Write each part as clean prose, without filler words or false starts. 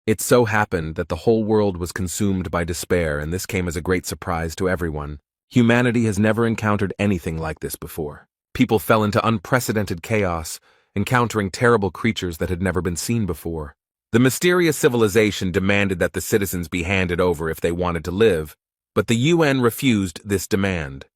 It so happened that the whole world was consumed by despair, and this came as a great surprise to everyone. Humanity has never encountered anything like this before. People fell into unprecedented chaos, encountering terrible creatures that had never been seen before. The mysterious civilization demanded that the citizens be handed over if they wanted to live, but the UN refused this demand.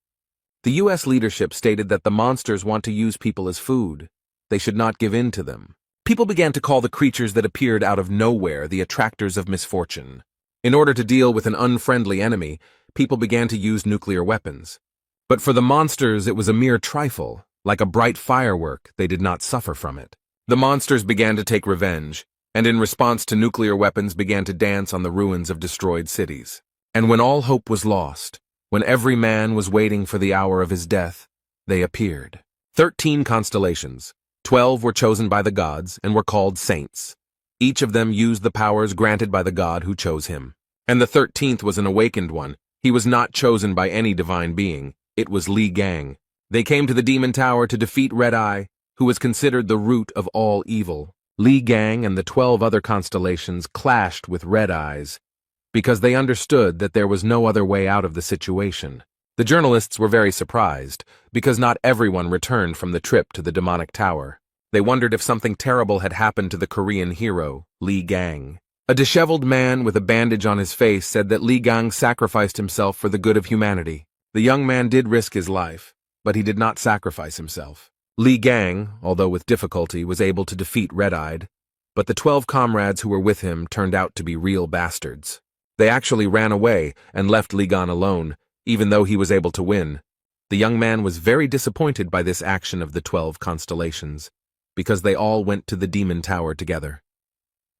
The US leadership stated that the monsters want to use people as food. They should not give in to them. People began to call the creatures that appeared out of nowhere the attractors of misfortune. In order to deal with an unfriendly enemy, people began to use nuclear weapons. But for the monsters, it was a mere trifle. Like a bright firework, they did not suffer from it. The monsters began to take revenge, and in response to nuclear weapons began to dance on the ruins of destroyed cities. And when all hope was lost, when every man was waiting for the hour of his death, they appeared. 13 constellations. 12 were chosen by the gods and were called saints. Each of them used the powers granted by the god who chose him. And the 13th was an awakened one. He was not chosen by any divine being. It was Li Gang. They came to the Demon Tower to defeat Red Eye, who was considered the root of all evil. Li Gang and the 12 other constellations clashed with Red Eyes because they understood that there was no other way out of the situation. The journalists were very surprised because not everyone returned from the trip to the demonic tower. They wondered if something terrible had happened to the Korean hero, Li Gang. A disheveled man with a bandage on his face said that Li Gang sacrificed himself for the good of humanity. The young man did risk his life, but he did not sacrifice himself. Li Gang, although with difficulty, was able to defeat Red-Eyed, but the 12 comrades who were with him turned out to be real bastards. They actually ran away and left Li Gang alone, even though he was able to win. The young man was very disappointed by this action of the 12 constellations, because they all went to the Demon Tower together.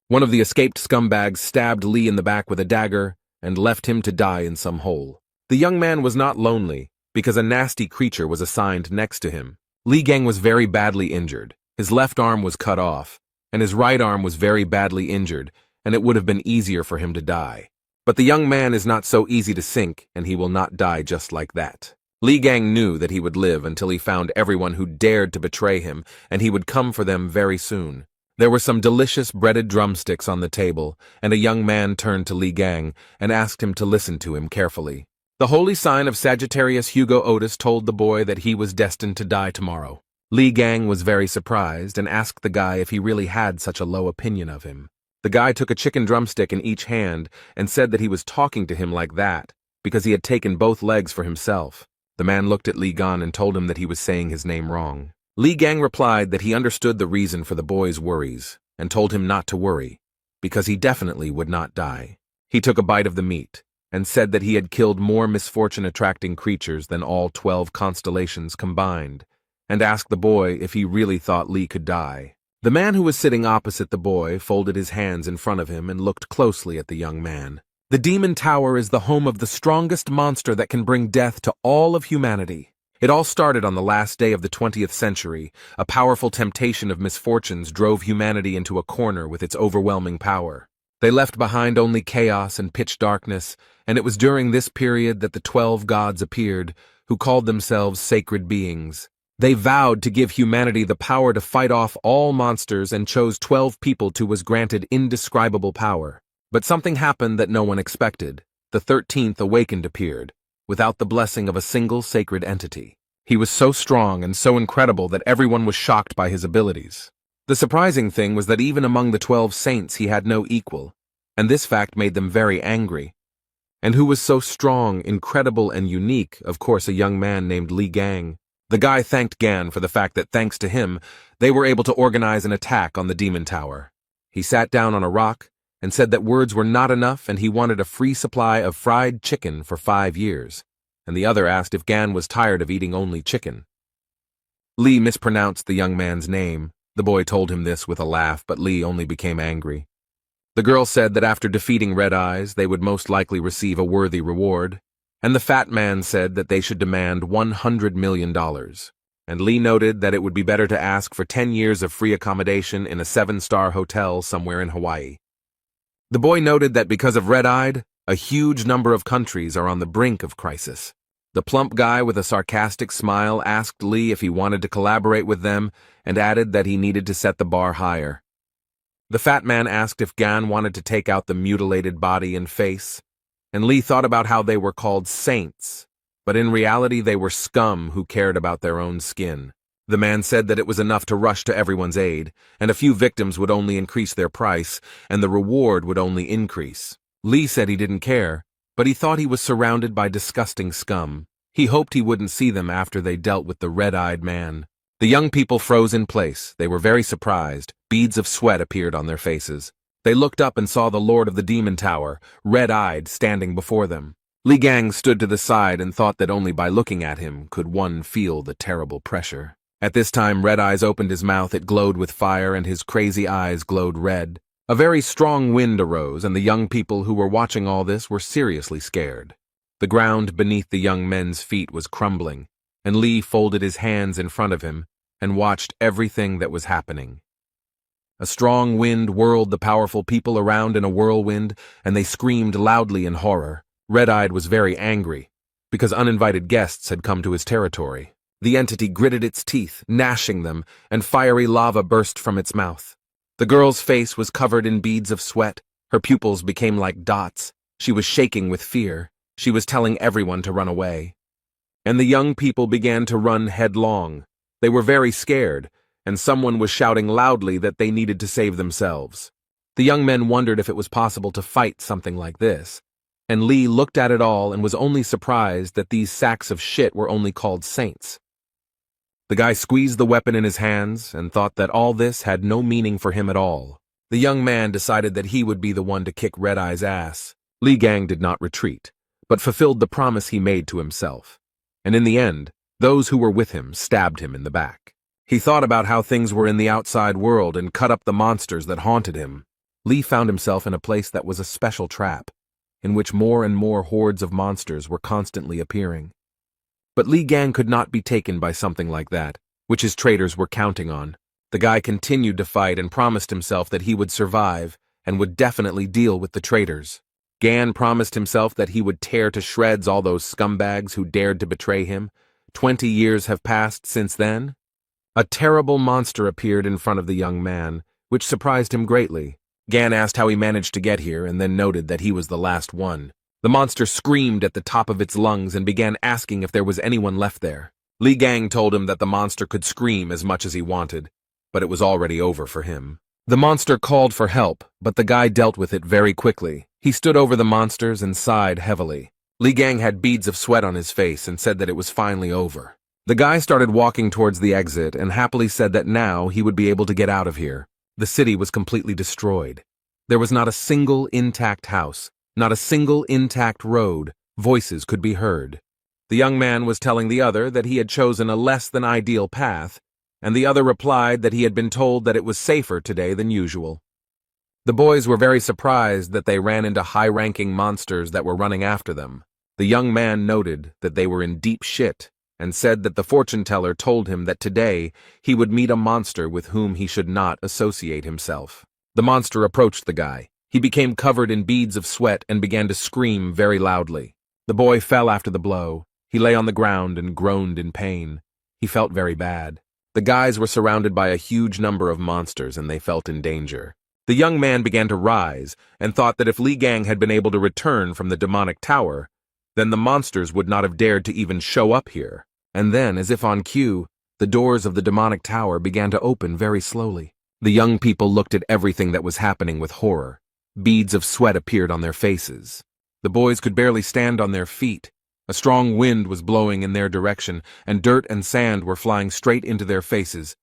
One of the escaped scumbags stabbed Li in the back with a dagger and left him to die in some hole. The young man was not lonely, because a nasty creature was assigned next to him. Li Gang was very badly injured. His left arm was cut off, and his right arm was very badly injured, and it would have been easier for him to die. But the young man is not so easy to sink, and he will not die just like that. Li Gang knew that he would live until he found everyone who dared to betray him, and he would come for them very soon. There were some delicious breaded drumsticks on the table, and a young man turned to Li Gang and asked him to listen to him carefully. The holy sign of Sagittarius Hugo Otis told the boy that he was destined to die tomorrow. Li Gang was very surprised and asked the guy if he really had such a low opinion of him. The guy took a chicken drumstick in each hand and said that he was talking to him like that because he had taken both legs for himself. The man looked at Li Gang and told him that he was saying his name wrong. Li Gang replied that he understood the reason for the boy's worries and told him not to worry, because he definitely would not die. He took a bite of the meat and said that he had killed more misfortune-attracting creatures than all 12 constellations combined, and asked the boy if he really thought Li could die. The man who was sitting opposite the boy folded his hands in front of him and looked closely at the young man. The Demon Tower is the home of the strongest monster that can bring death to all of humanity. It all started on the last day of the 20th century. A powerful temptation of misfortunes drove humanity into a corner with its overwhelming power. They left behind only chaos and pitch darkness, and it was during this period that the 12 gods appeared, who called themselves sacred beings. They vowed to give humanity the power to fight off all monsters and chose 12 people who was granted indescribable power. But something happened that no one expected. The 13th awakened appeared, without the blessing of a single sacred entity. He was so strong and so incredible that everyone was shocked by his abilities. The surprising thing was that even among the 12 saints he had no equal, and this fact made them very angry. And who was so strong, incredible, and unique? Of course, a young man named Li Gang. The guy thanked Gan for the fact that thanks to him, they were able to organize an attack on the Demon Tower. He sat down on a rock and said that words were not enough and he wanted a free supply of fried chicken for 5 years, and the other asked if Gan was tired of eating only chicken. Li mispronounced the young man's name. The boy told him this with a laugh, but Li only became angry. The girl said that after defeating Red Eyes, they would most likely receive a worthy reward, and the fat man said that they should demand $100 million. And Li noted that it would be better to ask for 10 years of free accommodation in a 7-star hotel somewhere in Hawaii. The boy noted that because of Red-Eyed, a huge number of countries are on the brink of crisis. The plump guy with a sarcastic smile asked Li if he wanted to collaborate with them and added that he needed to set the bar higher. The fat man asked if Gan wanted to take out the mutilated body and face, and Lee thought about how they were called saints, but in reality they were scum who cared about their own skin. The man said that it was enough to rush to everyone's aid, and a few victims would only increase their price, and the reward would only increase. Lee said he didn't care, but he thought he was surrounded by disgusting scum. He hoped he wouldn't see them after they dealt with the red-eyed man. The young people froze in place. They were very surprised. Beads of sweat appeared on their faces. They looked up and saw the Lord of the Demon Tower, red-eyed, standing before them. Li Gang stood to the side and thought that only by looking at him could one feel the terrible pressure. At this time, Red Eyes opened his mouth. It glowed with fire, and his crazy eyes glowed red. A very strong wind arose, and the young people who were watching all this were seriously scared. The ground beneath the young men's feet was crumbling, and Lee folded his hands in front of him and watched everything that was happening. A strong wind whirled the powerful people around in a whirlwind, and they screamed loudly in horror. Red-Eyed was very angry, because uninvited guests had come to his territory. The entity gritted its teeth, gnashing them, and fiery lava burst from its mouth. The girl's face was covered in beads of sweat. Her pupils became like dots. She was shaking with fear. She was telling everyone to run away. And the young people began to run headlong. They were very scared, and someone was shouting loudly that they needed to save themselves. The young men wondered if it was possible to fight something like this, and Lee looked at it all and was only surprised that these sacks of shit were only called saints. The guy squeezed the weapon in his hands and thought that all this had no meaning for him at all. The young man decided that he would be the one to kick Red Eye's ass. Li Gang did not retreat, but fulfilled the promise he made to himself. And in the end, those who were with him stabbed him in the back. He thought about how things were in the outside world and cut up the monsters that haunted him. Lee found himself in a place that was a special trap, in which more and more hordes of monsters were constantly appearing. But Li Gang could not be taken by something like that, which his traders were counting on. The guy continued to fight and promised himself that he would survive and would definitely deal with the traders. Gan promised himself that he would tear to shreds all those scumbags who dared to betray him. 20 years have passed since then. A terrible monster appeared in front of the young man, which surprised him greatly. Gan asked how he managed to get here and then noted that he was the last one. The monster screamed at the top of its lungs and began asking if there was anyone left there. Li Gang told him that the monster could scream as much as he wanted, but it was already over for him. The monster called for help, but the guy dealt with it very quickly. He stood over the monsters and sighed heavily. Li Gang had beads of sweat on his face and said that it was finally over. The guy started walking towards the exit and happily said that now he would be able to get out of here. The city was completely destroyed. There was not a single intact house. Not a single intact road. Voices could be heard. The young man was telling the other that he had chosen a less than ideal path, and the other replied that he had been told that it was safer today than usual. The boys were very surprised that they ran into high-ranking monsters that were running after them. The young man noted that they were in deep shit and said that the fortune-teller told him that today he would meet a monster with whom he should not associate himself. The monster approached the guy. He became covered in beads of sweat and began to scream very loudly. The boy fell after the blow. He lay on the ground and groaned in pain. He felt very bad. The guys were surrounded by a huge number of monsters and they felt in danger. The young man began to rise and thought that if Li Gang had been able to return from the demonic tower, then the monsters would not have dared to even show up here. And then, as if on cue, the doors of the demonic tower began to open very slowly. The young people looked at everything that was happening with horror. Beads of sweat appeared on their faces. The boys could barely stand on their feet. A strong wind was blowing in their direction, and dirt and sand were flying straight into their faces.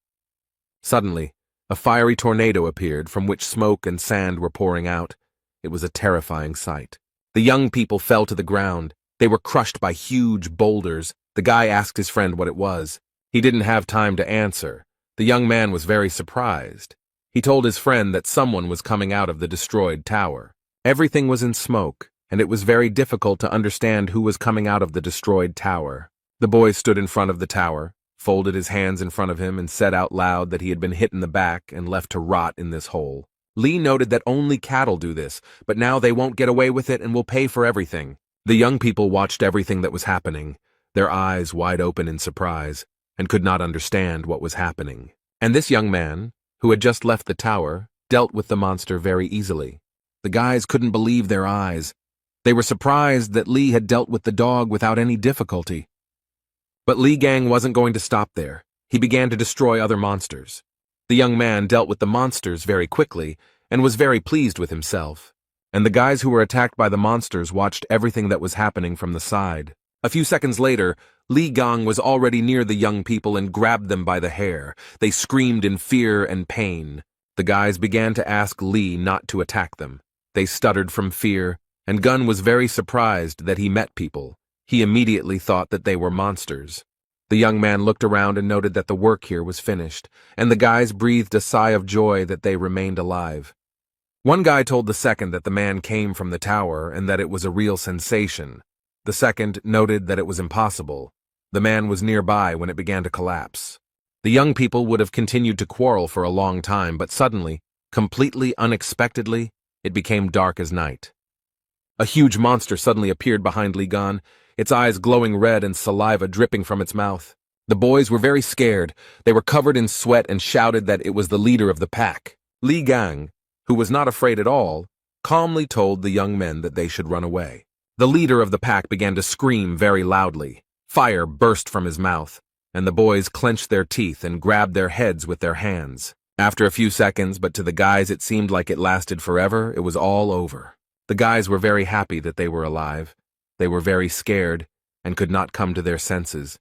Suddenly, a fiery tornado appeared from which smoke and sand were pouring out. It was a terrifying sight. The young people fell to the ground. They were crushed by huge boulders. The guy asked his friend what it was. He didn't have time to answer. The young man was very surprised. He told his friend that someone was coming out of the destroyed tower. Everything was in smoke, and it was very difficult to understand who was coming out of the destroyed tower. The boy stood in front of the tower, folded his hands in front of him, and said out loud that he had been hit in the back and left to rot in this hole. Lee noted that only cattle do this, but now they won't get away with it and will pay for everything. The young people watched everything that was happening, their eyes wide open in surprise, and could not understand what was happening. And this young man, who had just left the tower, dealt with the monster very easily. The guys couldn't believe their eyes. They were surprised that Li had dealt with the dog without any difficulty. But Li Gang wasn't going to stop there. He began to destroy other monsters. The young man dealt with the monsters very quickly and was very pleased with himself. And the guys who were attacked by the monsters watched everything that was happening from the side. A few seconds later, Li Gang was already near the young people and grabbed them by the hair. They screamed in fear and pain. The guys began to ask Li not to attack them. They stuttered from fear, and Gun was very surprised that he met people. He immediately thought that they were monsters. The young man looked around and noted that the work here was finished, and the guys breathed a sigh of joy that they remained alive. One guy told the second that the man came from the tower and that it was a real sensation. The second noted that it was impossible. The man was nearby when it began to collapse. The young people would have continued to quarrel for a long time, but suddenly, completely unexpectedly, it became dark as night. A huge monster suddenly appeared behind Li Gan, its eyes glowing red and saliva dripping from its mouth. The boys were very scared. They were covered in sweat and shouted that it was the leader of the pack. Li Gang, who was not afraid at all, calmly told the young men that they should run away. The leader of the pack began to scream very loudly. Fire burst from his mouth, and the boys clenched their teeth and grabbed their heads with their hands. After a few seconds, but to the guys it seemed like it lasted forever, it was all over. The guys were very happy that they were alive. They were very scared and could not come to their senses.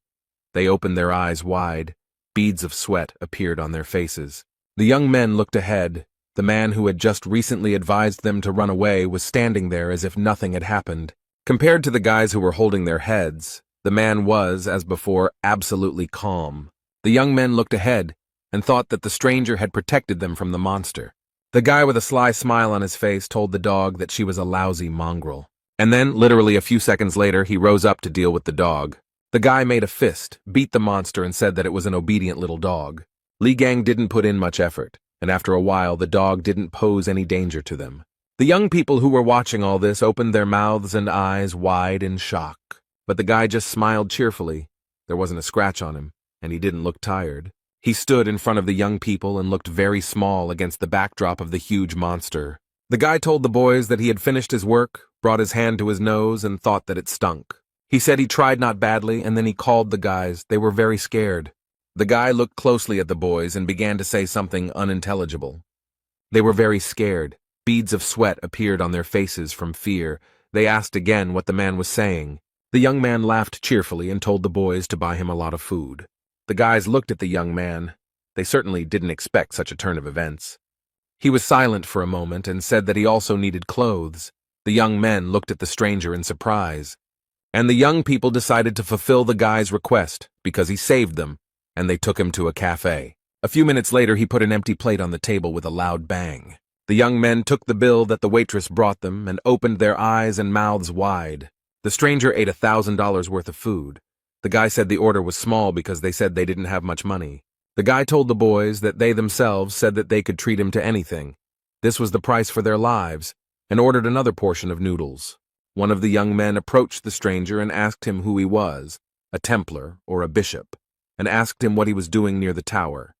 They opened their eyes wide. Beads of sweat appeared on their faces. The young men looked ahead. The man who had just recently advised them to run away was standing there as if nothing had happened. Compared to the guys who were holding their heads, the man was, as before, absolutely calm. The young men looked ahead and thought that the stranger had protected them from the monster. The guy with a sly smile on his face told the dog that she was a lousy mongrel. And then, literally a few seconds later, he rose up to deal with the dog. The guy made a fist, beat the monster, and said that it was an obedient little dog. Li Gang didn't put in much effort, and after a while the dog didn't pose any danger to them. The young people who were watching all this opened their mouths and eyes wide in shock. But the guy just smiled cheerfully. There wasn't a scratch on him, and he didn't look tired. He stood in front of the young people and looked very small against the backdrop of the huge monster. The guy told the boys that he had finished his work, brought his hand to his nose, and thought that it stunk. He said he tried not badly, and then he called the guys. They were very scared. The guy looked closely at the boys and began to say something unintelligible. They were very scared. Beads of sweat appeared on their faces from fear. They asked again what the man was saying. The young man laughed cheerfully and told the boys to buy him a lot of food. The guys looked at the young man. They certainly didn't expect such a turn of events. He was silent for a moment and said that he also needed clothes. The young men looked at the stranger in surprise. And the young people decided to fulfill the guy's request because he saved them, and they took him to a cafe. A few minutes later, he put an empty plate on the table with a loud bang. The young men took the bill that the waitress brought them and opened their eyes and mouths wide. The stranger ate $1,000 worth of food. The guy said the order was small because they said they didn't have much money. The guy told the boys that they themselves said that they could treat him to anything. This was the price for their lives, and ordered another portion of noodles. One of the young men approached the stranger and asked him who he was, a Templar or a bishop, and asked him what he was doing near the tower.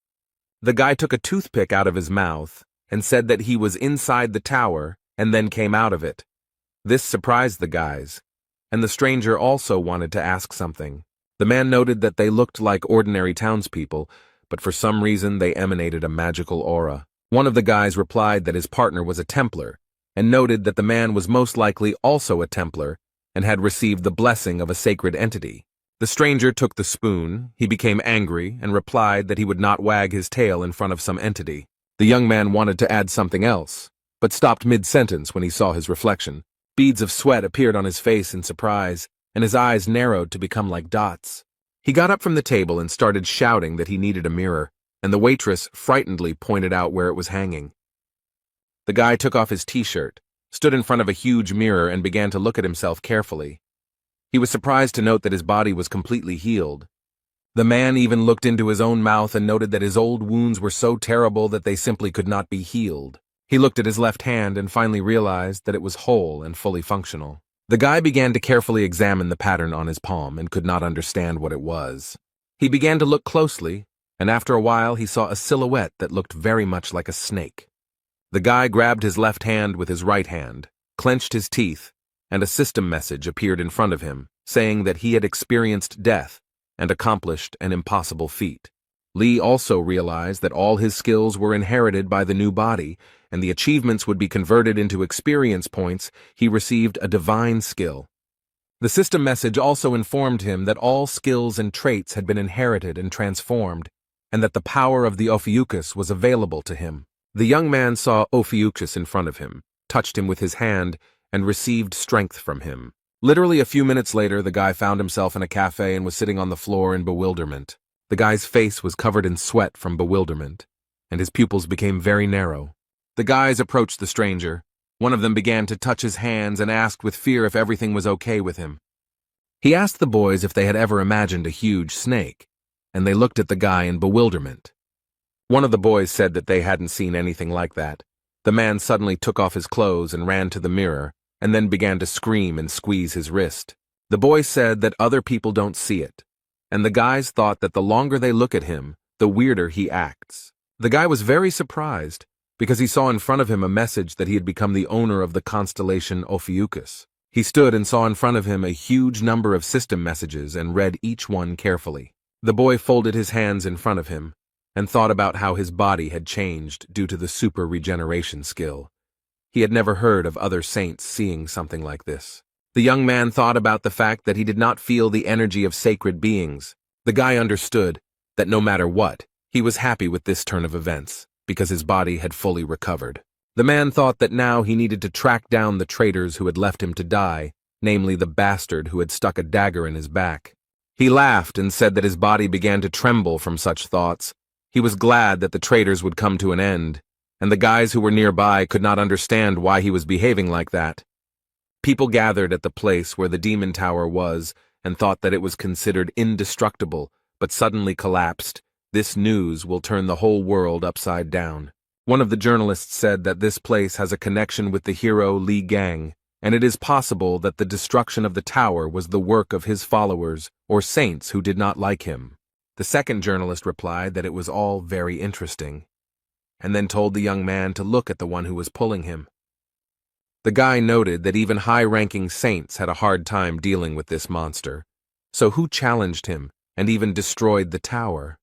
The guy took a toothpick out of his mouth and said that he was inside the tower and then came out of it. This surprised the guys, and the stranger also wanted to ask something. The man noted that they looked like ordinary townspeople, but for some reason they emanated a magical aura. One of the guys replied that his partner was a Templar, and noted that the man was most likely also a Templar and had received the blessing of a sacred entity. The stranger took the spoon, he became angry, and replied that he would not wag his tail in front of some entity. The young man wanted to add something else, but stopped mid-sentence when he saw his reflection. Beads of sweat appeared on his face in surprise, and his eyes narrowed to become like dots. He got up from the table and started shouting that he needed a mirror, and the waitress frightenedly pointed out where it was hanging. The guy took off his t-shirt, stood in front of a huge mirror, and began to look at himself carefully. He was surprised to note that his body was completely healed. The man even looked into his own mouth and noted that his old wounds were so terrible that they simply could not be healed. He looked at his left hand and finally realized that it was whole and fully functional. The guy began to carefully examine the pattern on his palm and could not understand what it was. He began to look closely, and after a while he saw a silhouette that looked very much like a snake. The guy grabbed his left hand with his right hand, clenched his teeth, and a system message appeared in front of him, saying that he had experienced death and accomplished an impossible feat. Lee also realized that all his skills were inherited by the new body, and the achievements would be converted into experience points. He received a divine skill. The system message also informed him that all skills and traits had been inherited and transformed, and that the power of the Ophiuchus was available to him. The young man saw Ophiuchus in front of him, touched him with his hand, and received strength from him. Literally a few minutes later, the guy found himself in a cafe and was sitting on the floor in bewilderment. The guy's face was covered in sweat from bewilderment, and his pupils became very narrow. The guys approached the stranger. One of them began to touch his hands and asked with fear if everything was okay with him. He asked the boys if they had ever imagined a huge snake, and they looked at the guy in bewilderment. One of the boys said that they hadn't seen anything like that. The man suddenly took off his clothes and ran to the mirror, and then began to scream and squeeze his wrist. The boy said that other people don't see it, and the guys thought that the longer they look at him, the weirder he acts. The guy was very surprised, because he saw in front of him a message that he had become the owner of the constellation Ophiuchus. He stood and saw in front of him a huge number of system messages and read each one carefully. The boy folded his hands in front of him and thought about how his body had changed due to the super regeneration skill. He had never heard of other saints seeing something like this. The young man thought about the fact that he did not feel the energy of sacred beings. The guy understood that no matter what, he was happy with this turn of events, because his body had fully recovered. The man thought that now he needed to track down the traitors who had left him to die, namely the bastard who had stuck a dagger in his back. He laughed and said that his body began to tremble from such thoughts. He was glad that the traitors would come to an end, and the guys who were nearby could not understand why he was behaving like that. People gathered at the place where the demon tower was and thought that it was considered indestructible, but suddenly collapsed. This news will turn the whole world upside down. One of the journalists said that this place has a connection with the hero Li Gang, and it is possible that the destruction of the tower was the work of his followers or saints who did not like him. The second journalist replied that it was all very interesting, and then told the young man to look at the one who was pulling him. The guy noted that even high-ranking saints had a hard time dealing with this monster, so who challenged him and even destroyed the tower?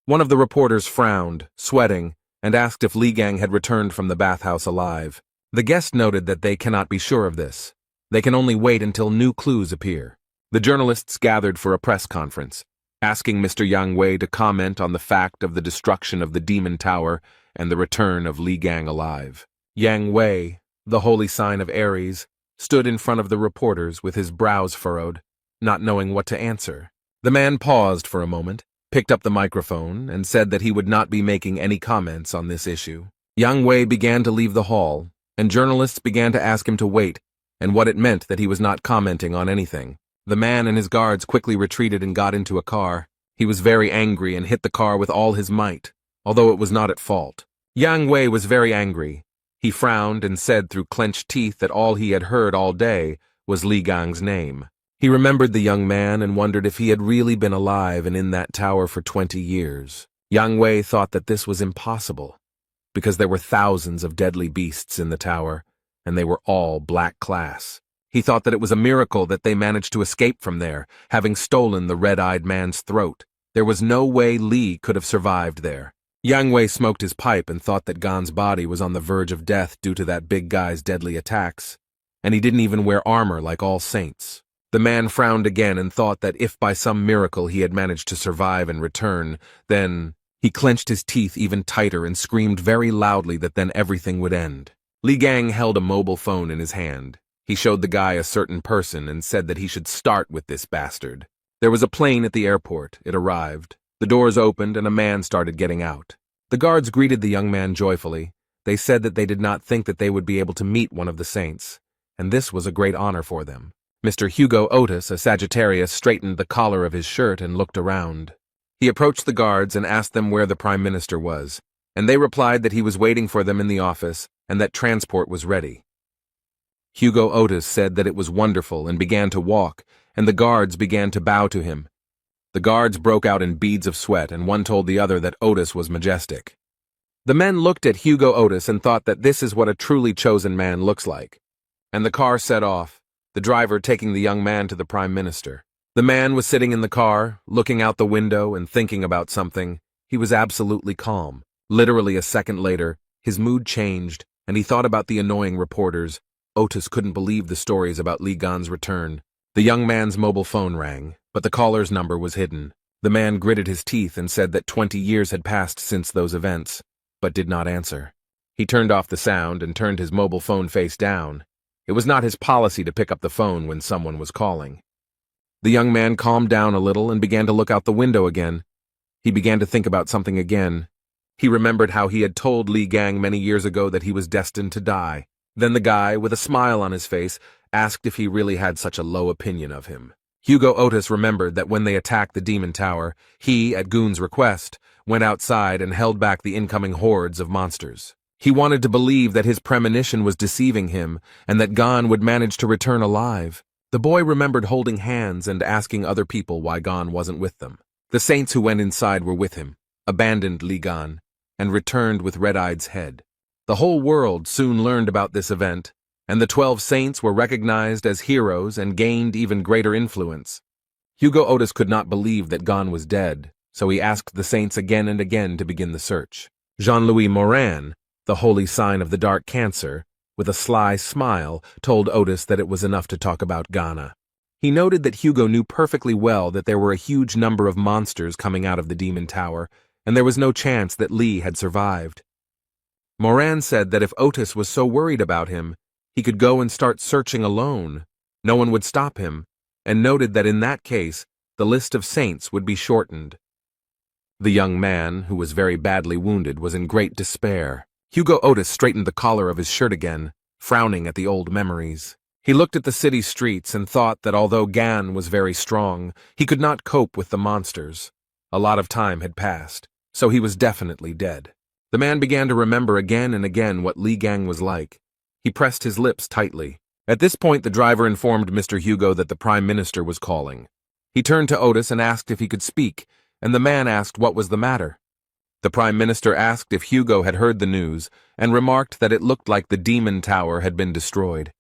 One of the reporters frowned, sweating, and asked if Li Gang had returned from the bathhouse alive. The guest noted that they cannot be sure of this. They can only wait until new clues appear. The journalists gathered for a press conference, asking Mr. Yang Wei to comment on the fact of the destruction of the demon tower and the return of Li Gang alive. Yang Wei, the holy sign of Aries, stood in front of the reporters with his brows furrowed, not knowing what to answer. The man paused for a moment, picked up the microphone, and said that he would not be making any comments on this issue. Yang Wei began to leave the hall, and journalists began to ask him to wait, and what it meant that he was not commenting on anything. The man and his guards quickly retreated and got into a car. He was very angry and hit the car with all his might, although it was not at fault. Yang Wei was very angry. He frowned and said through clenched teeth that all he had heard all day was Li Gang's name. He remembered the young man and wondered if he had really been alive and in that tower for 20 years. Yang Wei thought that this was impossible, because there were thousands of deadly beasts in the tower, and they were all black class. He thought that it was a miracle that they managed to escape from there, having stolen the red-eyed man's throat. There was no way Li could have survived there. Yang Wei smoked his pipe and thought that Gan's body was on the verge of death due to that big guy's deadly attacks, and he didn't even wear armor like all saints. The man frowned again and thought that if by some miracle he had managed to survive and return, then he clenched his teeth even tighter and screamed very loudly that then everything would end. Li Gang held a mobile phone in his hand. He showed the guy a certain person and said that he should start with this bastard. There was a plane at the airport. It arrived. The doors opened and a man started getting out. The guards greeted the young man joyfully. They said that they did not think that they would be able to meet one of the saints, and this was a great honor for them. Mr. Hugo Otis, a Sagittarius, straightened the collar of his shirt and looked around. He approached the guards and asked them where the Prime Minister was, and they replied that he was waiting for them in the office and that transport was ready. Hugo Otis said that it was wonderful and began to walk, and the guards began to bow to him. The guards broke out in beads of sweat, and one told the other that Otis was majestic. The men looked at Hugo Otis and thought that this is what a truly chosen man looks like. And the car set off, the driver taking the young man to the Prime Minister. The man was sitting in the car, looking out the window and thinking about something. He was absolutely calm. Literally a second later, his mood changed, and he thought about the annoying reporters. Otis couldn't believe the stories about Li Gan's return. The young man's mobile phone rang, but the caller's number was hidden. The man gritted his teeth and said that 20 years had passed since those events, but did not answer. He turned off the sound and turned his mobile phone face down. It was not his policy to pick up the phone when someone was calling. The young man calmed down a little and began to look out the window again. He began to think about something again. He remembered how he had told Li Gang many years ago that he was destined to die. Then the guy, with a smile on his face, asked if he really had such a low opinion of him. Hugo Otis remembered that when they attacked the Demon Tower, he, at Goon's request, went outside and held back the incoming hordes of monsters. He wanted to believe that his premonition was deceiving him and that Gon would manage to return alive. The boy remembered holding hands and asking other people why Gon wasn't with them. The saints who went inside were with him, abandoned Li Gan, and returned with Red-Eye's head. The whole world soon learned about this event, and the 12 saints were recognized as heroes and gained even greater influence. Hugo Otis could not believe that Gon was dead, so he asked the saints again and again to begin the search. Jean-Louis Morin, the holy sign of the dark cancer, with a sly smile, told Otis that it was enough to talk about Ghana. He noted that Hugo knew perfectly well that there were a huge number of monsters coming out of the Demon Tower, and there was no chance that Li had survived. Morin said that if Otis was so worried about him, he could go and start searching alone. No one would stop him, and noted that in that case, the list of saints would be shortened. The young man, who was very badly wounded, was in great despair. Hugo Otis straightened the collar of his shirt again, frowning at the old memories. He looked at the city streets and thought that although Gan was very strong, he could not cope with the monsters. A lot of time had passed, so he was definitely dead. The man began to remember again and again what Li Gang was like. He pressed his lips tightly. At this point, the driver informed Mr. Hugo that the Prime Minister was calling. He turned to Otis and asked if he could speak, and the man asked what was the matter. The Prime Minister asked if Hugo had heard the news and remarked that it looked like the Demon Tower had been destroyed.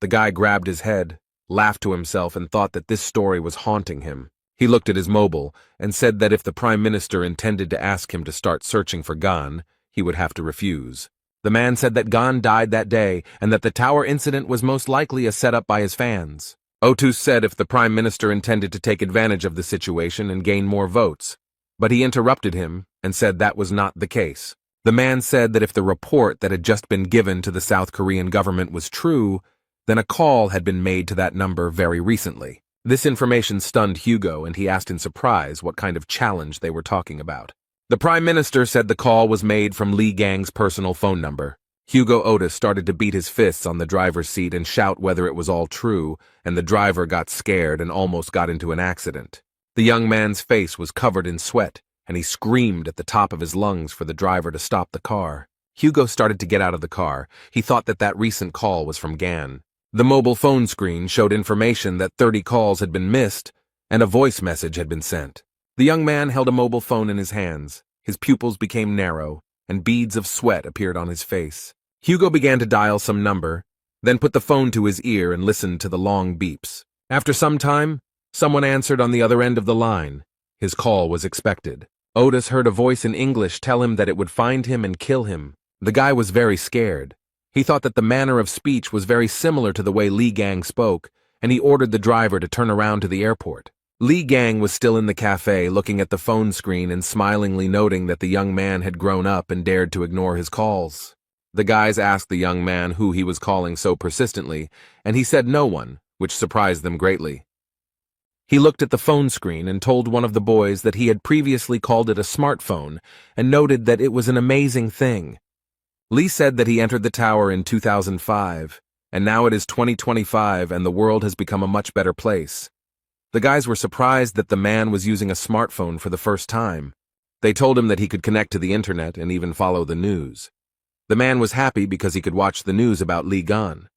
The guy grabbed his head, laughed to himself, and thought that this story was haunting him. He looked at his mobile and said that if the Prime Minister intended to ask him to start searching for Gon, he would have to refuse. The man said that Gon died that day and that the tower incident was most likely a setup by his fans. Otis said if the Prime Minister intended to take advantage of the situation and gain more votes, but he interrupted him and said that was not the case. The man said that if the report that had just been given to the South Korean government was true, then a call had been made to that number very recently. This information stunned Hugo, and he asked in surprise what kind of challenge they were talking about. The Prime Minister said the call was made from Li Gang's personal phone number. Hugo Otis started to beat his fists on the driver's seat and shout whether it was all true, and the driver got scared and almost got into an accident. The young man's face was covered in sweat, and he screamed at the top of his lungs for the driver to stop the car. Hugo started to get out of the car. He thought that that recent call was from Gan. The mobile phone screen showed information that 30 calls had been missed, and a voice message had been sent. The young man held a mobile phone in his hands. His pupils became narrow, and beads of sweat appeared on his face. Hugo began to dial some number, then put the phone to his ear and listened to the long beeps. After some time, someone answered on the other end of the line. His call was expected. Otis heard a voice in English tell him that it would find him and kill him. The guy was very scared. He thought that the manner of speech was very similar to the way Li Gang spoke, and he ordered the driver to turn around to the airport. Li Gang was still in the cafe looking at the phone screen and smilingly noting that the young man had grown up and dared to ignore his calls. The guys asked the young man who he was calling so persistently, and he said no one, which surprised them greatly. He looked at the phone screen and told one of the boys that he had previously called it a smartphone and noted that it was an amazing thing. Lee said that he entered the tower in 2005, and now it is 2025 and the world has become a much better place. The guys were surprised that the man was using a smartphone for the first time. They told him that he could connect to the internet and even follow the news. The man was happy because he could watch the news about Li Gan.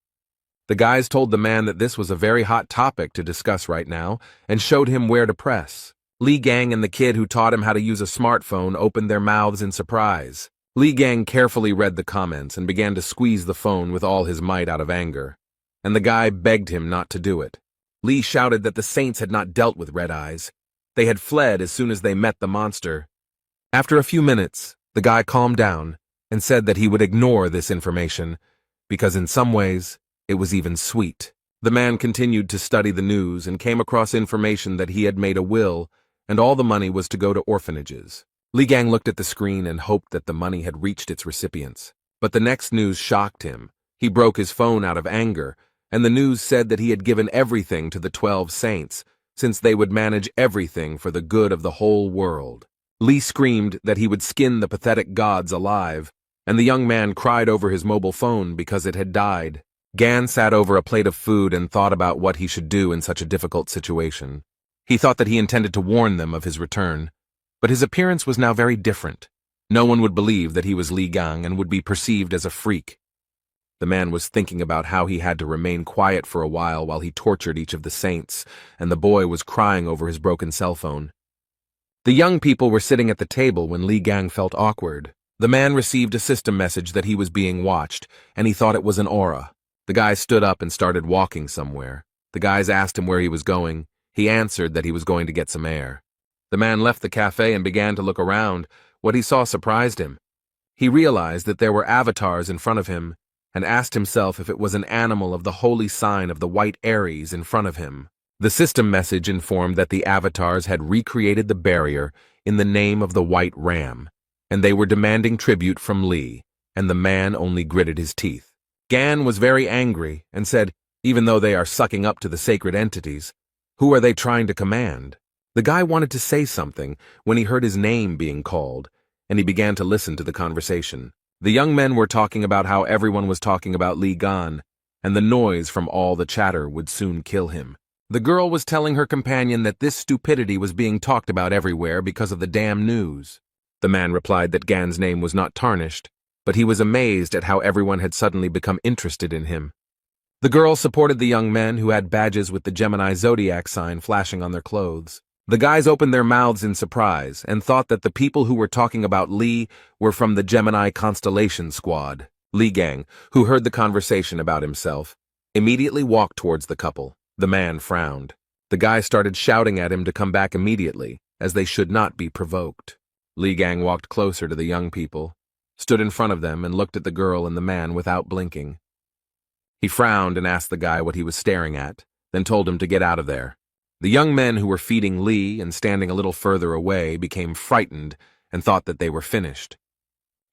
The guys told the man that this was a very hot topic to discuss right now and showed him where to press. Li Gang and the kid who taught him how to use a smartphone opened their mouths in surprise. Li Gang carefully read the comments and began to squeeze the phone with all his might out of anger, and the guy begged him not to do it. Li shouted that the saints had not dealt with Red Eyes. They had fled as soon as they met the monster. After a few minutes, the guy calmed down and said that he would ignore this information, because in some ways, it was even sweet. The man continued to study the news and came across information that he had made a will, and all the money was to go to orphanages. Li Gang looked at the screen and hoped that the money had reached its recipients. But the next news shocked him. He broke his phone out of anger, and the news said that he had given everything to the 12 saints, since they would manage everything for the good of the whole world. Li screamed that he would skin the pathetic gods alive, and the young man cried over his mobile phone because it had died. Gan sat over a plate of food and thought about what he should do in such a difficult situation. He thought that he intended to warn them of his return, but his appearance was now very different. No one would believe that he was Li Gang and would be perceived as a freak. The man was thinking about how he had to remain quiet for a while he tortured each of the saints, and the boy was crying over his broken cell phone. The young people were sitting at the table when Li Gang felt awkward. The man received a system message that he was being watched, and he thought it was an aura. The guy stood up and started walking somewhere. The guys asked him where he was going. He answered that he was going to get some air. The man left the cafe and began to look around. What he saw surprised him. He realized that there were avatars in front of him, and asked himself if it was an animal of the holy sign of the white Aries in front of him. The system message informed that the avatars had recreated the barrier in the name of the white ram, and they were demanding tribute from Li, and the man only gritted his teeth. Gan was very angry and said, even though they are sucking up to the sacred entities, who are they trying to command? The guy wanted to say something when he heard his name being called, and he began to listen to the conversation. The young men were talking about how everyone was talking about Li Gan, and the noise from all the chatter would soon kill him. The girl was telling her companion that this stupidity was being talked about everywhere because of the damn news. The man replied that Gan's name was not tarnished, but he was amazed at how everyone had suddenly become interested in him. The girl supported the young men who had badges with the Gemini Zodiac sign flashing on their clothes. The guys opened their mouths in surprise and thought that the people who were talking about Li were from the Gemini constellation squad. Li Gang, who heard the conversation about himself, immediately walked towards the couple. The man frowned. The guy started shouting at him to come back immediately, as they should not be provoked. Li Gang walked closer to the young people, stood in front of them and looked at the girl and the man without blinking. He frowned and asked the guy what he was staring at, then told him to get out of there. The young men who were feeding Li and standing a little further away became frightened and thought that they were finished.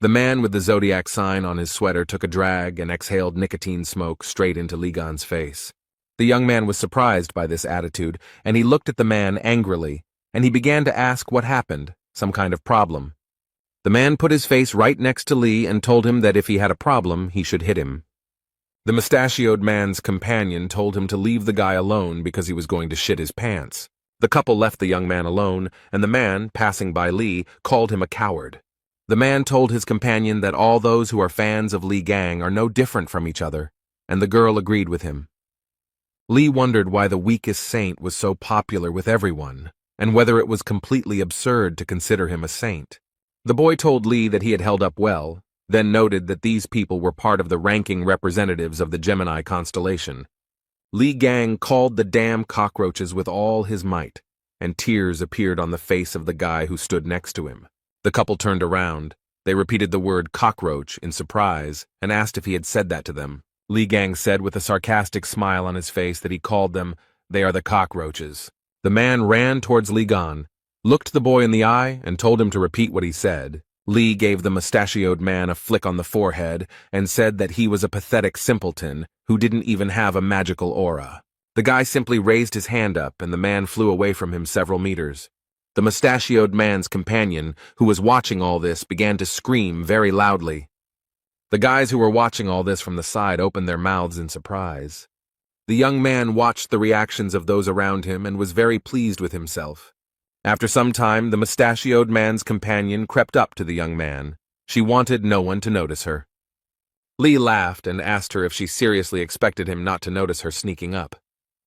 The man with the Zodiac sign on his sweater took a drag and exhaled nicotine smoke straight into Li Gan's face. The young man was surprised by this attitude, and he looked at the man angrily, and he began to ask what happened, some kind of problem. The man put his face right next to Li and told him that if he had a problem, he should hit him. The mustachioed man's companion told him to leave the guy alone because he was going to shit his pants. The couple left the young man alone, and the man, passing by Li, called him a coward. The man told his companion that all those who are fans of Li Gang are no different from each other, and the girl agreed with him. Li wondered why the weakest saint was so popular with everyone, and whether it was completely absurd to consider him a saint. The boy told Li that he had held up well, then noted that these people were part of the ranking representatives of the Gemini constellation. Li Gang called the damn cockroaches with all his might, and tears appeared on the face of the guy who stood next to him. The couple turned around. They repeated the word cockroach in surprise and asked if he had said that to them. Li Gang said with a sarcastic smile on his face that he called them, "They are the cockroaches." The man ran towards Li Gan, looked the boy in the eye, and told him to repeat what he said. Li gave the mustachioed man a flick on the forehead and said that he was a pathetic simpleton who didn't even have a magical aura. The guy simply raised his hand up and the man flew away from him several meters. The mustachioed man's companion, who was watching all this, began to scream very loudly. The guys who were watching all this from the side opened their mouths in surprise. The young man watched the reactions of those around him and was very pleased with himself. After some time, the mustachioed man's companion crept up to the young man. She wanted no one to notice her. Li laughed and asked her if she seriously expected him not to notice her sneaking up.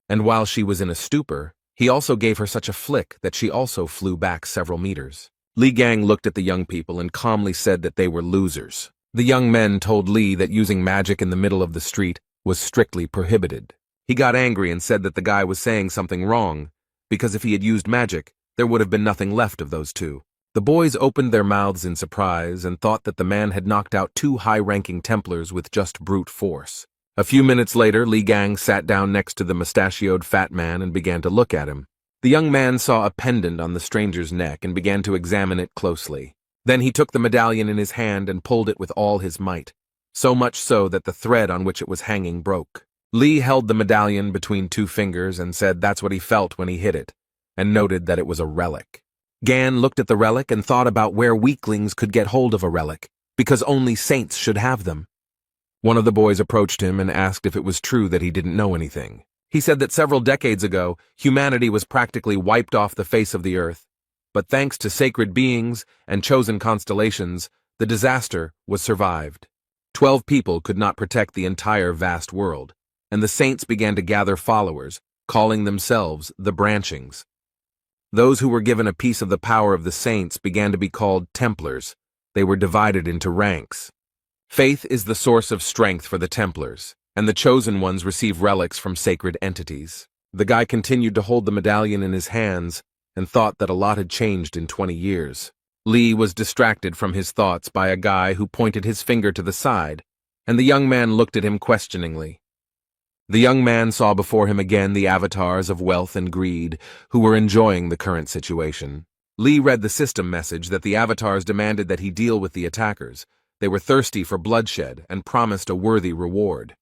And while she was in a stupor, he also gave her such a flick that she also flew back several meters. Li Gang looked at the young people and calmly said that they were losers. The young men told Li that using magic in the middle of the street was strictly prohibited. He got angry and said that the guy was saying something wrong, because if he had used magic, there would have been nothing left of those two. The boys opened their mouths in surprise and thought that the man had knocked out two high-ranking Templars with just brute force. A few minutes later, Li Gang sat down next to the mustachioed fat man and began to look at him. The young man saw a pendant on the stranger's neck and began to examine it closely. Then he took the medallion in his hand and pulled it with all his might, so much so that the thread on which it was hanging broke. Li held the medallion between two fingers and said that's what he felt when he hit it, and noted that it was a relic. Gan looked at the relic and thought about where weaklings could get hold of a relic, because only saints should have them. One of the boys approached him and asked if it was true that he didn't know anything. He said that several decades ago, humanity was practically wiped off the face of the earth, but thanks to sacred beings and chosen constellations, the disaster was survived. 12 people could not protect the entire vast world, and the saints began to gather followers, calling themselves the Branchings. Those who were given a piece of the power of the saints began to be called Templars. They were divided into ranks. Faith is the source of strength for the Templars, and the chosen ones receive relics from sacred entities. The guy continued to hold the medallion in his hands and thought that a lot had changed in 20 years. Li was distracted from his thoughts by a guy who pointed his finger to the side, and the young man looked at him questioningly. The young man saw before him again the avatars of wealth and greed who were enjoying the current situation. Li read the system message that the avatars demanded that he deal with the attackers. They were thirsty for bloodshed and promised a worthy reward.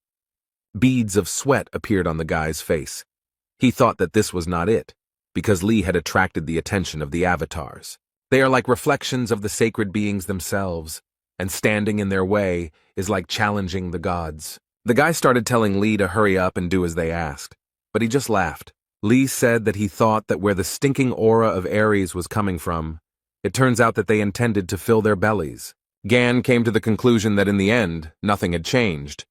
Beads of sweat appeared on the guy's face. He thought that this was not it, because Li had attracted the attention of the avatars. They are like reflections of the sacred beings themselves, and standing in their way is like challenging the gods. The guy started telling Li to hurry up and do as they asked, but he just laughed. Li said that he thought that where the stinking aura of Aries was coming from, it turns out that they intended to fill their bellies. Gan came to the conclusion that in the end, nothing had changed,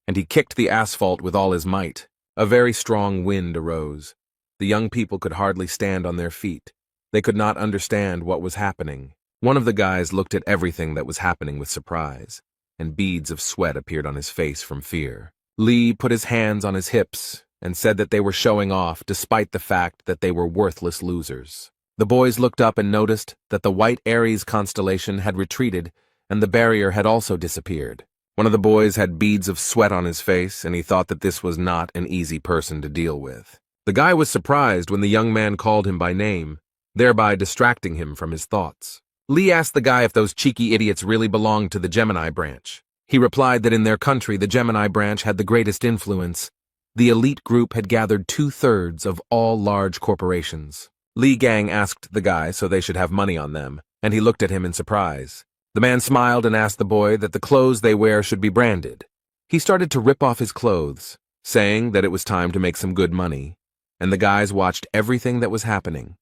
and he kicked the asphalt with all his might. A very strong wind arose. The young people could hardly stand on their feet. They could not understand what was happening. One of the guys looked at everything that was happening with surprise, and beads of sweat appeared on his face from fear. Li put his hands on his hips and said that they were showing off despite the fact that they were worthless losers. The boys looked up and noticed that the white Aries constellation had retreated and the barrier had also disappeared. One of the boys had beads of sweat on his face, and he thought that this was not an easy person to deal with. The guy was surprised when the young man called him by name, thereby distracting him from his thoughts. Li asked the guy if those cheeky idiots really belonged to the Gemini branch. He replied that in their country the Gemini branch had the greatest influence. The elite group had gathered 2/3 of all large corporations. Li Gang asked the guy so they should have money on them, and he looked at him in surprise. The man smiled and asked the boy that the clothes they wear should be branded. He started to rip off his clothes, saying that it was time to make some good money, and the guys watched everything that was happening.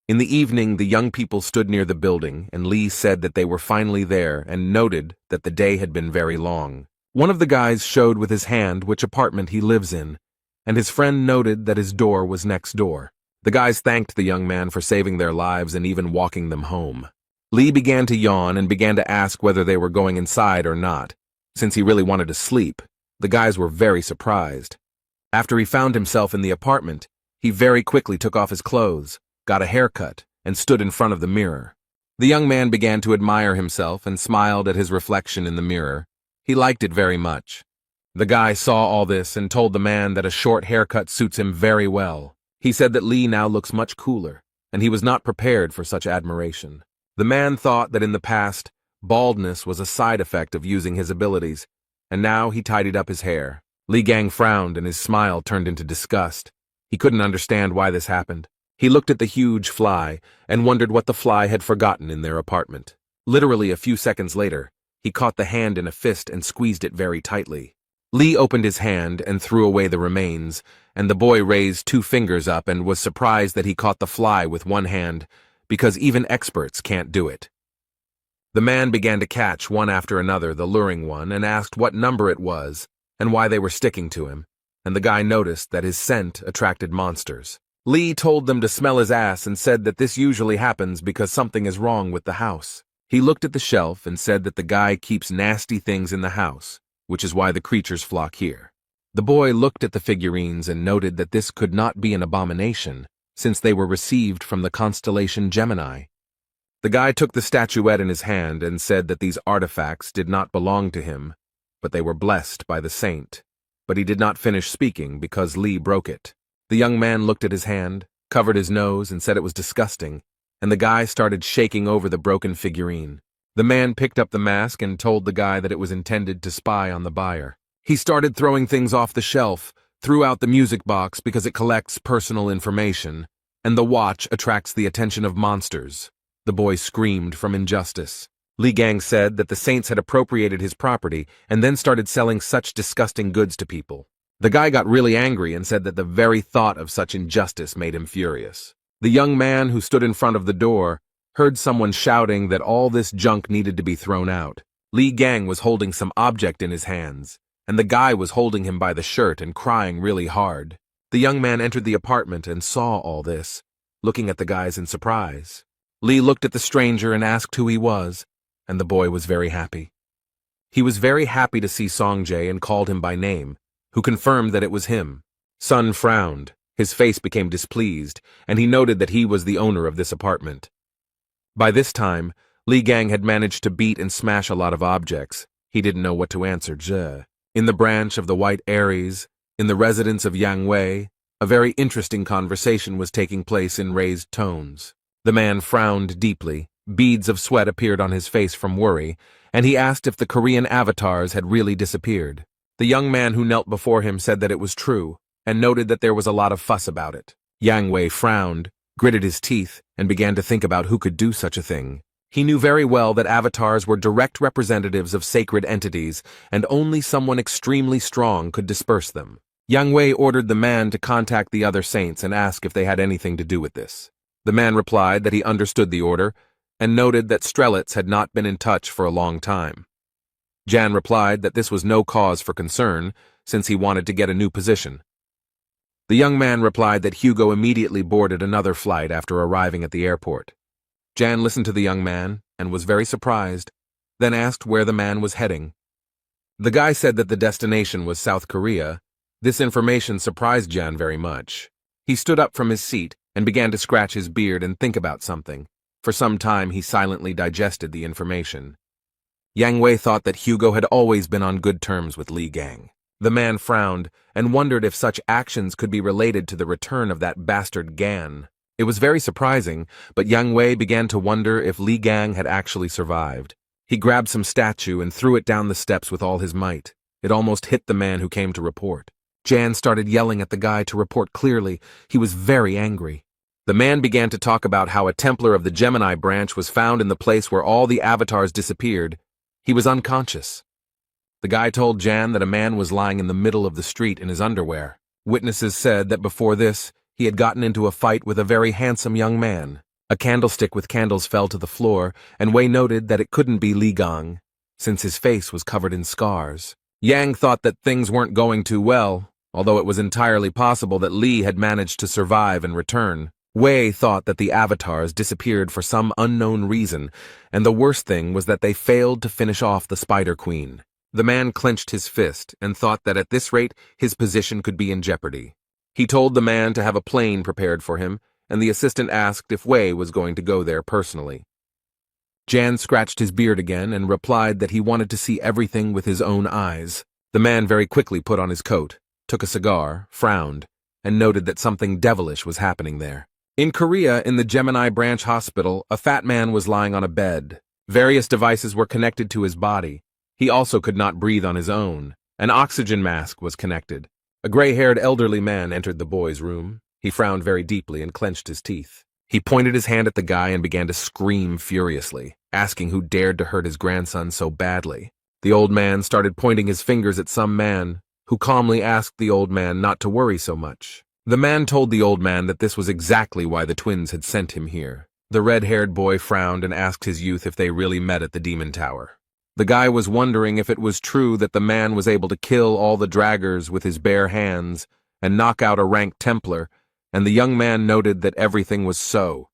In the evening, the young people stood near the building, and Li said that they were finally there and noted that the day had been very long. One of the guys showed with his hand which apartment he lives in, and his friend noted that his door was next door. The guys thanked the young man for saving their lives and even walking them home. Li began to yawn and began to ask whether they were going inside or not. Since he really wanted to sleep, the guys were very surprised. After he found himself in the apartment, he very quickly took off his clothes, got a haircut, and stood in front of the mirror. The young man began to admire himself and smiled at his reflection in the mirror. He liked it very much. The guy saw all this and told the man that a short haircut suits him very well. He said that Li now looks much cooler, and he was not prepared for such admiration. The man thought that in the past, baldness was a side effect of using his abilities, and now he tidied up his hair. Li Gang frowned and his smile turned into disgust. He couldn't understand why this happened. He looked at the huge fly and wondered what the fly had forgotten in their apartment. Literally a few seconds later, he caught the hand in a fist and squeezed it very tightly. Li opened his hand and threw away the remains, and the boy raised 2 fingers up and was surprised that he caught the fly with one hand, because even experts can't do it. The man began to catch one after another the luring one and asked what number it was and why they were sticking to him, and the guy noticed that his scent attracted monsters. Lee told them to smell his ass and said that this usually happens because something is wrong with the house. He looked at the shelf and said that the guy keeps nasty things in the house, which is why the creatures flock here. The boy looked at the figurines and noted that this could not be an abomination, since they were received from the constellation Gemini. The guy took the statuette in his hand and said that these artifacts did not belong to him, but they were blessed by the saint. But he did not finish speaking because Lee broke it. The young man looked at his hand, covered his nose, and said it was disgusting, and the guy started shaking over the broken figurine. The man picked up the mask and told the guy that it was intended to spy on the buyer. He started throwing things off the shelf, threw out the music box because it collects personal information, and the watch attracts the attention of monsters. The boy screamed from injustice. Li Gang said that the saints had appropriated his property and then started selling such disgusting goods to people. The guy got really angry and said that the very thought of such injustice made him furious. The young man who stood in front of the door heard someone shouting that all this junk needed to be thrown out. Li Gang was holding some object in his hands, and the guy was holding him by the shirt and crying really hard. The young man entered the apartment and saw all this, looking at the guys in surprise. Lee looked at the stranger and asked who he was, and the boy was very happy. He was very happy to see Songjae and called him by name, who confirmed that it was him. Sun frowned. His face became displeased, and he noted that he was the owner of this apartment. By this time, Li Gang had managed to beat and smash a lot of objects. He didn't know what to answer. In the branch of the White Aries, in the residence of Yang Wei, a very interesting conversation was taking place in raised tones. The man frowned deeply. Beads of sweat appeared on his face from worry, and he asked if the Korean avatars had really disappeared. The young man who knelt before him said that it was true, and noted that there was a lot of fuss about it. Yang Wei frowned, gritted his teeth, and began to think about who could do such a thing. He knew very well that avatars were direct representatives of sacred entities, and only someone extremely strong could disperse them. Yang Wei ordered the man to contact the other saints and ask if they had anything to do with this. The man replied that he understood the order, and noted that Strelitz had not been in touch for a long time. Jan replied that this was no cause for concern, since he wanted to get a new position. The young man replied that Hugo immediately boarded another flight after arriving at the airport. Jan listened to the young man and was very surprised, then asked where the man was heading. The guy said that the destination was South Korea. This information surprised Jan very much. He stood up from his seat and began to scratch his beard and think about something. For some time he silently digested the information. Yang Wei thought that Hugo had always been on good terms with Li Gang. The man frowned and wondered if such actions could be related to the return of that bastard Gan. It was very surprising, but Yang Wei began to wonder if Li Gang had actually survived. He grabbed some statue and threw it down the steps with all his might. It almost hit the man who came to report. Jan started yelling at the guy to report clearly. He was very angry. The man began to talk about how a Templar of the Gemini branch was found in the place where all the avatars disappeared. He was unconscious. The guy told Jan that a man was lying in the middle of the street in his underwear. Witnesses said that before this, he had gotten into a fight with a very handsome young man. A candlestick with candles fell to the floor, and Wei noted that it couldn't be Li Gang, since his face was covered in scars. Yang thought that things weren't going too well, although it was entirely possible that Li had managed to survive and return. Wei thought that the avatars disappeared for some unknown reason, and the worst thing was that they failed to finish off the Spider Queen. The man clenched his fist and thought that at this rate his position could be in jeopardy. He told the man to have a plane prepared for him, and the assistant asked if Wei was going to go there personally. Jan scratched his beard again and replied that he wanted to see everything with his own eyes. The man very quickly put on his coat, took a cigar, frowned, and noted that something devilish was happening there. In Korea, in the Gemini branch hospital, a fat man was lying on a bed. Various devices were connected to his body. He also could not breathe on his own. An oxygen mask was connected. A gray-haired elderly man entered the boy's room. He frowned very deeply and clenched his teeth. He pointed his hand at the guy and began to scream furiously, asking who dared to hurt his grandson so badly. The old man started pointing his fingers at some man, who calmly asked the old man not to worry so much. The man told the old man that this was exactly why the twins had sent him here. The red-haired boy frowned and asked his youth if they really met at the Demon Tower. The guy was wondering if it was true that the man was able to kill all the draggers with his bare hands and knock out a rank Templar, and the young man noted that everything was so.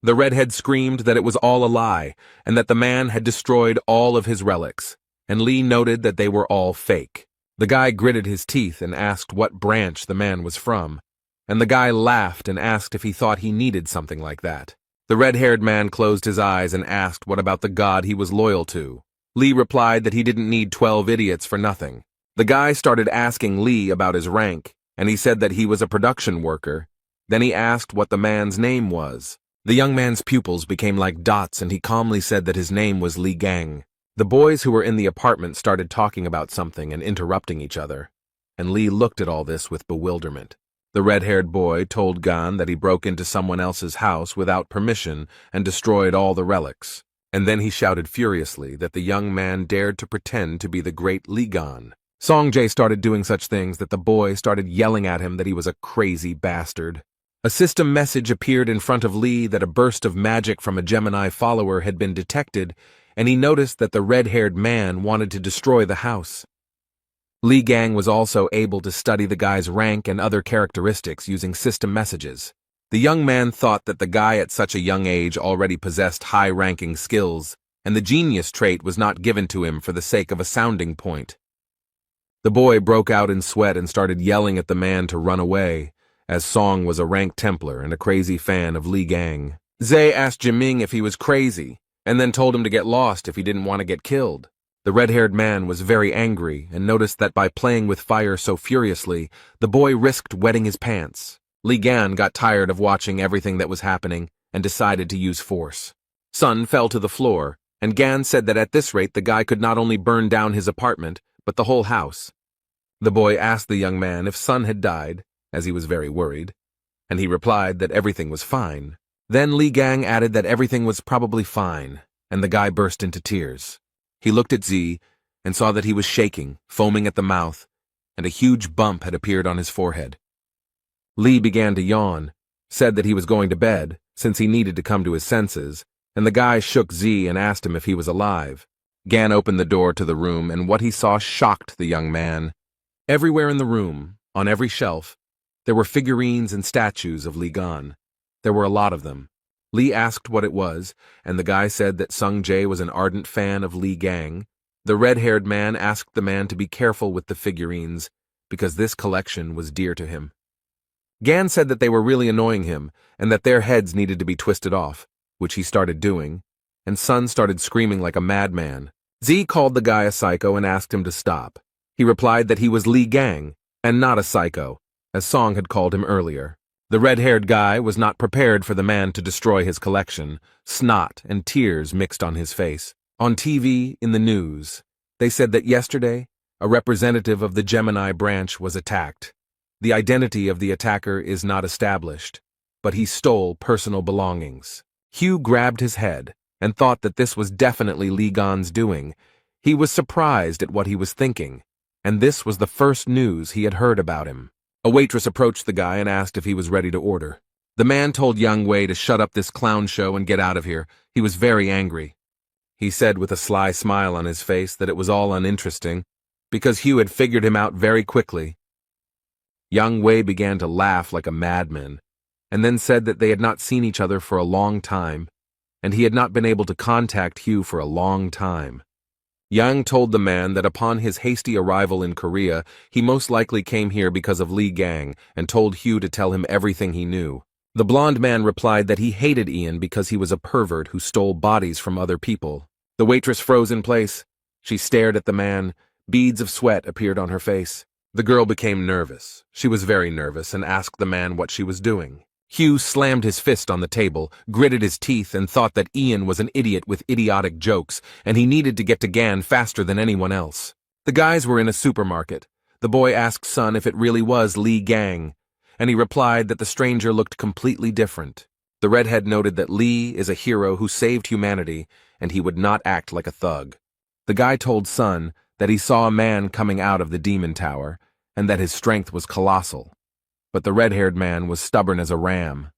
The redhead screamed that it was all a lie, and that the man had destroyed all of his relics, and Lee noted that they were all fake. The guy gritted his teeth and asked what branch the man was from, and the guy laughed and asked if he thought he needed something like that. The red-haired man closed his eyes and asked what about the god he was loyal to. Lee replied that he didn't need 12 idiots for nothing. The guy started asking Lee about his rank, and he said that he was a production worker. Then he asked what the man's name was. The young man's pupils became like dots, and he calmly said that his name was Lee Gang. The boys who were in the apartment started talking about something and interrupting each other, and Lee looked at all this with bewilderment. The red-haired boy told Gan that he broke into someone else's house without permission and destroyed all the relics. And then he shouted furiously that the young man dared to pretend to be the great Lee Gan. Songjay started doing such things that the boy started yelling at him that he was a crazy bastard. A system message appeared in front of Lee that a burst of magic from a Gemini follower had been detected, and he noticed that the red-haired man wanted to destroy the house. Lee Gang was also able to study the guy's rank and other characteristics using system messages. The young man thought that the guy at such a young age already possessed high-ranking skills, and the genius trait was not given to him for the sake of a sounding point. The boy broke out in sweat and started yelling at the man to run away, as Song was a rank Templar and a crazy fan of Lee Gang. Zay asked Jiming if he was crazy, and then told him to get lost if he didn't want to get killed. The red-haired man was very angry and noticed that by playing with fire so furiously, the boy risked wetting his pants. Li Gan got tired of watching everything that was happening and decided to use force. Sun fell to the floor, and Gan said that at this rate the guy could not only burn down his apartment, but the whole house. The boy asked the young man if Sun had died, as he was very worried, and he replied that everything was fine. Then Li Gang added that everything was probably fine, and the guy burst into tears. He looked at Z and saw that he was shaking, foaming at the mouth, and a huge bump had appeared on his forehead. Lee began to yawn, said that he was going to bed, since he needed to come to his senses, and the guy shook Z and asked him if he was alive. Gan opened the door to the room, and what he saw shocked the young man. Everywhere in the room, on every shelf, there were figurines and statues of Li Gan. There were a lot of them. Lee asked what it was, and the guy said that Sung Jae was an ardent fan of Lee Gang. The red-haired man asked the man to be careful with the figurines, because this collection was dear to him. Gan said that they were really annoying him, and that their heads needed to be twisted off, which he started doing, and Sun started screaming like a madman. Z called the guy a psycho and asked him to stop. He replied that he was Lee Gang, and not a psycho, as Song had called him earlier. The red-haired guy was not prepared for the man to destroy his collection. Snot and tears mixed on his face. On TV, in the news, they said that yesterday, a representative of the Gemini branch was attacked. The identity of the attacker is not established, but he stole personal belongings. Hugh grabbed his head and thought that this was definitely Lee Gan's doing. He was surprised at what he was thinking, and this was the first news he had heard about him. A waitress approached the guy and asked if he was ready to order. The man told Yang Wei to shut up this clown show and get out of here. He was very angry. He said with a sly smile on his face that it was all uninteresting, because Hugh had figured him out very quickly. Yang Wei began to laugh like a madman, and then said that they had not seen each other for a long time, and he had not been able to contact Hugh for a long time. Yang told the man that upon his hasty arrival in Korea, he most likely came here because of Lee Gang, and told Hugh to tell him everything he knew. The blonde man replied that he hated Ian because he was a pervert who stole bodies from other people. The waitress froze in place. She stared at the man. Beads of sweat appeared on her face. The girl became nervous. She was very nervous and asked the man what she was doing. Hugh slammed his fist on the table, gritted his teeth, and thought that Ian was an idiot with idiotic jokes, and he needed to get to Gan faster than anyone else. The guys were in a supermarket. The boy asked Sun if it really was Lee Gang, and he replied that the stranger looked completely different. The redhead noted that Lee is a hero who saved humanity, and he would not act like a thug. The guy told Sun that he saw a man coming out of the demon tower, and that his strength was colossal. But the red-haired man was stubborn as a ram.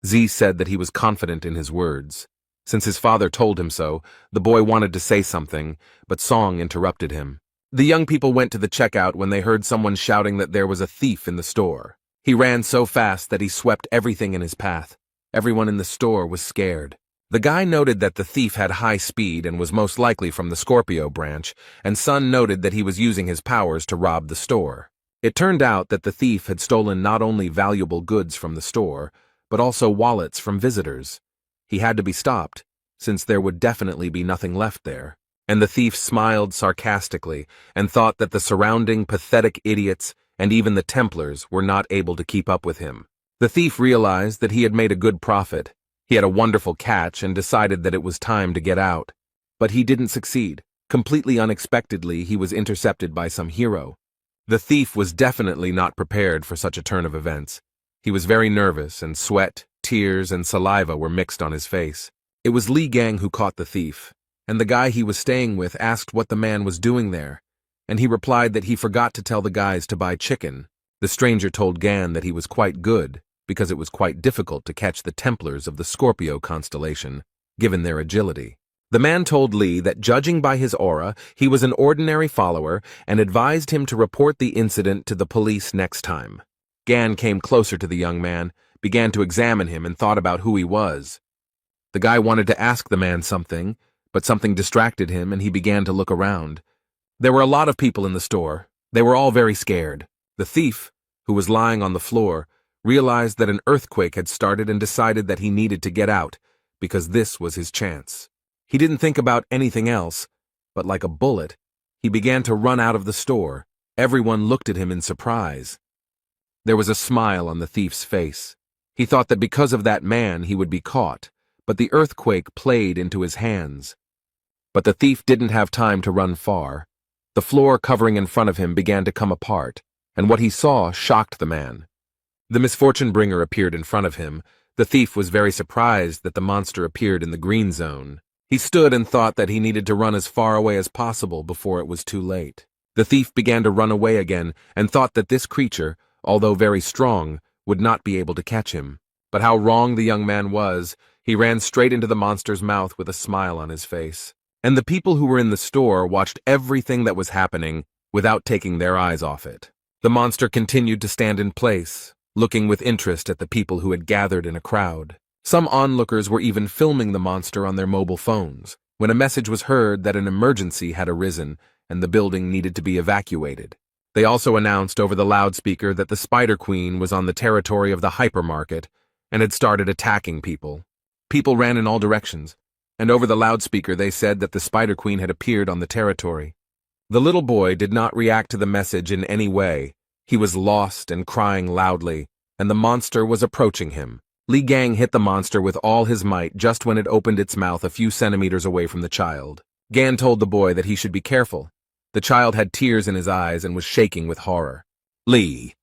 Z said that he was confident in his words. Since his father told him so, the boy wanted to say something, but Song interrupted him. The young people went to the checkout when they heard someone shouting that there was a thief in the store. He ran so fast that he swept everything in his path. Everyone in the store was scared. The guy noted that the thief had high speed and was most likely from the Scorpio branch, and Sun noted that he was using his powers to rob the store. It turned out that the thief had stolen not only valuable goods from the store, but also wallets from visitors. He had to be stopped, since there would definitely be nothing left there. And the thief smiled sarcastically and thought that the surrounding pathetic idiots and even the Templars were not able to keep up with him. The thief realized that he had made a good profit. He had a wonderful catch and decided that it was time to get out. But he didn't succeed. Completely unexpectedly, he was intercepted by some hero. The thief was definitely not prepared for such a turn of events. He was very nervous, and sweat, tears, and saliva were mixed on his face. It was Li Gang who caught the thief, and the guy he was staying with asked what the man was doing there, and he replied that he forgot to tell the guys to buy chicken. The stranger told Gan that he was quite good, because it was quite difficult to catch the Templars of the Scorpio constellation, given their agility. The man told Li that judging by his aura, he was an ordinary follower and advised him to report the incident to the police next time. Gan came closer to the young man, began to examine him, and thought about who he was. The guy wanted to ask the man something, but something distracted him and he began to look around. There were a lot of people in the store. They were all very scared. The thief, who was lying on the floor, realized that an earthquake had started and decided that he needed to get out, because this was his chance. He didn't think about anything else, but like a bullet, he began to run out of the store. Everyone looked at him in surprise. There was a smile on the thief's face. He thought that because of that man he would be caught, but the earthquake played into his hands. But the thief didn't have time to run far. The floor covering in front of him began to come apart, and what he saw shocked the man. The misfortune bringer appeared in front of him. The thief was very surprised that the monster appeared in the green zone. He stood and thought that he needed to run as far away as possible before it was too late. The thief began to run away again and thought that this creature, although very strong, would not be able to catch him. But how wrong the young man was. He ran straight into the monster's mouth with a smile on his face. And the people who were in the store watched everything that was happening without taking their eyes off it. The monster continued to stand in place, looking with interest at the people who had gathered in a crowd. Some onlookers were even filming the monster on their mobile phones, when a message was heard that an emergency had arisen and the building needed to be evacuated. They also announced over the loudspeaker that the Spider Queen was on the territory of the hypermarket and had started attacking people. People ran in all directions, and over the loudspeaker they said that the Spider Queen had appeared on the territory. The little boy did not react to the message in any way. He was lost and crying loudly, and the monster was approaching him. Li Gang hit the monster with all his might just when it opened its mouth a few centimeters away from the child. Gan told the boy that he should be careful. The child had tears in his eyes and was shaking with horror. Li.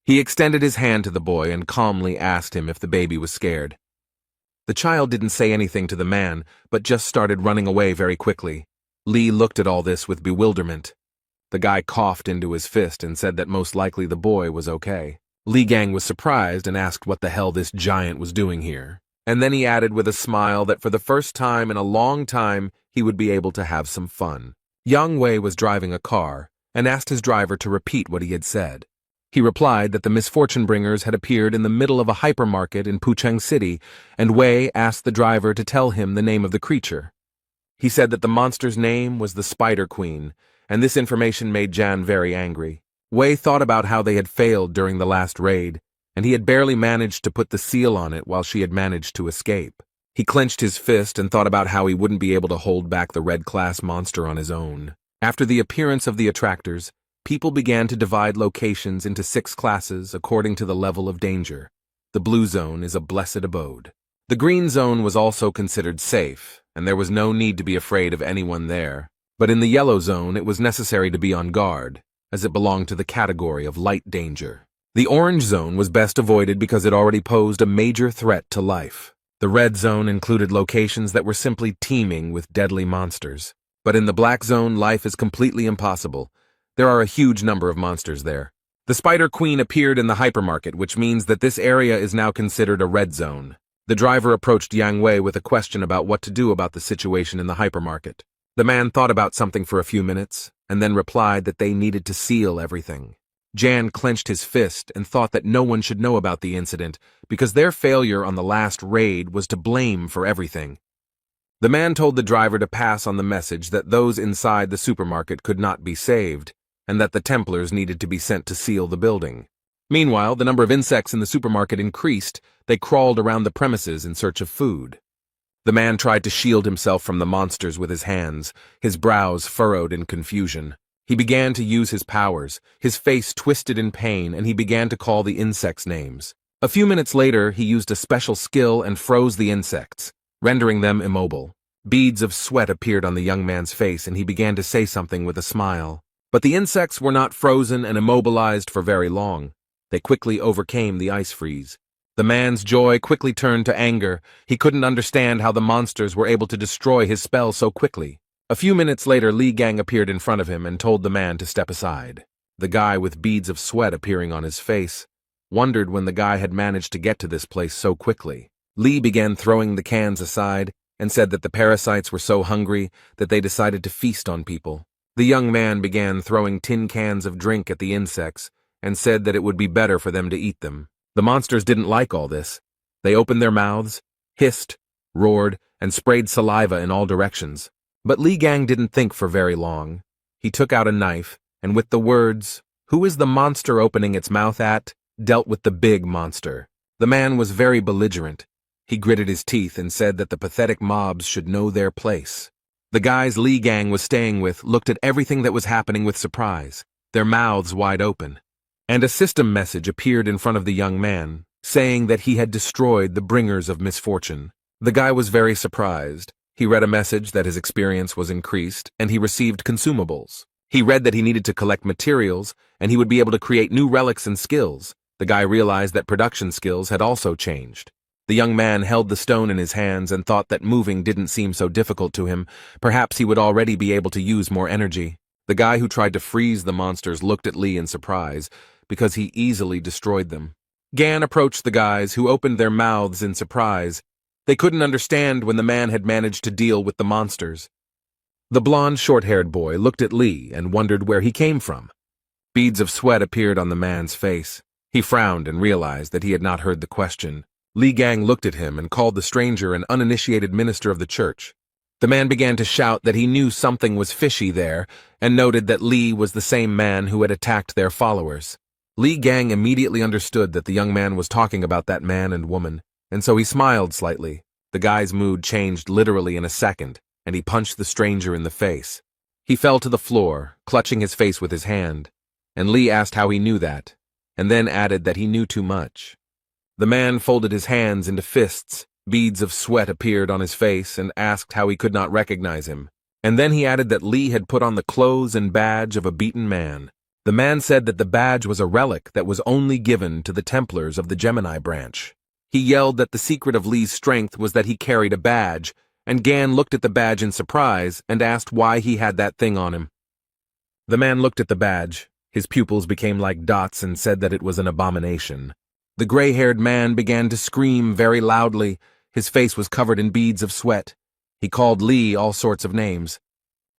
He extended his hand to the boy and calmly asked him if the baby was scared. The child didn't say anything to the man, but just started running away very quickly. Li looked at all this with bewilderment. The guy coughed into his fist and said that most likely the boy was okay. Li Gang was surprised and asked what the hell this giant was doing here. And then he added with a smile that for the first time in a long time he would be able to have some fun. Yang Wei was driving a car and asked his driver to repeat what he had said. He replied that the misfortune bringers had appeared in the middle of a hypermarket in Pucheng City, and Wei asked the driver to tell him the name of the creature. He said that the monster's name was the Spider Queen, and this information made Jan very angry. Wei thought about how they had failed during the last raid, and he had barely managed to put the seal on it while she had managed to escape. He clenched his fist and thought about how he wouldn't be able to hold back the red-class monster on his own. After the appearance of the attractors, people began to divide locations into 6 classes according to the level of danger. The blue zone is a blessed abode. The green zone was also considered safe, and there was no need to be afraid of anyone there. But in the yellow zone, it was necessary to be on guard, as it belonged to the category of light danger. The orange zone was best avoided because it already posed a major threat to life. The red zone included locations that were simply teeming with deadly monsters. But in the black zone, life is completely impossible. There are a huge number of monsters there. The Spider Queen appeared in the hypermarket, which means that this area is now considered a red zone. The driver approached Yang Wei with a question about what to do about the situation in the hypermarket. The man thought about something for a few minutes, and then replied that they needed to seal everything. Jan clenched his fist and thought that no one should know about the incident because their failure on the last raid was to blame for everything. The man told the driver to pass on the message that those inside the supermarket could not be saved, and that the Templars needed to be sent to seal the building. Meanwhile, the number of insects in the supermarket increased. They crawled around the premises in search of food. The man tried to shield himself from the monsters with his hands, his brows furrowed in confusion. He began to use his powers, his face twisted in pain, and he began to call the insects names. A few minutes later, he used a special skill and froze the insects, rendering them immobile. Beads of sweat appeared on the young man's face, and he began to say something with a smile. But the insects were not frozen and immobilized for very long. They quickly overcame the ice freeze. The man's joy quickly turned to anger. He couldn't understand how the monsters were able to destroy his spell so quickly. A few minutes later, Li Gang appeared in front of him and told the man to step aside. The guy, with beads of sweat appearing on his face, wondered when the guy had managed to get to this place so quickly. Li began throwing the cans aside and said that the parasites were so hungry that they decided to feast on people. The young man began throwing tin cans of drink at the insects and said that it would be better for them to eat them. The monsters didn't like all this. They opened their mouths, hissed, roared, and sprayed saliva in all directions. But Li Gang didn't think for very long. He took out a knife, and with the words, "Who is the monster opening its mouth at?" dealt with the big monster. The man was very belligerent. He gritted his teeth and said that the pathetic mobs should know their place. The guys Li Gang was staying with looked at everything that was happening with surprise, their mouths wide open. And a system message appeared in front of the young man, saying that he had destroyed the bringers of misfortune. The guy was very surprised. He read a message that his experience was increased, and he received consumables. He read that he needed to collect materials, and he would be able to create new relics and skills. The guy realized that production skills had also changed. The young man held the stone in his hands and thought that moving didn't seem so difficult to him. Perhaps he would already be able to use more energy. The guy who tried to freeze the monsters looked at Li in surprise, because he easily destroyed them. Gan approached the guys, who opened their mouths in surprise. They couldn't understand when the man had managed to deal with the monsters. The blond, short-haired boy looked at Li and wondered where he came from. Beads of sweat appeared on the man's face. He frowned and realized that he had not heard the question. Li Gang looked at him and called the stranger an uninitiated minister of the church. The man began to shout that he knew something was fishy there, and noted that Li was the same man who had attacked their followers. Li Gang immediately understood that the young man was talking about that man and woman, and so he smiled slightly. The guy's mood changed literally in a second, and he punched the stranger in the face. He fell to the floor, clutching his face with his hand, and Li asked how he knew that, and then added that he knew too much. The man folded his hands into fists. Beads of sweat appeared on his face and asked how he could not recognize him. And then he added that Li had put on the clothes and badge of a beaten man. The man said that the badge was a relic that was only given to the Templars of the Gemini branch. He yelled that the secret of Li's strength was that he carried a badge, and Gan looked at the badge in surprise and asked why he had that thing on him. The man looked at the badge. His pupils became like dots and said that it was an abomination. The gray-haired man began to scream very loudly. His face was covered in beads of sweat. He called Li all sorts of names.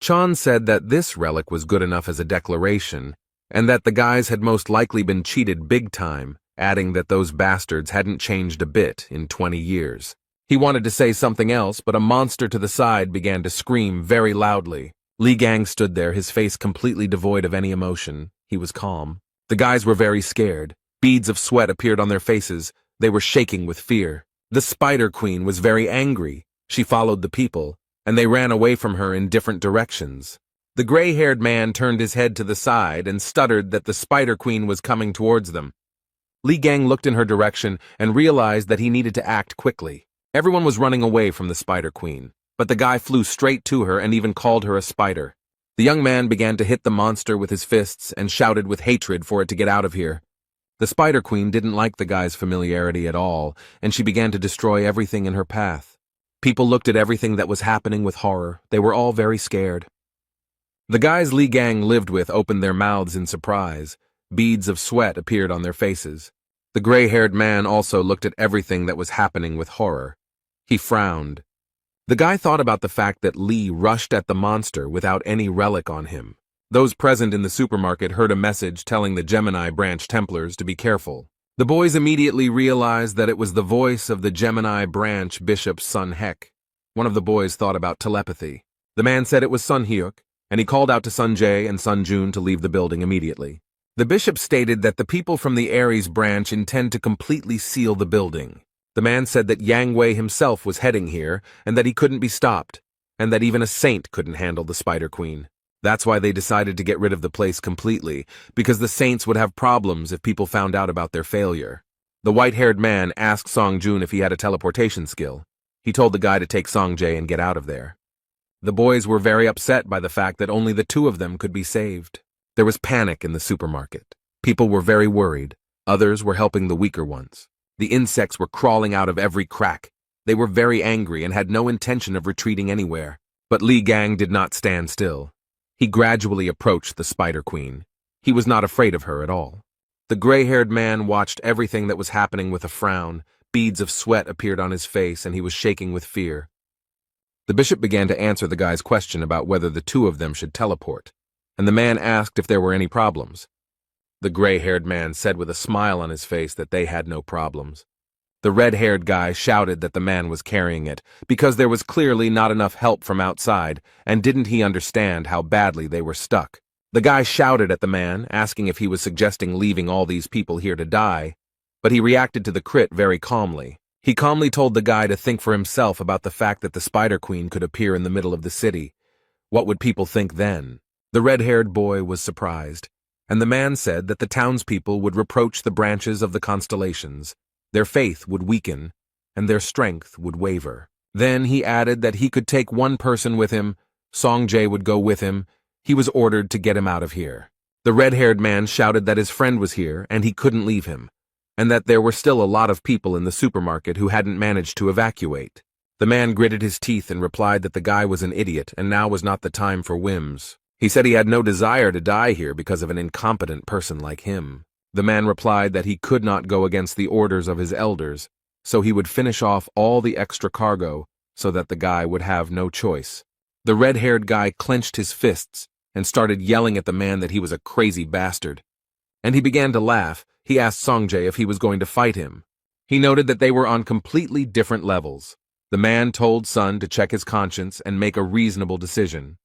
Chan said that this relic was good enough as a declaration, and that the guys had most likely been cheated big time, adding that those bastards hadn't changed a bit in 20 years. He wanted to say something else, but a monster to the side began to scream very loudly. Li Gang stood there, his face completely devoid of any emotion. He was calm. The guys were very scared. Beads of sweat appeared on their faces. They were shaking with fear. The Spider Queen was very angry. She followed the people, and they ran away from her in different directions. The gray-haired man turned his head to the side and stuttered that the Spider Queen was coming towards them. Li Gang looked in her direction and realized that he needed to act quickly. Everyone was running away from the Spider Queen, but the guy flew straight to her and even called her a spider. The young man began to hit the monster with his fists and shouted with hatred for it to get out of here. The Spider Queen didn't like the guy's familiarity at all, and she began to destroy everything in her path. People looked at everything that was happening with horror. They were all very scared. The guys Li Gang lived with opened their mouths in surprise. Beads of sweat appeared on their faces. The gray-haired man also looked at everything that was happening with horror. He frowned. The guy thought about the fact that Li rushed at the monster without any relic on him. Those present in the supermarket heard a message telling the Gemini branch Templars to be careful. The boys immediately realized that it was the voice of the Gemini branch bishop Sun Hek. One of the boys thought about telepathy. The man said it was Sun Hyuk, and he called out to Sun Jae and Sun Jun to leave the building immediately. The bishop stated that the people from the Aries branch intend to completely seal the building. The man said that Yang Wei himself was heading here, and that he couldn't be stopped, and that even a saint couldn't handle the Spider Queen. That's why they decided to get rid of the place completely, because the saints would have problems if people found out about their failure. The white-haired man asked Song Jun if he had a teleportation skill. He told the guy to take Song Jae and get out of there. The boys were very upset by the fact that only the two of them could be saved. There was panic in the supermarket. People were very worried. Others were helping the weaker ones. The insects were crawling out of every crack. They were very angry and had no intention of retreating anywhere. But Li Gang did not stand still. He gradually approached the Spider Queen. He was not afraid of her at all. The gray-haired man watched everything that was happening with a frown. Beads of sweat appeared on his face and he was shaking with fear. The bishop began to answer the guy's question about whether the two of them should teleport, and the man asked if there were any problems. The gray-haired man said with a smile on his face that they had no problems. The red-haired guy shouted that the man was carrying it, because there was clearly not enough help from outside, and didn't he understand how badly they were stuck. The guy shouted at the man, asking if he was suggesting leaving all these people here to die, but he reacted to the crit very calmly. He calmly told the guy to think for himself about the fact that the Spider Queen could appear in the middle of the city. What would people think then? The red-haired boy was surprised, and the man said that the townspeople would reproach the branches of the constellations. Their faith would weaken, and their strength would waver. Then he added that he could take one person with him. Song Jae would go with him. He was ordered to get him out of here. The red-haired man shouted that his friend was here and he couldn't leave him, and that there were still a lot of people in the supermarket who hadn't managed to evacuate. The man gritted his teeth and replied that the guy was an idiot and now was not the time for whims. He said he had no desire to die here because of an incompetent person like him. The man replied that he could not go against the orders of his elders, so he would finish off all the extra cargo so that the guy would have no choice. The red-haired guy clenched his fists and started yelling at the man that he was a crazy bastard. And he began to laugh. He asked Song Jae if he was going to fight him. He noted that they were on completely different levels. The man told Sun to check his conscience and make a reasonable decision.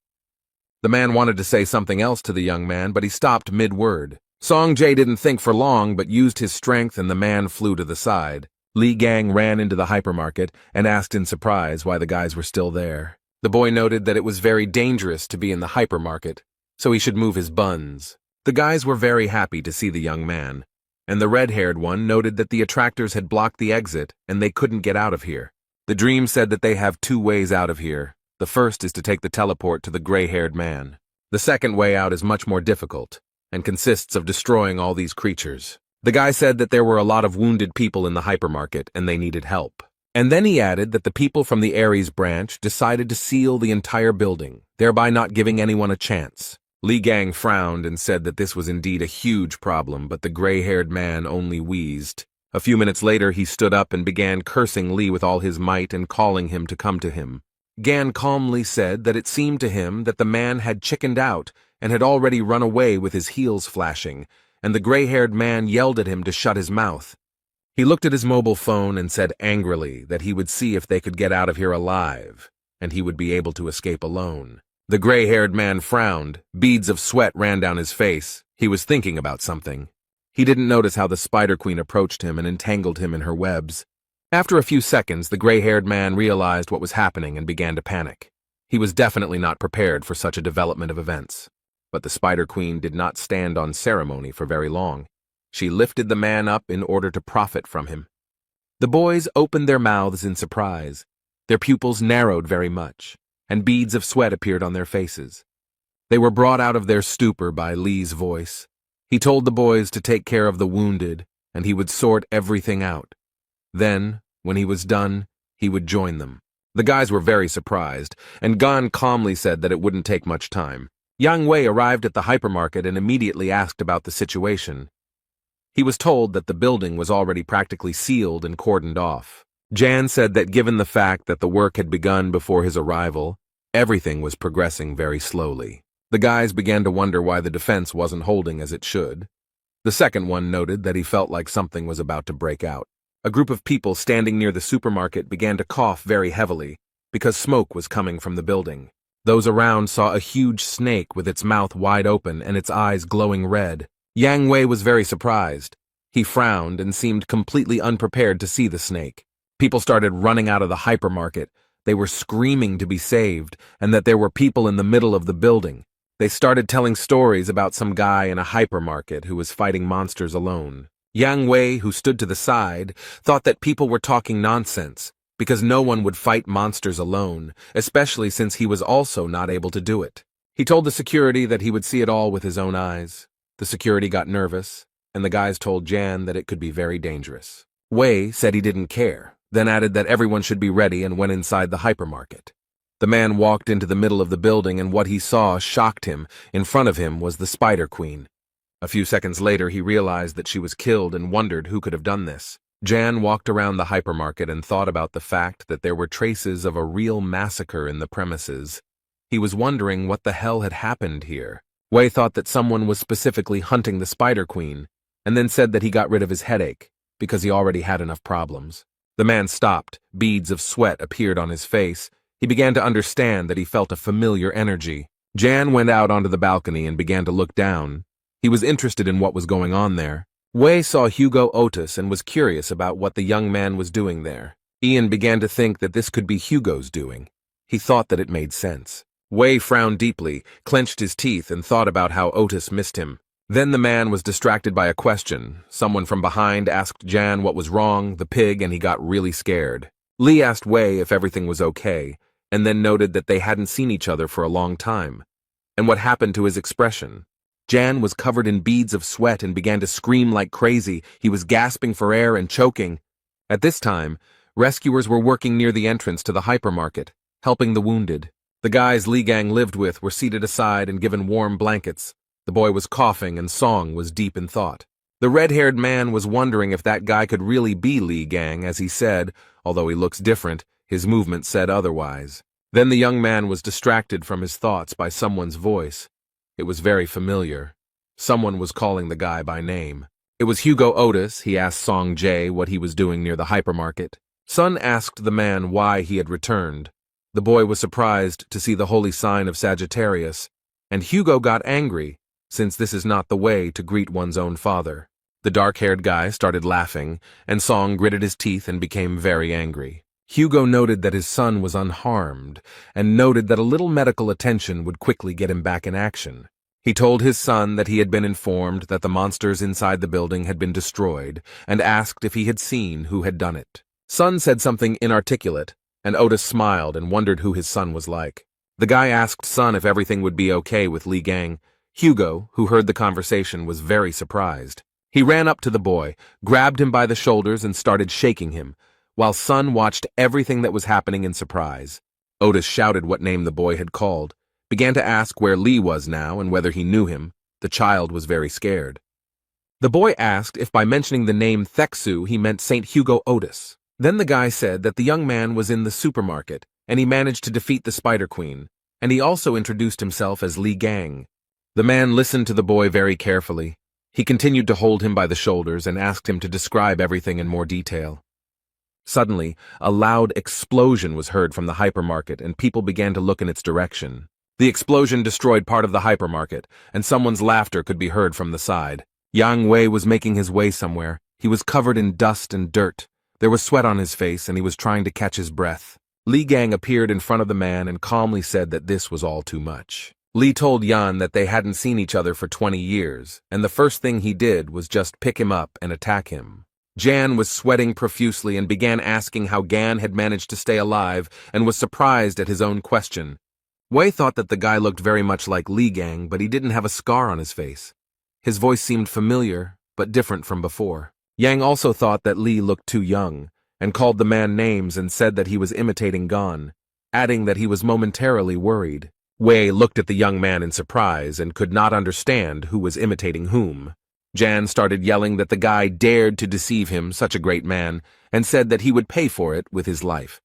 The man wanted to say something else to the young man, but he stopped mid-word. Song Jae didn't think for long, but used his strength and the man flew to the side. Li Gang ran into the hypermarket and asked in surprise why the guys were still there. The boy noted that it was very dangerous to be in the hypermarket, so he should move his buns. The guys were very happy to see the young man, and the red-haired one noted that the attractors had blocked the exit and they couldn't get out of here. The dream said that they have two ways out of here. The first is to take the teleport to the gray-haired man. The second way out is much more difficult and consists of destroying all these creatures. The guy said that there were a lot of wounded people in the hypermarket and they needed help. And then he added that the people from the Aries branch decided to seal the entire building, thereby not giving anyone a chance. Li Gang frowned and said that this was indeed a huge problem, but the gray-haired man only wheezed. A few minutes later, he stood up and began cursing Li with all his might and calling him to come to him. Gan calmly said that it seemed to him that the man had chickened out and had already run away with his heels flashing, and the gray-haired man yelled at him to shut his mouth. He looked at his mobile phone and said angrily that he would see if they could get out of here alive, and he would be able to escape alone. The gray-haired man frowned. Beads of sweat ran down his face. He was thinking about something. He didn't notice how the Spider Queen approached him and entangled him in her webs. After a few seconds, the gray-haired man realized what was happening and began to panic. He was definitely not prepared for such a development of events. But the Spider Queen did not stand on ceremony for very long. She lifted the man up in order to profit from him. The boys opened their mouths in surprise. Their pupils narrowed very much, and beads of sweat appeared on their faces. They were brought out of their stupor by Li's voice. He told the boys to take care of the wounded, and he would sort everything out. Then, when he was done, he would join them. The guys were very surprised, and Gan calmly said that it wouldn't take much time. Yang Wei arrived at the hypermarket and immediately asked about the situation. He was told that the building was already practically sealed and cordoned off. Jan said that given the fact that the work had begun before his arrival, everything was progressing very slowly. The guys began to wonder why the defense wasn't holding as it should. The second one noted that he felt like something was about to break out. A group of people standing near the supermarket began to cough very heavily because smoke was coming from the building. Those around saw a huge snake with its mouth wide open and its eyes glowing red. Yang Wei was very surprised. He frowned and seemed completely unprepared to see the snake. People started running out of the hypermarket. They were screaming to be saved and that there were people in the middle of the building. They started telling stories about some guy in a hypermarket who was fighting monsters alone. Yang Wei, who stood to the side, thought that people were talking nonsense because no one would fight monsters alone, especially since he was also not able to do it. He told the security that he would see it all with his own eyes. The security got nervous, and the guys told Jan that it could be very dangerous. Wei said he didn't care, then added that everyone should be ready and went inside the hypermarket. The man walked into the middle of the building and what he saw shocked him. In front of him was the Spider Queen. A few seconds later he realized that she was killed and wondered who could have done this. Jan walked around the hypermarket and thought about the fact that there were traces of a real massacre in the premises. He was wondering what the hell had happened here. Wei thought that someone was specifically hunting the Spider Queen, and then said that he got rid of his headache because he already had enough problems. The man stopped. Beads of sweat appeared on his face. He began to understand that he felt a familiar energy. Jan went out onto the balcony and began to look down. He was interested in what was going on there. Wei saw Hugo Otis and was curious about what the young man was doing there. Ian began to think that this could be Hugo's doing. He thought that it made sense. Wei frowned deeply, clenched his teeth, and thought about how Otis missed him. Then the man was distracted by a question. Someone from behind asked Jan what was wrong, the pig, and he got really scared. Lee asked Wei if everything was okay, and then noted that they hadn't seen each other for a long time. And what happened to his expression? Jan was covered in beads of sweat and began to scream like crazy. He was gasping for air and choking. At this time, rescuers were working near the entrance to the hypermarket, helping the wounded. The guys Li Gang lived with were seated aside and given warm blankets. The boy was coughing and Song was deep in thought. The red-haired man was wondering if that guy could really be Li Gang, as he said, although he looks different, his movement said otherwise. Then the young man was distracted from his thoughts by someone's voice. It was very familiar. Someone was calling the guy by name. It was Hugo Otis. He asked Song Jae what he was doing near the hypermarket. Sun asked the man why he had returned. The boy was surprised to see the holy sign of Sagittarius, and Hugo got angry, since this is not the way to greet one's own father. The dark-haired guy started laughing, and Song gritted his teeth and became very angry. Hugo noted that his son was unharmed, and noted that a little medical attention would quickly get him back in action. He told his son that he had been informed that the monsters inside the building had been destroyed, and asked if he had seen who had done it. Sun said something inarticulate, and Otis smiled and wondered who his son was like. The guy asked Sun if everything would be okay with Li Gang. Hugo, who heard the conversation, was very surprised. He ran up to the boy, grabbed him by the shoulders, and started shaking him, while Sun watched everything that was happening in surprise. Otis shouted what name the boy had called, began to ask where Lee was now and whether he knew him. The child was very scared. The boy asked if by mentioning the name Theksu he meant St. Hugo Otis. Then the guy said that the young man was in the supermarket, and he managed to defeat the Spider Queen, and he also introduced himself as Li Gang. The man listened to the boy very carefully. He continued to hold him by the shoulders and asked him to describe everything in more detail. Suddenly, a loud explosion was heard from the hypermarket and people began to look in its direction. The explosion destroyed part of the hypermarket, and someone's laughter could be heard from the side. Yang Wei was making his way somewhere. He was covered in dust and dirt. There was sweat on his face and he was trying to catch his breath. Li Gang appeared in front of the man and calmly said that this was all too much. Li told Yan that they hadn't seen each other for 20 years, and the first thing he did was just pick him up and attack him. Jan was sweating profusely and began asking how Gan had managed to stay alive and was surprised at his own question. Wei thought that the guy looked very much like Li Gang, but he didn't have a scar on his face. His voice seemed familiar, but different from before. Yang also thought that Li looked too young, and called the man names and said that he was imitating Gan, adding that he was momentarily worried. Wei looked at the young man in surprise and could not understand who was imitating whom. Jan started yelling that the guy dared to deceive him, such a great man, and said that he would pay for it with his life.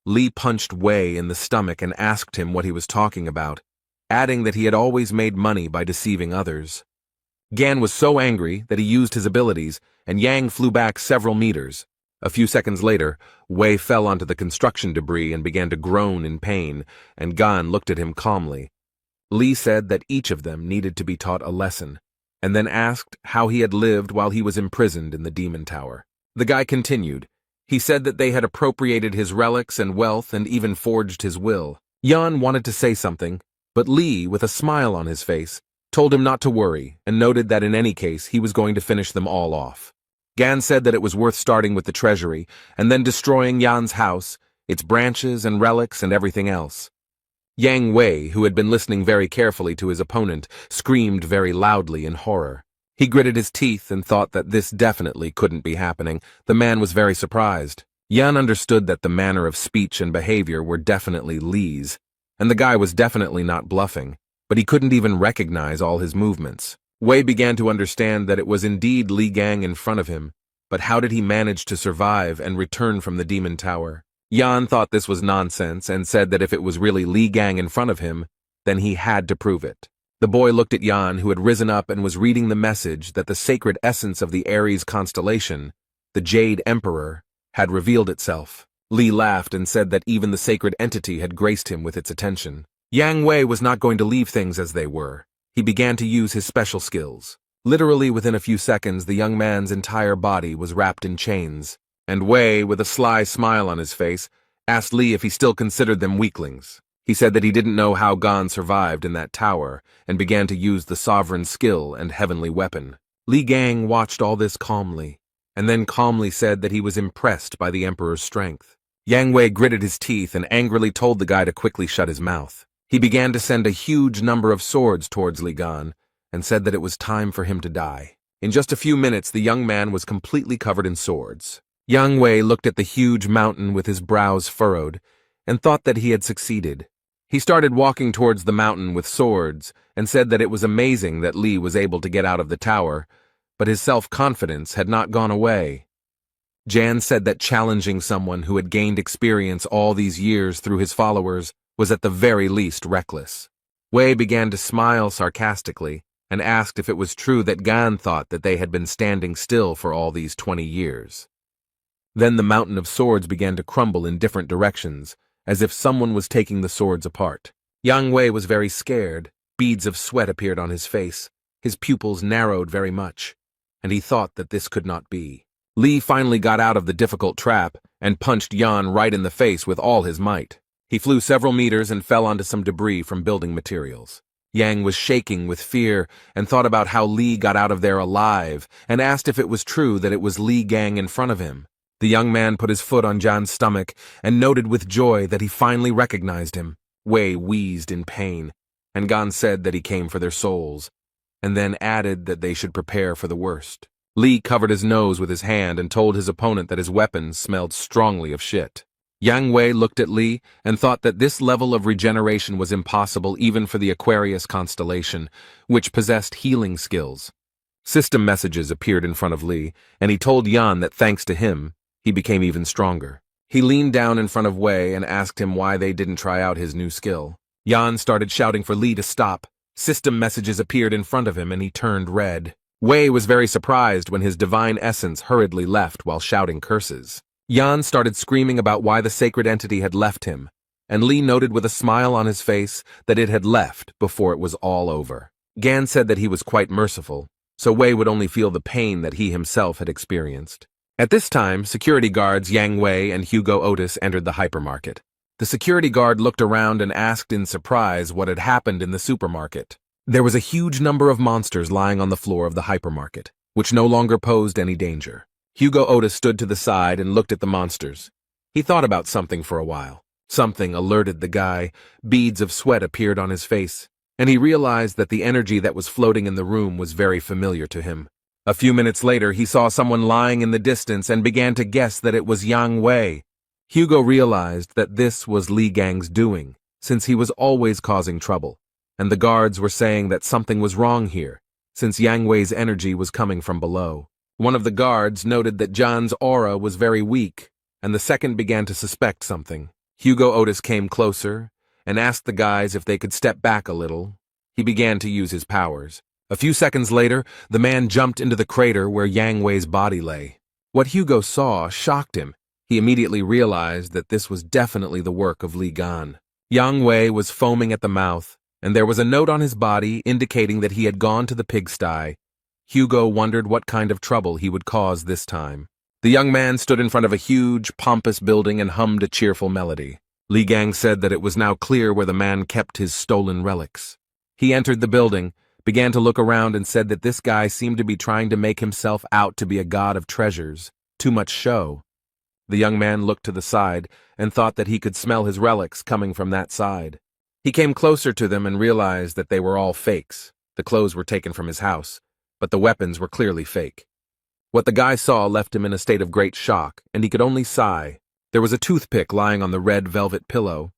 Li punched Wei in the stomach and asked him what he was talking about. adding that he had always made money by deceiving others. Gan was so angry that he used his abilities, and Yang flew back several meters. A few seconds later, Wei fell onto the construction debris and began to groan in pain, and Gan looked at him calmly. Li said that each of them needed to be taught a lesson, and then asked how he had lived while he was imprisoned in the demon tower. The guy continued. He said that they had appropriated his relics and wealth and even forged his will. Yan wanted to say something, but Li, with a smile on his face, told him not to worry and noted that in any case he was going to finish them all off. Gan said that it was worth starting with the treasury and then destroying Yan's house, its branches and relics and everything else. Yang Wei, who had been listening very carefully to his opponent, screamed very loudly in horror. He gritted his teeth and thought that this definitely couldn't be happening. The man was very surprised. Yan understood that the manner of speech and behavior were definitely Li's, and the guy was definitely not bluffing, but he couldn't even recognize all his movements. Wei began to understand that it was indeed Li Gang in front of him, but how did he manage to survive and return from the demon tower? Yan thought this was nonsense and said that if it was really Li Gang in front of him, then he had to prove it. The boy looked at Yan, who had risen up and was reading the message that the sacred essence of the Aries constellation, the Jade Emperor, had revealed itself. Li laughed and said that even the sacred entity had graced him with its attention. Yang Wei was not going to leave things as they were. He began to use his special skills. Literally within a few seconds, the young man's entire body was wrapped in chains, and Wei, with a sly smile on his face, asked Li if he still considered them weaklings. He said that he didn't know how Gan survived in that tower, and began to use the sovereign skill and heavenly weapon. Li Gang watched all this calmly, and then calmly said that he was impressed by the Emperor's strength. Yang Wei gritted his teeth and angrily told the guy to quickly shut his mouth. He began to send a huge number of swords towards Li Gan, and said that it was time for him to die. In just a few minutes, the young man was completely covered in swords. Yang Wei looked at the huge mountain with his brows furrowed, and thought that he had succeeded. He started walking towards the mountain with swords, and said that it was amazing that Li was able to get out of the tower, but his self-confidence had not gone away. Jan said that challenging someone who had gained experience all these years through his followers was at the very least reckless. Wei began to smile sarcastically, and asked if it was true that Gan thought that they had been standing still for all these 20 years. Then the mountain of swords began to crumble in different directions, as if someone was taking the swords apart. Yang Wei was very scared. Beads of sweat appeared on his face. His pupils narrowed very much, and he thought that this could not be. Li finally got out of the difficult trap and punched Yan right in the face with all his might. He flew several meters and fell onto some debris from building materials. Yang was shaking with fear and thought about how Li got out of there alive and asked if it was true that it was Li Gang in front of him. The young man put his foot on Jan's stomach and noted with joy that he finally recognized him. Wei wheezed in pain, and Gan said that he came for their souls, and then added that they should prepare for the worst. Li covered his nose with his hand and told his opponent that his weapons smelled strongly of shit. Yang Wei looked at Li and thought that this level of regeneration was impossible even for the Aquarius constellation, which possessed healing skills. System messages appeared in front of Li, and he told Yan that thanks to him, he became even stronger. He leaned down in front of Wei and asked him why they didn't try out his new skill. Yan started shouting for Li to stop. System messages appeared in front of him and he turned red. Wei was very surprised when his divine essence hurriedly left while shouting curses. Yan started screaming about why the sacred entity had left him, and Li noted with a smile on his face that it had left before it was all over. Gan said that he was quite merciful, so Wei would only feel the pain that he himself had experienced. At this time, security guards Yang Wei and Hugo Otis entered the hypermarket. The security guard looked around and asked in surprise what had happened in the supermarket. There was a huge number of monsters lying on the floor of the hypermarket, which no longer posed any danger. Hugo Otis stood to the side and looked at the monsters. He thought about something for a while. Something alerted the guy. Beads of sweat appeared on his face, and he realized that the energy that was floating in the room was very familiar to him. A few minutes later, he saw someone lying in the distance and began to guess that it was Yang Wei. Hugo realized that this was Li Gang's doing, since he was always causing trouble, and the guards were saying that something was wrong here, since Yang Wei's energy was coming from below. One of the guards noted that Jan's aura was very weak, and the second began to suspect something. Hugo Otis came closer and asked the guys if they could step back a little. He began to use his powers. A few seconds later, the man jumped into the crater where Yang Wei's body lay. What Hugo saw shocked him. He immediately realized that this was definitely the work of Li Gan. Yang Wei was foaming at the mouth, and there was a note on his body indicating that he had gone to the pigsty. Hugo wondered what kind of trouble he would cause this time. The young man stood in front of a huge, pompous building and hummed a cheerful melody. Li Gang said that it was now clear where the man kept his stolen relics. He entered the building, began to look around, and said that this guy seemed to be trying to make himself out to be a god of treasures. Too much show. The young man looked to the side and thought that he could smell his relics coming from that side. He came closer to them and realized that they were all fakes. The clothes were taken from his house, but the weapons were clearly fake. What the guy saw left him in a state of great shock, and he could only sigh. There was a toothpick lying on the red velvet pillow,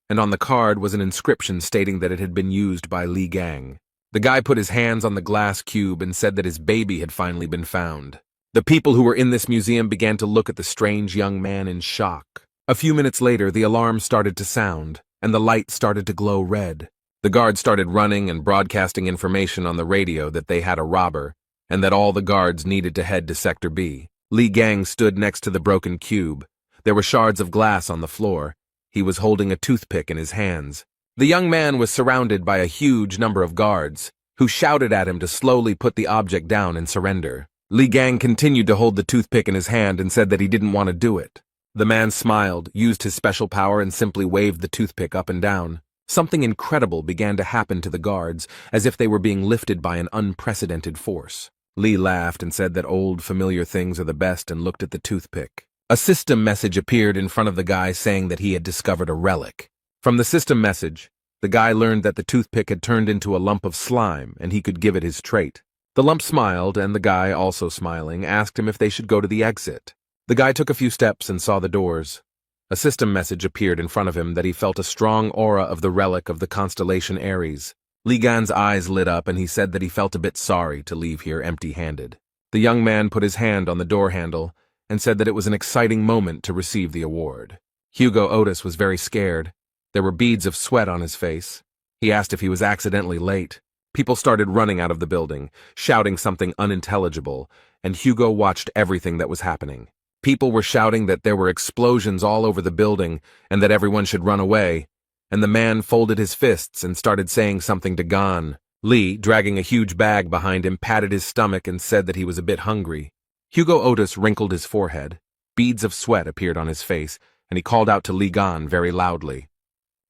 and on the card was an inscription stating that it had been used by Li Gang. The guy put his hands on the glass cube and said that his baby had finally been found. The people who were in this museum began to look at the strange young man in shock. A few minutes later, the alarm started to sound, and the light started to glow red. The guards started running and broadcasting information on the radio that they had a robber, and that all the guards needed to head to Sector B. Li Gang stood next to the broken cube. There were shards of glass on the floor. He was holding a toothpick in his hands. The young man was surrounded by a huge number of guards, who shouted at him to slowly put the object down and surrender. Li Gang continued to hold the toothpick in his hand and said that he didn't want to do it. The man smiled, used his special power, and simply waved the toothpick up and down. Something incredible began to happen to the guards, as if they were being lifted by an unprecedented force. Li laughed and said that old, familiar things are the best and looked at the toothpick. A system message appeared in front of the guy saying that he had discovered a relic. From the system message, the guy learned that the toothpick had turned into a lump of slime and he could give it his trait. The lump smiled, and the guy, also smiling, asked him if they should go to the exit. The guy took a few steps and saw the doors. A system message appeared in front of him that he felt a strong aura of the relic of the constellation Aries. Li Gan's eyes lit up, and he said that he felt a bit sorry to leave here empty-handed. The young man put his hand on the door handle and said that it was an exciting moment to receive the award. Hugo Otis was very scared. There were beads of sweat on his face. He asked if he was accidentally late. People started running out of the building, shouting something unintelligible, and Hugo watched everything that was happening. People were shouting that there were explosions all over the building and that everyone should run away, and the man folded his fists and started saying something to Gan. Li, dragging a huge bag behind him, patted his stomach and said that he was a bit hungry. Hugo Otis wrinkled his forehead. Beads of sweat appeared on his face, and he called out to Li Gan very loudly.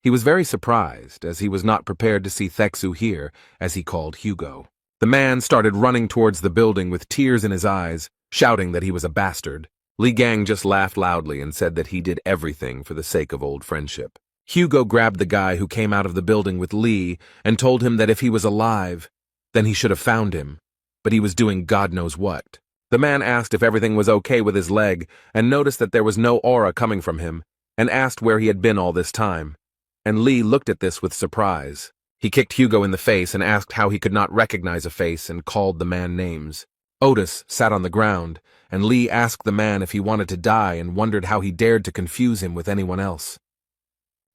He was very surprised, as he was not prepared to see Theksu here, as he called Hugo. The man started running towards the building with tears in his eyes, shouting that he was a bastard. Li Gang just laughed loudly and said that he did everything for the sake of old friendship. Hugo grabbed the guy who came out of the building with Li and told him that if he was alive, then he should have found him, but he was doing God knows what. The man asked if everything was okay with his leg and noticed that there was no aura coming from him, and asked where he had been all this time. And Li looked at this with surprise. He kicked Hugo in the face and asked how he could not recognize a face and called the man names. Otis sat on the ground, and Li asked the man if he wanted to die and wondered how he dared to confuse him with anyone else.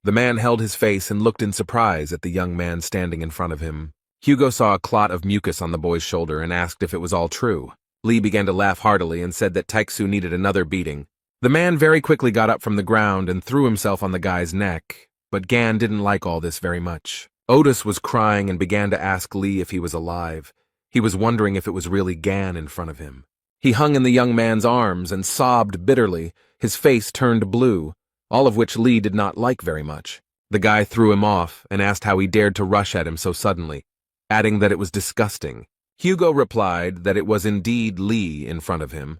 The man held his face and looked in surprise at the young man standing in front of him. Hugo saw a clot of mucus on the boy's shoulder and asked if it was all true. Li began to laugh heartily and said that Taeksu needed another beating. The man very quickly got up from the ground and threw himself on the guy's neck. But Gan didn't like all this very much. Otis was crying and began to ask Li if he was alive. He was wondering if it was really Gan in front of him. He hung in the young man's arms and sobbed bitterly. His face turned blue, all of which Li did not like very much. The guy threw him off and asked how he dared to rush at him so suddenly, adding that it was disgusting. Hugo replied that it was indeed Li in front of him,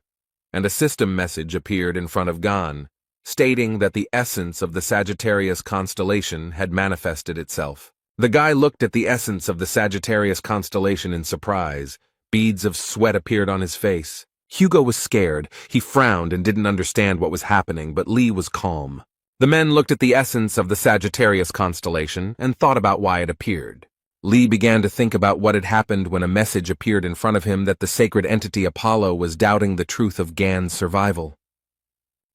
and a system message appeared in front of Gan, stating that the essence of the Sagittarius constellation had manifested itself. The guy looked at the essence of the Sagittarius constellation in surprise. Beads of sweat appeared on his face. Hugo was scared. He frowned and didn't understand what was happening, but Li was calm. The men looked at the essence of the Sagittarius constellation and thought about why it appeared. Li began to think about what had happened when a message appeared in front of him that the sacred entity Apollo was doubting the truth of Gan's survival.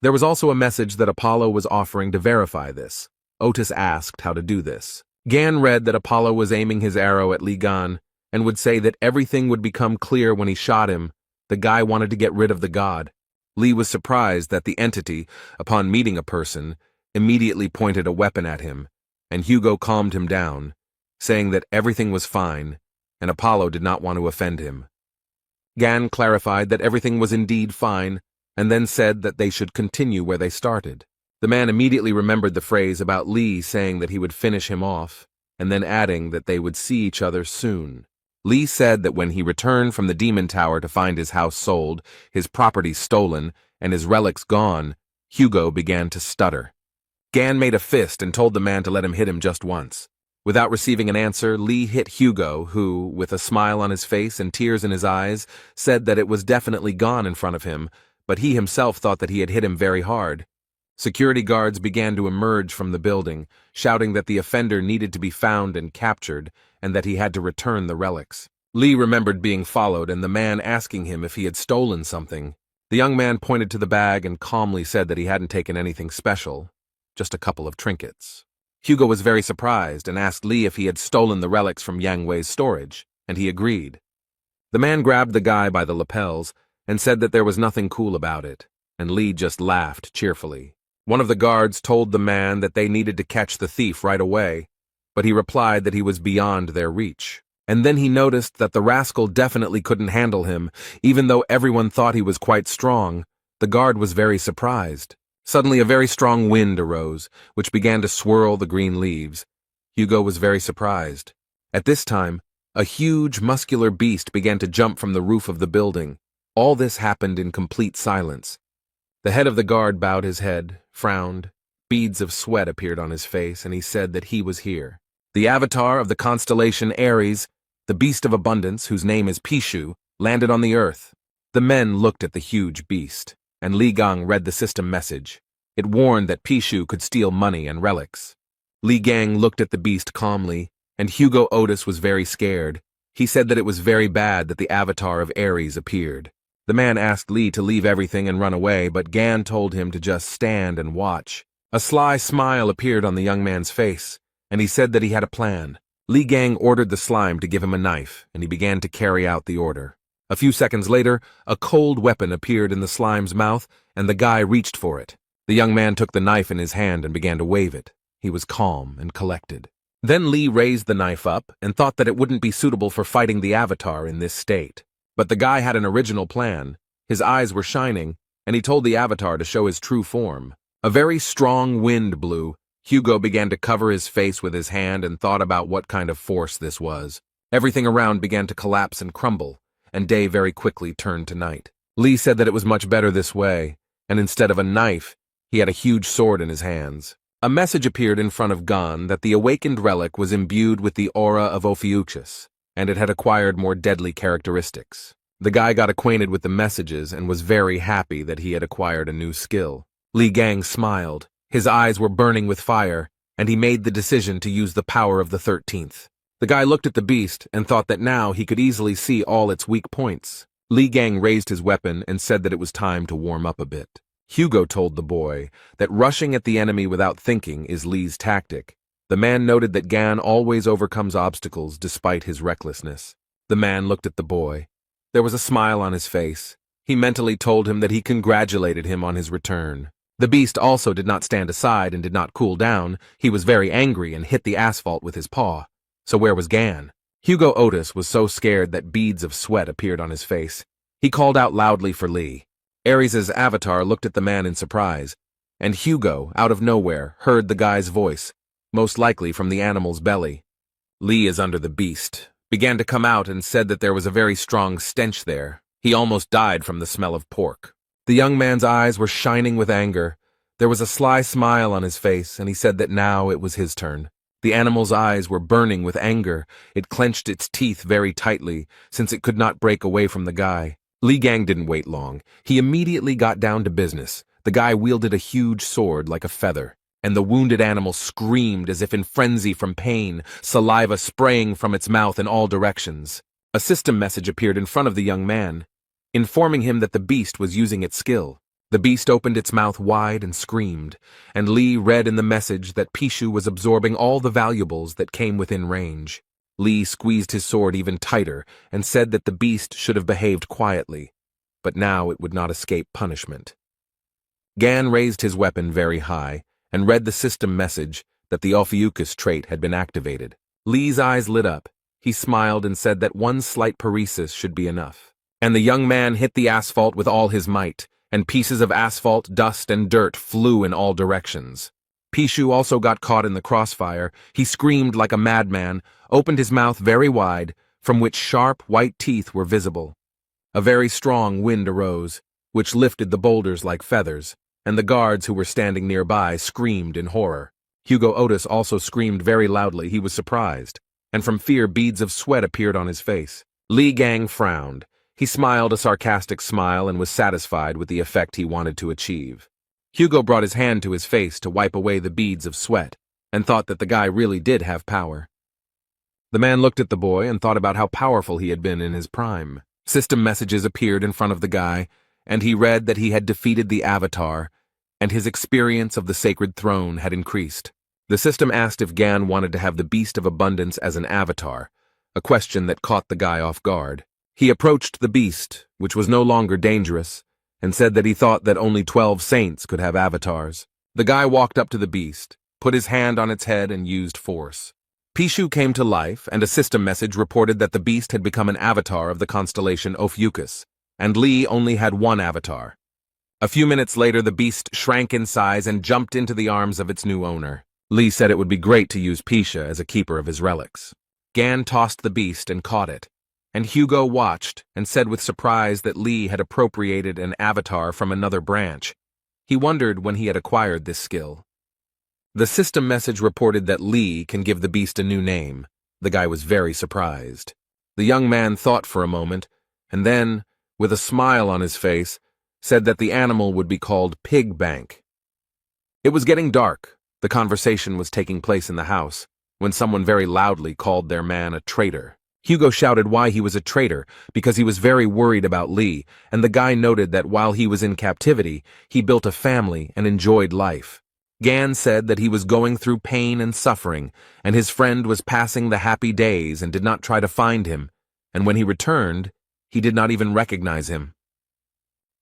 There was also a message that Apollo was offering to verify this. Otis asked how to do this. Gan read that Apollo was aiming his arrow at Li Gan and would say that everything would become clear when he shot him. The guy wanted to get rid of the god. Li was surprised that the entity, upon meeting a person, immediately pointed a weapon at him, and Hugo calmed him down, saying that everything was fine, and Apollo did not want to offend him. Gan clarified that everything was indeed fine, and then said that they should continue where they started. The man immediately remembered the phrase about Li saying that he would finish him off, and then adding that they would see each other soon. Li said that when he returned from the Demon Tower to find his house sold, his property stolen, and his relics gone, Hugo began to stutter. Gan made a fist and told the man to let him hit him just once. Without receiving an answer, Li hit Hugo, who, with a smile on his face and tears in his eyes, said that it was definitely gone in front of him, but he himself thought that he had hit him very hard. Security guards began to emerge from the building, shouting that the offender needed to be found and captured, and that he had to return the relics. Li remembered being followed and the man asking him if he had stolen something. The young man pointed to the bag and calmly said that he hadn't taken anything special, just a couple of trinkets. Hugo was very surprised and asked Li if he had stolen the relics from Yang Wei's storage, and he agreed. The man grabbed the guy by the lapels and said that there was nothing cool about it, and Li just laughed cheerfully. One of the guards told the man that they needed to catch the thief right away, but he replied that he was beyond their reach. And then he noticed that the rascal definitely couldn't handle him, even though everyone thought he was quite strong. The guard was very surprised. Suddenly a very strong wind arose, which began to swirl the green leaves. Hugo was very surprised. At this time, a huge, muscular beast began to jump from the roof of the building. All this happened in complete silence. The head of the guard bowed his head, frowned. Beads of sweat appeared on his face, and he said that he was here. The avatar of the constellation Aries, the beast of abundance, whose name is Pishu, landed on the earth. The men looked at the huge beast, and Li Gang read the system message. It warned that Pishu could steal money and relics. Li Gang looked at the beast calmly, and Hugo Otis was very scared. He said that it was very bad that the avatar of Aries appeared. The man asked Li to leave everything and run away, but Gan told him to just stand and watch. A sly smile appeared on the young man's face, and he said that he had a plan. Li Gang ordered the slime to give him a knife, and he began to carry out the order. A few seconds later, a cold weapon appeared in the slime's mouth, and the guy reached for it. The young man took the knife in his hand and began to wave it. He was calm and collected. Then Li raised the knife up and thought that it wouldn't be suitable for fighting the avatar in this state. But the guy had an original plan. His eyes were shining, and he told the avatar to show his true form. A very strong wind blew. Hugo began to cover his face with his hand and thought about what kind of force this was. Everything around began to collapse and crumble, and day very quickly turned to night. Li said that it was much better this way, and instead of a knife, he had a huge sword in his hands. A message appeared in front of Gon that the awakened relic was imbued with the aura of Ophiuchus, and it had acquired more deadly characteristics. The guy got acquainted with the messages and was very happy that he had acquired a new skill. Li Gang smiled. His eyes were burning with fire, and he made the decision to use the power of the 13th. The guy looked at the beast and thought that now he could easily see all its weak points. Li Gang raised his weapon and said that it was time to warm up a bit. Hugo told the boy that rushing at the enemy without thinking is Li's tactic. The man noted that Gan always overcomes obstacles despite his recklessness. The man looked at the boy. There was a smile on his face. He mentally told him that he congratulated him on his return. The beast also did not stand aside and did not cool down. He was very angry and hit the asphalt with his paw. So where was Gan? Hugo Otis was so scared that beads of sweat appeared on his face. He called out loudly for Li. Aries' avatar looked at the man in surprise, and Hugo, out of nowhere, heard the guy's voice, most likely from the animal's belly. Li is under the beast, began to come out and said that there was a very strong stench there. He almost died from the smell of pork. The young man's eyes were shining with anger. There was a sly smile on his face, and he said that now it was his turn. The animal's eyes were burning with anger. It clenched its teeth very tightly, since it could not break away from the guy. Li Gang didn't wait long. He immediately got down to business. The guy wielded a huge sword like a feather, and the wounded animal screamed as if in frenzy from pain, saliva spraying from its mouth in all directions. A system message appeared in front of the young man, informing him that the beast was using its skill. The beast opened its mouth wide and screamed, and Lee read in the message that Pishu was absorbing all the valuables that came within range. Lee squeezed his sword even tighter and said that the beast should have behaved quietly, but now it would not escape punishment. Gan raised his weapon very high and read the system message that the Ophiuchus trait had been activated. Lee's eyes lit up. He smiled and said that one slight paresis should be enough. And the young man hit the asphalt with all his might, and pieces of asphalt, dust, and dirt flew in all directions. Pishu also got caught in the crossfire. He screamed like a madman, opened his mouth very wide, from which sharp, white teeth were visible. A very strong wind arose, which lifted the boulders like feathers, and the guards who were standing nearby screamed in horror. Hugo Otis also screamed very loudly. He was surprised, and from fear beads of sweat appeared on his face. Lee Gang frowned. He smiled a sarcastic smile and was satisfied with the effect he wanted to achieve. Hugo brought his hand to his face to wipe away the beads of sweat, and thought that the guy really did have power. The man looked at the boy and thought about how powerful he had been in his prime. System messages appeared in front of the guy, and he read that he had defeated the Avatar, and his experience of the sacred throne had increased. The system asked if Gan wanted to have the Beast of Abundance as an avatar, a question that caught the guy off guard. He approached the beast, which was no longer dangerous, and said that he thought that only 12 saints could have avatars. The guy walked up to the beast, put his hand on its head, and used force. Pishu came to life, and a system message reported that the beast had become an avatar of the constellation Ophiuchus, and Lee only had one avatar. A few minutes later, the beast shrank in size and jumped into the arms of its new owner. Lee said it would be great to use Pisha as a keeper of his relics. Gan tossed the beast and caught it, and Hugo watched and said with surprise that Lee had appropriated an avatar from another branch. He wondered when he had acquired this skill. The system message reported that Lee can give the beast a new name. The guy was very surprised. The young man thought for a moment, and then, with a smile on his face, said that the animal would be called Pig Bank. It was getting dark. The conversation was taking place in the house, when someone very loudly called their man a traitor. Hugo shouted why he was a traitor, because he was very worried about Lee, and the guy noted that while he was in captivity, he built a family and enjoyed life. Gan said that he was going through pain and suffering, and his friend was passing the happy days and did not try to find him, and when he returned, he did not even recognize him.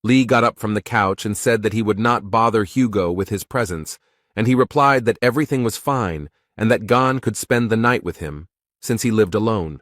Lee got up from the couch and said that he would not bother Hugo with his presence, and he replied that everything was fine and that Gan could spend the night with him, since he lived alone.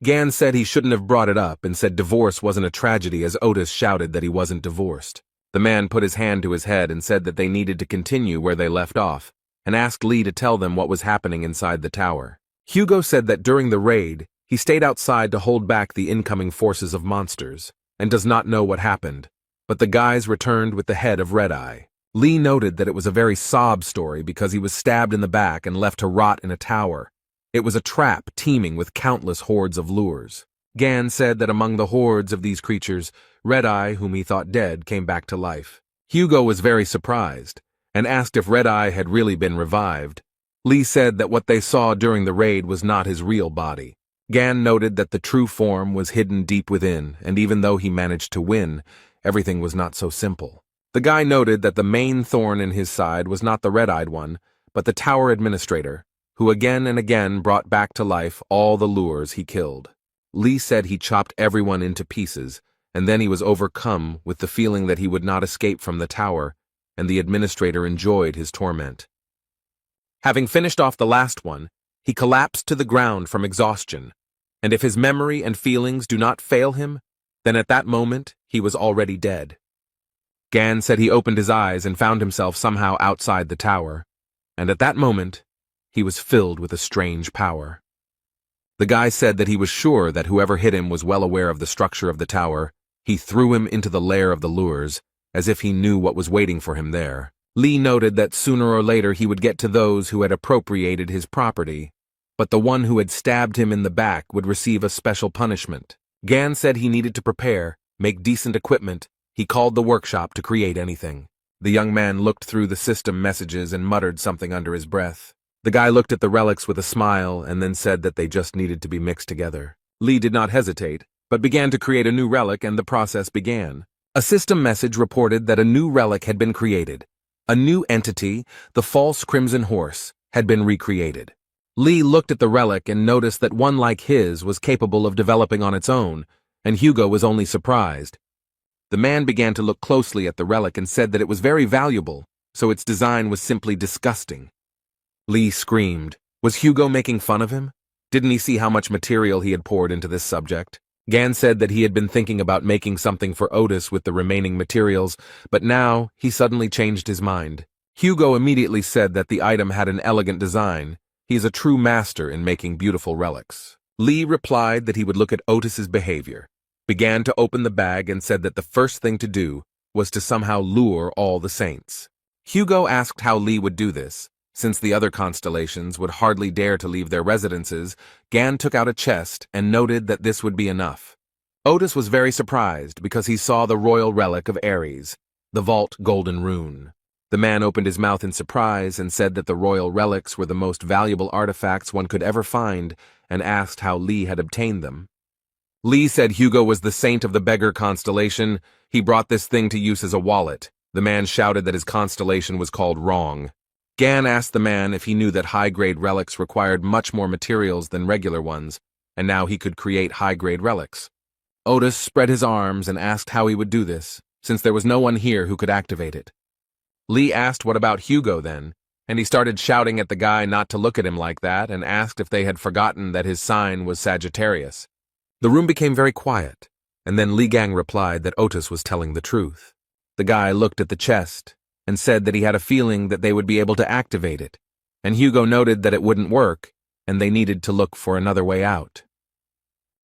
Gan said he shouldn't have brought it up and said divorce wasn't a tragedy as Otis shouted that he wasn't divorced. The man put his hand to his head and said that they needed to continue where they left off, and asked Lee to tell them what was happening inside the tower. Hugo said that during the raid, he stayed outside to hold back the incoming forces of monsters, and does not know what happened, but the guys returned with the head of Red Eye. Lee noted that it was a very sob story because he was stabbed in the back and left to rot in a tower. It was a trap teeming with countless hordes of lures. Gan said that among the hordes of these creatures, Red Eye, whom he thought dead, came back to life. Hugo was very surprised, and asked if Red Eye had really been revived. Lee said that what they saw during the raid was not his real body. Gan noted that the true form was hidden deep within, and even though he managed to win, everything was not so simple. The guy noted that the main thorn in his side was not the red-eyed one, but the tower administrator, who again and again brought back to life all the lures he killed. Lee said he chopped everyone into pieces, and then he was overcome with the feeling that he would not escape from the tower, and the administrator enjoyed his torment. Having finished off the last one, he collapsed to the ground from exhaustion, and if his memory and feelings do not fail him, then at that moment he was already dead. Gan said he opened his eyes and found himself somehow outside the tower, and at that moment he was filled with a strange power. The guy said that he was sure that whoever hit him was well aware of the structure of the tower. He threw him into the lair of the lures, as if he knew what was waiting for him there. Lee noted that sooner or later he would get to those who had appropriated his property, but the one who had stabbed him in the back would receive a special punishment. Gan said he needed to prepare, make decent equipment. He called the workshop to create anything. The young man looked through the system messages and muttered something under his breath. The guy looked at the relics with a smile and then said that they just needed to be mixed together. Lee did not hesitate, but began to create a new relic, and the process began. A system message reported that a new relic had been created. A new entity, the false Crimson Horse, had been recreated. Lee looked at the relic and noticed that one like his was capable of developing on its own, and Hugo was only surprised. The man began to look closely at the relic and said that it was very valuable, so its design was simply disgusting. Lee screamed. Was Hugo making fun of him? Didn't he see how much material he had poured into this subject? Gan said that he had been thinking about making something for Otis with the remaining materials, but now he suddenly changed his mind. Hugo immediately said that the item had an elegant design. He is a true master in making beautiful relics. Lee replied that he would look at Otis's behavior, began to open the bag and said that the first thing to do was to somehow lure all the saints. Hugo asked how Lee would do this. Since the other constellations would hardly dare to leave their residences, Gan took out a chest and noted that this would be enough. Otis was very surprised because he saw the royal relic of Ares, the vault golden rune. The man opened his mouth in surprise and said that the royal relics were the most valuable artifacts one could ever find, and asked how Lee had obtained them. Lee said Hugo was the saint of the beggar constellation. He brought this thing to use as a wallet. The man shouted that his constellation was called Wrong. Gan asked the man if he knew that high-grade relics required much more materials than regular ones, and now he could create high-grade relics. Otis spread his arms and asked how he would do this, since there was no one here who could activate it. Lee asked what about Hugo then, and he started shouting at the guy not to look at him like that and asked if they had forgotten that his sign was Sagittarius. The room became very quiet, and then Lee Gang replied that Otis was telling the truth. The guy looked at the chest and said that he had a feeling that they would be able to activate it, and Hugo noted that it wouldn't work, and they needed to look for another way out.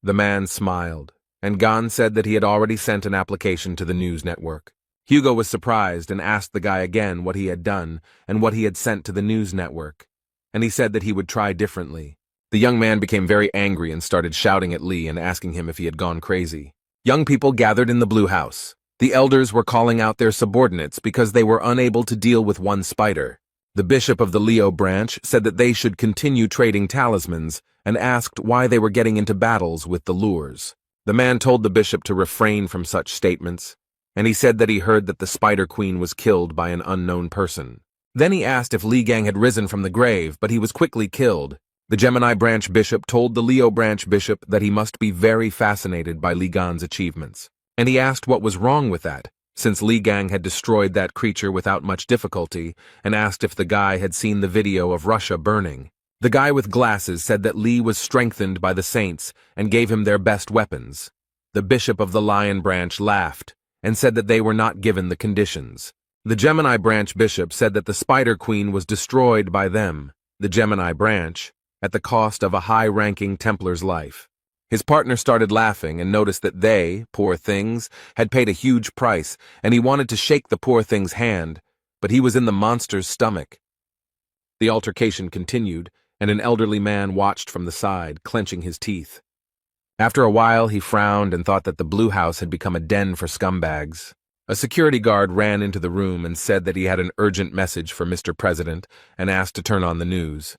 The man smiled, and Gan said that he had already sent an application to the news network. Hugo was surprised and asked the guy again what he had done and what he had sent to the news network, and he said that he would try differently. The young man became very angry and started shouting at Lee and asking him if he had gone crazy. Young people gathered in the Blue House. The elders were calling out their subordinates because they were unable to deal with one spider. The bishop of the Leo branch said that they should continue trading talismans and asked why they were getting into battles with the lures. The man told the bishop to refrain from such statements, and he said that he heard that the Spider Queen was killed by an unknown person. Then he asked if Lee Gang had risen from the grave, but he was quickly killed. The Gemini branch bishop told the Leo branch bishop that he must be very fascinated by Lee Gan's achievements. And he asked what was wrong with that, since Lee Gang had destroyed that creature without much difficulty, and asked if the guy had seen the video of Russia burning. The guy with glasses said that Lee was strengthened by the saints and gave him their best weapons. The bishop of the Lion branch laughed and said that they were not given the conditions. The Gemini branch bishop said that the Spider Queen was destroyed by them, the Gemini branch, at the cost of a high-ranking Templar's life. His partner started laughing and noticed that they, poor things, had paid a huge price, and he wanted to shake the poor thing's hand, but he was in the monster's stomach. The altercation continued, and an elderly man watched from the side, clenching his teeth. After a while, he frowned and thought that the Blue House had become a den for scumbags. A security guard ran into the room and said that he had an urgent message for Mr. President and asked to turn on the news.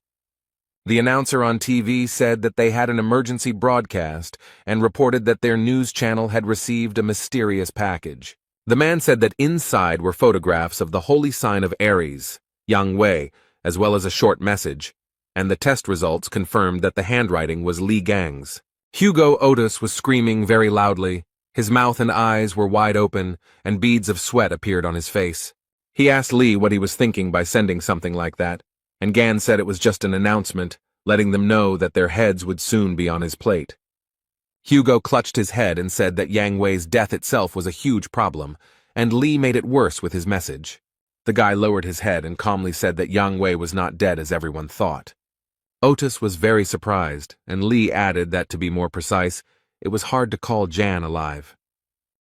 The announcer on TV said that they had an emergency broadcast and reported that their news channel had received a mysterious package. The man said that inside were photographs of the holy sign of Ares, Yang Wei, as well as a short message, and the test results confirmed that the handwriting was Lee Gang's. Hugo Otis was screaming very loudly. His mouth and eyes were wide open, and beads of sweat appeared on his face. He asked Lee what he was thinking by sending something like that, and Gan said it was just an announcement, letting them know that their heads would soon be on his plate. Hugo clutched his head and said that Yang Wei's death itself was a huge problem, and Lee made it worse with his message. The guy lowered his head and calmly said that Yang Wei was not dead as everyone thought. Otis was very surprised, and Lee added that, to be more precise, it was hard to call Jan alive.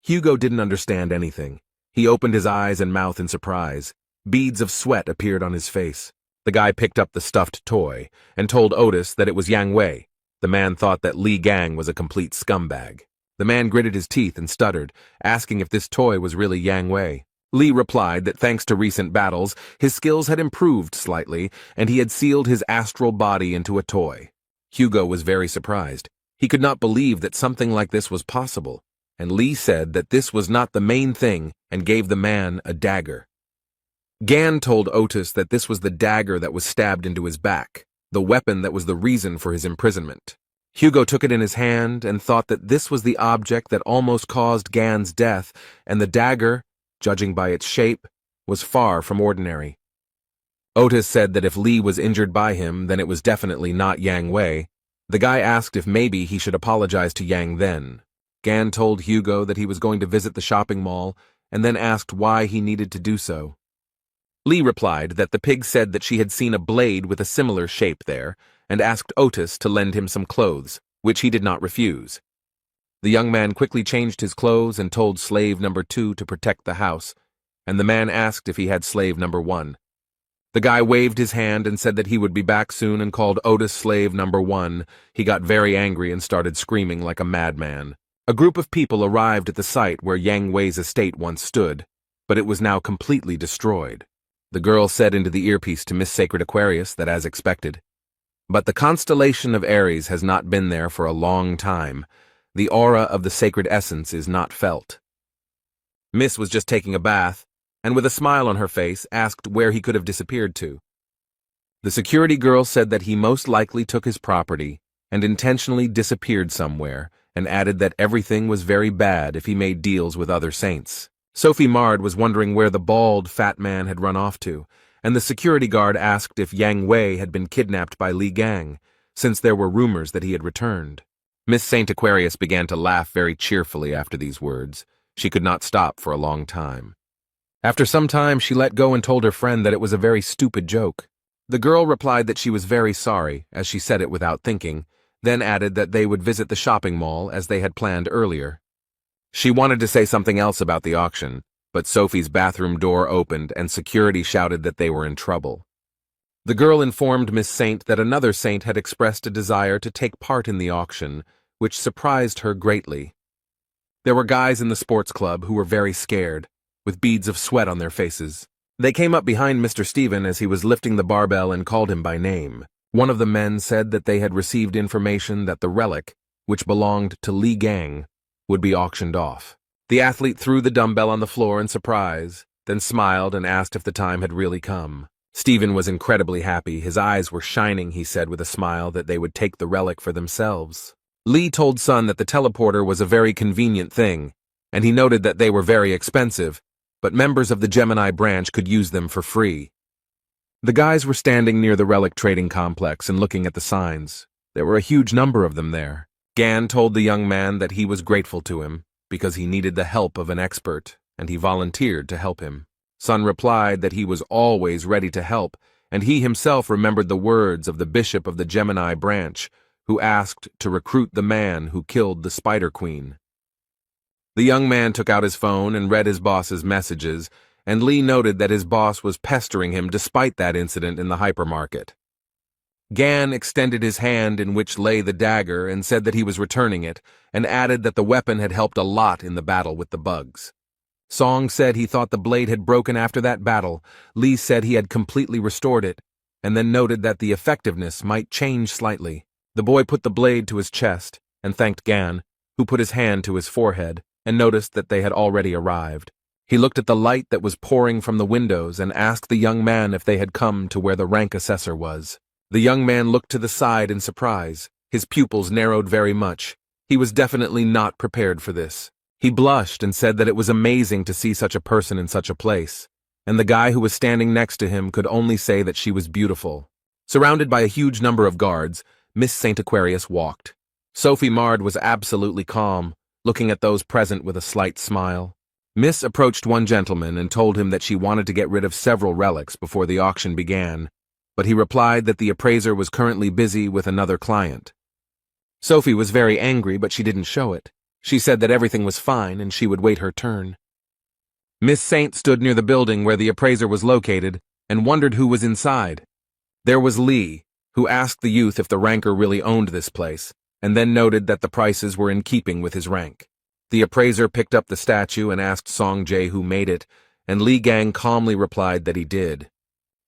Hugo didn't understand anything. He opened his eyes and mouth in surprise. Beads of sweat appeared on his face. The guy picked up the stuffed toy and told Otis that it was Yang Wei. The man thought that Lee Gang was a complete scumbag. The man gritted his teeth and stuttered, asking if this toy was really Yang Wei. Lee replied that thanks to recent battles, his skills had improved slightly, and he had sealed his astral body into a toy. Hugo was very surprised. He could not believe that something like this was possible. and Lee said that this was not the main thing and gave the man a dagger. Gan told Otis that this was the dagger that was stabbed into his back, the weapon that was the reason for his imprisonment. Hugo took it in his hand and thought that this was the object that almost caused Gan's death, and the dagger, judging by its shape, was far from ordinary. Otis said that if Lee was injured by him, then it was definitely not Yang Wei. The guy asked if maybe he should apologize to Yang then. Gan told Hugo that he was going to visit the shopping mall, and then asked why he needed to do so. Lee replied that the pig said that she had seen a blade with a similar shape there, and asked Otis to lend him some clothes, which he did not refuse. The young man quickly changed his clothes and told slave number 2 to protect the house, and the man asked if he had slave number 1. The guy waved his hand and said that he would be back soon and called Otis slave number 1. He got very angry and started screaming like a madman. A group of people arrived at the site where Yang Wei's estate once stood, but it was now completely destroyed. The girl said into the earpiece to Miss Sacred Aquarius that as expected. But the constellation of Aries has not been there for a long time. The aura of the sacred essence is not felt. Miss was just taking a bath, and with a smile on her face, asked where he could have disappeared to. The security girl said that he most likely took his property and intentionally disappeared somewhere, and added that everything was very bad if he made deals with other saints. Sophie Mard was wondering where the bald, fat man had run off to, and the security guard asked if Yang Wei had been kidnapped by Li Gang, since there were rumors that he had returned. Miss Saint Aquarius began to laugh very cheerfully after these words. She could not stop for a long time. After some time, she let go and told her friend that it was a very stupid joke. The girl replied that she was very sorry, as she said it without thinking, then added that they would visit the shopping mall as they had planned earlier. She wanted to say something else about the auction, but Sophie's bathroom door opened and security shouted that they were in trouble. The girl informed Miss Saint that another saint had expressed a desire to take part in the auction, which surprised her greatly. There were guys in the sports club who were very scared, with beads of sweat on their faces. They came up behind Mr. Stephen as he was lifting the barbell and called him by name. One of the men said that they had received information that the relic, which belonged to Li Gang, would be auctioned off. The athlete threw the dumbbell on the floor in surprise, then smiled and asked if the time had really come. Stephen was incredibly happy. His eyes were shining, he said with a smile, that they would take the relic for themselves. Lee told Sun that the teleporter was a very convenient thing, and he noted that they were very expensive, but members of the Gemini branch could use them for free. The guys were standing near the relic trading complex and looking at the signs. There were a huge number of them there. Gan told the young man that he was grateful to him, because he needed the help of an expert, and he volunteered to help him. Sun replied that he was always ready to help, and he himself remembered the words of the bishop of the Gemini branch, who asked to recruit the man who killed the Spider Queen. The young man took out his phone and read his boss's messages, and Lee noted that his boss was pestering him despite that incident in the hypermarket. Gan extended his hand in which lay the dagger and said that he was returning it, and added that the weapon had helped a lot in the battle with the bugs. Song said he thought the blade had broken after that battle. Lee said he had completely restored it, and then noted that the effectiveness might change slightly. The boy put the blade to his chest and thanked Gan, who put his hand to his forehead and noticed that they had already arrived. He looked at the light that was pouring from the windows and asked the young man if they had come to where the rank assessor was. The young man looked to the side in surprise. His pupils narrowed very much. He was definitely not prepared for this. He blushed and said that it was amazing to see such a person in such a place, and the guy who was standing next to him could only say that she was beautiful. Surrounded by a huge number of guards, Miss Saint Aquarius walked. Sophie Mard was absolutely calm, looking at those present with a slight smile. Miss approached one gentleman and told him that she wanted to get rid of several relics before the auction began, but he replied that the appraiser was currently busy with another client. Sophie was very angry, but she didn't show it. She said that everything was fine and she would wait her turn. Miss Saint stood near the building where the appraiser was located and wondered who was inside. There was Lee, who asked the youth if the ranker really owned this place, and then noted that the prices were in keeping with his rank. The appraiser picked up the statue and asked Song Jae who made it, and Li Gang calmly replied that he did.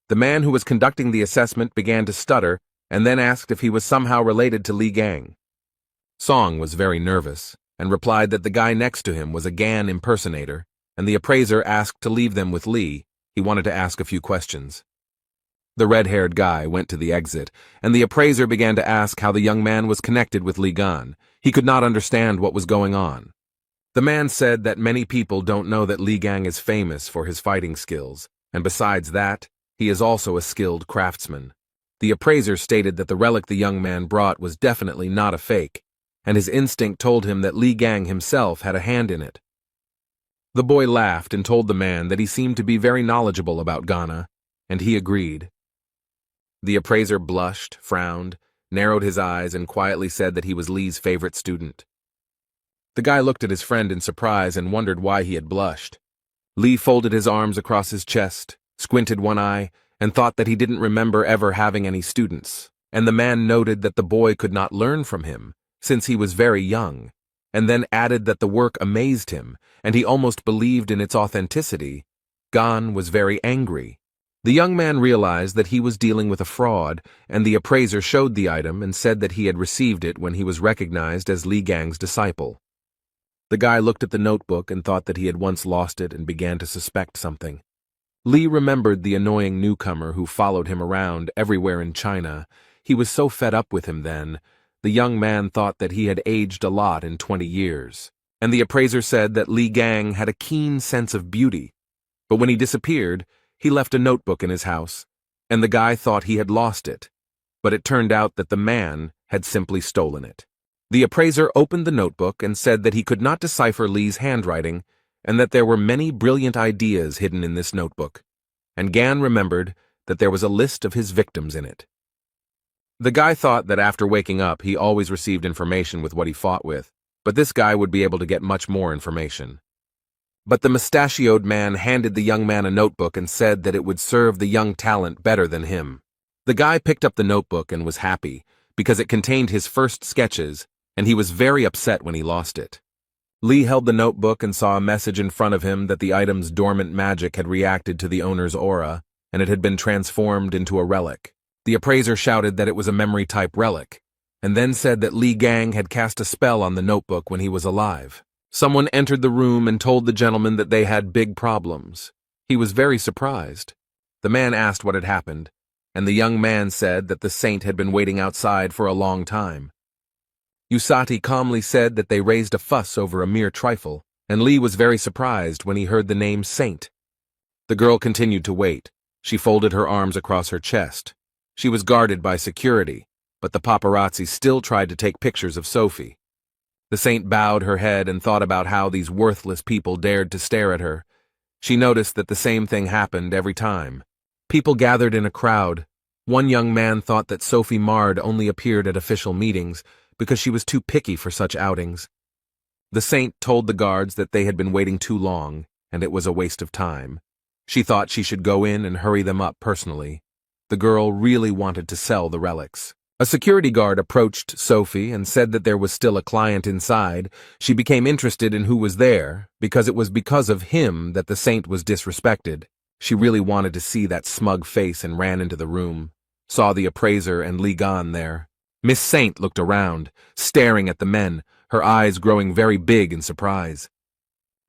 The man who was conducting the assessment began to stutter and then asked if he was somehow related to Li Gang. Song was very nervous, and replied that the guy next to him was a Gan impersonator, and the appraiser asked to leave them with Lee. He wanted to ask a few questions. The red-haired guy went to the exit, and the appraiser began to ask how the young man was connected with Li Gan. He could not understand what was going on. The man said that many people don't know that Li Gang is famous for his fighting skills, and besides that, he is also a skilled craftsman. The appraiser stated that the relic the young man brought was definitely not a fake, and his instinct told him that Li Gang himself had a hand in it. The boy laughed and told the man that he seemed to be very knowledgeable about Ghana, and he agreed. The appraiser blushed, frowned, narrowed his eyes, and quietly said that he was Lee's favorite student. The guy looked at his friend in surprise and wondered why he had blushed. Lee folded his arms across his chest, squinted one eye, and thought that he didn't remember ever having any students, and the man noted that the boy could not learn from him, since he was very young, and then added that the work amazed him, and he almost believed in its authenticity. Gan was very angry. The young man realized that he was dealing with a fraud, and the appraiser showed the item and said that he had received it when he was recognized as Li Gang's disciple. The guy looked at the notebook and thought that he had once lost it and began to suspect something. Lee remembered the annoying newcomer who followed him around everywhere in China. He was so fed up with him then. The young man thought that he had aged a lot in 20 years, and the appraiser said that Li Gang had a keen sense of beauty. But when he disappeared, he left a notebook in his house, and the guy thought he had lost it, but it turned out that the man had simply stolen it. The appraiser opened the notebook and said that he could not decipher Lee's handwriting, and that there were many brilliant ideas hidden in this notebook, and Gan remembered that there was a list of his victims in it. The guy thought that after waking up he always received information with what he fought with, but this guy would be able to get much more information. But the mustachioed man handed the young man a notebook and said that it would serve the young talent better than him. The guy picked up the notebook and was happy, because it contained his first sketches, and he was very upset when he lost it. Lee held the notebook and saw a message in front of him that the item's dormant magic had reacted to the owner's aura, and it had been transformed into a relic. The appraiser shouted that it was a memory-type relic, and then said that Li Gang had cast a spell on the notebook when he was alive. Someone entered the room and told the gentleman that they had big problems. He was very surprised. The man asked what had happened, and the young man said that the saint had been waiting outside for a long time. Usati calmly said that they raised a fuss over a mere trifle, and Lee was very surprised when he heard the name Saint. The girl continued to wait. She folded her arms across her chest. She was guarded by security, but the paparazzi still tried to take pictures of Sophie. The saint bowed her head and thought about how these worthless people dared to stare at her. She noticed that the same thing happened every time. People gathered in a crowd. One young man thought that Sophie Mard only appeared at official meetings because she was too picky for such outings. The saint told the guards that they had been waiting too long, and it was a waste of time. She thought she should go in and hurry them up personally. The girl really wanted to sell the relics. A security guard approached Sophie and said that there was still a client inside. She became interested in who was there, because it was because of him that the saint was disrespected. She really wanted to see that smug face and ran into the room, saw the appraiser and Li Gan there. Miss Saint looked around, staring at the men, her eyes growing very big in surprise.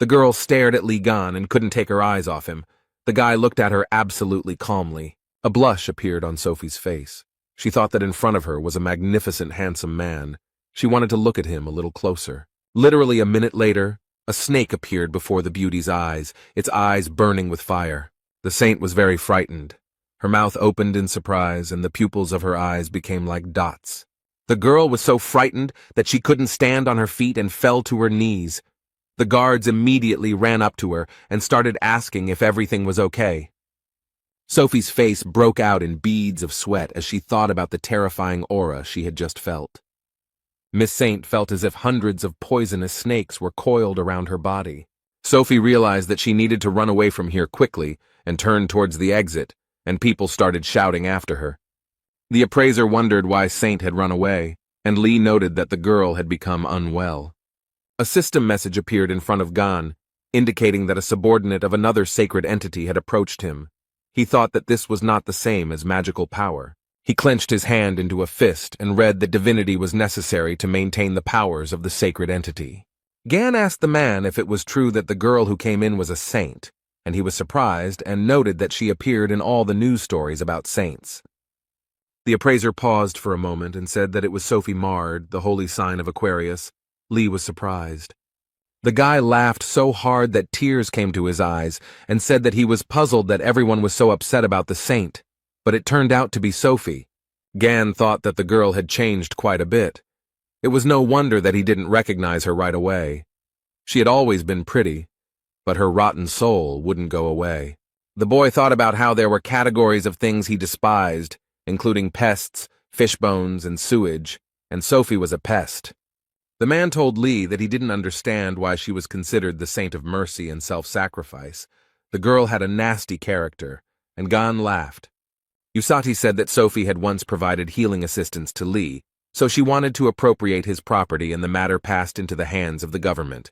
The girl stared at Li Gan and couldn't take her eyes off him. The guy looked at her absolutely calmly. A blush appeared on Sophie's face. She thought that in front of her was a magnificent, handsome man. She wanted to look at him a little closer. Literally a minute later, a snake appeared before the beauty's eyes, its eyes burning with fire. The saint was very frightened. Her mouth opened in surprise, and the pupils of her eyes became like dots. The girl was so frightened that she couldn't stand on her feet and fell to her knees. The guards immediately ran up to her and started asking if everything was okay. Sophie's face broke out in beads of sweat as she thought about the terrifying aura she had just felt. Miss Saint felt as if hundreds of poisonous snakes were coiled around her body. Sophie realized that she needed to run away from here quickly and turned towards the exit, and people started shouting after her. The appraiser wondered why Saint had run away, and Lee noted that the girl had become unwell. A system message appeared in front of Gan, indicating that a subordinate of another sacred entity had approached him. He thought that this was not the same as magical power. He clenched his hand into a fist and read that divinity was necessary to maintain the powers of the sacred entity. Gan asked the man if it was true that the girl who came in was a saint, and he was surprised and noted that she appeared in all the news stories about saints. The appraiser paused for a moment and said that it was Sophie Mard, the holy sign of Aquarius. Lee was surprised. The guy laughed so hard that tears came to his eyes and said that he was puzzled that everyone was so upset about the saint, but it turned out to be Sophie. Gan thought that the girl had changed quite a bit. It was no wonder that he didn't recognize her right away. She had always been pretty, but her rotten soul wouldn't go away. The boy thought about how there were categories of things he despised, including pests, fish bones, and sewage, and Sophie was a pest. The man told Lee that he didn't understand why she was considered the saint of mercy and self-sacrifice. The girl had a nasty character, and Gan laughed. Usati said that Sophie had once provided healing assistance to Lee, so she wanted to appropriate his property and the matter passed into the hands of the government.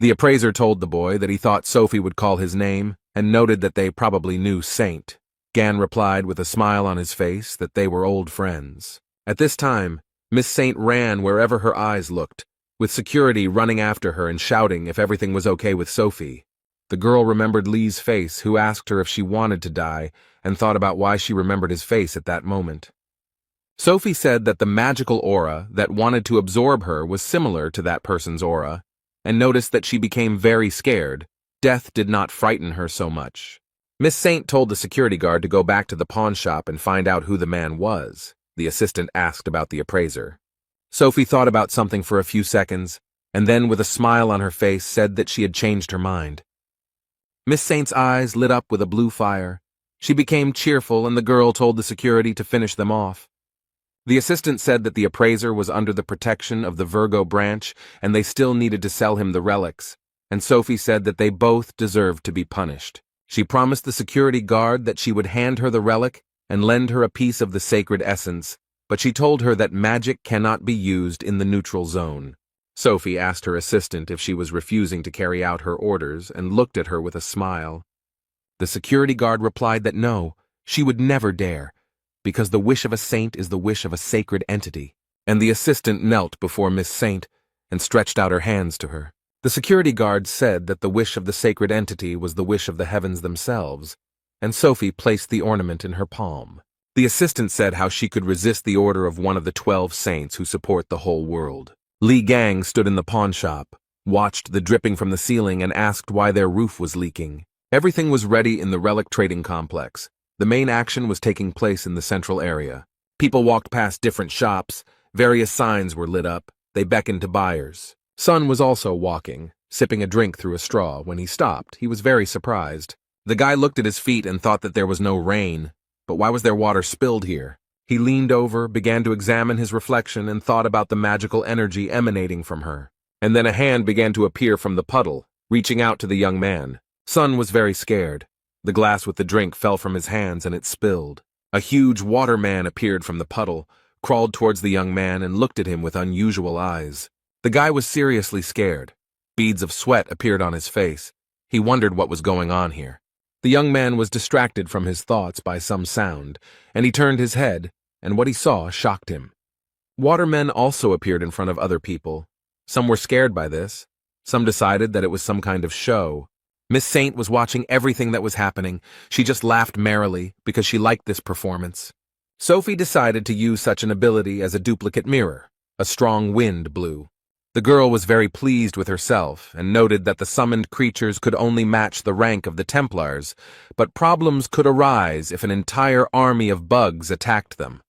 The appraiser told the boy that he thought Sophie would call his name and noted that they probably knew Saint. Gan replied with a smile on his face that they were old friends. At this time, Miss Saint ran wherever her eyes looked, with security running after her and shouting if everything was okay with Sophie. The girl remembered Lee's face, who asked her if she wanted to die, and thought about why she remembered his face at that moment. Sophie said that the magical aura that wanted to absorb her was similar to that person's aura, and noticed that she became very scared. Death did not frighten her so much. Miss Saint told the security guard to go back to the pawn shop and find out who the man was. The assistant asked about the appraiser. Sophie thought about something for a few seconds, and then with a smile on her face said that she had changed her mind. Miss Saint's eyes lit up with a blue fire. She became cheerful, and the girl told the security to finish them off. The assistant said that the appraiser was under the protection of the Virgo branch, and they still needed to sell him the relics, and Sophie said that they both deserved to be punished. She promised the security guard that she would hand her the relic and lend her a piece of the sacred essence, but she told her that magic cannot be used in the neutral zone. Sophie asked her assistant if she was refusing to carry out her orders and looked at her with a smile. The security guard replied that no, she would never dare, because the wish of a saint is the wish of a sacred entity, and the assistant knelt before Miss Saint and stretched out her hands to her. The security guard said that the wish of the sacred entity was the wish of the heavens themselves, and Sophie placed the ornament in her palm. The assistant said how she could resist the order of one of the 12 saints who support the whole world. Li Gang stood in the pawn shop, watched the dripping from the ceiling, and asked why their roof was leaking. Everything was ready in the relic trading complex. The main action was taking place in the central area. People walked past different shops. Various signs were lit up. They beckoned to buyers. Sun was also walking, sipping a drink through a straw. When he stopped, he was very surprised. The guy looked at his feet and thought that there was no rain. But why was there water spilled here? He leaned over, began to examine his reflection, and thought about the magical energy emanating from her. And then a hand began to appear from the puddle, reaching out to the young man. Sun was very scared. The glass with the drink fell from his hands and it spilled. A huge water man appeared from the puddle, crawled towards the young man, and looked at him with unusual eyes. The guy was seriously scared. Beads of sweat appeared on his face. He wondered what was going on here. The young man was distracted from his thoughts by some sound, and he turned his head, and what he saw shocked him. Watermen also appeared in front of other people. Some were scared by this. Some decided that it was some kind of show. Miss Saint was watching everything that was happening. She just laughed merrily because she liked this performance. Sophie decided to use such an ability as a duplicate mirror. A strong wind blew. The girl was very pleased with herself and noted that the summoned creatures could only match the rank of the Templars, but problems could arise if an entire army of bugs attacked them.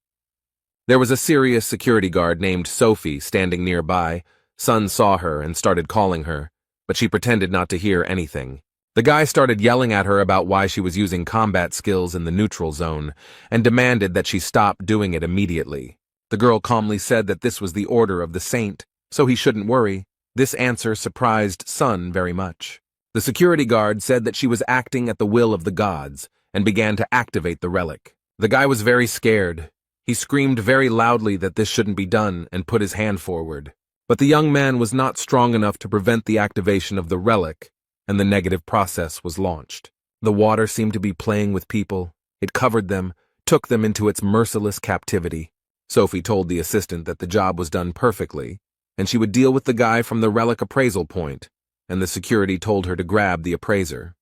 There was a serious security guard named Sophie standing nearby. Sun saw her and started calling her, but she pretended not to hear anything. The guy started yelling at her about why she was using combat skills in the neutral zone and demanded that she stop doing it immediately. The girl calmly said that this was the order of the saint, so he shouldn't worry. This answer surprised Sun very much. The security guard said that she was acting at the will of the gods and began to activate the relic. The guy was very scared. He screamed very loudly that this shouldn't be done and put his hand forward. But the young man was not strong enough to prevent the activation of the relic, and the negative process was launched. The water seemed to be playing with people. It covered them, took them into its merciless captivity. Sophie told the assistant that the job was done perfectly, and she would deal with the guy from the relic appraisal point, and the security told her to grab the appraiser.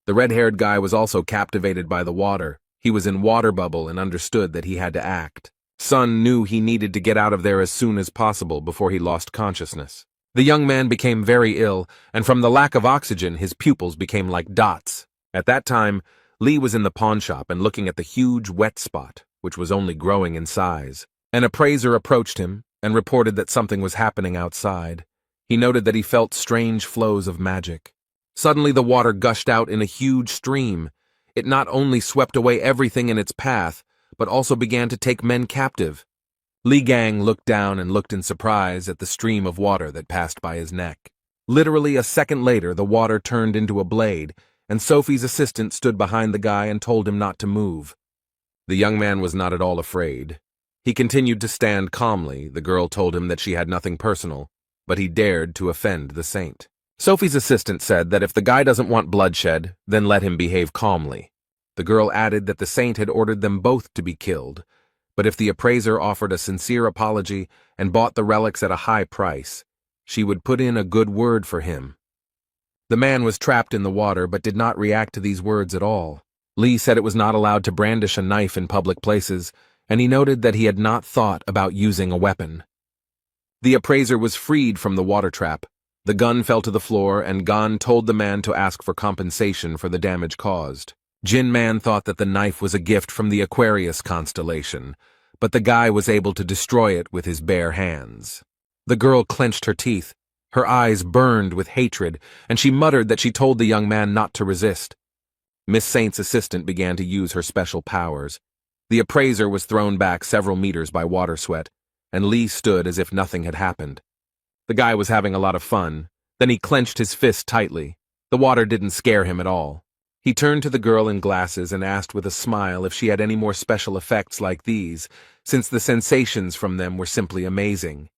The red-haired guy was also captivated by the water. He was in water bubble and understood that he had to act. Sun knew he needed to get out of there as soon as possible before he lost consciousness. The young man became very ill, and from the lack of oxygen, his pupils became like dots. At that time, Lee was in the pawn shop and looking at the huge wet spot, which was only growing in size. An appraiser approached him and reported that something was happening outside. He noted that he felt strange flows of magic. Suddenly the water gushed out in a huge stream. It not only swept away everything in its path, but also began to take men captive. Li Gang looked down and looked in surprise at the stream of water that passed by his neck. Literally a second later, the water turned into a blade, and Sophie's assistant stood behind the guy and told him not to move. The young man was not at all afraid. He continued to stand calmly. The girl told him that she had nothing personal, but he dared to offend the saint. Sophie's assistant said that if the guy doesn't want bloodshed, then let him behave calmly. The girl added that the saint had ordered them both to be killed, but if the appraiser offered a sincere apology and bought the relics at a high price, she would put in a good word for him. The man was trapped in the water but did not react to these words at all. Lee said it was not allowed to brandish a knife in public places, and he noted that he had not thought about using a weapon. The appraiser was freed from the water trap. The gun fell to the floor, and Gan told the man to ask for compensation for the damage caused. Jin Man thought that the knife was a gift from the Aquarius constellation, but the guy was able to destroy it with his bare hands. The girl clenched her teeth. Her eyes burned with hatred, and she muttered that she told the young man not to resist. Miss Saint's assistant began to use her special powers. The appraiser was thrown back several meters by water sweat, and Lee stood as if nothing had happened. The guy was having a lot of fun. Then he clenched his fist tightly. The water didn't scare him at all. He turned to the girl in glasses and asked with a smile if she had any more special effects like these, since the sensations from them were simply amazing.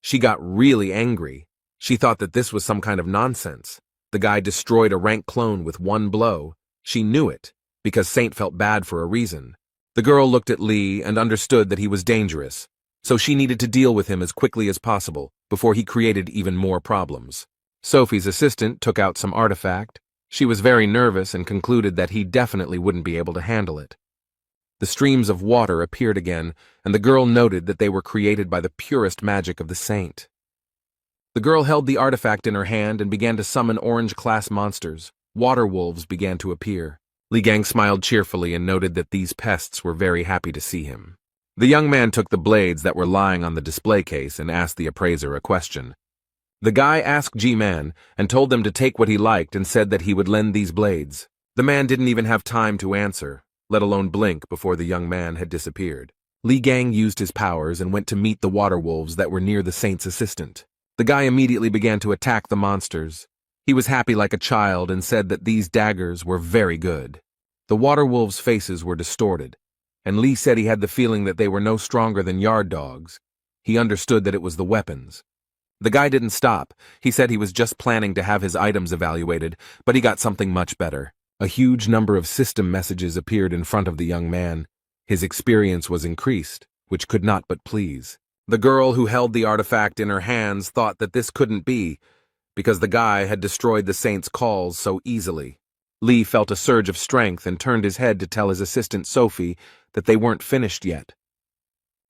She got really angry. She thought that this was some kind of nonsense. The guy destroyed a rank clone with one blow. She knew it, because Saint felt bad for a reason. The girl looked at Lee and understood that he was dangerous, so she needed to deal with him as quickly as possible before he created even more problems. Sophie's assistant took out some artifact. She was very nervous and concluded that he definitely wouldn't be able to handle it. The streams of water appeared again, and the girl noted that they were created by the purest magic of the saint. The girl held the artifact in her hand and began to summon orange-class monsters. Water wolves began to appear. Li Gang smiled cheerfully and noted that these pests were very happy to see him. The young man took the blades that were lying on the display case and asked the appraiser a question. The guy asked G-Man and told them to take what he liked and said that he would lend these blades. The man didn't even have time to answer, let alone blink, before the young man had disappeared. Li Gang used his powers and went to meet the water wolves that were near the saint's assistant. The guy immediately began to attack the monsters. He was happy like a child and said that these daggers were very good. The water wolves' faces were distorted, and Lee said he had the feeling that they were no stronger than yard dogs. He understood that it was the weapons. The guy didn't stop. He said he was just planning to have his items evaluated, but he got something much better. A huge number of system messages appeared in front of the young man. His experience was increased, which could not but please. The girl who held the artifact in her hands thought that this couldn't be, because the guy had destroyed the saint's calls so easily. Lee felt a surge of strength and turned his head to tell his assistant Sophie that they weren't finished yet.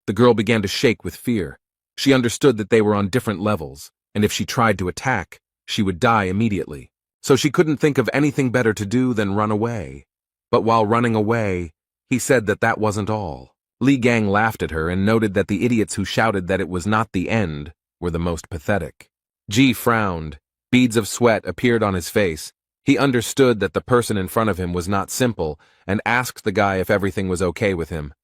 The girl began to shake with fear. She understood that they were on different levels, and if she tried to attack, she would die immediately. So she couldn't think of anything better to do than run away. But while running away, he said that that wasn't all. Li Gang laughed at her and noted that the idiots who shouted that it was not the end were the most pathetic. G frowned. Beads of sweat appeared on his face. He understood that the person in front of him was not simple and asked the guy if everything was okay with him.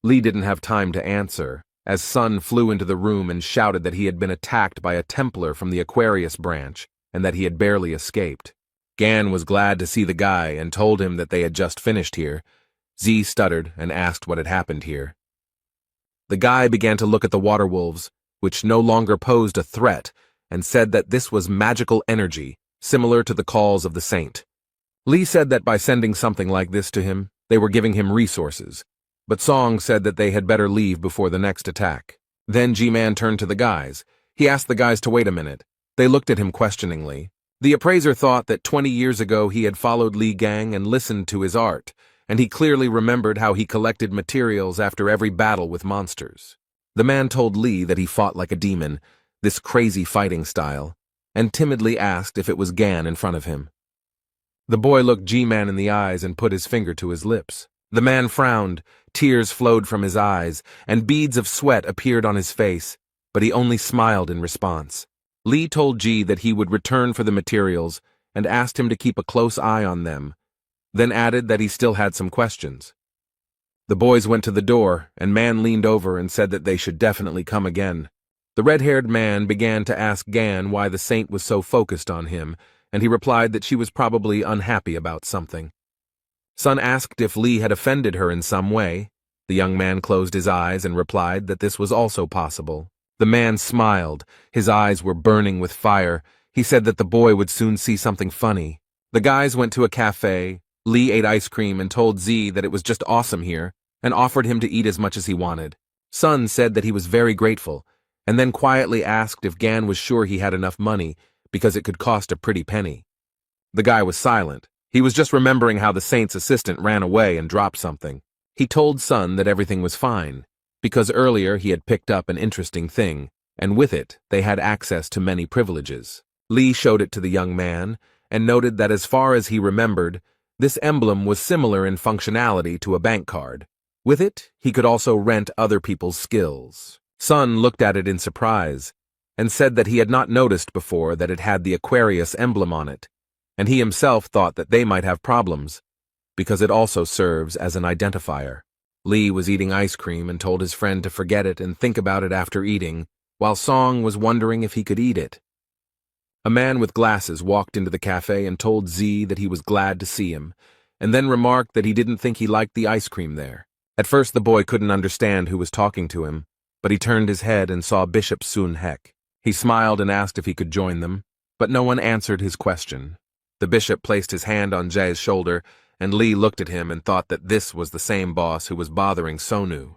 Lee didn't have time to answer, as Sun flew into the room and shouted that he had been attacked by a Templar from the Aquarius branch and that he had barely escaped. Gan was glad to see the guy and told him that they had just finished here. Z stuttered and asked what had happened here. The guy began to look at the water wolves, which no longer posed a threat, and said that this was magical energy, similar to the calls of the saint. Lee said that by sending something like this to him, they were giving him resources, but Song said that they had better leave before the next attack. Then G-Man turned to the guys. He asked the guys to wait a minute. They looked at him questioningly. The appraiser thought that 20 years ago he had followed Li Gang and listened to his art, and he clearly remembered how he collected materials after every battle with monsters. The man told Li that he fought like a demon, this crazy fighting style, and timidly asked if it was Gan in front of him. The boy looked G-Man in the eyes and put his finger to his lips. The man frowned, tears flowed from his eyes, and beads of sweat appeared on his face, but he only smiled in response. Li told G that he would return for the materials and asked him to keep a close eye on them, then added that he still had some questions. The boys went to the door, and Man leaned over and said that they should definitely come again. The red-haired man began to ask Gan why the saint was so focused on him, and he replied that she was probably unhappy about something. Sun asked if Li had offended her in some way. The young man closed his eyes and replied that this was also possible. The man smiled. His eyes were burning with fire. He said that the boy would soon see something funny. The guys went to a cafe. Li ate ice cream and told Z that it was just awesome here, and offered him to eat as much as he wanted. Sun said that he was very grateful, and then quietly asked if Gan was sure he had enough money, because it could cost a pretty penny. The guy was silent. He was just remembering how the saint's assistant ran away and dropped something. He told Sun that everything was fine, because earlier he had picked up an interesting thing, and with it they had access to many privileges. Li showed it to the young man, and noted that as far as he remembered, this emblem was similar in functionality to a bank card. With it, he could also rent other people's skills. Sun looked at it in surprise, and said that he had not noticed before that it had the Aquarius emblem on it, and he himself thought that they might have problems, because it also serves as an identifier. Li was eating ice cream and told his friend to forget it and think about it after eating, while Song was wondering if he could eat it. A man with glasses walked into the cafe and told Z that he was glad to see him, and then remarked that he didn't think he liked the ice cream there. At first the boy couldn't understand who was talking to him, but he turned his head and saw Bishop Sun Hek. He smiled and asked if he could join them, but no one answered his question. The bishop placed his hand on Jae's shoulder, and Li looked at him and thought that this was the same boss who was bothering Sonu.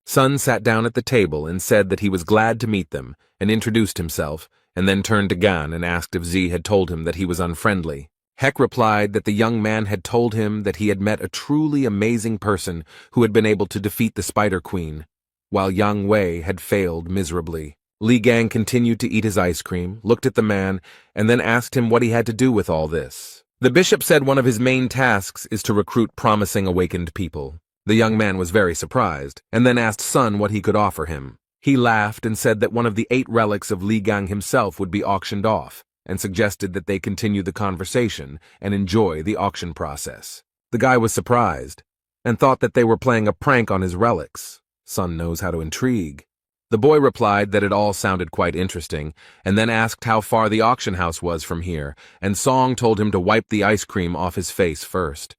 Sun sat down at the table and said that he was glad to meet them, and introduced himself, and then turned to Gan and asked if Z had told him that he was unfriendly. Hek replied that the young man had told him that he had met a truly amazing person who had been able to defeat the Spider Queen, while Yang Wei had failed miserably. Li Gang continued to eat his ice cream, looked at the man, and then asked him what he had to do with all this. The bishop said one of his main tasks is to recruit promising awakened people. The young man was very surprised, and then asked Sun what he could offer him. He laughed and said that one of the 8 relics of Li Gang himself would be auctioned off, and suggested that they continue the conversation and enjoy the auction process. The guy was surprised, and thought that they were playing a prank on his relics. Sun knows how to intrigue. The boy replied that it all sounded quite interesting, and then asked how far the auction house was from here, and Song told him to wipe the ice cream off his face first.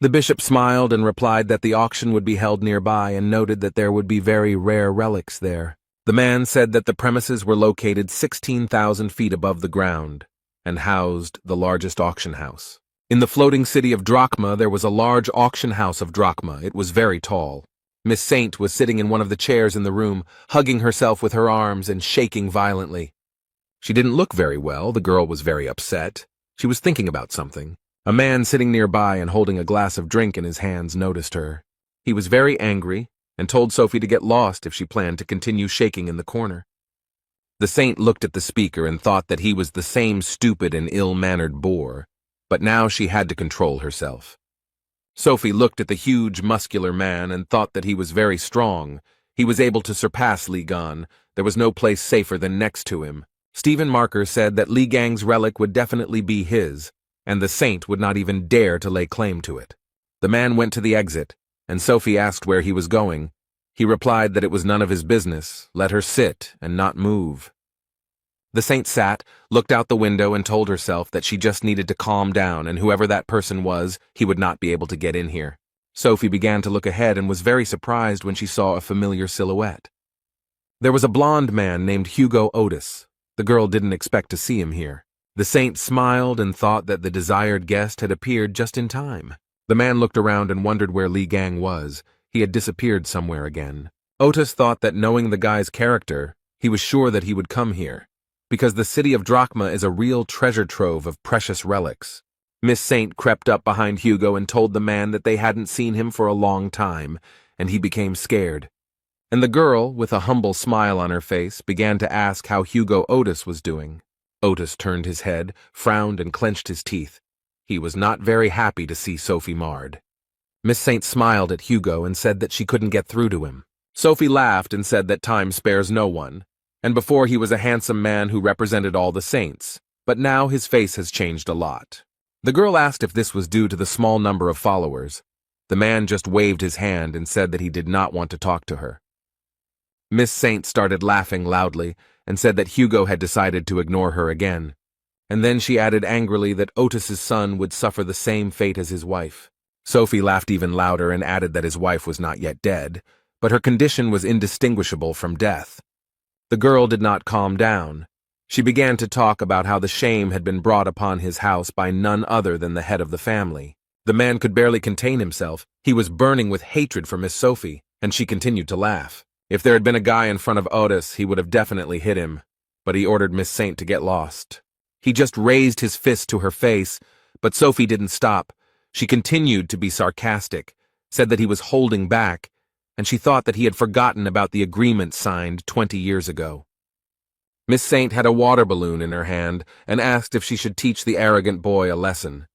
The bishop smiled and replied that the auction would be held nearby and noted that there would be very rare relics there. The man said that the premises were located 16,000 feet above the ground and housed the largest auction house. In the floating city of Drachma, there was a large auction house of Drachma. It was very tall. Miss Saint was sitting in one of the chairs in the room, hugging herself with her arms and shaking violently. She didn't look very well. The girl was very upset. She was thinking about something. A man sitting nearby and holding a glass of drink in his hands noticed her. He was very angry and told Sophie to get lost if she planned to continue shaking in the corner. The saint looked at the speaker and thought that he was the same stupid and ill-mannered boor, but now she had to control herself. Sophie looked at the huge, muscular man and thought that he was very strong. He was able to surpass Li Gan. There was no place safer than next to him. Stephen Marker said that Li Gang's relic would definitely be his, and the saint would not even dare to lay claim to it. The man went to the exit, and Sophie asked where he was going. He replied that it was none of his business, let her sit and not move. The saint sat, looked out the window, and told herself that she just needed to calm down, and whoever that person was, he would not be able to get in here. Sophie began to look ahead and was very surprised when she saw a familiar silhouette. There was a blond man named Hugo Otis. The girl didn't expect to see him here. The saint smiled and thought that the desired guest had appeared just in time. The man looked around and wondered where Li Gang was. He had disappeared somewhere again. Otis thought that knowing the guy's character, He was sure that he would come here, because the city of Drachma is a real treasure trove of precious relics. Miss Saint crept up behind Hugo and told the man that they hadn't seen him for a long time, and he became scared. And the girl, with a humble smile on her face, began to ask how Hugo Otis was doing. Otis turned his head, frowned, and clenched his teeth. He was not very happy to see Sophie marred. Miss Saint smiled at Hugo and said that she couldn't get through to him. Sophie laughed and said that time spares no one, and before he was a handsome man who represented all the saints, but now his face has changed a lot. The girl asked if this was due to the small number of followers. The man just waved his hand and said that he did not want to talk to her. Miss Saint started laughing loudly and said that Hugo had decided to ignore her again. And then she added angrily that Otis's son would suffer the same fate as his wife. Sophie laughed even louder and added that his wife was not yet dead, but her condition was indistinguishable from death. The girl did not calm down. She began to talk about how the shame had been brought upon his house by none other than the head of the family. The man could barely contain himself. He was burning with hatred for Miss Sophie, and she continued to laugh. If there had been a guy in front of Otis, he would have definitely hit him, but he ordered Miss Saint to get lost. He just raised his fist to her face, but Sophie didn't stop. She continued to be sarcastic, said that he was holding back, and she thought that he had forgotten about the agreement signed 20 years ago. Miss Saint had a water balloon in her hand and asked if she should teach the arrogant boy a lesson.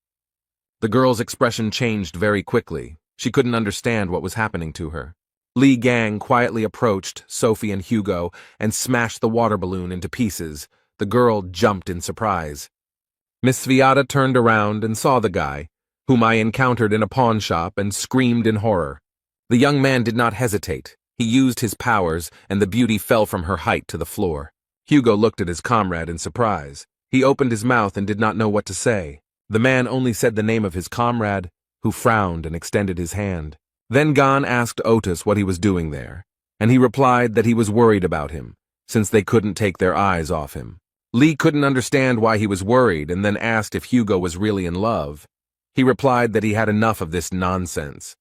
The girl's expression changed very quickly. She couldn't understand what was happening to her. Li Gang quietly approached Sophie and Hugo and smashed the water balloon into pieces. The girl jumped in surprise. Miss Sviata turned around and saw the guy, whom I encountered in a pawn shop, and screamed in horror. The young man did not hesitate. He used his powers, and the beauty fell from her height to the floor. Hugo looked at his comrade in surprise. He opened his mouth and did not know what to say. The man only said the name of his comrade, who frowned and extended his hand. Then Gan asked Otis what he was doing there, and he replied that he was worried about him, since they couldn't take their eyes off him. Lee couldn't understand why he was worried and then asked if Hugo was really in love. He replied that he had enough of this nonsense.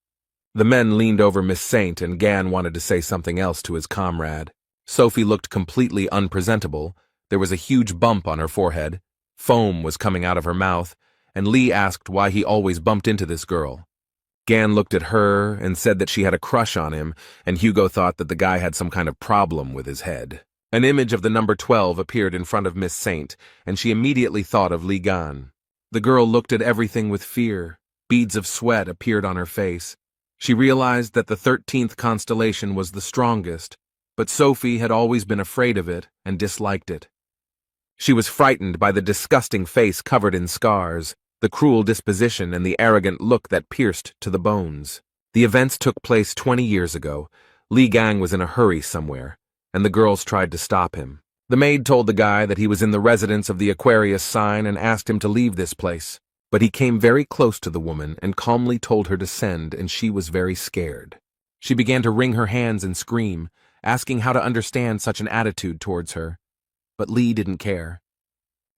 The men leaned over Miss Saint and Gan wanted to say something else to his comrade. Sophie looked completely unpresentable. There was a huge bump on her forehead. Foam was coming out of her mouth, and Lee asked why he always bumped into this girl. Gan looked at her and said that she had a crush on him, and Hugo thought that the guy had some kind of problem with his head. An image of the number 12 appeared in front of Miss Saint, and she immediately thought of Li Gan. The girl looked at everything with fear. Beads of sweat appeared on her face. She realized that the 13th constellation was the strongest, but Sophie had always been afraid of it and disliked it. She was frightened by the disgusting face covered in scars, the cruel disposition, and the arrogant look that pierced to the bones. The events took place 20 years ago. Li Gang was in a hurry somewhere, and the girls tried to stop him. The maid told the guy that he was in the residence of the Aquarius sign and asked him to leave this place. But he came very close to the woman and calmly told her to send, and she was very scared. She began to wring her hands and scream, asking how to understand such an attitude towards her. But Lee didn't care.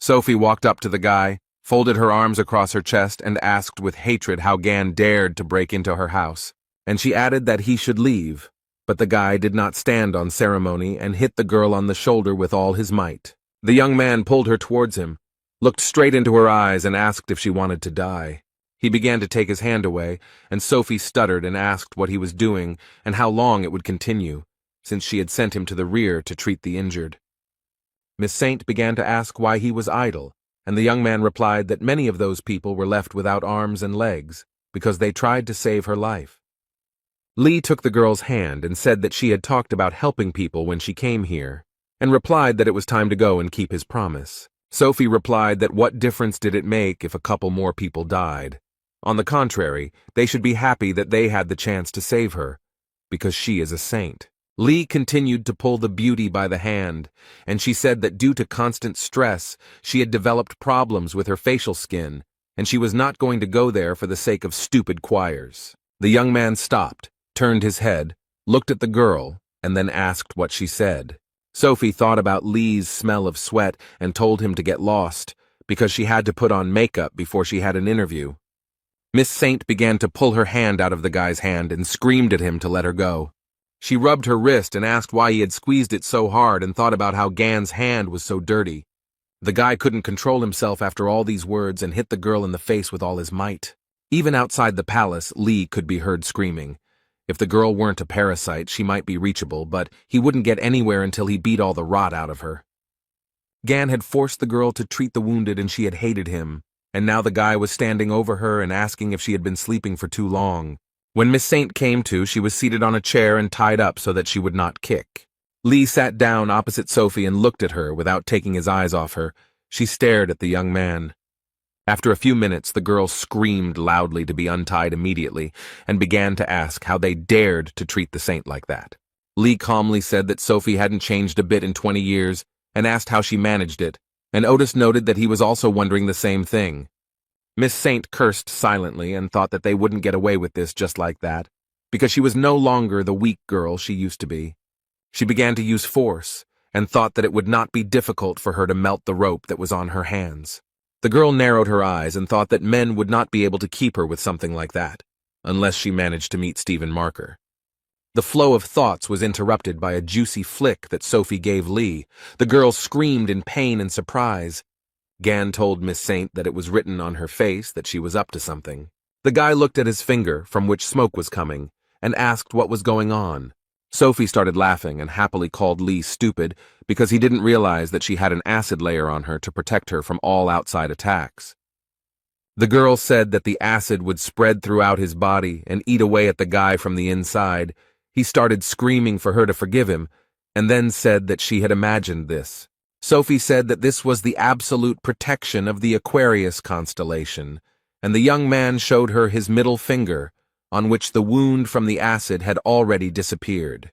Sophie walked up to the guy, folded her arms across her chest, and asked with hatred how Gan dared to break into her house. And she added that he should leave, but the guy did not stand on ceremony and hit the girl on the shoulder with all his might. The young man pulled her towards him, looked straight into her eyes, and asked if she wanted to die. He began to take his hand away, and Sophie stuttered and asked what he was doing and how long it would continue, since she had sent him to the rear to treat the injured. Miss Saint began to ask why he was idle, and the young man replied that many of those people were left without arms and legs because they tried to save her life. Lee took the girl's hand and said that she had talked about helping people when she came here, and replied that it was time to go and keep his promise. Sophie replied that what difference did it make if a couple more people died? On the contrary, they should be happy that they had the chance to save her, because she is a saint. Lee continued to pull the beauty by the hand, and she said that due to constant stress, she had developed problems with her facial skin, and she was not going to go there for the sake of stupid choirs. The young man stopped, turned his head, looked at the girl, and then asked what she said. Sophie thought about Lee's smell of sweat and told him to get lost, because she had to put on makeup before she had an interview. Miss Saint began to pull her hand out of the guy's hand and screamed at him to let her go. She rubbed her wrist and asked why he had squeezed it so hard and thought about how Gan's hand was so dirty. The guy couldn't control himself after all these words and hit the girl in the face with all his might. Even outside the palace, Lee could be heard screaming. If the girl weren't a parasite, she might be reachable, but he wouldn't get anywhere until he beat all the rot out of her. Gan had forced the girl to treat the wounded and she had hated him, and now the guy was standing over her and asking if she had been sleeping for too long. When Miss Saint came to, she was seated on a chair and tied up so that she would not kick. Lee sat down opposite Sophie and looked at her without taking his eyes off her. She stared at the young man. After a few minutes, the girl screamed loudly to be untied immediately and began to ask how they dared to treat the saint like that. Lee calmly said that Sophie hadn't changed a bit in 20 years and asked how she managed it, and Otis noted that he was also wondering the same thing. Miss Saint cursed silently and thought that they wouldn't get away with this just like that, because she was no longer the weak girl she used to be. She began to use force and thought that it would not be difficult for her to melt the rope that was on her hands. The girl narrowed her eyes and thought that men would not be able to keep her with something like that, unless she managed to meet Stephen Marker. The flow of thoughts was interrupted by a juicy flick that Sophie gave Lee. The girl screamed in pain and surprise. Gan told Miss Saint that it was written on her face that she was up to something. The guy looked at his finger, from which smoke was coming, and asked what was going on. Sophie started laughing and happily called Lee stupid because he didn't realize that she had an acid layer on her to protect her from all outside attacks. The girl said that the acid would spread throughout his body and eat away at the guy from the inside. He started screaming for her to forgive him, and then said that she had imagined this. Sophie said that this was the absolute protection of the Aquarius constellation, and the young man showed her his middle finger, on which the wound from the acid had already disappeared.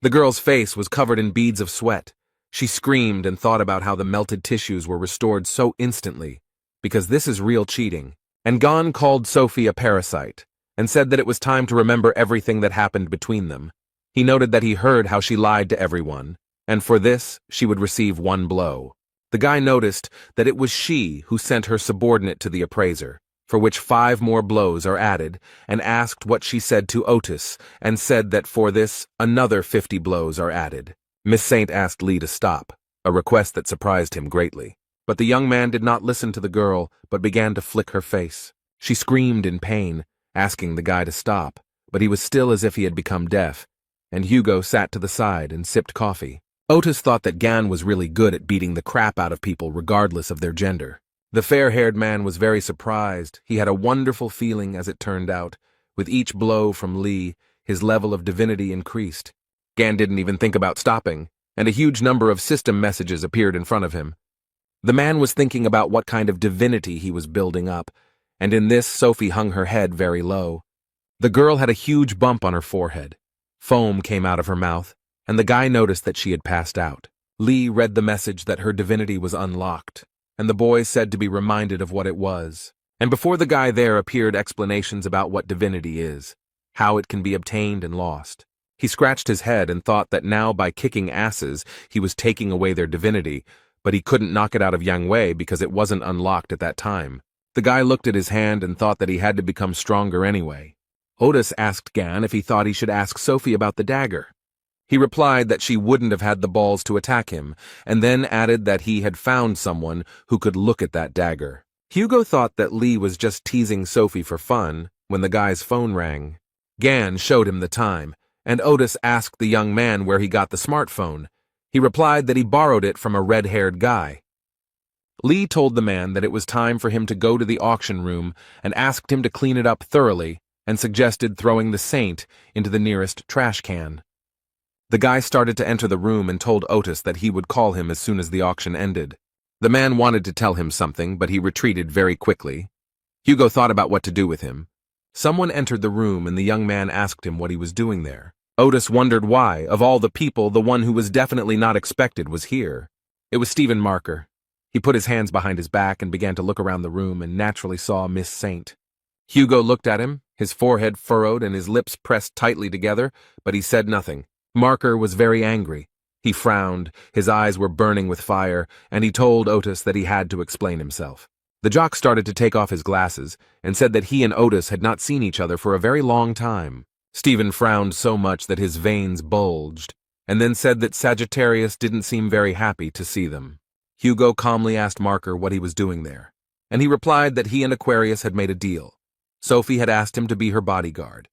The girl's face was covered in beads of sweat. She screamed and thought about how the melted tissues were restored so instantly, because this is real cheating. And Gan called Sophie a parasite, and said that it was time to remember everything that happened between them. He noted that he heard how she lied to everyone, and for this she would receive one blow. The guy noticed that it was she who sent her subordinate to the appraiser, for which 5 more blows are added, and asked what she said to Otis, and said that for this another 50 blows are added. Miss Saint asked Lee to stop, a request that surprised him greatly. But the young man did not listen to the girl, but began to flick her face. She screamed in pain, asking the guy to stop, but he was still as if he had become deaf, and Hugo sat to the side and sipped coffee. Otis thought that Gan was really good at beating the crap out of people regardless of their gender. The fair-haired man was very surprised. He had a wonderful feeling, as it turned out. With each blow from Lee, his level of divinity increased. Gan didn't even think about stopping, and a huge number of system messages appeared in front of him. The man was thinking about what kind of divinity he was building up, and in this Sophie hung her head very low. The girl had a huge bump on her forehead. Foam came out of her mouth, and the guy noticed that she had passed out. Lee read the message that her divinity was unlocked, and the boy said to be reminded of what it was. And before the guy there appeared explanations about what divinity is, how it can be obtained and lost. He scratched his head and thought that now by kicking asses he was taking away their divinity, but he couldn't knock it out of Yang Wei because it wasn't unlocked at that time. The guy looked at his hand and thought that he had to become stronger anyway. Otis asked Gan if he thought he should ask Sophie about the dagger. He replied that she wouldn't have had the balls to attack him, and then added that he had found someone who could look at that dagger. Hugo thought that Lee was just teasing Sophie for fun when the guy's phone rang. Gan showed him the time, and Otis asked the young man where he got the smartphone. He replied that he borrowed it from a red-haired guy. Lee told the man that it was time for him to go to the auction room and asked him to clean it up thoroughly and suggested throwing the saint into the nearest trash can. The guy started to enter the room and told Otis that he would call him as soon as the auction ended. The man wanted to tell him something, but he retreated very quickly. Hugo thought about what to do with him. Someone entered the room and the young man asked him what he was doing there. Otis wondered why, of all the people, the one who was definitely not expected was here. It was Stephen Marker. He put his hands behind his back and began to look around the room and naturally saw Miss Saint. Hugo looked at him, his forehead furrowed and his lips pressed tightly together, but he said nothing. Marker was very angry. He frowned, his eyes were burning with fire, and he told Otis that he had to explain himself. The jock started to take off his glasses and said that he and Otis had not seen each other for a very long time. Stephen frowned so much that his veins bulged, and then said that Sagittarius didn't seem very happy to see them. Hugo calmly asked Marker what he was doing there, and he replied that he and Aquarius had made a deal. Sophie had asked him to be her bodyguard.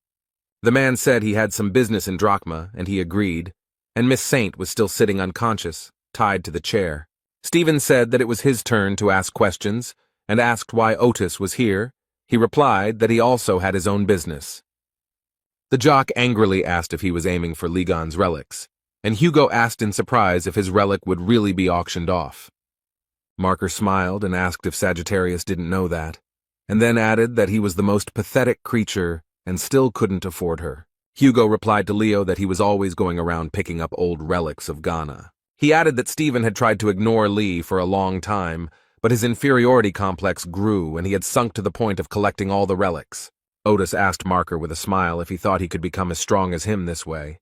The man said he had some business in Drachma, and he agreed, and Miss Saint was still sitting unconscious, tied to the chair. Stephen said that it was his turn to ask questions, and asked why Otis was here. He replied that he also had his own business. The jock angrily asked if he was aiming for Ligon's relics, and Hugo asked in surprise if his relic would really be auctioned off. Marker smiled and asked if Sagittarius didn't know that, and then added that he was the most pathetic creature and still couldn't afford her. Hugo replied to Leo that he was always going around picking up old relics of Ghana. He added that Stephen had tried to ignore Lee for a long time, but his inferiority complex grew and he had sunk to the point of collecting all the relics. Otis asked Marker with a smile if he thought he could become as strong as him this way.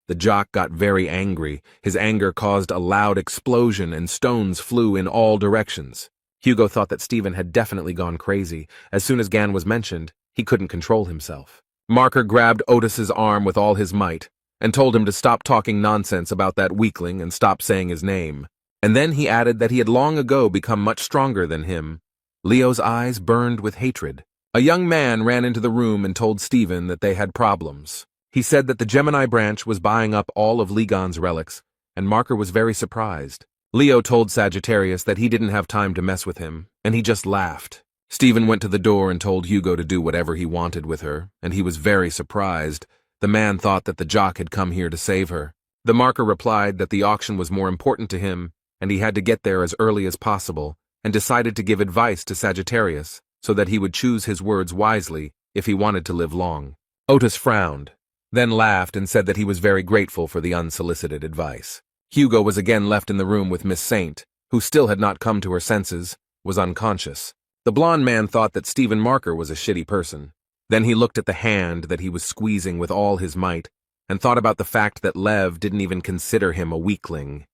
The jock got very angry. His anger caused a loud explosion and stones flew in all directions. Hugo thought that Stephen had definitely gone crazy. As soon as Gan was mentioned, he couldn't control himself. Marker grabbed Otis's arm with all his might and told him to stop talking nonsense about that weakling and stop saying his name. And then he added that he had long ago become much stronger than him. Leo's eyes burned with hatred. A young man ran into the room and told Stephen that they had problems. He said that the Gemini branch was buying up all of Ligon's relics, and Marker was very surprised. Leo told Sagittarius that he didn't have time to mess with him, and he just laughed. Stephen went to the door and told Hugo to do whatever he wanted with her, and he was very surprised. The man thought that the jock had come here to save her. The Marker replied that the auction was more important to him, and he had to get there as early as possible, and decided to give advice to Sagittarius so that he would choose his words wisely if he wanted to live long. Otis frowned, then laughed and said that he was very grateful for the unsolicited advice. Hugo was again left in the room with Miss Saint, who still had not come to her senses, was unconscious. The blond man thought that Stephen Marker was a shitty person. Then he looked at the hand that he was squeezing with all his might, and thought about the fact that Lev didn't even consider him a weakling.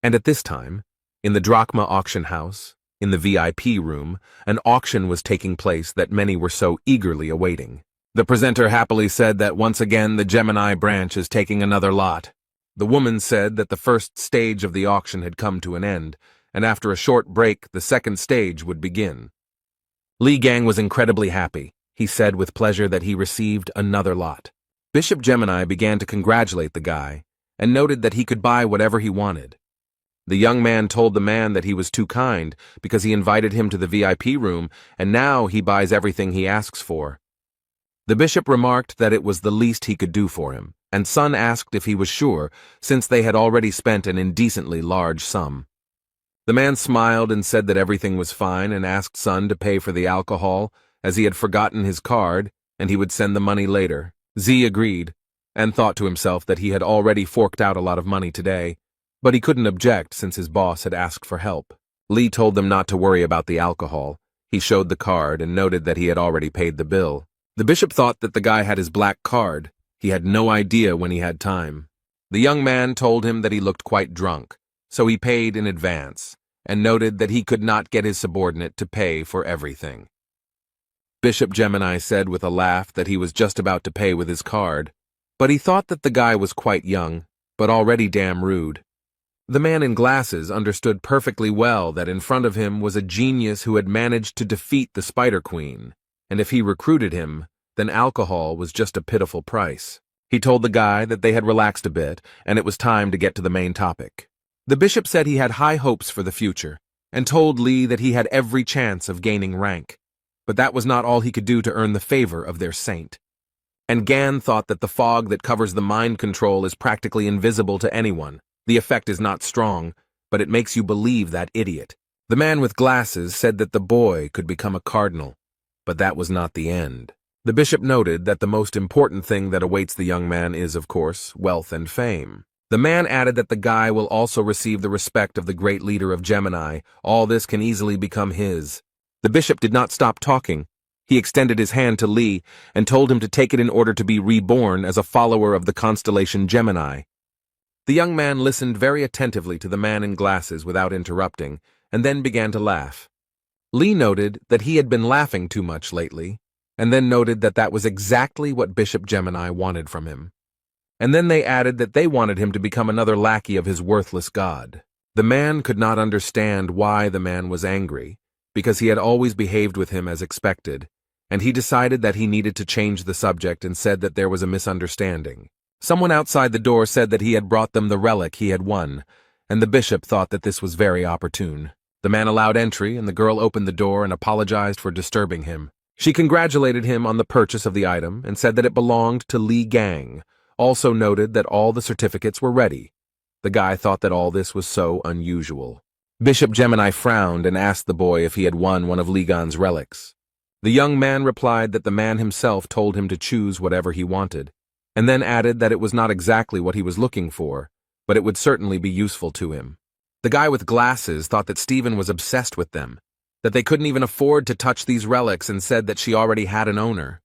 And at this time, in the Drachma auction house, in the VIP room, an auction was taking place that many were so eagerly awaiting. The presenter happily said that once again the Gemini branch is taking another lot. The woman said that the first stage of the auction had come to an end, and after a short break the second stage would begin. Li Gang was incredibly happy. He said with pleasure that he received another lot. Bishop Gemini began to congratulate the guy, and noted that he could buy whatever he wanted. The young man told the man that he was too kind because he invited him to the VIP room, and now he buys everything he asks for. The bishop remarked that it was the least he could do for him, and Sun asked if he was sure, since they had already spent an indecently large sum. The man smiled and said that everything was fine and asked Sun to pay for the alcohol, as he had forgotten his card, and he would send the money later. Z agreed, and thought to himself that he had already forked out a lot of money today, but he couldn't object since his boss had asked for help. Lee told them not to worry about the alcohol. He showed the card and noted that he had already paid the bill. The bishop thought that the guy had his black card. He had no idea when he had time. The young man told him that he looked quite drunk, so he paid in advance, and noted that he could not get his subordinate to pay for everything. Bishop Gemini said with a laugh that he was just about to pay with his card, but he thought that the guy was quite young, but already damn rude. The man in glasses understood perfectly well that in front of him was a genius who had managed to defeat the Spider Queen, and if he recruited him, then alcohol was just a pitiful price. He told the guy that they had relaxed a bit, and it was time to get to the main topic. The bishop said he had high hopes for the future, and told Lee that he had every chance of gaining rank, but that was not all he could do to earn the favor of their saint. And Gan thought that the fog that covers the mind control is practically invisible to anyone. The effect is not strong, but it makes you believe that idiot. The man with glasses said that the boy could become a cardinal, but that was not the end. The bishop noted that the most important thing that awaits the young man is, of course, wealth and fame. The man added that the guy will also receive the respect of the great leader of Gemini. All this can easily become his. The bishop did not stop talking. He extended his hand to Lee and told him to take it in order to be reborn as a follower of the constellation Gemini. The young man listened very attentively to the man in glasses without interrupting, and then began to laugh. Lee noted that he had been laughing too much lately, and then noted that that was exactly what Bishop Gemini wanted from him. And then they added that they wanted him to become another lackey of his worthless god. The man could not understand why the man was angry, because he had always behaved with him as expected, and he decided that he needed to change the subject and said that there was a misunderstanding. Someone outside the door said that he had brought them the relic he had won, and the bishop thought that this was very opportune. The man allowed entry, and the girl opened the door and apologized for disturbing him. She congratulated him on the purchase of the item and said that it belonged to Li Gang, also noted that all the certificates were ready. The guy thought that all this was so unusual. Bishop Gemini frowned and asked the boy if he had won one of Li Gan's relics. The young man replied that the man himself told him to choose whatever he wanted, and then added that it was not exactly what he was looking for, but it would certainly be useful to him. The guy with glasses thought that Stephen was obsessed with them, that they couldn't even afford to touch these relics, and said that she already had an owner.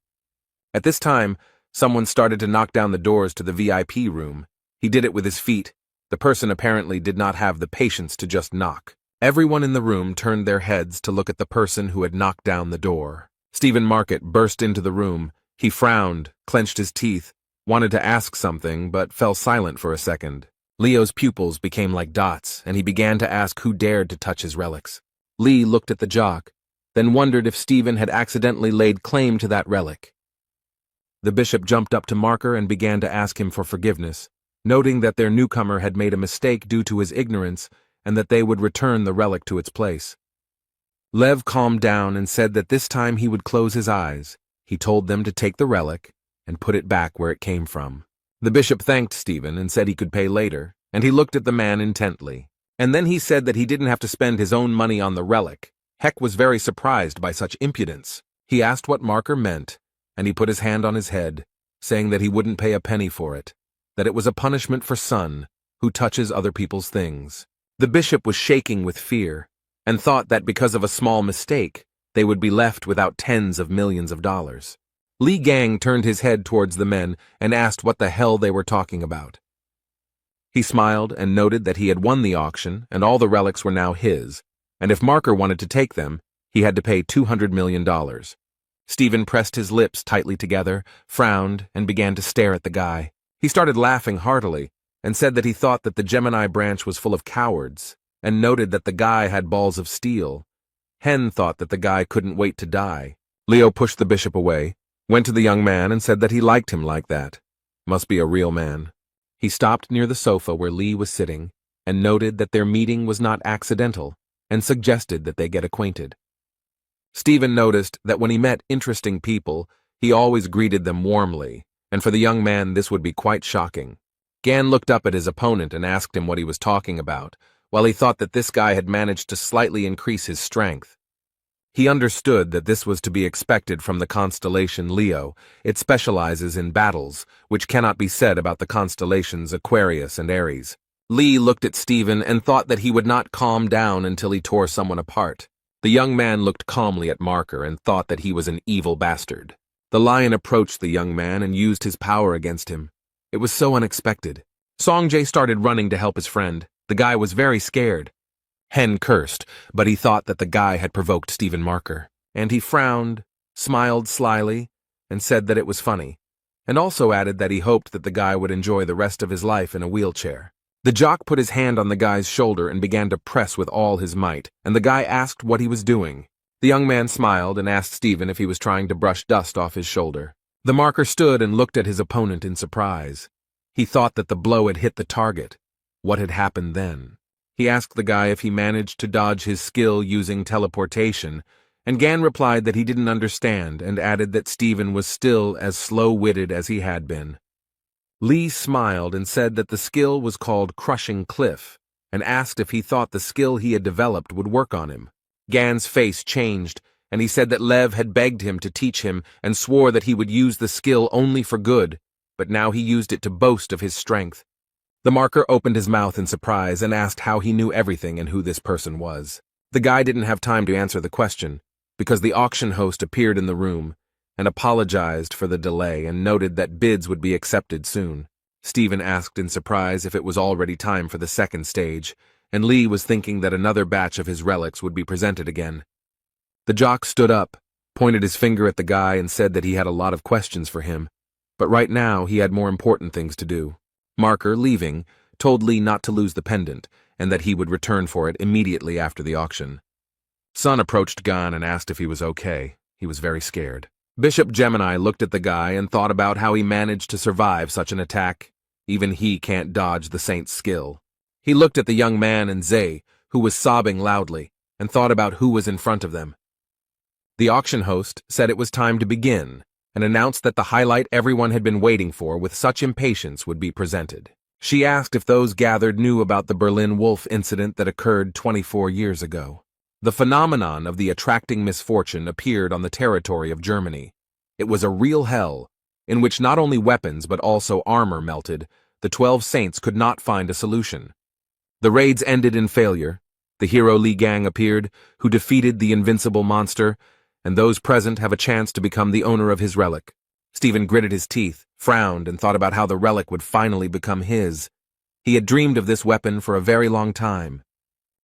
At this time, someone started to knock down the doors to the VIP room. He did it with his feet. The person apparently did not have the patience to just knock. Everyone in the room turned their heads to look at the person who had knocked down the door. Stephen Market burst into the room. He frowned, clenched his teeth, wanted to ask something, but fell silent for a second. Leo's pupils became like dots, and he began to ask who dared to touch his relics. Lee looked at the jock, then wondered if Stephen had accidentally laid claim to that relic. The bishop jumped up to Marker and began to ask him for forgiveness, noting that their newcomer had made a mistake due to his ignorance and that they would return the relic to its place. Lev calmed down and said that this time he would close his eyes. He told them to take the relic and put it back where it came from. The bishop thanked Stephen and said he could pay later, and he looked at the man intently. And then he said that he didn't have to spend his own money on the relic. Heck was very surprised by such impudence. He asked what Marker meant, and he put his hand on his head, saying that he wouldn't pay a penny for it, that it was a punishment for son who touches other people's things. The bishop was shaking with fear, and thought that because of a small mistake, they would be left without tens of millions of dollars. Li Gang turned his head towards the men and asked what the hell they were talking about. He smiled and noted that he had won the auction and all the relics were now his, and if Marker wanted to take them, he had to pay $200 million. Stephen pressed his lips tightly together, frowned, and began to stare at the guy. He started laughing heartily and said that he thought that the Gemini branch was full of cowards, and noted that the guy had balls of steel. Hen thought that the guy couldn't wait to die. Leo pushed the bishop away, went to the young man and said that he liked him like that. Must be a real man. He stopped near the sofa where Lee was sitting and noted that their meeting was not accidental and suggested that they get acquainted. Stephen noticed that when he met interesting people, he always greeted them warmly, and for the young man this would be quite shocking. Gan looked up at his opponent and asked him what he was talking about, while he thought that this guy had managed to slightly increase his strength. He understood that this was to be expected from the constellation Leo. It specializes in battles, which cannot be said about the constellations Aquarius and Aries. Lee looked at Stephen and thought that he would not calm down until he tore someone apart. The young man looked calmly at Marker and thought that he was an evil bastard. The lion approached the young man and used his power against him. It was so unexpected. Songjay started running to help his friend. The guy was very scared. Hen cursed, but he thought that the guy had provoked Stephen Marker, and he frowned, smiled slyly, and said that it was funny, and also added that he hoped that the guy would enjoy the rest of his life in a wheelchair. The jock put his hand on the guy's shoulder and began to press with all his might, and the guy asked what he was doing. The young man smiled and asked Stephen if he was trying to brush dust off his shoulder. The Marker stood and looked at his opponent in surprise. He thought that the blow had hit the target. What had happened then? He asked the guy if he managed to dodge his skill using teleportation, and Gan replied that he didn't understand and added that Stephen was still as slow-witted as he had been. Lee smiled and said that the skill was called Crushing Cliff, and asked if he thought the skill he had developed would work on him. Gan's face changed, and he said that Lev had begged him to teach him and swore that he would use the skill only for good, but now he used it to boast of his strength. The Marker opened his mouth in surprise and asked how he knew everything and who this person was. The guy didn't have time to answer the question, because the auction host appeared in the room and apologized for the delay and noted that bids would be accepted soon. Stephen asked in surprise if it was already time for the second stage, and Lee was thinking that another batch of his relics would be presented again. The jock stood up, pointed his finger at the guy and said that he had a lot of questions for him, but right now he had more important things to do. Marker, leaving, told Lee not to lose the pendant and that he would return for it immediately after the auction. Sun approached Gan and asked if he was okay. He was very scared. Bishop Gemini looked at the guy and thought about how he managed to survive such an attack. Even he can't dodge the saint's skill. He looked at the young man and Zay, who was sobbing loudly, and thought about who was in front of them. The auction host said it was time to begin and announced that the highlight everyone had been waiting for with such impatience would be presented. She asked if those gathered knew about the Berlin Wolf incident that occurred 24 years ago. The phenomenon of the attracting misfortune appeared on the territory of Germany. It was a real hell, in which not only weapons but also armor melted. The 12 saints could not find a solution. The raids ended in failure. The hero Li Gang appeared, who defeated the invincible monster, and those present have a chance to become the owner of his relic. Stephen gritted his teeth, frowned, and thought about how the relic would finally become his. He had dreamed of this weapon for a very long time.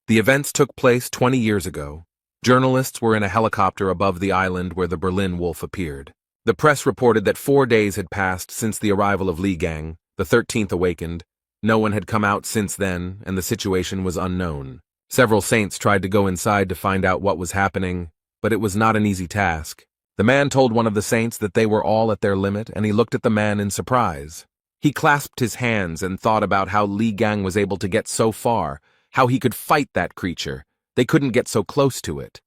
The events took place 20 years ago. Journalists were in a helicopter above the island where the Berlin Wolf appeared. The press reported that 4 days had passed since the arrival of Li Gang, the 13th awakened. No one had come out since then, and the situation was unknown. Several saints tried to go inside to find out what was happening, but it was not an easy task. The man told one of the saints that they were all at their limit, and he looked at the man in surprise. He clasped his hands and thought about how Li Gang was able to get so far, how he could fight that creature. They couldn't get so close to it.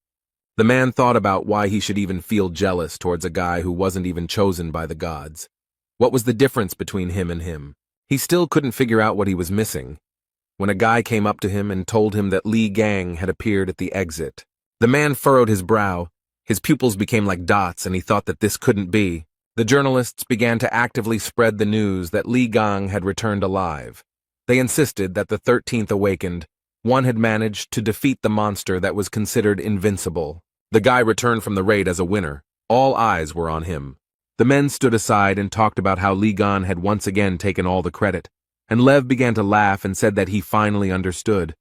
The man thought about why he should even feel jealous towards a guy who wasn't even chosen by the gods. What was the difference between him and him? He still couldn't figure out what he was missing. When a guy came up to him and told him that Li Gang had appeared at the exit, the man furrowed his brow. His pupils became like dots, and he thought that this couldn't be. The journalists began to actively spread the news that Li Gang had returned alive. They insisted that the 13th awakened. One had managed to defeat the monster that was considered invincible. The guy returned from the raid as a winner. All eyes were on him. The men stood aside and talked about how Li Gang had once again taken all the credit, and Lev began to laugh and said that he finally understood.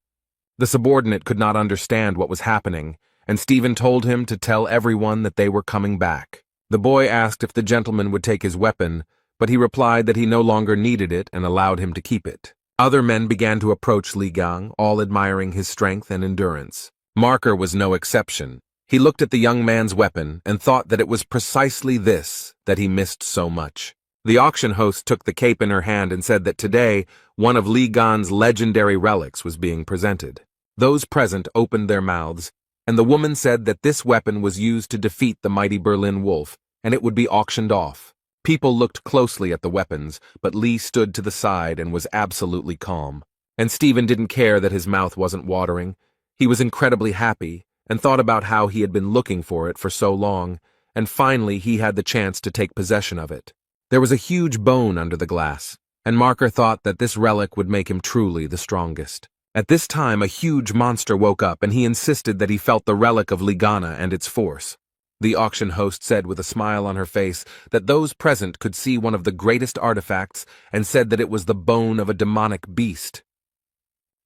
The subordinate could not understand what was happening, and Stephen told him to tell everyone that they were coming back. The boy asked if the gentleman would take his weapon, but he replied that he no longer needed it and allowed him to keep it. Other men began to approach Li Gang, all admiring his strength and endurance. Marker was no exception. He looked at the young man's weapon and thought that it was precisely this that he missed so much. The auction host took the cape in her hand and said that today one of Li Gang's legendary relics was being presented. Those present opened their mouths, and the woman said that this weapon was used to defeat the mighty Berlin Wolf, and it would be auctioned off. People looked closely at the weapons, but Lee stood to the side and was absolutely calm. And Stephen didn't care that his mouth wasn't watering. He was incredibly happy, and thought about how he had been looking for it for so long, and finally he had the chance to take possession of it. There was a huge bone under the glass, and Marker thought that this relic would make him truly the strongest. At this time, a huge monster woke up, and he insisted that he felt the relic of Ligana and its force. The auction host said with a smile on her face that those present could see one of the greatest artifacts, and said that it was the bone of a demonic beast.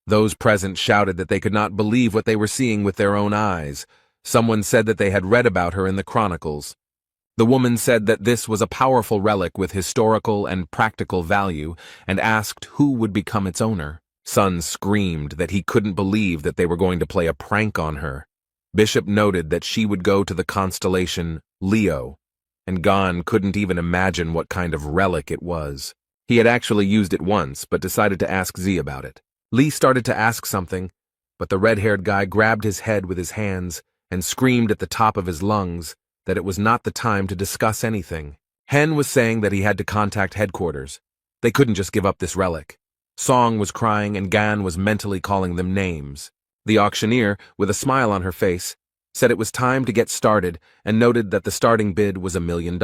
Those present shouted that they could not believe what they were seeing with their own eyes. Someone said that they had read about her in the chronicles. The woman said that this was a powerful relic with historical and practical value, and asked who would become its owner. Sun screamed that he couldn't believe that they were going to play a prank on her. Bishop noted that she would go to the constellation Leo, and Gon couldn't even imagine what kind of relic it was. He had actually used it once, but decided to ask Z about it. Lee started to ask something, but the red-haired guy grabbed his head with his hands and screamed at the top of his lungs that it was not the time to discuss anything. Hen was saying that he had to contact headquarters. They couldn't just give up this relic. Song was crying and Gan was mentally calling them names. The auctioneer, with a smile on her face, said it was time to get started and noted that the starting bid was $1 million.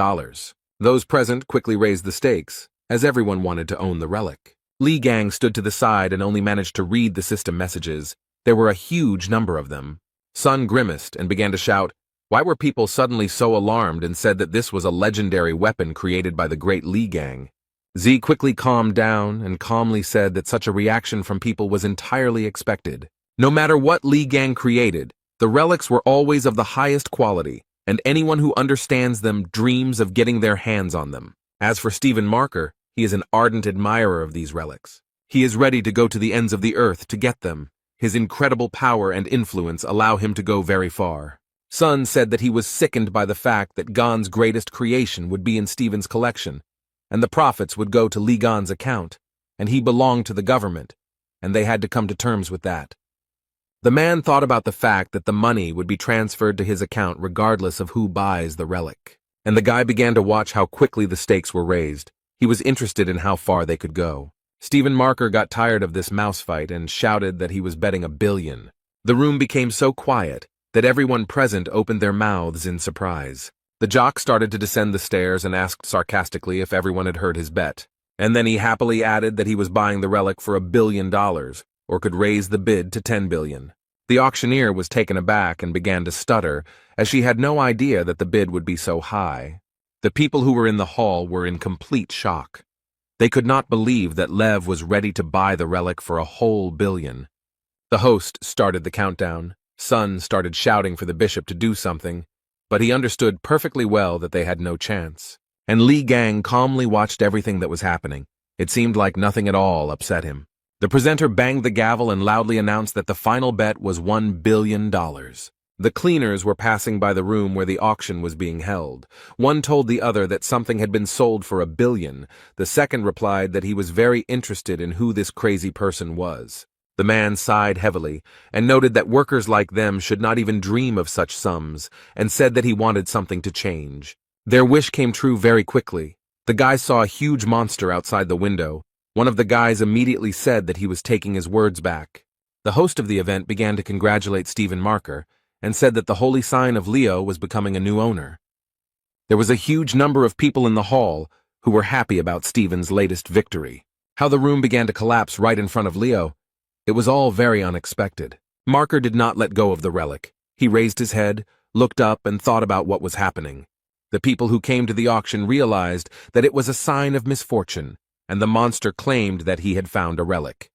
Those present quickly raised the stakes, as everyone wanted to own the relic. Li Gang stood to the side and only managed to read the system messages. There were a huge number of them. Sun grimaced and began to shout, why were people suddenly so alarmed, and said that this was a legendary weapon created by the great Li Gang. Z quickly calmed down and calmly said that such a reaction from people was entirely expected. No matter what Li Gang created, the relics were always of the highest quality, and anyone who understands them dreams of getting their hands on them. As for Stephen Marker, he is an ardent admirer of these relics. He is ready to go to the ends of the earth to get them. His incredible power and influence allow him to go very far. Sun said that he was sickened by the fact that Gon's greatest creation would be in Stephen's collection, and the profits would go to Lee Gon's account, and he belonged to the government, and they had to come to terms with that. The man thought about the fact that the money would be transferred to his account regardless of who buys the relic, and the guy began to watch how quickly the stakes were raised. He was interested in how far they could go. Stephen Marker got tired of this mouse fight and shouted that he was betting $1 billion. The room became so quiet that everyone present opened their mouths in surprise. The jock started to descend the stairs and asked sarcastically if everyone had heard his bet. And then he happily added that he was buying the relic for $1 billion, or could raise the bid to $10 billion. The auctioneer was taken aback and began to stutter, as she had no idea that the bid would be so high. The people who were in the hall were in complete shock. They could not believe that Lev was ready to buy the relic for a whole $1 billion. The host started the countdown. Sun started shouting for the bishop to do something, but he understood perfectly well that they had no chance. And Li Gang calmly watched everything that was happening. It seemed like nothing at all upset him. The presenter banged the gavel and loudly announced that the final bet was $1 billion. The cleaners were passing by the room where the auction was being held. One told the other that something had been sold for $1 billion. The second replied that he was very interested in who this crazy person was. The man sighed heavily and noted that workers like them should not even dream of such sums, and said that he wanted something to change. Their wish came true very quickly. The guy saw a huge monster outside the window. One of the guys immediately said that he was taking his words back. The host of the event began to congratulate Stephen Marker and said that the holy sign of Leo was becoming a new owner. There was a huge number of people in the hall who were happy about Stephen's latest victory. How the room began to collapse right in front of Leo. It was all very unexpected. Marker did not let go of the relic. He raised his head, looked up, and thought about what was happening. The people who came to the auction realized that it was a sign of misfortune, and the monster claimed that he had found a relic.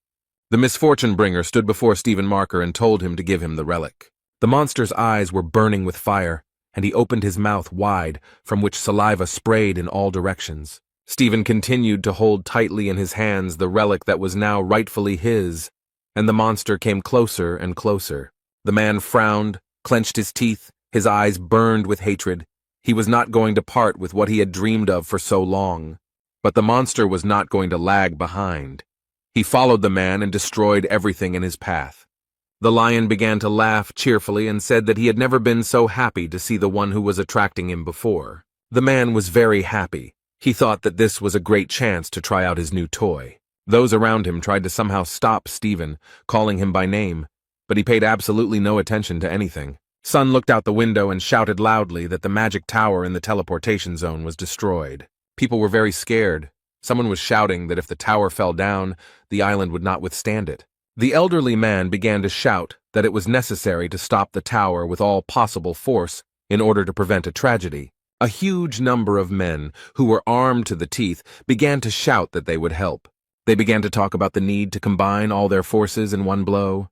The misfortune bringer stood before Stephen Marker and told him to give him the relic. The monster's eyes were burning with fire, and he opened his mouth wide, from which saliva sprayed in all directions. Stephen continued to hold tightly in his hands the relic that was now rightfully his, and the monster came closer and closer. The man frowned, clenched his teeth, his eyes burned with hatred. He was not going to part with what he had dreamed of for so long. But the monster was not going to lag behind. He followed the man and destroyed everything in his path. The lion began to laugh cheerfully and said that he had never been so happy to see the one who was attracting him before. The man was very happy. He thought that this was a great chance to try out his new toy. Those around him tried to somehow stop Stephen, calling him by name, but he paid absolutely no attention to anything. Sun looked out the window and shouted loudly that the magic tower in the teleportation zone was destroyed. People were very scared. Someone was shouting that if the tower fell down, the island would not withstand it. The elderly man began to shout that it was necessary to stop the tower with all possible force in order to prevent a tragedy. A huge number of men, who were armed to the teeth, began to shout that they would help. They began to talk about the need to combine all their forces in one blow,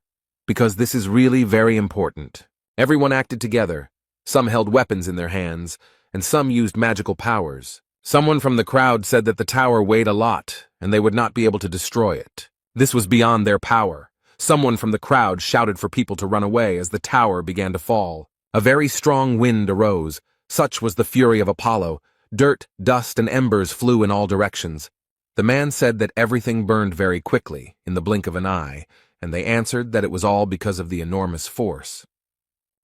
because this is really very important. Everyone acted together. Some held weapons in their hands, and some used magical powers. Someone from the crowd said that the tower weighed a lot, and they would not be able to destroy it. This was beyond their power. Someone from the crowd shouted for people to run away as the tower began to fall. A very strong wind arose. Such was the fury of Apollo. Dirt, dust, and embers flew in all directions. The man said that everything burned very quickly, in the blink of an eye, and they answered that it was all because of the enormous force.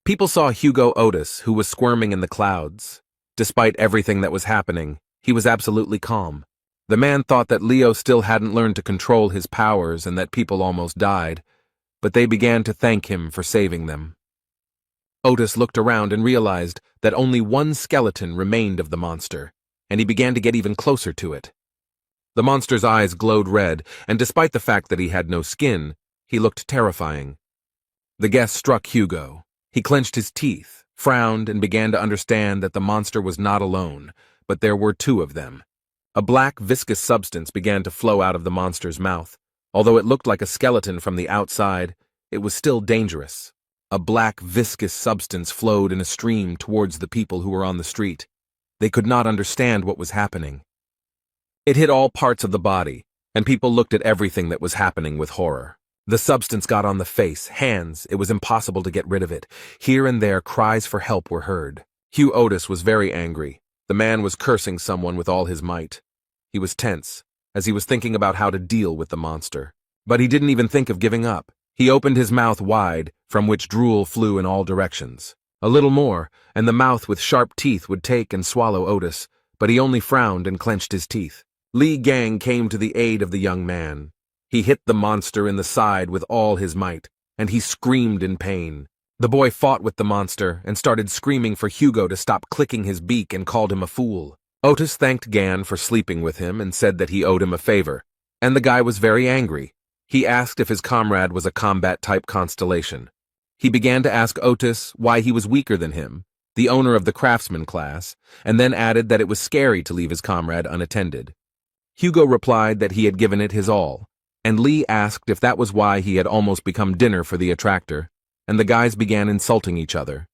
People saw Hugo Otis, who was squirming in the clouds. Despite everything that was happening, he was absolutely calm. The man thought that Leo still hadn't learned to control his powers and that people almost died, but they began to thank him for saving them. Otis looked around and realized that only one skeleton remained of the monster, and he began to get even closer to it. The monster's eyes glowed red, and despite the fact that he had no skin, he looked terrifying. The guess struck Hugo. He clenched his teeth, frowned, and began to understand that the monster was not alone, but there were two of them. A black, viscous substance began to flow out of the monster's mouth. Although it looked like a skeleton from the outside, it was still dangerous. A black, viscous substance flowed in a stream towards the people who were on the street. They could not understand what was happening. It hit all parts of the body, and people looked at everything that was happening with horror. The substance got on the face, hands, it was impossible to get rid of it. Here and there, cries for help were heard. Hugh Otis was very angry. The man was cursing someone with all his might. He was tense, as he was thinking about how to deal with the monster. But he didn't even think of giving up. He opened his mouth wide, from which drool flew in all directions. A little more, and the mouth with sharp teeth would take and swallow Otis, but he only frowned and clenched his teeth. Li Gang came to the aid of the young man. He hit the monster in the side with all his might, and he screamed in pain. The boy fought with the monster and started screaming for Hugo to stop clicking his beak and called him a fool. Otis thanked Gan for sleeping with him and said that he owed him a favor, and the guy was very angry. He asked if his comrade was a combat-type constellation. He began to ask Otis why he was weaker than him, the owner of the craftsman class, and then added that it was scary to leave his comrade unattended. Hugo replied that he had given it his all, and Lee asked if that was why he had almost become dinner for the attractor, and the guys began insulting each other.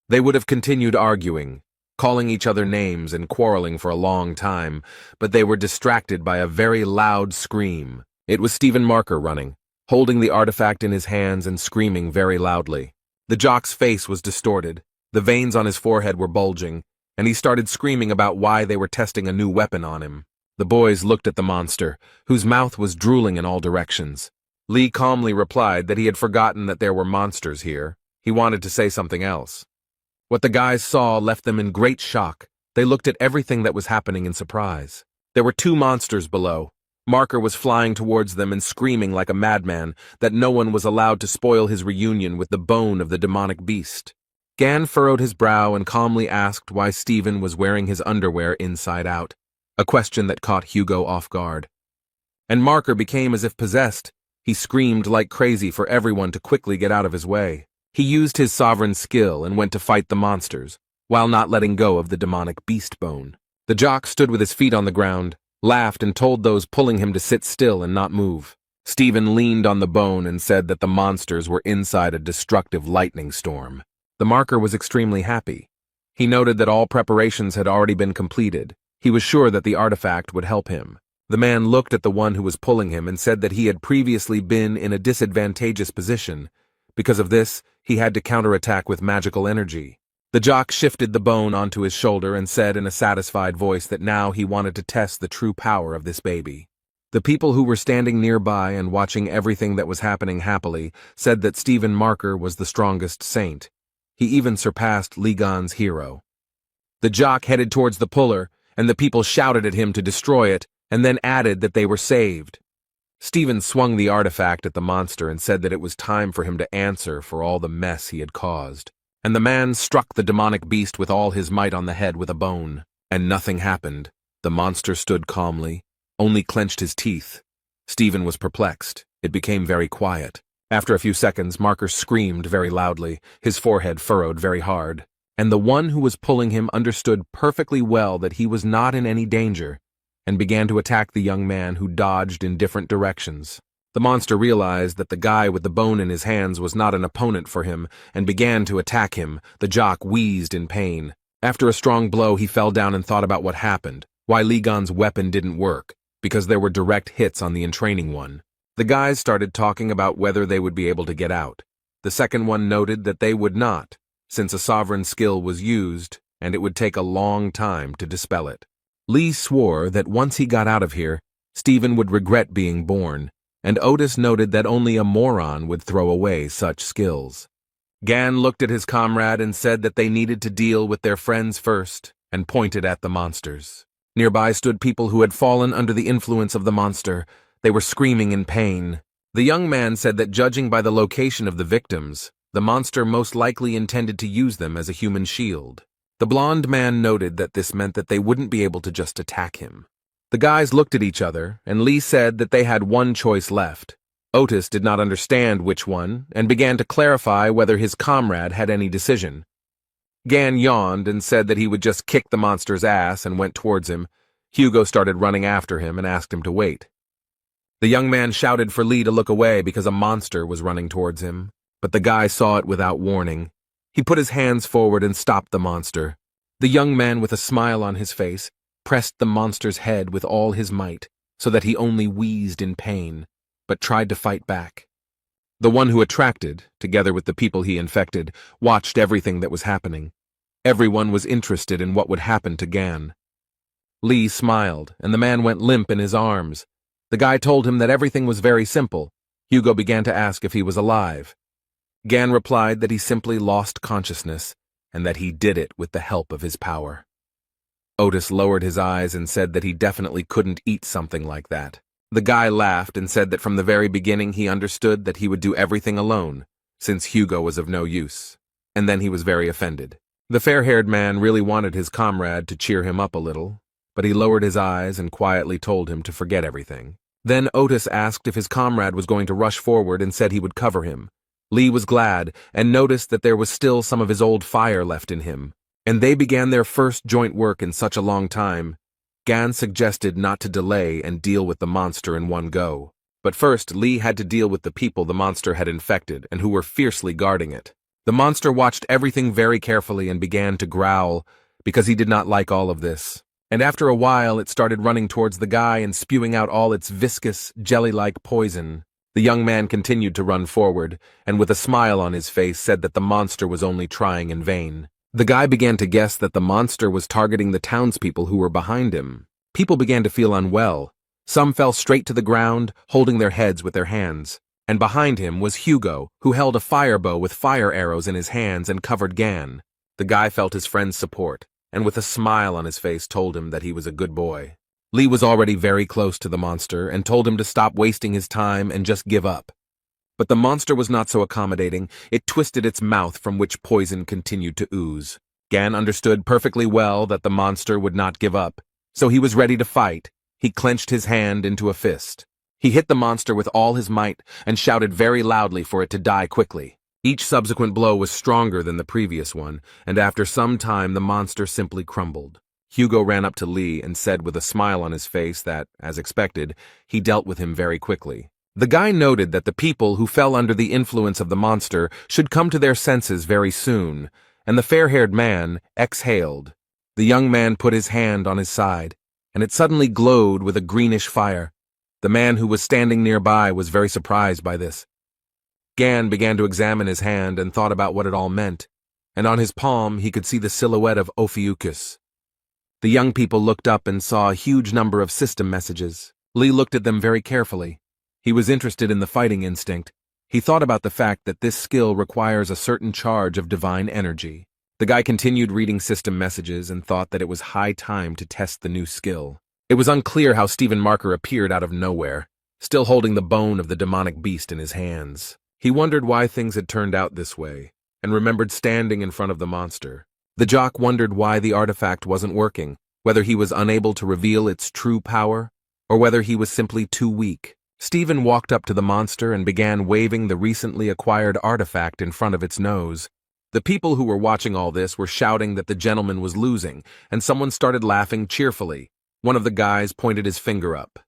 They would have continued arguing, calling each other names and quarreling for a long time, but they were distracted by a very loud scream. It was Stephen Marker running, holding the artifact in his hands and screaming very loudly. The jock's face was distorted, the veins on his forehead were bulging, and he started screaming about why they were testing a new weapon on him. The boys looked at the monster, whose mouth was drooling in all directions. Lee calmly replied that he had forgotten that there were monsters here. He wanted to say something else. What the guys saw left them in great shock. They looked at everything that was happening in surprise. There were 2 monsters below. Marker was flying towards them and screaming like a madman that no one was allowed to spoil his reunion with the bone of the demonic beast. Gan furrowed his brow and calmly asked why Stephen was wearing his underwear inside out, a question that caught Hugo off guard. And Marker became as if possessed. He screamed like crazy for everyone to quickly get out of his way. He used his sovereign skill and went to fight the monsters, while not letting go of the demonic beast bone. The jock stood with his feet on the ground, laughed and told those pulling him to sit still and not move. Stephen leaned on the bone and said that the monsters were inside a destructive lightning storm. The Marker was extremely happy. He noted that all preparations had already been completed. He was sure that the artifact would help him. The man looked at the one who was pulling him and said that he had previously been in a disadvantageous position. Because of this, he had to counterattack with magical energy. The jock shifted the bone onto his shoulder and said in a satisfied voice that now he wanted to test the true power of this baby. The people who were standing nearby and watching everything that was happening happily said that Stephen Marker was the strongest saint. He even surpassed Ligan's hero. The jock headed towards the puller, and the people shouted at him to destroy it, and then added that they were saved. Stephen swung the artifact at the monster and said that it was time for him to answer for all the mess he had caused. And the man struck the demonic beast with all his might on the head with a bone. And nothing happened. The monster stood calmly, only clenched his teeth. Stephen was perplexed. It became very quiet. After a few seconds, Marker screamed very loudly, his forehead furrowed very hard. And the one who was pulling him understood perfectly well that he was not in any danger, and began to attack the young man who dodged in different directions. The monster realized that the guy with the bone in his hands was not an opponent for him, and began to attack him. The jock wheezed in pain. After a strong blow, he fell down and thought about what happened, why Ligan's weapon didn't work, because there were direct hits on the entraining one. The guys started talking about whether they would be able to get out. The second one noted that they would not, since a sovereign skill was used, and it would take a long time to dispel it. Lee swore that once he got out of here, Stephen would regret being born, and Otis noted that only a moron would throw away such skills. Gan looked at his comrade and said that they needed to deal with their friends first, and pointed at the monsters. Nearby stood people who had fallen under the influence of the monster. They were screaming in pain. The young man said that judging by the location of the victims, the monster most likely intended to use them as a human shield. The blond man noted that this meant that they wouldn't be able to just attack him. The guys looked at each other, and Lee said that they had one choice left. Otis did not understand which one, and began to clarify whether his comrade had any decision. Gan yawned and said that he would just kick the monster's ass and went towards him. Hugo started running after him and asked him to wait. The young man shouted for Lee to look away because a monster was running towards him. but the guy saw it without warning. He put his hands forward and stopped the monster. The young man, with a smile on his face, pressed the monster's head with all his might, so that he only wheezed in pain, but tried to fight back. The one who attracted, together with the people he infected, watched everything that was happening. Everyone was interested in what would happen to Gan. Lee smiled, and the man went limp in his arms. The guy told him that everything was very simple. Hugo began to ask if he was alive. Gan replied that he simply lost consciousness, and that he did it with the help of his power. Otis lowered his eyes and said that he definitely couldn't eat something like that. The guy laughed and said that from the very beginning he understood that he would do everything alone, since Hugo was of no use. And then he was very offended. The fair-haired man really wanted his comrade to cheer him up a little, but he lowered his eyes and quietly told him to forget everything. Then Otis asked if his comrade was going to rush forward and said he would cover him. Lee was glad and noticed that there was still some of his old fire left in him, and they began their first joint work in such a long time. Gan suggested not to delay and deal with the monster in one go. But first, Lee had to deal with the people the monster had infected and who were fiercely guarding it. The monster watched everything very carefully and began to growl, because he did not like all of this. And after a while, it started running towards the guy and spewing out all its viscous, jelly-like poison. The young man continued to run forward, and with a smile on his face said that the monster was only trying in vain. The guy began to guess that the monster was targeting the townspeople who were behind him. People began to feel unwell. Some fell straight to the ground, holding their heads with their hands. And behind him was Hugo, who held a fire bow with fire arrows in his hands and covered Gan. The guy felt his friend's support, and with a smile on his face told him that he was a good boy. Lee was already very close to the monster and told him to stop wasting his time and just give up. But the monster was not so accommodating. It twisted its mouth from which poison continued to ooze. Gan understood perfectly well that the monster would not give up, so he was ready to fight. He clenched his hand into a fist. He hit the monster with all his might and shouted very loudly for it to die quickly. Each subsequent blow was stronger than the previous one, and after some time the monster simply crumbled. Hugo ran up to Lee and said with a smile on his face that, as expected, he dealt with him very quickly. The guy noted that the people who fell under the influence of the monster should come to their senses very soon, and the fair-haired man exhaled. The young man put his hand on his side, and it suddenly glowed with a greenish fire. The man who was standing nearby was very surprised by this. Gan began to examine his hand and thought about what it all meant, and on his palm he could see the silhouette of Ophiuchus. The young people looked up and saw a huge number of system messages. Lee looked at them very carefully. He was interested in the fighting instinct. He thought about the fact that this skill requires a certain charge of divine energy. The guy continued reading system messages and thought that it was high time to test the new skill. It was unclear how Stephen Marker appeared out of nowhere, still holding the bone of the demonic beast in his hands. He wondered why things had turned out this way, and remembered standing in front of the monster. The jock wondered why the artifact wasn't working, whether he was unable to reveal its true power, or whether he was simply too weak. Stephen walked up to the monster and began waving the recently acquired artifact in front of its nose. The people who were watching all this were shouting that the gentleman was losing, and someone started laughing cheerfully. One of the guys pointed his finger up.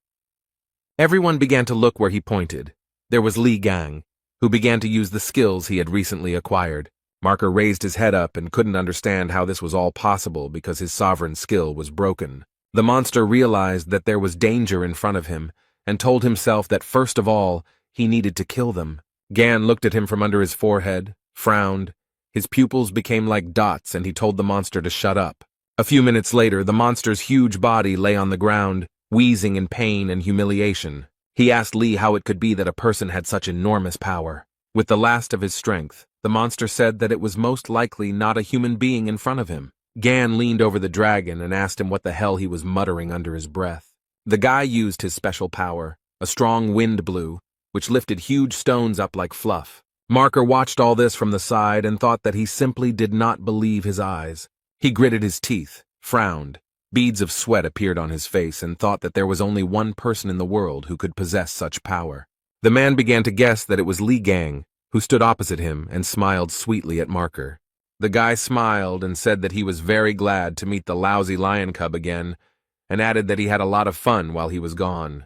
Everyone began to look where he pointed. There was Li Gang, who began to use the skills he had recently acquired. Marker raised his head up and couldn't understand how this was all possible because his sovereign skill was broken. The monster realized that there was danger in front of him, and told himself that first of all, he needed to kill them. Gan looked at him from under his forehead, frowned. His pupils became like dots and he told the monster to shut up. A few minutes later, the monster's huge body lay on the ground, wheezing in pain and humiliation. He asked Lee how it could be that a person had such enormous power. With the last of his strength, the monster said that it was most likely not a human being in front of him. Gan leaned over the dragon and asked him what the hell he was muttering under his breath. The guy used his special power. A strong wind blew, which lifted huge stones up like fluff. Marker watched all this from the side and thought that he simply did not believe his eyes. He gritted his teeth, frowned. Beads of sweat appeared on his face and thought that there was only one person in the world who could possess such power. The man began to guess that it was Li Gang, who stood opposite him and smiled sweetly at Marker. The guy smiled and said that he was very glad to meet the lousy lion cub again, and added that he had a lot of fun while he was gone.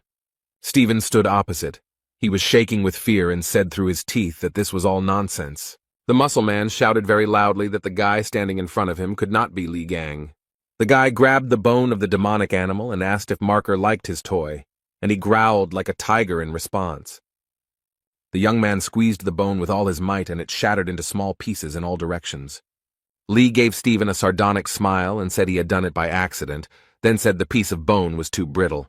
Stephen stood opposite. He was shaking with fear and said through his teeth that this was all nonsense. The muscle man shouted very loudly that the guy standing in front of him could not be Li Gang. The guy grabbed the bone of the demonic animal and asked if Marker liked his toy, and he growled like a tiger in response. The young man squeezed the bone with all his might and it shattered into small pieces in all directions. Li gave Stephen a sardonic smile and said he had done it by accident, then said the piece of bone was too brittle.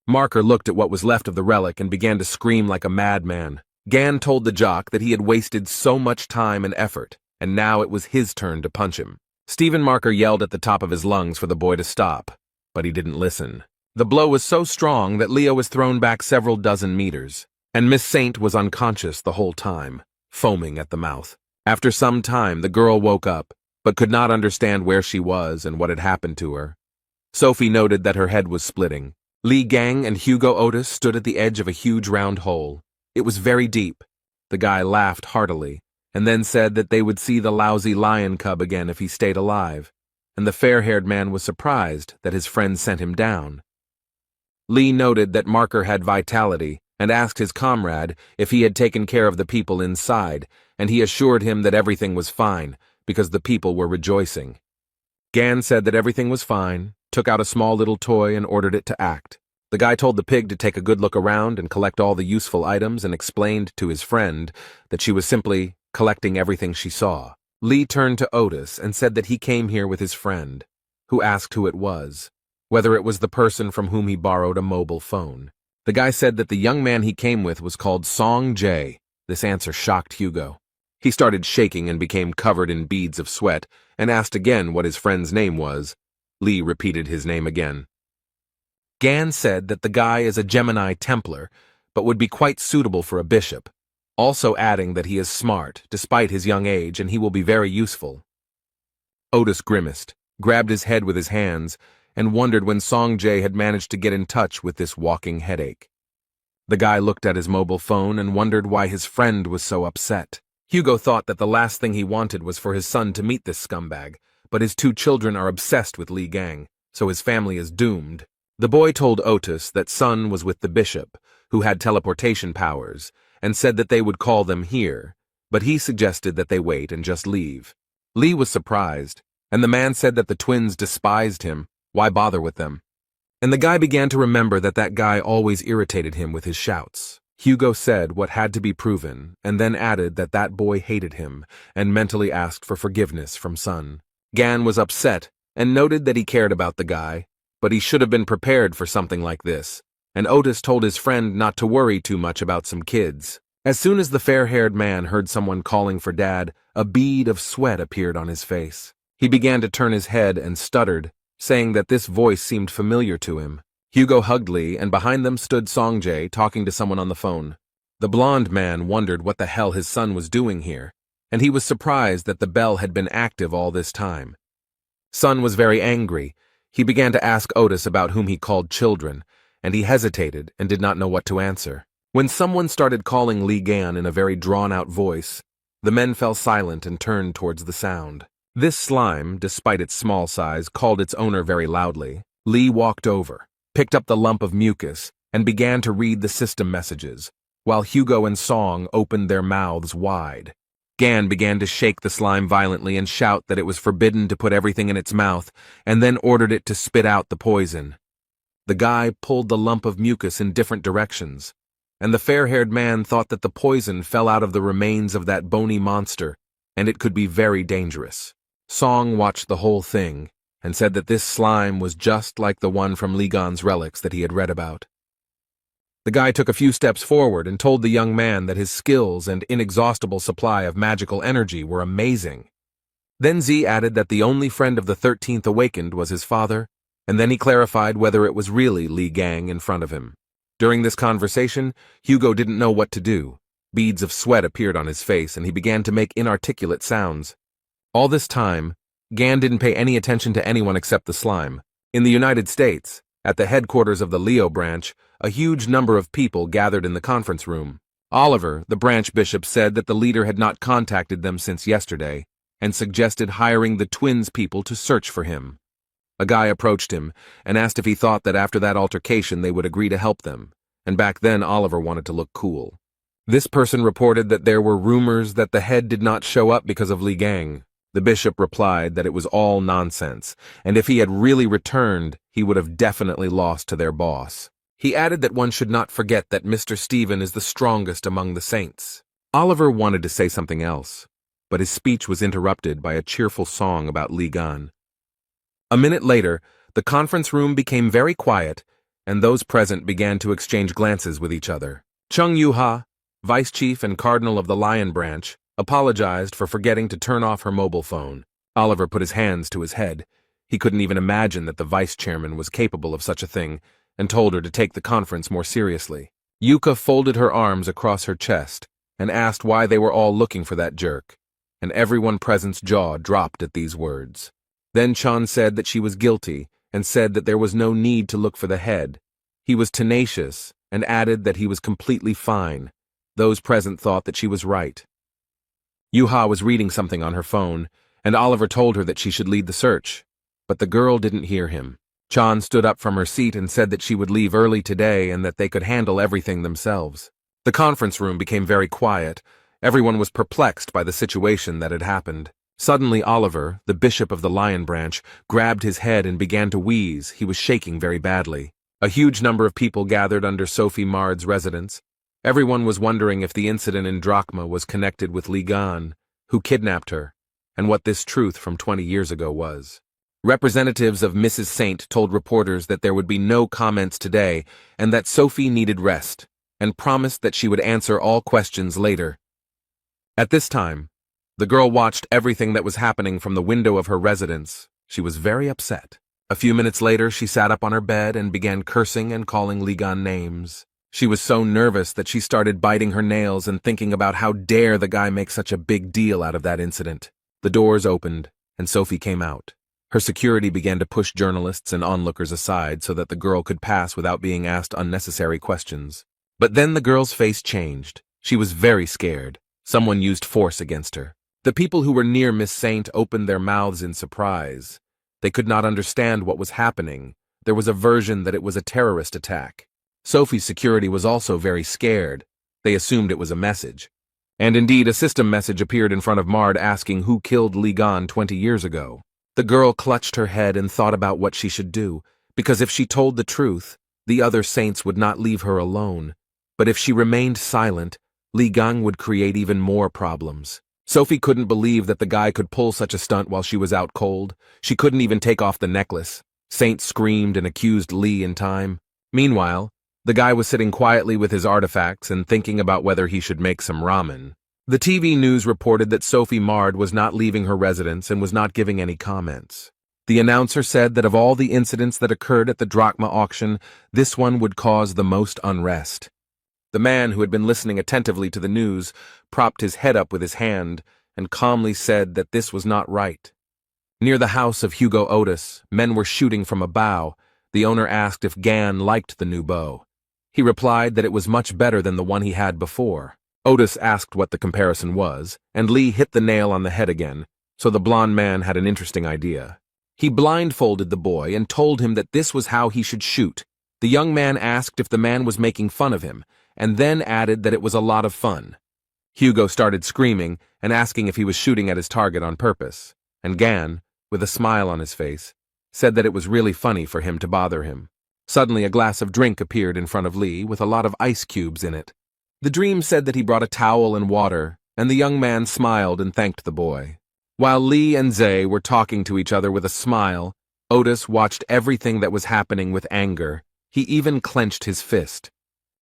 Marker looked at what was left of the relic and began to scream like a madman. Gan told the jock that he had wasted so much time and effort, and now it was his turn to punch him. Stephen Marker yelled at the top of his lungs for the boy to stop, but he didn't listen. The blow was so strong that Leo was thrown back several dozen meters, and Miss Saint was unconscious the whole time, foaming at the mouth. After some time, the girl woke up, but could not understand where she was and what had happened to her. Sophie noted that her head was splitting. Li Gang and Hugo Otis stood at the edge of a huge round hole. It was very deep. The guy laughed heartily, and then said that they would see the lousy lion cub again if he stayed alive, and the fair-haired man was surprised that his friend sent him down. Li noted that Marker had vitality and asked his comrade if he had taken care of the people inside, and he assured him that everything was fine, because the people were rejoicing. Gan said that everything was fine, took out a small little toy and ordered it to act. The guy told the pig to take a good look around and collect all the useful items and explained to his friend that she was simply collecting everything she saw. Li turned to Otis and said that he came here with his friend, who asked who it was, whether it was the person from whom he borrowed a mobile phone. The guy said that the young man he came with was called Song Jae. This answer shocked Hugo. He started shaking and became covered in beads of sweat and asked again what his friend's name was. Li repeated his name again. Gan said that the guy is a Gemini Templar, but would be quite suitable for a bishop, also adding that he is smart, despite his young age, and he will be very useful. Otis grimaced, grabbed his head with his hands, and wondered when Song Jae had managed to get in touch with this walking headache. The guy looked at his mobile phone and wondered why his friend was so upset. Hugo thought that the last thing he wanted was for his son to meet this scumbag, but his two children are obsessed with Li Gang, so his family is doomed. The boy told Otis that Sun was with the bishop, who had teleportation powers, and said that they would call them here, but he suggested that they wait and just leave. Li was surprised, and the man said that the twins despised him. Why bother with them? And the guy began to remember that that guy always irritated him with his shouts. Hugo said what had to be proven, and then added that that boy hated him, and mentally asked for forgiveness from Sun. Gan was upset, and noted that he cared about the guy, but he should have been prepared for something like this, and Otis told his friend not to worry too much about some kids. As soon as the fair-haired man heard someone calling for Dad, a bead of sweat appeared on his face. He began to turn his head and stuttered, saying that this voice seemed familiar to him. Hugo hugged Li, and behind them stood Song Jae talking to someone on the phone. The blonde man wondered what the hell his son was doing here, and he was surprised that the bell had been active all this time. Sun was very angry. He began to ask Otis about whom he called children, and he hesitated and did not know what to answer. When someone started calling Li Gan in a very drawn-out voice, the men fell silent and turned towards the sound. This slime, despite its small size, called its owner very loudly. Li walked over, picked up the lump of mucus, and began to read the system messages, while Hugo and Song opened their mouths wide. Gan began to shake the slime violently and shout that it was forbidden to put everything in its mouth, and then ordered it to spit out the poison. The guy pulled the lump of mucus in different directions, and the fair-haired man thought that the poison fell out of the remains of that bony monster, and it could be very dangerous. Song watched the whole thing, and said that this slime was just like the one from Li Gan's relics that he had read about. The guy took a few steps forward and told the young man that his skills and inexhaustible supply of magical energy were amazing. Then Z added that the only friend of the 13th awakened was his father, and then he clarified whether it was really Li Gang in front of him. During this conversation, Hugo didn't know what to do. Beads of sweat appeared on his face, and he began to make inarticulate sounds. All this time, Gan didn't pay any attention to anyone except the slime. In the United States, at the headquarters of the Leo branch, a huge number of people gathered in the conference room. Oliver, the branch bishop, said that the leader had not contacted them since yesterday, and suggested hiring the twins people to search for him. A guy approached him and asked if he thought that after that altercation they would agree to help them, and back then Oliver wanted to look cool. This person reported that there were rumors that the head did not show up because of Li Gang. The bishop replied that it was all nonsense, and if he had really returned, he would have definitely lost to their boss. He added that one should not forget that Mr. Stephen is the strongest among the saints. Oliver wanted to say something else, but his speech was interrupted by a cheerful song about Li Gan. A minute later, the conference room became very quiet, and those present began to exchange glances with each other. Chung Yuha, vice chief and cardinal of the Lion Branch, apologized for forgetting to turn off her mobile phone. Oliver put his hands to his head. He couldn't even imagine that the vice chairman was capable of such a thing, and told her to take the conference more seriously. Yuka folded her arms across her chest and asked why they were all looking for that jerk, and everyone present's jaw dropped at these words. Then Chan said that she was guilty and said that there was no need to look for the head. He was tenacious and added that he was completely fine. Those present thought that she was right. Yuha was reading something on her phone, and Oliver told her that she should lead the search. But the girl didn't hear him. Chan stood up from her seat and said that she would leave early today and that they could handle everything themselves. The conference room became very quiet. Everyone was perplexed by the situation that had happened. Suddenly Oliver, the bishop of the Lion Branch, grabbed his head and began to wheeze. He was shaking very badly. A huge number of people gathered under Sophie Mard's residence. Everyone was wondering if the incident in Drachma was connected with Li Gan, who kidnapped her, and what this truth from 20 years ago was. Representatives of Mrs. Saint told reporters that there would be no comments today and that Sophie needed rest, and promised that she would answer all questions later. At this time, the girl watched everything that was happening from the window of her residence. She was very upset. A few minutes later, she sat up on her bed and began cursing and calling Li Gan names. She was so nervous that she started biting her nails and thinking about how dare the guy make such a big deal out of that incident. The doors opened, and Sophie came out. Her security began to push journalists and onlookers aside so that the girl could pass without being asked unnecessary questions. But then the girl's face changed. She was very scared. Someone used force against her. The people who were near Miss Saint opened their mouths in surprise. They could not understand what was happening. There was a version that it was a terrorist attack. Sophie's security was also very scared. They assumed it was a message. And indeed, a system message appeared in front of Mard asking who killed Li Gan 20 years ago. The girl clutched her head and thought about what she should do, because if she told the truth, the other saints would not leave her alone. But if she remained silent, Li Gang would create even more problems. Sophie couldn't believe that the guy could pull such a stunt while she was out cold. She couldn't even take off the necklace. Saint screamed and accused Li in time. Meanwhile, the guy was sitting quietly with his artifacts and thinking about whether he should make some ramen. The TV news reported that Sophie Mard was not leaving her residence and was not giving any comments. The announcer said that of all the incidents that occurred at the Drachma auction, this one would cause the most unrest. The man who had been listening attentively to the news propped his head up with his hand and calmly said that this was not right. Near the house of Hugo Otis, men were shooting from a bow. The owner asked if Gan liked the new bow. He replied that it was much better than the one he had before. Otis asked what the comparison was, and Lee hit the nail on the head again, so the blond man had an interesting idea. He blindfolded the boy and told him that this was how he should shoot. The young man asked if the man was making fun of him, and then added that it was a lot of fun. Hugo started screaming and asking if he was shooting at his target on purpose, and Gan, with a smile on his face, said that it was really funny for him to bother him. Suddenly a glass of drink appeared in front of Lee with a lot of ice cubes in it. The dream said that he brought a towel and water, and the young man smiled and thanked the boy. While Lee and Zay were talking to each other with a smile, Otis watched everything that was happening with anger. He even clenched his fist.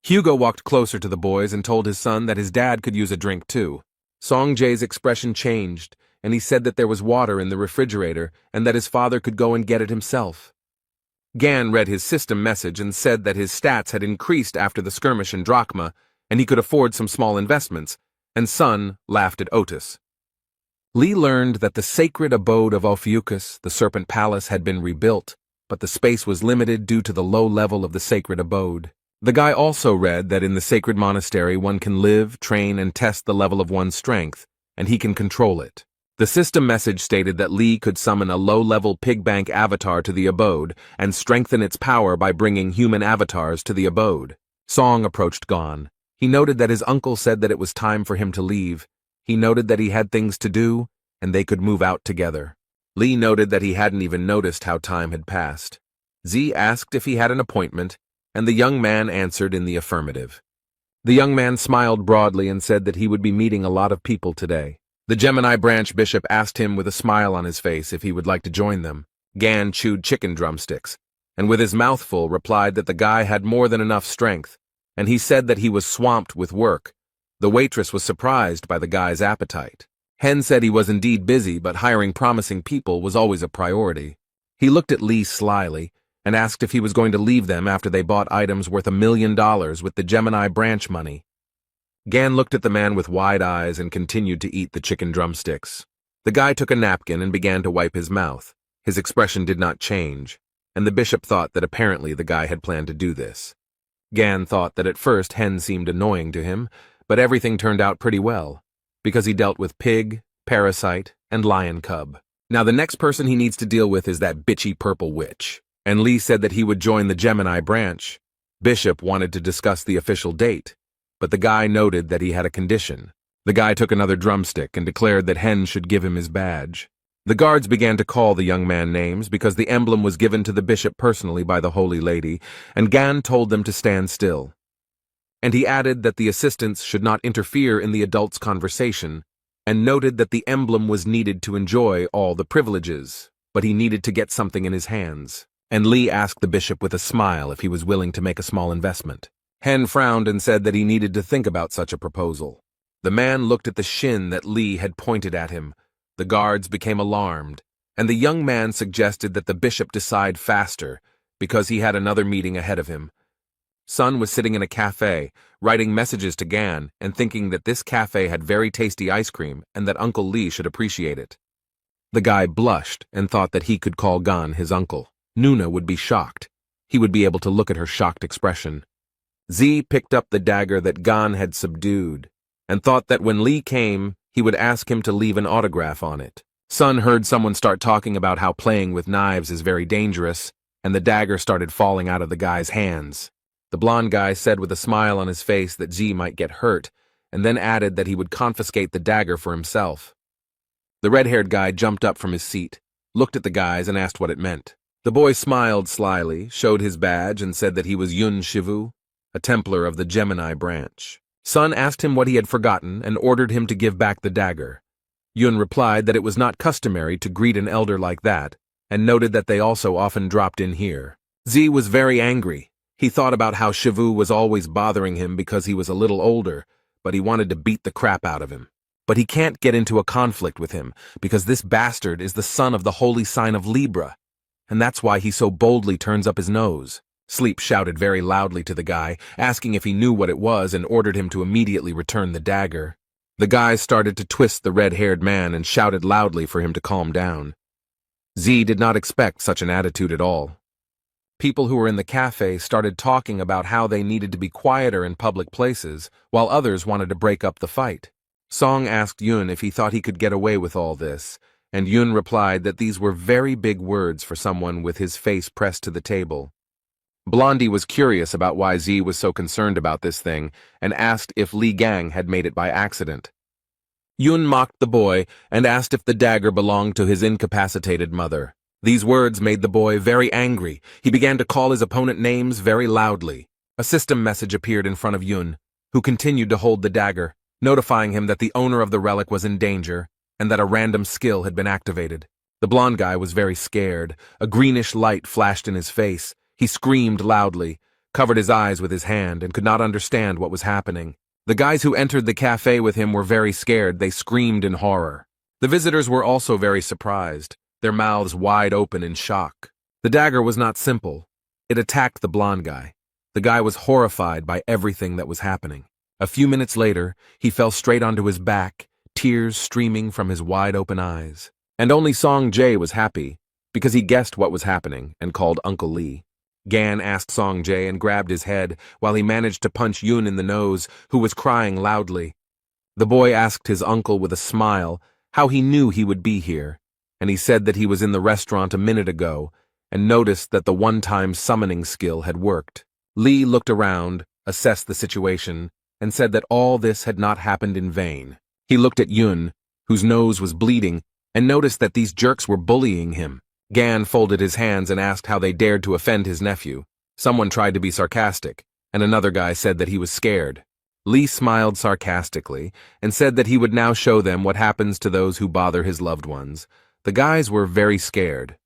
Hugo walked closer to the boys and told his son that his dad could use a drink too. Song Jae's expression changed, and he said that there was water in the refrigerator and that his father could go and get it himself. Gan read his system message and said that his stats had increased after the skirmish in Drachma, and he could afford some small investments, and Sun laughed at Otis. Lee learned that the sacred abode of Ophiuchus, the Serpent Palace, had been rebuilt, but the space was limited due to the low level of the sacred abode. The guy also read that in the sacred monastery one can live, train, and test the level of one's strength, and he can control it. The system message stated that Lee could summon a low-level pigbank avatar to the abode and strengthen its power by bringing human avatars to the abode. Song approached Gon. He noted that his uncle said that it was time for him to leave. He noted that he had things to do, and they could move out together. Lee noted that he hadn't even noticed how time had passed. Z asked if he had an appointment, and the young man answered in the affirmative. The young man smiled broadly and said that he would be meeting a lot of people today. The Gemini branch bishop asked him with a smile on his face if he would like to join them. Gan chewed chicken drumsticks, and with his mouth full replied that the guy had more than enough strength, and he said that he was swamped with work. The waitress was surprised by the guy's appetite. Hen said he was indeed busy, but hiring promising people was always a priority. He looked at Lee slyly and asked if he was going to leave them after they bought items worth $1 million with the Gemini branch money. Gan looked at the man with wide eyes and continued to eat the chicken drumsticks. The guy took a napkin and began to wipe his mouth. His expression did not change, and the bishop thought that apparently the guy had planned to do this. Gan thought that at first Hen seemed annoying to him, but everything turned out pretty well, because he dealt with pig, parasite, and lion cub. Now the next person he needs to deal with is that bitchy purple witch. And Lee said that he would join the Gemini branch. Bishop wanted to discuss the official date, but the guy noted that he had a condition. The guy took another drumstick and declared that Hen should give him his badge. The guards began to call the young man names because the emblem was given to the bishop personally by the Holy Lady, and Gan told them to stand still. And he added that the assistants should not interfere in the adults' conversation, and noted that the emblem was needed to enjoy all the privileges, but he needed to get something in his hands. And Lee asked the bishop with a smile if he was willing to make a small investment. Hen frowned and said that he needed to think about such a proposal. The man looked at the shin that Lee had pointed at him. The guards became alarmed, and the young man suggested that the bishop decide faster, because he had another meeting ahead of him. Sun was sitting in a cafe, writing messages to Gan and thinking that this cafe had very tasty ice cream and that Uncle Lee should appreciate it. The guy blushed and thought that he could call Gan his uncle. Nuna would be shocked. He would be able to look at her shocked expression. Z picked up the dagger that Gan had subdued, and thought that when Lee came, he would ask him to leave an autograph on it. Sun heard someone start talking about how playing with knives is very dangerous, and the dagger started falling out of the guy's hands. The blonde guy said with a smile on his face that Z might get hurt, and then added that he would confiscate the dagger for himself. The red-haired guy jumped up from his seat, looked at the guys, and asked what it meant. The boy smiled slyly, showed his badge, and said that he was Yun Shivu, a Templar of the Gemini branch. Sun asked him what he had forgotten and ordered him to give back the dagger. Yun replied that it was not customary to greet an elder like that, and noted that they also often dropped in here. Z was very angry. He thought about how Shivu was always bothering him because he was a little older, but he wanted to beat the crap out of him. But he can't get into a conflict with him, because this bastard is the son of the holy sign of Libra, and that's why he so boldly turns up his nose. Sleep shouted very loudly to the guy, asking if he knew what it was, and ordered him to immediately return the dagger. The guy started to twist the red-haired man and shouted loudly for him to calm down. Z did not expect such an attitude at all. People who were in the cafe started talking about how they needed to be quieter in public places, while others wanted to break up the fight. Song asked Yun if he thought he could get away with all this, and Yun replied that these were very big words for someone with his face pressed to the table. Blondie was curious about why Z was so concerned about this thing, and asked if Li Gang had made it by accident. Yun mocked the boy and asked if the dagger belonged to his incapacitated mother. These words made the boy very angry. He began to call his opponent names very loudly. A system message appeared in front of Yun, who continued to hold the dagger, notifying him that the owner of the relic was in danger, and that a random skill had been activated. The blonde guy was very scared. A greenish light flashed in his face. He screamed loudly, covered his eyes with his hand, and could not understand what was happening. The guys who entered the cafe with him were very scared. They screamed in horror. The visitors were also very surprised, their mouths wide open in shock. The dagger was not simple. It attacked the blonde guy. The guy was horrified by everything that was happening. A few minutes later, he fell straight onto his back, tears streaming from his wide-open eyes. And only Song Jae was happy, because he guessed what was happening and called Uncle Lee. Gan asked Song Jae and grabbed his head while he managed to punch Yun in the nose, who was crying loudly. The boy asked his uncle with a smile how he knew he would be here, and he said that he was in the restaurant a minute ago and noticed that the one-time summoning skill had worked. Lee looked around, assessed the situation, and said that all this had not happened in vain. He looked at Yun, whose nose was bleeding, and noticed that these jerks were bullying him. Gan folded his hands and asked how they dared to offend his nephew. Someone tried to be sarcastic, and another guy said that he was scared. Lee smiled sarcastically and said that he would now show them what happens to those who bother his loved ones. The guys were very scared.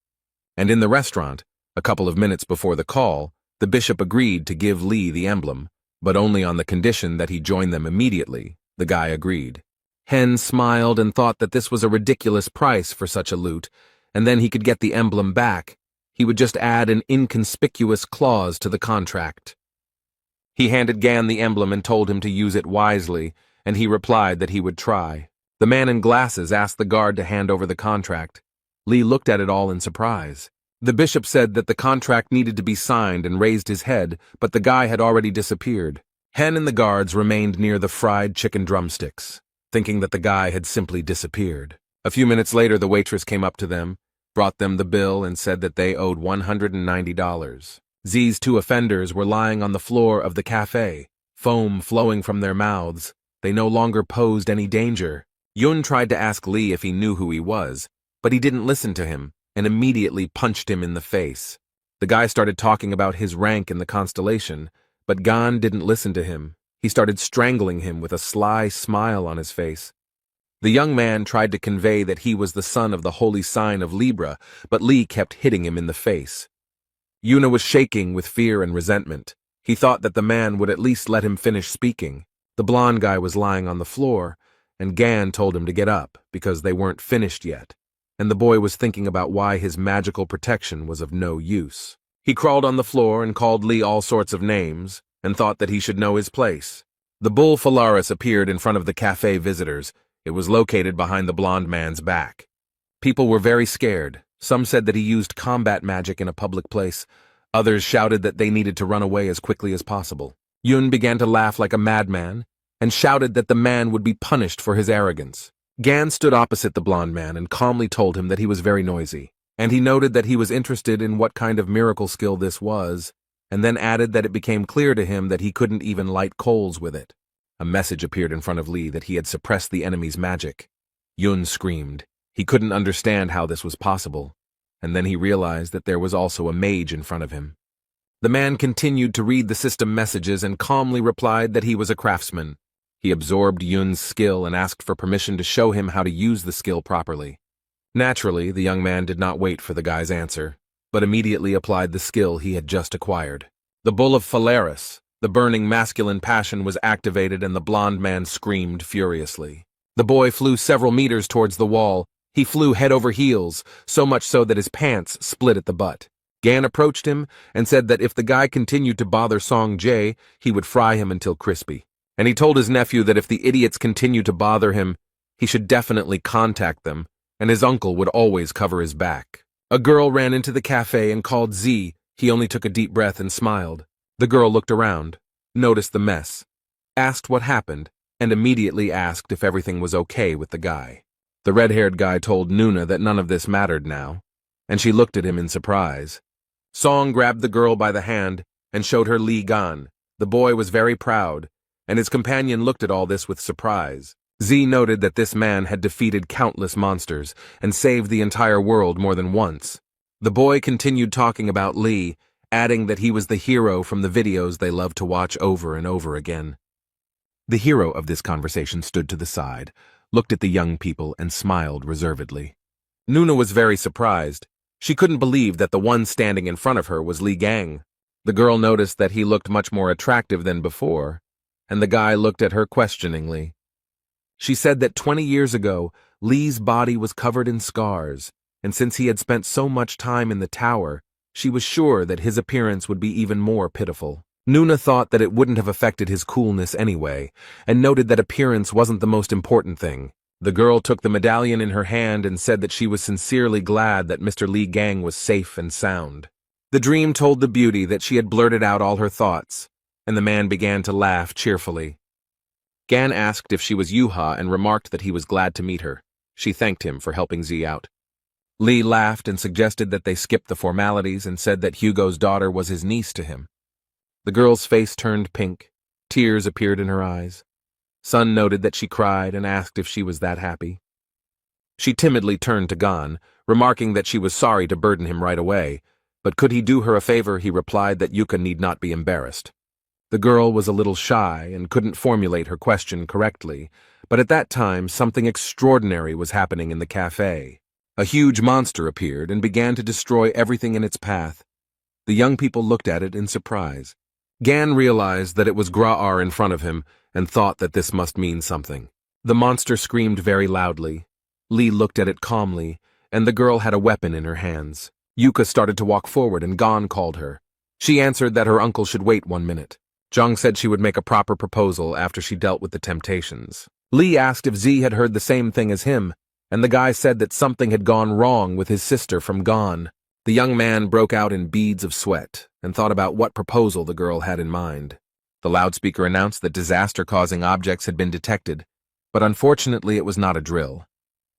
And in the restaurant, a couple of minutes before the call, the bishop agreed to give Lee the emblem, but only on the condition that he join them immediately. The guy agreed. Hen smiled and thought that this was a ridiculous price for such a loot, and then he could get the emblem back. He would just add an inconspicuous clause to the contract. He handed Gan the emblem and told him to use it wisely, and he replied that he would try. The man in glasses asked the guard to hand over the contract. Lee looked at it all in surprise. The bishop said that the contract needed to be signed and raised his head, but the guy had already disappeared. Hen and the guards remained near the fried chicken drumsticks, thinking that the guy had simply disappeared. A few minutes later, the waitress came up to them, brought them the bill, and said that they owed $190. Z's two offenders were lying on the floor of the cafe, foam flowing from their mouths. They no longer posed any danger. Yun tried to ask Lee if he knew who he was, but he didn't listen to him and immediately punched him in the face. The guy started talking about his rank in the constellation, but Gan didn't listen to him. He started strangling him with a sly smile on his face. The young man tried to convey that he was the son of the holy sign of Libra, but Lee kept hitting him in the face. Yuna was shaking with fear and resentment. He thought that the man would at least let him finish speaking. The blonde guy was lying on the floor, and Gan told him to get up because they weren't finished yet, and the boy was thinking about why his magical protection was of no use. He crawled on the floor and called Lee all sorts of names, and thought that he should know his place. The bull Phalaris appeared in front of the cafe visitors. It was located behind the blonde man's back. People were very scared. Some said that he used combat magic in a public place. Others shouted that they needed to run away as quickly as possible. Yun began to laugh like a madman and shouted that the man would be punished for his arrogance. Gan stood opposite the blonde man and calmly told him that he was very noisy, and he noted that he was interested in what kind of miracle skill this was, and then added that it became clear to him that he couldn't even light coals with it. A message appeared in front of Lee that he had suppressed the enemy's magic. Yun screamed. He couldn't understand how this was possible, and then he realized that there was also a mage in front of him. The man continued to read the system messages and calmly replied that he was a craftsman. He absorbed Yun's skill and asked for permission to show him how to use the skill properly. Naturally, the young man did not wait for the guy's answer, but immediately applied the skill he had just acquired. The bull of Phalaris, the burning masculine passion, was activated, and the blonde man screamed furiously. The boy flew several meters towards the wall. He flew head over heels, so much so that his pants split at the butt. Gan approached him and said that if the guy continued to bother Song Jae, he would fry him until crispy. And he told his nephew that if the idiots continued to bother him, he should definitely contact them, and his uncle would always cover his back. A girl ran into the cafe and called Z. He only took a deep breath and smiled. The girl looked around, noticed the mess, asked what happened, and immediately asked if everything was okay with the guy. The red-haired guy told Nuna that none of this mattered now, and she looked at him in surprise. Song grabbed the girl by the hand and showed her Li Gan. The boy was very proud, and his companion looked at all this with surprise. Z noted that this man had defeated countless monsters and saved the entire world more than once. The boy continued talking about Li, adding that he was the hero from the videos they loved to watch over and over again. The hero of this conversation stood to the side, looked at the young people, and smiled reservedly. Nuna was very surprised. She couldn't believe that the one standing in front of her was Li Gang. The girl noticed that he looked much more attractive than before, and the guy looked at her questioningly. She said that 20 years ago, Li's body was covered in scars, and since he had spent so much time in the tower, she was sure that his appearance would be even more pitiful. Nuna thought that it wouldn't have affected his coolness anyway, and noted that appearance wasn't the most important thing. The girl took the medallion in her hand and said that she was sincerely glad that Mr. Li Gang was safe and sound. The dream told the beauty that she had blurted out all her thoughts, and the man began to laugh cheerfully. Gan asked if she was Yuha and remarked that he was glad to meet her. She thanked him for helping Z out. Lee laughed and suggested that they skip the formalities and said that Hugo's daughter was his niece to him. The girl's face turned pink, Tears appeared in her eyes. Sun noted that she cried and asked if she was that happy. She timidly turned to Gon, remarking that she was sorry to burden him right away, but could he do her a favor, he replied that Yuka need not be embarrassed. The girl was a little shy and couldn't formulate her question correctly, but at that time something extraordinary was happening in the cafe. A huge monster appeared and began to destroy everything in its path. The young people looked at it in surprise. Gan realized that it was Gra'ar in front of him and thought that this must mean something. The monster screamed very loudly. Lee looked at it calmly, and the girl had a weapon in her hands. Yuka started to walk forward and Gon called her. She answered that her uncle should wait 1 minute. Zhang said she would make a proper proposal after she dealt with the temptations. Lee asked if Z had heard the same thing as him, and the guy said that something had gone wrong with his sister from Gon. The young man broke out in beads of sweat and thought about what proposal the girl had in mind. The loudspeaker announced that disaster-causing objects had been detected, but unfortunately it was not a drill.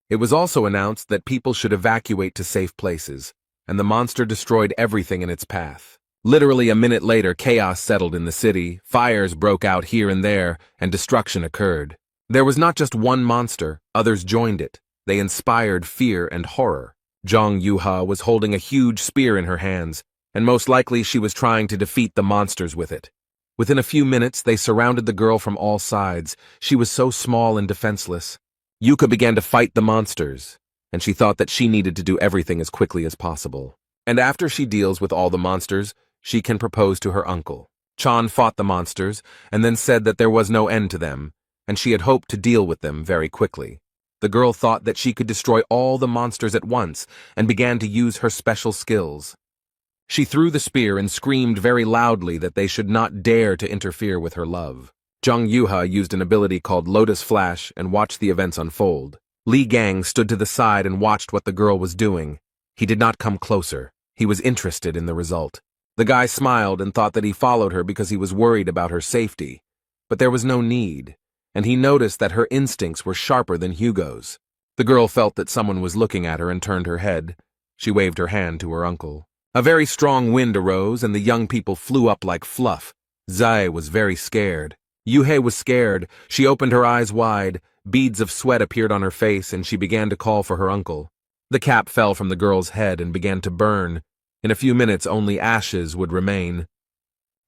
It was also announced that people should evacuate to safe places, and the monster destroyed everything in its path. Literally a minute later, chaos settled in the city, fires broke out here and there, and destruction occurred. There was not just one monster, others joined it. They inspired fear and horror. Zhang Yuha was holding a huge spear in her hands, and most likely she was trying to defeat the monsters with it. Within a few minutes, they surrounded the girl from all sides. She was so small and defenseless. Yuka began to fight the monsters, and she thought that she needed to do everything as quickly as possible. And after she deals with all the monsters, she can propose to her uncle. Chan fought the monsters, and then said that there was no end to them, and she had hoped to deal with them very quickly. The girl thought that she could destroy all the monsters at once and began to use her special skills. She threw the spear and screamed very loudly that they should not dare to interfere with her love. Zhang Yuha used an ability called Lotus Flash and watched the events unfold. Li Gang stood to the side and watched what the girl was doing. He did not come closer. He was interested in the result. The guy smiled and thought that he followed her because he was worried about her safety. But there was no need, and he noticed that her instincts were sharper than Hugo's. The girl felt that someone was looking at her and turned her head. She waved her hand to her uncle. A very strong wind arose, and the young people flew up like fluff. Zai was very scared. Yuhei was scared. She opened her eyes wide. Beads of sweat appeared on her face, and she began to call for her uncle. The cap fell from the girl's head and began to burn. In a few minutes, only ashes would remain.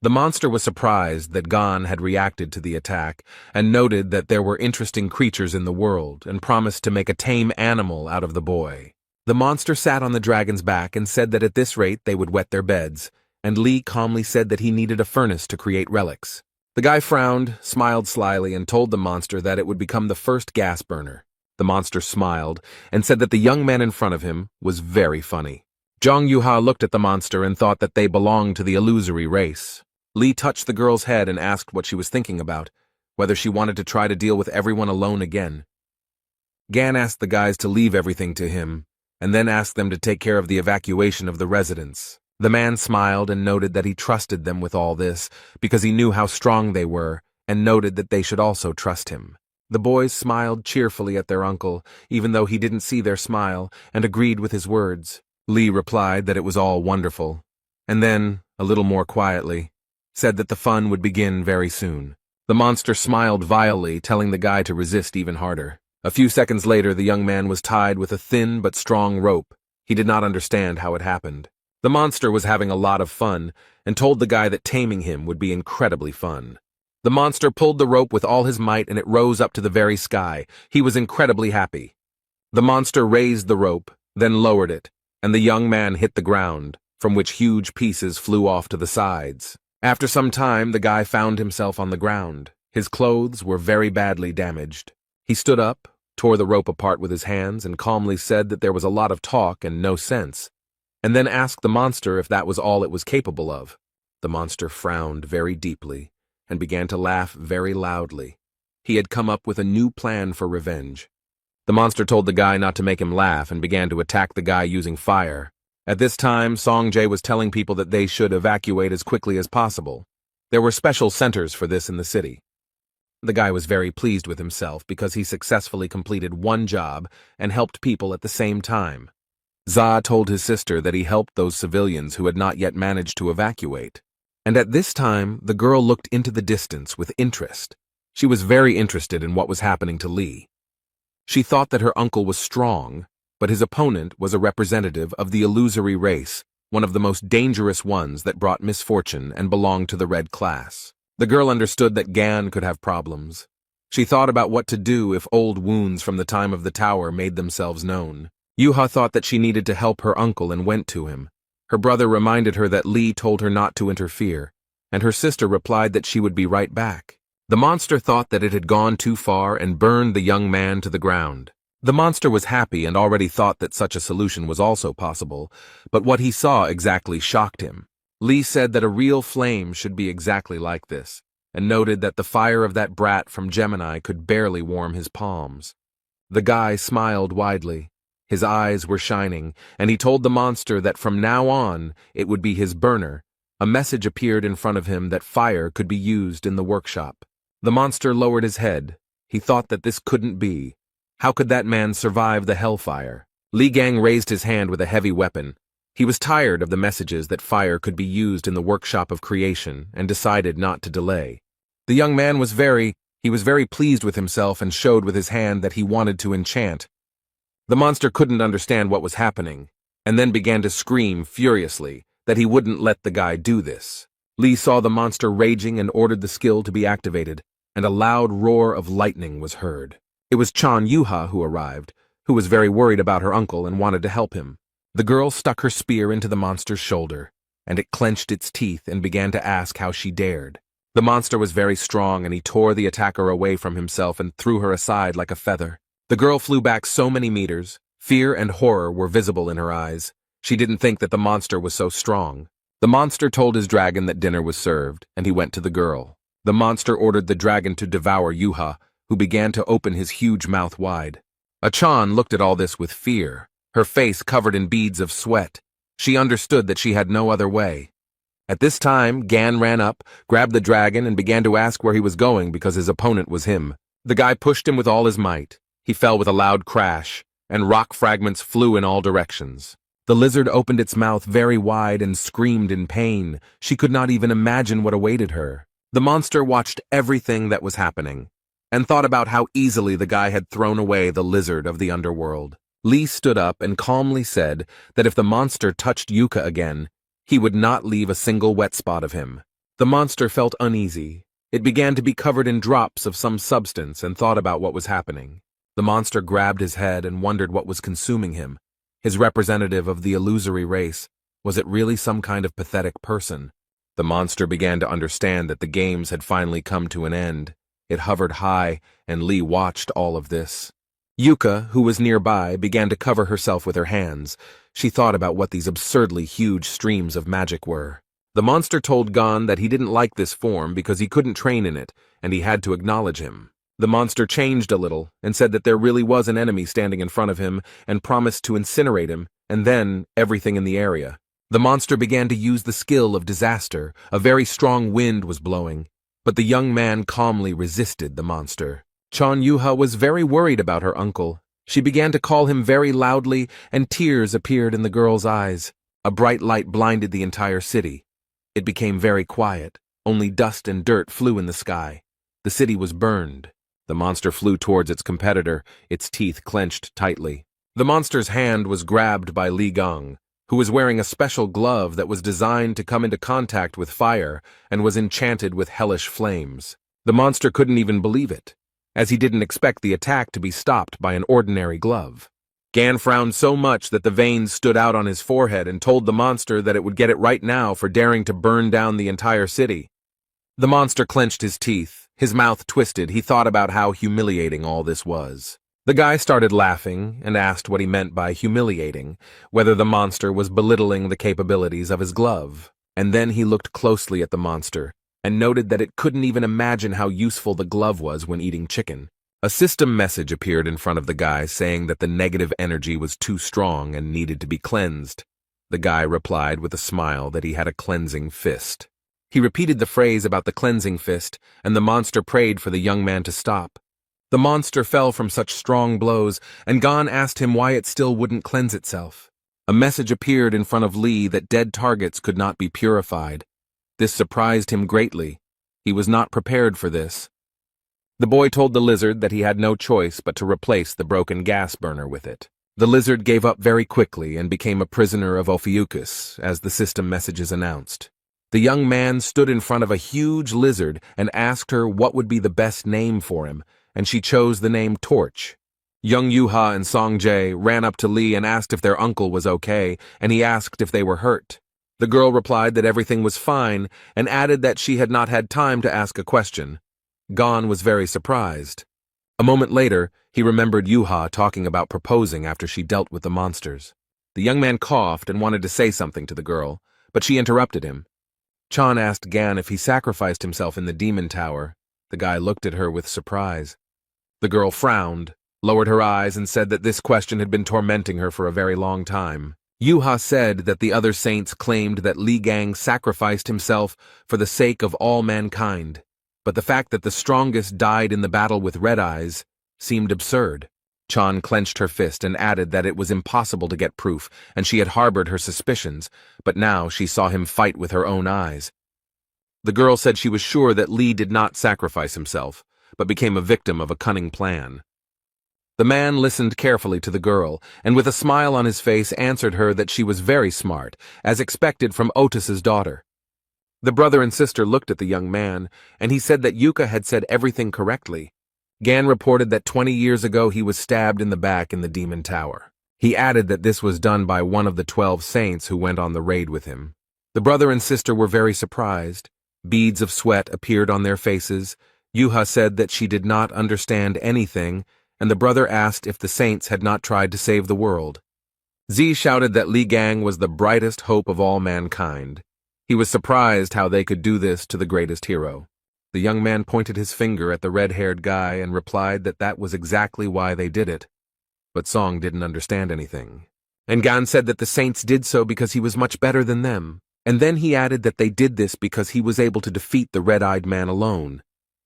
The monster was surprised that Gon had reacted to the attack and noted that there were interesting creatures in the world and promised to make a tame animal out of the boy. The monster sat on the dragon's back and said that at this rate they would wet their beds, and Li calmly said that he needed a furnace to create relics. The guy frowned, smiled slyly, and told the monster that it would become the first gas burner. The monster smiled and said that the young man in front of him was very funny. Zhang Yuha looked at the monster and thought that they belonged to the illusory race. Li touched the girl's head and asked what she was thinking about, whether she wanted to try to deal with everyone alone again. Gan asked the guys to leave everything to him, and then asked them to take care of the evacuation of the residents. The man smiled and noted that he trusted them with all this, because he knew how strong they were, and noted that they should also trust him. The boys smiled cheerfully at their uncle, even though he didn't see their smile, and agreed with his words. Li replied that it was all wonderful, and then, a little more quietly, said that the fun would begin very soon. The monster smiled vilely, telling the guy to resist even harder. A few seconds later, the young man was tied with a thin but strong rope. He did not understand how it happened. The monster was having a lot of fun, and told the guy that taming him would be incredibly fun. The monster pulled the rope with all his might, and it rose up to the very sky. He was incredibly happy. The monster raised the rope, then lowered it, and the young man hit the ground, from which huge pieces flew off to the sides. After some time, the guy found himself on the ground. His clothes were very badly damaged. He stood up, tore the rope apart with his hands, and calmly said that there was a lot of talk and no sense, and then asked the monster if that was all it was capable of. The monster frowned very deeply and began to laugh very loudly. He had come up with a new plan for revenge. The monster told the guy not to make him laugh and began to attack the guy using fire. At this time, Songjay was telling people that they should evacuate as quickly as possible. There were special centers for this in the city. The guy was very pleased with himself because he successfully completed one job and helped people at the same time. Za told his sister that he helped those civilians who had not yet managed to evacuate. And at this time, the girl looked into the distance with interest. She was very interested in what was happening to Lee. She thought that her uncle was strong, but his opponent was a representative of the illusory race, one of the most dangerous ones that brought misfortune and belonged to the red class. The girl understood that Gan could have problems. She thought about what to do if old wounds from the time of the tower made themselves known. Yuha thought that she needed to help her uncle and went to him. Her brother reminded her that Lee told her not to interfere, and her sister replied that she would be right back. The monster thought that it had gone too far and burned the young man to the ground. The monster was happy and already thought that such a solution was also possible, but what he saw exactly shocked him. Lee said that a real flame should be exactly like this, and noted that the fire of that brat from Gemini could barely warm his palms. The guy smiled widely. His eyes were shining, and he told the monster that from now on it would be his burner. A message appeared in front of him that fire could be used in the workshop. The monster lowered his head. He thought that this couldn't be. How could that man survive the hellfire? Li Gang raised his hand with a heavy weapon. He was tired of the messages that fire could be used in the workshop of creation and decided not to delay. The young man was very pleased with himself and showed with his hand that he wanted to enchant. The monster couldn't understand what was happening, and then began to scream furiously that he wouldn't let the guy do this. Li saw the monster raging and ordered the skill to be activated, and a loud roar of lightning was heard. It was Chan Yuha who arrived, who was very worried about her uncle and wanted to help him. The girl stuck her spear into the monster's shoulder, and it clenched its teeth and began to ask how she dared. The monster was very strong, and he tore the attacker away from himself and threw her aside like a feather. The girl flew back so many meters. Fear and horror were visible in her eyes. She didn't think that the monster was so strong. The monster told his dragon that dinner was served, and he went to the girl. The monster ordered the dragon to devour Yuha, who began to open his huge mouth wide. Achan looked at all this with fear, her face covered in beads of sweat. She understood that she had no other way. At this time, Gan ran up, grabbed the dragon, and began to ask where he was going because his opponent was him. The guy pushed him with all his might. He fell with a loud crash, and rock fragments flew in all directions. The lizard opened its mouth very wide and screamed in pain. She could not even imagine what awaited her. The monster watched everything that was happening, and thought about how easily the guy had thrown away the lizard of the underworld. Lee stood up and calmly said that if the monster touched Yuka again, he would not leave a single wet spot of him. The monster felt uneasy. It began to be covered in drops of some substance and thought about what was happening. The monster grabbed his head and wondered what was consuming him. His representative of the illusory race, was it really some kind of pathetic person? The monster began to understand that the games had finally come to an end. It hovered high, and Lee watched all of this. Yuka, who was nearby, began to cover herself with her hands. She thought about what these absurdly huge streams of magic were. The monster told Gon that he didn't like this form because he couldn't train in it, and he had to acknowledge him. The monster changed a little and said that there really was an enemy standing in front of him and promised to incinerate him, and then everything in the area. The monster began to use the skill of disaster. A very strong wind was blowing, but the young man calmly resisted the monster. Chan Yuha was very worried about her uncle. She began to call him very loudly, and tears appeared in the girl's eyes. A bright light blinded the entire city. It became very quiet. Only dust and dirt flew in the sky. The city was burned. The monster flew towards its competitor, its teeth clenched tightly. The monster's hand was grabbed by Li Gang, who was wearing a special glove that was designed to come into contact with fire and was enchanted with hellish flames. The monster couldn't even believe it, as he didn't expect the attack to be stopped by an ordinary glove. Gan frowned so much that the veins stood out on his forehead and told the monster that it would get it right now for daring to burn down the entire city. The monster clenched his teeth. His mouth twisted. He thought about how humiliating all this was. The guy started laughing and asked what he meant by humiliating, whether the monster was belittling the capabilities of his glove. And then he looked closely at the monster and noted that it couldn't even imagine how useful the glove was when eating chicken. A system message appeared in front of the guy saying that the negative energy was too strong and needed to be cleansed. The guy replied with a smile that he had a cleansing fist. He repeated the phrase about the cleansing fist, and the monster prayed for the young man to stop. The monster fell from such strong blows, and Gon asked him why it still wouldn't cleanse itself. A message appeared in front of Lee that dead targets could not be purified. This surprised him greatly. He was not prepared for this. The boy told the lizard that he had no choice but to replace the broken gas burner with it. The lizard gave up very quickly and became a prisoner of Ophiuchus, as the system messages announced. The young man stood in front of a huge lizard and asked her what would be the best name for him, and she chose the name Torch. Young Yuha and Songjae ran up to Lee and asked if their uncle was okay, and he asked if they were hurt. The girl replied that everything was fine and added that she had not had time to ask a question. Gon was very surprised. A moment later, he remembered Yuha talking about proposing after she dealt with the monsters. The young man coughed and wanted to say something to the girl, but she interrupted him. Chan asked Gan if he sacrificed himself in the demon tower. The guy looked at her with surprise. The girl frowned, lowered her eyes, and said that this question had been tormenting her for a very long time. Yuha said that the other saints claimed that Li Gang sacrificed himself for the sake of all mankind, but the fact that the strongest died in the battle with Red Eyes seemed absurd. Chan clenched her fist and added that it was impossible to get proof, and she had harbored her suspicions, but now she saw him fight with her own eyes. The girl said she was sure that Li did not sacrifice himself, but became a victim of a cunning plan. The man listened carefully to the girl, and with a smile on his face answered her that she was very smart, as expected from Otis's daughter. The brother and sister looked at the young man, and he said that Yuka had said everything correctly. Gan reported that 20 years ago he was stabbed in the back in the demon tower. He added that this was done by one of the 12 saints who went on the raid with him. The brother and sister were very surprised. Beads of sweat appeared on their faces. Yuha said that she did not understand anything, and the brother asked if the saints had not tried to save the world. Z shouted that Li Gang was the brightest hope of all mankind. He was surprised how they could do this to the greatest hero. The young man pointed his finger at the red-haired guy and replied that that was exactly why they did it. But Song didn't understand anything. And Gan said that the saints did so because he was much better than them. And then he added that they did this because he was able to defeat the red-eyed man alone.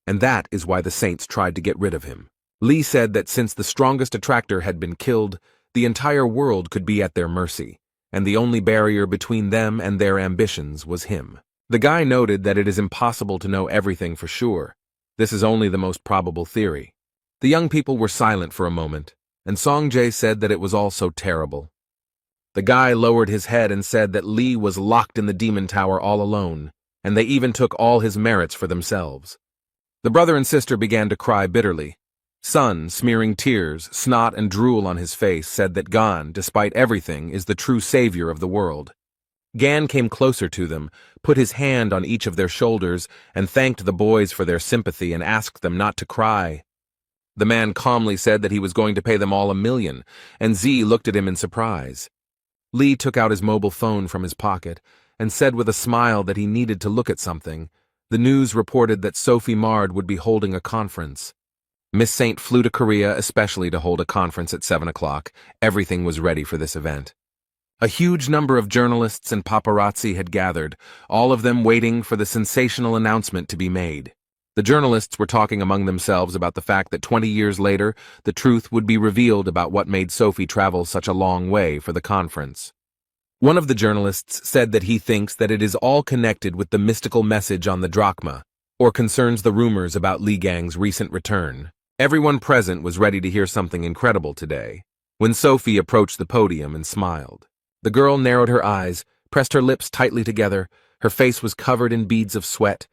And that is why the saints tried to get rid of him. Lee said that since the strongest attractor had been killed, the entire world could be at their mercy, and the only barrier between them and their ambitions was him. The guy noted that it is impossible to know everything for sure. This is only the most probable theory. The young people were silent for a moment, and Songjae said that it was all so terrible. The guy lowered his head and said that Lee was locked in the demon tower all alone, and they even took all his merits for themselves. The brother and sister began to cry bitterly. Sun, smearing tears, snot and drool on his face, said that Gan, despite everything, is the true savior of the world. Gan came closer to them, put his hand on each of their shoulders, and thanked the boys for their sympathy and asked them not to cry. The man calmly said that he was going to pay them all $1 million, and Z looked at him in surprise. Lee took out his mobile phone from his pocket and said with a smile that he needed to look at something. The news reported that Sophie Mard would be holding a conference. Miss Saint flew to Korea especially to hold a conference at 7 o'clock. Everything was ready for this event. A huge number of journalists and paparazzi had gathered, all of them waiting for the sensational announcement to be made. The journalists were talking among themselves about the fact that 20 years later, the truth would be revealed about what made Sophie travel such a long way for the conference. One of the journalists said that he thinks that it is all connected with the mystical message on the drachma, or concerns the rumors about Li Gang's recent return. Everyone present was ready to hear something incredible today, when Sophie approached the podium and smiled. The girl narrowed her eyes, pressed her lips tightly together, her face was covered in beads of sweat.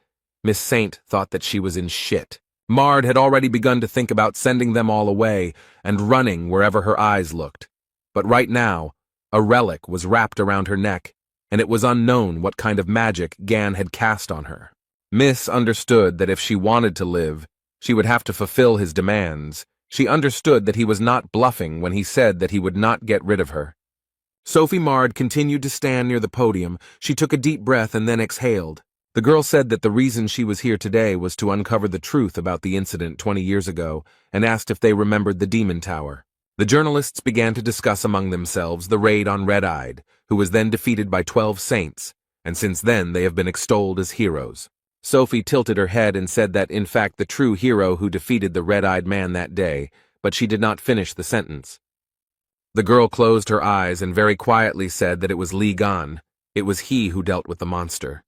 Miss Saint thought that she was in shit. Mard had already begun to think about sending them all away and running wherever her eyes looked. But right now, a relic was wrapped around her neck, and it was unknown what kind of magic Gan had cast on her. Miss understood that if she wanted to live, she would have to fulfill his demands. She understood that he was not bluffing when he said that he would not get rid of her. Sophie Mard continued to stand near the podium. She took a deep breath and then exhaled. The girl said that the reason she was here today was to uncover the truth about the incident 20 years ago and asked if they remembered the Demon Tower. The journalists began to discuss among themselves the raid on Red-Eyed, who was then defeated by 12 saints, and since then they have been extolled as heroes. Sophie tilted her head and said that, in fact, the true hero who defeated the red-eyed man that day, but she did not finish the sentence. The girl closed her eyes and very quietly said that it was Li Gan. It was he who dealt with the monster.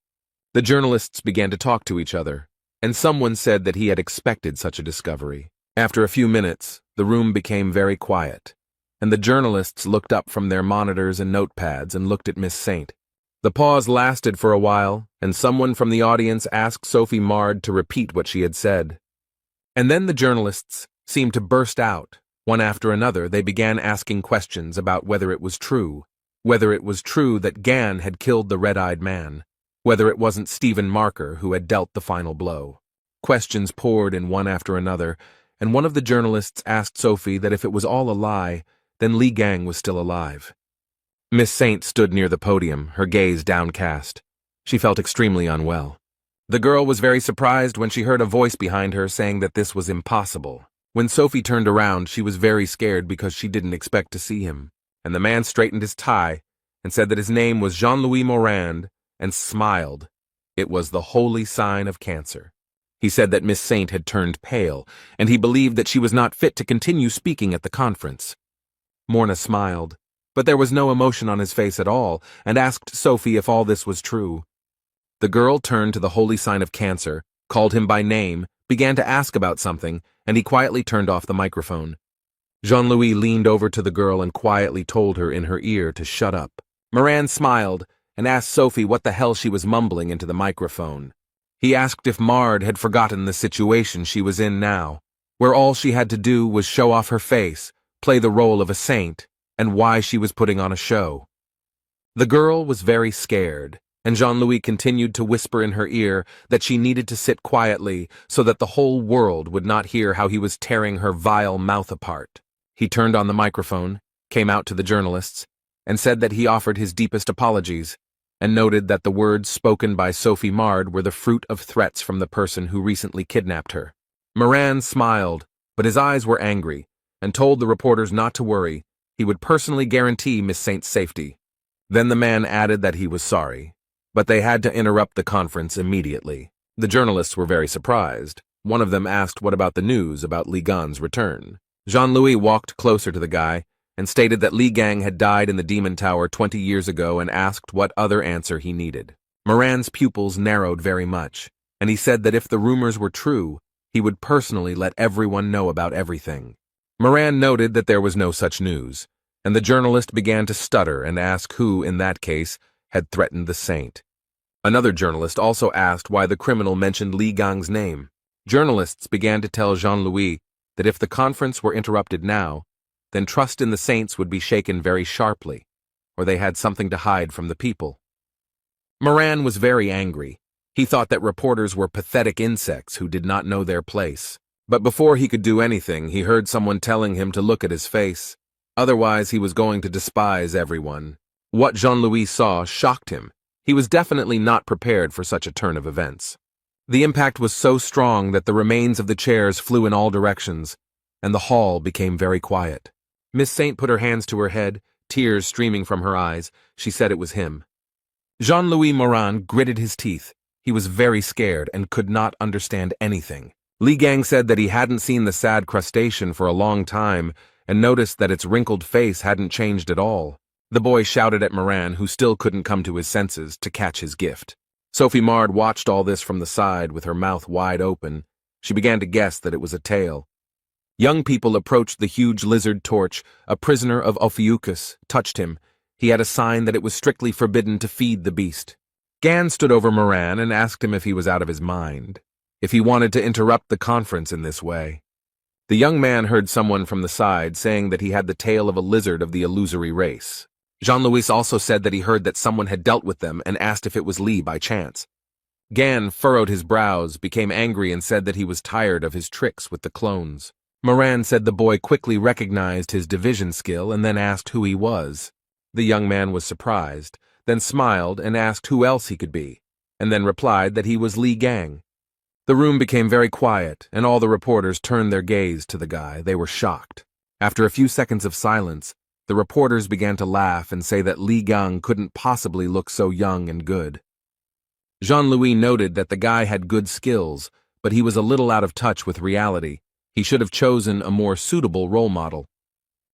The journalists began to talk to each other, and someone said that he had expected such a discovery. After a few minutes, the room became very quiet, and the journalists looked up from their monitors and notepads and looked at Miss Saint. The pause lasted for a while, and someone from the audience asked Sophie Mard to repeat what she had said. And then the journalists seemed to burst out. One after another, they began asking questions about whether it was true that Gan had killed the red-eyed man, whether it wasn't Stephen Marker who had dealt the final blow. Questions poured in one after another, and one of the journalists asked Sophie that if it was all a lie, then Li Gang was still alive. Miss Saint stood near the podium, her gaze downcast. She felt extremely unwell. The girl was very surprised when she heard a voice behind her saying that this was impossible. When Sophie turned around, she was very scared because she didn't expect to see him, and the man straightened his tie and said that his name was Jean-Louis Morand and smiled. It was the holy sign of cancer. He said that Miss Saint had turned pale, and he believed that she was not fit to continue speaking at the conference. Morna smiled, but there was no emotion on his face at all, and asked Sophie if all this was true. The girl turned to the holy sign of cancer, called him by name, began to ask about something, and he quietly turned off the microphone. Jean-Louis leaned over to the girl and quietly told her in her ear to shut up. Morand smiled and asked Sophie what the hell she was mumbling into the microphone. He asked if Mard had forgotten the situation she was in now, where all she had to do was show off her face, play the role of a saint, and why she was putting on a show. The girl was very scared, and Jean-Louis continued to whisper in her ear that she needed to sit quietly so that the whole world would not hear how he was tearing her vile mouth apart. He turned on the microphone, came out to the journalists, and said that he offered his deepest apologies, and noted that the words spoken by Sophie Mard were the fruit of threats from the person who recently kidnapped her. Morand smiled, but his eyes were angry, and told the reporters not to worry. He would personally guarantee Miss Saint's safety. Then the man added that he was sorry, but they had to interrupt the conference immediately. The journalists were very surprised. One of them asked what about the news about Li Gan's return. Jean-Louis walked closer to the guy and stated that Li Gang had died in the Demon Tower 20 years ago and asked what other answer he needed. Morand's pupils narrowed very much, and he said that if the rumors were true, he would personally let everyone know about everything. Morand noted that there was no such news, and the journalist began to stutter and ask who, in that case, had threatened the saint. Another journalist also asked why the criminal mentioned Li Gang's name. Journalists began to tell Jean-Louis that if the conference were interrupted now, then trust in the saints would be shaken very sharply, or they had something to hide from the people. Morand was very angry. He thought that reporters were pathetic insects who did not know their place. But before he could do anything, he heard someone telling him to look at his face. Otherwise, he was going to despise everyone. What Jean-Louis saw shocked him. He was definitely not prepared for such a turn of events. The impact was so strong that the remains of the chairs flew in all directions, and the hall became very quiet. Miss Saint put her hands to her head, tears streaming from her eyes. She said it was him. Jean-Louis Morand gritted his teeth. He was very scared and could not understand anything. Li Gang said that he hadn't seen the sad crustacean for a long time and noticed that its wrinkled face hadn't changed at all. The boy shouted at Morand, who still couldn't come to his senses, to catch his gift. Sophie Mard watched all this from the side with her mouth wide open. She began to guess that it was a tale. Young people approached the huge lizard torch. A prisoner of Ophiuchus touched him. He had a sign that it was strictly forbidden to feed the beast. Gan stood over Morand and asked him if he was out of his mind, if he wanted to interrupt the conference in this way. The young man heard someone from the side saying that he had the tail of a lizard of the illusory race. Jean-Louis also said that he heard that someone had dealt with them and asked if it was Li by chance. Gan furrowed his brows, became angry, and said that he was tired of his tricks with the clones. Morand said the boy quickly recognized his division skill and then asked who he was. The young man was surprised, then smiled and asked who else he could be, and then replied that he was Li Gang. The room became very quiet, and all the reporters turned their gaze to the guy. They were shocked. After a few seconds of silence, the reporters began to laugh and say that Li Gang couldn't possibly look so young and good. Jean-Louis noted that the guy had good skills, but he was a little out of touch with reality. He should have chosen a more suitable role model.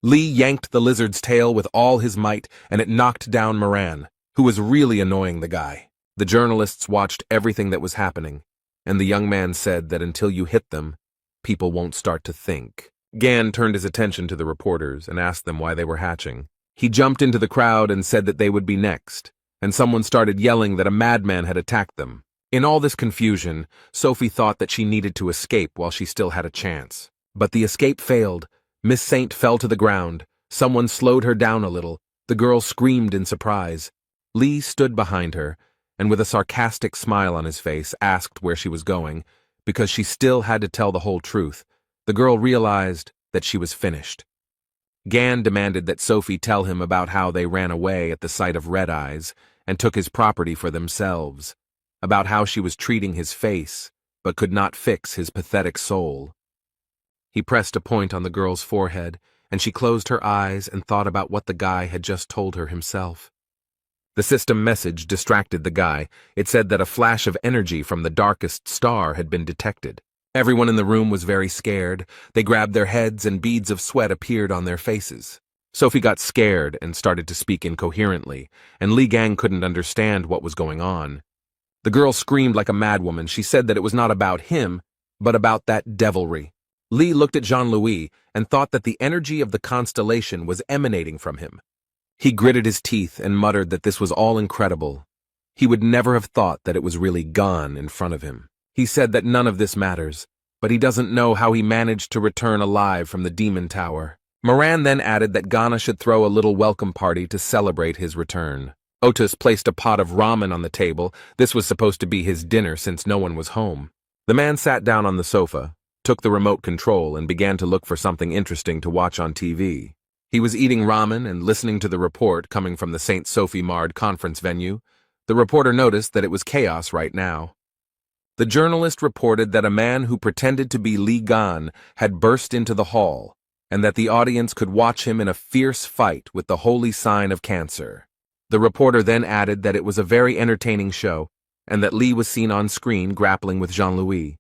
Li yanked the lizard's tail with all his might, and it knocked down Morand, who was really annoying the guy. The journalists watched everything that was happening, and the young man said that until you hit them, people won't start to think. Gan turned his attention to the reporters and asked them why they were hatching. He jumped into the crowd and said that they would be next, and someone started yelling that a madman had attacked them. In all this confusion, Sophie thought that she needed to escape while she still had a chance. But the escape failed. Miss Saint fell to the ground. Someone slowed her down a little. The girl screamed in surprise. Lee stood behind her, and with a sarcastic smile on his face, asked where she was going, because she still had to tell the whole truth. The girl realized that she was finished. Gan demanded that Sophie tell him about how they ran away at the sight of Red Eyes and took his property for themselves, about how she was treating his face, but could not fix his pathetic soul. He pressed a point on the girl's forehead, and she closed her eyes and thought about what the guy had just told her himself. The system message distracted the guy. It said that a flash of energy from the darkest star had been detected. Everyone in the room was very scared. They grabbed their heads and beads of sweat appeared on their faces. Sophie got scared and started to speak incoherently, and Li Gang couldn't understand what was going on. The girl screamed like a madwoman. She said that it was not about him, but about that devilry. Li looked at Jean-Louis and thought that the energy of the constellation was emanating from him. He gritted his teeth and muttered that this was all incredible. He would never have thought that it was really gone in front of him. He said that none of this matters, but he doesn't know how he managed to return alive from the demon tower. Moran then added that Ghana should throw a little welcome party to celebrate his return. Otis placed a pot of ramen on the table. This was supposed to be his dinner since no one was home. The man sat down on the sofa, took the remote control, and began to look for something interesting to watch on TV. He was eating ramen and listening to the report coming from the St. Sophie Mard conference venue. The reporter noticed that it was chaos right now. The journalist reported that a man who pretended to be Li Gan had burst into the hall, and that the audience could watch him in a fierce fight with the holy sign of cancer. The reporter then added that it was a very entertaining show, and that Li was seen on screen grappling with Jean-Louis.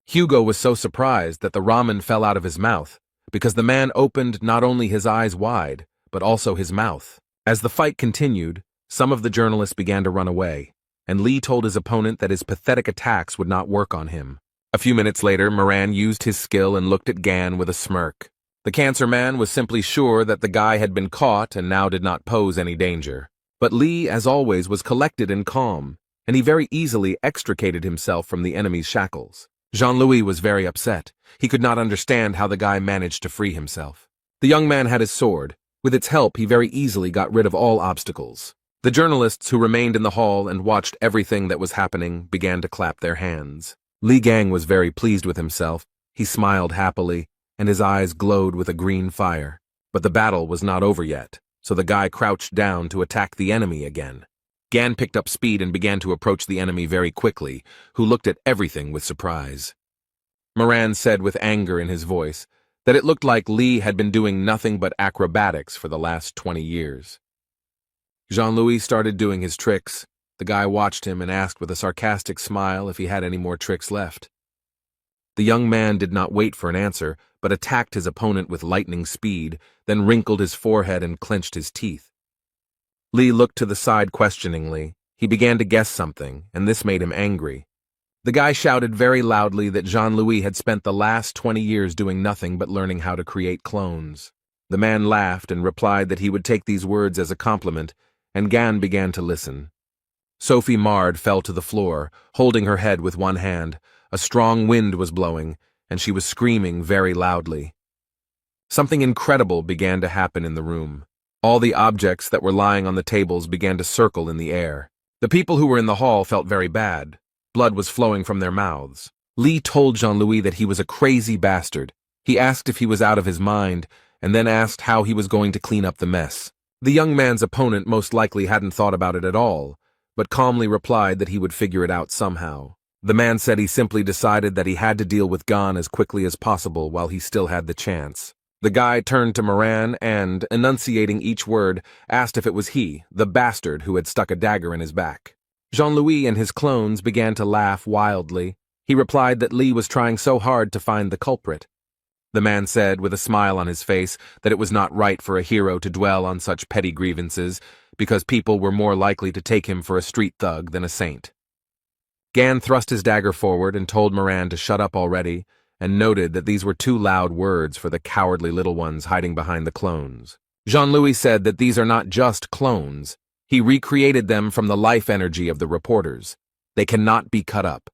Hugo was so surprised that the ramen fell out of his mouth, because the man opened not only his eyes wide, but also his mouth. As the fight continued, some of the journalists began to run away, and Li told his opponent that his pathetic attacks would not work on him. A few minutes later, Moran used his skill and looked at Gan with a smirk. The cancer man was simply sure that the guy had been caught and now did not pose any danger. But Li, as always, was collected and calm, and he very easily extricated himself from the enemy's shackles. Jean-Louis was very upset. He could not understand how the guy managed to free himself. The young man had his sword. With its help, he very easily got rid of all obstacles. The journalists who remained in the hall and watched everything that was happening began to clap their hands. Li Gang was very pleased with himself. He smiled happily, and his eyes glowed with a green fire. But the battle was not over yet, so the guy crouched down to attack the enemy again. Gan picked up speed and began to approach the enemy very quickly, who looked at everything with surprise. Moran said with anger in his voice that it looked like Li had been doing nothing but acrobatics for the last 20 years. Jean-Louis started doing his tricks. The guy watched him and asked with a sarcastic smile if he had any more tricks left. The young man did not wait for an answer, but attacked his opponent with lightning speed, then wrinkled his forehead and clenched his teeth. Li looked to the side questioningly. He began to guess something, and this made him angry. The guy shouted very loudly that Jean-Louis had spent the last 20 years doing nothing but learning how to create clones. The man laughed and replied that he would take these words as a compliment, and Gan began to listen. Sophie Mard fell to the floor, holding her head with one hand. A strong wind was blowing, and she was screaming very loudly. Something incredible began to happen in the room. All the objects that were lying on the tables began to circle in the air. The people who were in the hall felt very bad. Blood was flowing from their mouths. Li told Jean-Louis that he was a crazy bastard. He asked if he was out of his mind, and then asked how he was going to clean up the mess. The young man's opponent most likely hadn't thought about it at all, but calmly replied that he would figure it out somehow. The man said he simply decided that he had to deal with Gan as quickly as possible while he still had the chance. The guy turned to Moran and, enunciating each word, asked if it was he, the bastard who had stuck a dagger in his back. Jean-Louis and his clones began to laugh wildly. He replied that Li was trying so hard to find the culprit. The man said, with a smile on his face, that it was not right for a hero to dwell on such petty grievances, because people were more likely to take him for a street thug than a saint. Gan thrust his dagger forward and told Moran to shut up already, and noted that these were too loud words for the cowardly little ones hiding behind the clones. Jean-Louis said that these are not just clones. He recreated them from the life energy of the reporters. They cannot be cut up.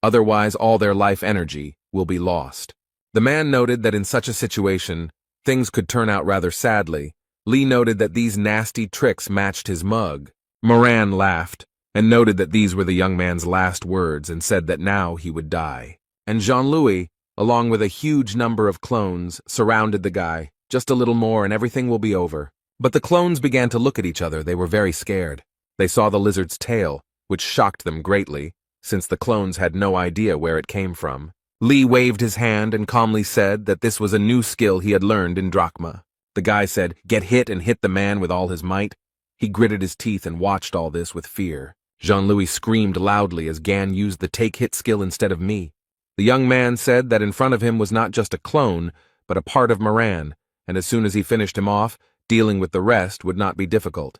Otherwise, all their life energy will be lost. The man noted that in such a situation, things could turn out rather sadly. Lee noted that these nasty tricks matched his mug. Moran laughed and noted that these were the young man's last words and said that now he would die. And Jean-Louis, along with a huge number of clones, surrounded the guy. Just a little more and everything will be over. But the clones began to look at each other. They were very scared. They saw the lizard's tail, which shocked them greatly, since the clones had no idea where it came from. Lee waved his hand and calmly said that this was a new skill he had learned in Drachma. The guy said, "Get hit," and hit the man with all his might. He gritted his teeth and watched all this with fear. Jean-Louis screamed loudly as Gan used the take-hit skill instead of me. The young man said that in front of him was not just a clone, but a part of Moran, and as soon as he finished him off, dealing with the rest would not be difficult.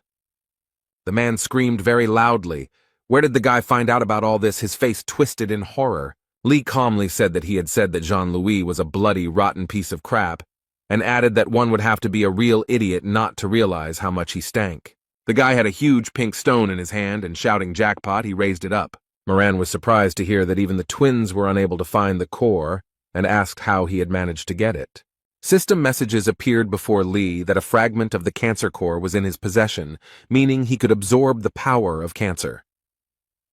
The man screamed very loudly. Where did the guy find out about all this? His face twisted in horror. Lee calmly said that he had said that Jean-Louis was a bloody, rotten piece of crap, and added that one would have to be a real idiot not to realize how much he stank. The guy had a huge pink stone in his hand, and shouting jackpot, he raised it up. Moran was surprised to hear that even the twins were unable to find the core, and asked how he had managed to get it. System messages appeared before Lee that a fragment of the cancer core was in his possession, meaning he could absorb the power of cancer.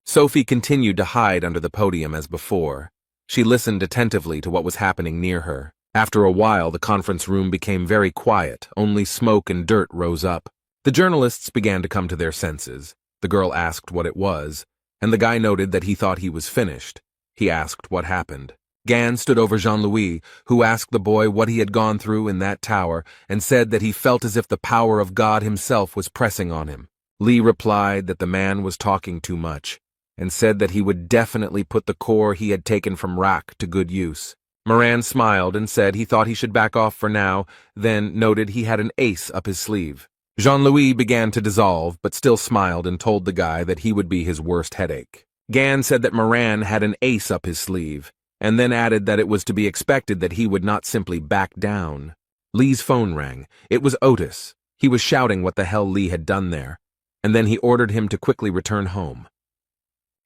Sophie continued to hide under the podium as before. She listened attentively to what was happening near her. After a while, the conference room became very quiet. Only smoke and dirt rose up. The journalists began to come to their senses. The girl asked what it was, and the guy noted that he thought he was finished. He asked what happened. Gan stood over Jean-Louis, who asked the boy what he had gone through in that tower, and said that he felt as if the power of God himself was pressing on him. Lee replied that the man was talking too much, and said that he would definitely put the core he had taken from Rak to good use. Moran smiled and said he thought he should back off for now, then noted he had an ace up his sleeve. Jean-Louis began to dissolve, but still smiled and told the guy that he would be his worst headache. Gan said that Moran had an ace up his sleeve, and then added that it was to be expected that he would not simply back down. Lee's phone rang. It was Otis. He was shouting what the hell Lee had done there, and then he ordered him to quickly return home.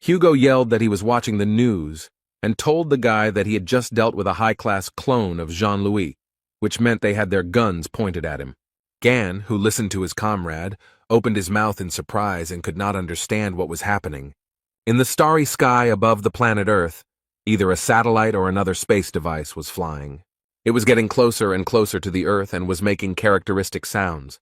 Hugo yelled that he was watching the news, and told the guy that he had just dealt with a high-class clone of Jean-Louis, which meant they had their guns pointed at him. Gan, who listened to his comrade, opened his mouth in surprise and could not understand what was happening. In the starry sky above the planet Earth, either a satellite or another space device was flying. It was getting closer and closer to the Earth and was making characteristic sounds.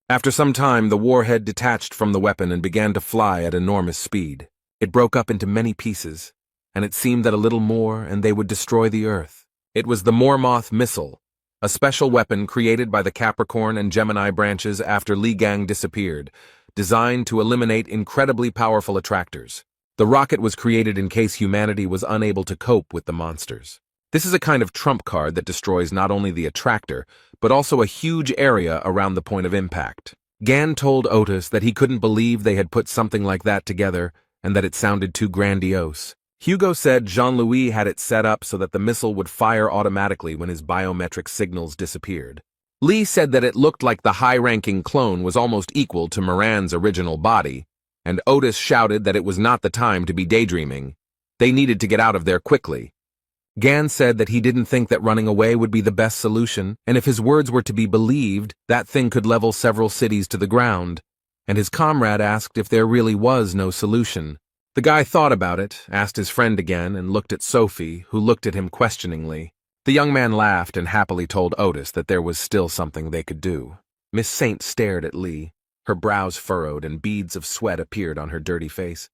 After some time, the warhead detached from the weapon and began to fly at enormous speed. It broke up into many pieces, and it seemed that a little more and they would destroy the Earth. It was the Mormoth missile, a special weapon created by the Capricorn and Gemini branches after Li Gang disappeared, designed to eliminate incredibly powerful attractors. The rocket was created in case humanity was unable to cope with the monsters. This is a kind of trump card that destroys not only the attractor, but also a huge area around the point of impact. Gan told Otis that he couldn't believe they had put something like that together, and that it sounded too grandiose. Hugo said Jean-Louis had it set up so that the missile would fire automatically when his biometric signals disappeared. Lee said that it looked like the high-ranking clone was almost equal to Moran's original body, and Otis shouted that it was not the time to be daydreaming. They needed to get out of there quickly. Gan said that he didn't think that running away would be the best solution, and if his words were to be believed, that thing could level several cities to the ground, and his comrade asked if there really was no solution. The guy thought about it, asked his friend again, and looked at Sophie, who looked at him questioningly. The young man laughed and happily told Otis that there was still something they could do. Miss Saint stared at Lee. Her brows furrowed and beads of sweat appeared on her dirty face.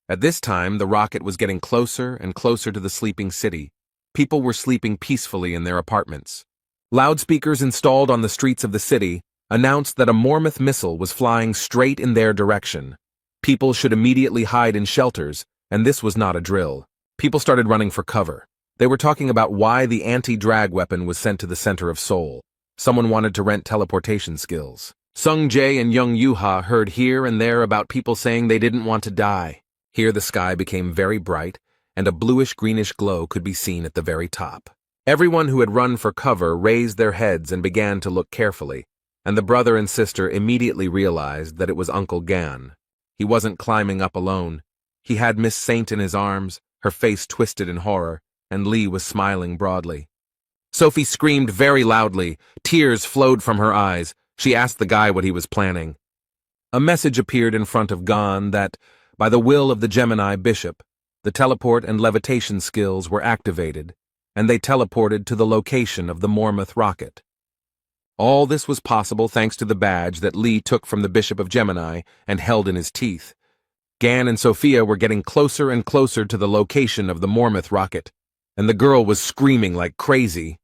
At this time, the rocket was getting closer and closer to the sleeping city. People were sleeping peacefully in their apartments. Loudspeakers installed on the streets of the city announced that a Mormoth missile was flying straight in their direction. People should immediately hide in shelters, and this was not a drill. People started running for cover. They were talking about why the anti-drag weapon was sent to the center of Seoul. Someone wanted to rent teleportation skills. Sung Jae and Young Yuha heard here and there about people saying they didn't want to die. Here the sky became very bright, and a bluish-greenish glow could be seen at the very top. Everyone who had run for cover raised their heads and began to look carefully, and the brother and sister immediately realized that it was Uncle Gan. He wasn't climbing up alone. He had Miss Saint in his arms, her face twisted in horror, and Lee was smiling broadly. Sophie screamed very loudly. Tears flowed from her eyes. She asked the guy what he was planning. A message appeared in front of Gan that, by the will of the Gemini bishop, the teleport and levitation skills were activated, and they teleported to the location of the Mormoth rocket. All this was possible thanks to the badge that Lee took from the Bishop of Gemini and held in his teeth. Gan and Sophia were getting closer and closer to the location of the Mormoth rocket, and the girl was screaming like crazy.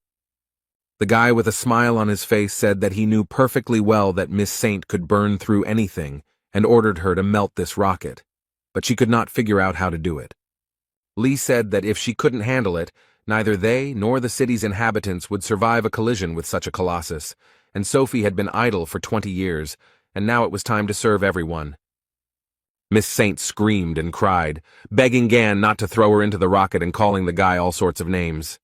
The guy with a smile on his face said that he knew perfectly well that Miss Saint could burn through anything and ordered her to melt this rocket, but she could not figure out how to do it. Lee said that if she couldn't handle it, neither they nor the city's inhabitants would survive a collision with such a colossus, and Sophie had been idle for 20 years, and now it was time to serve everyone. Miss Saint screamed and cried, begging Gan not to throw her into the rocket and calling the guy all sorts of names.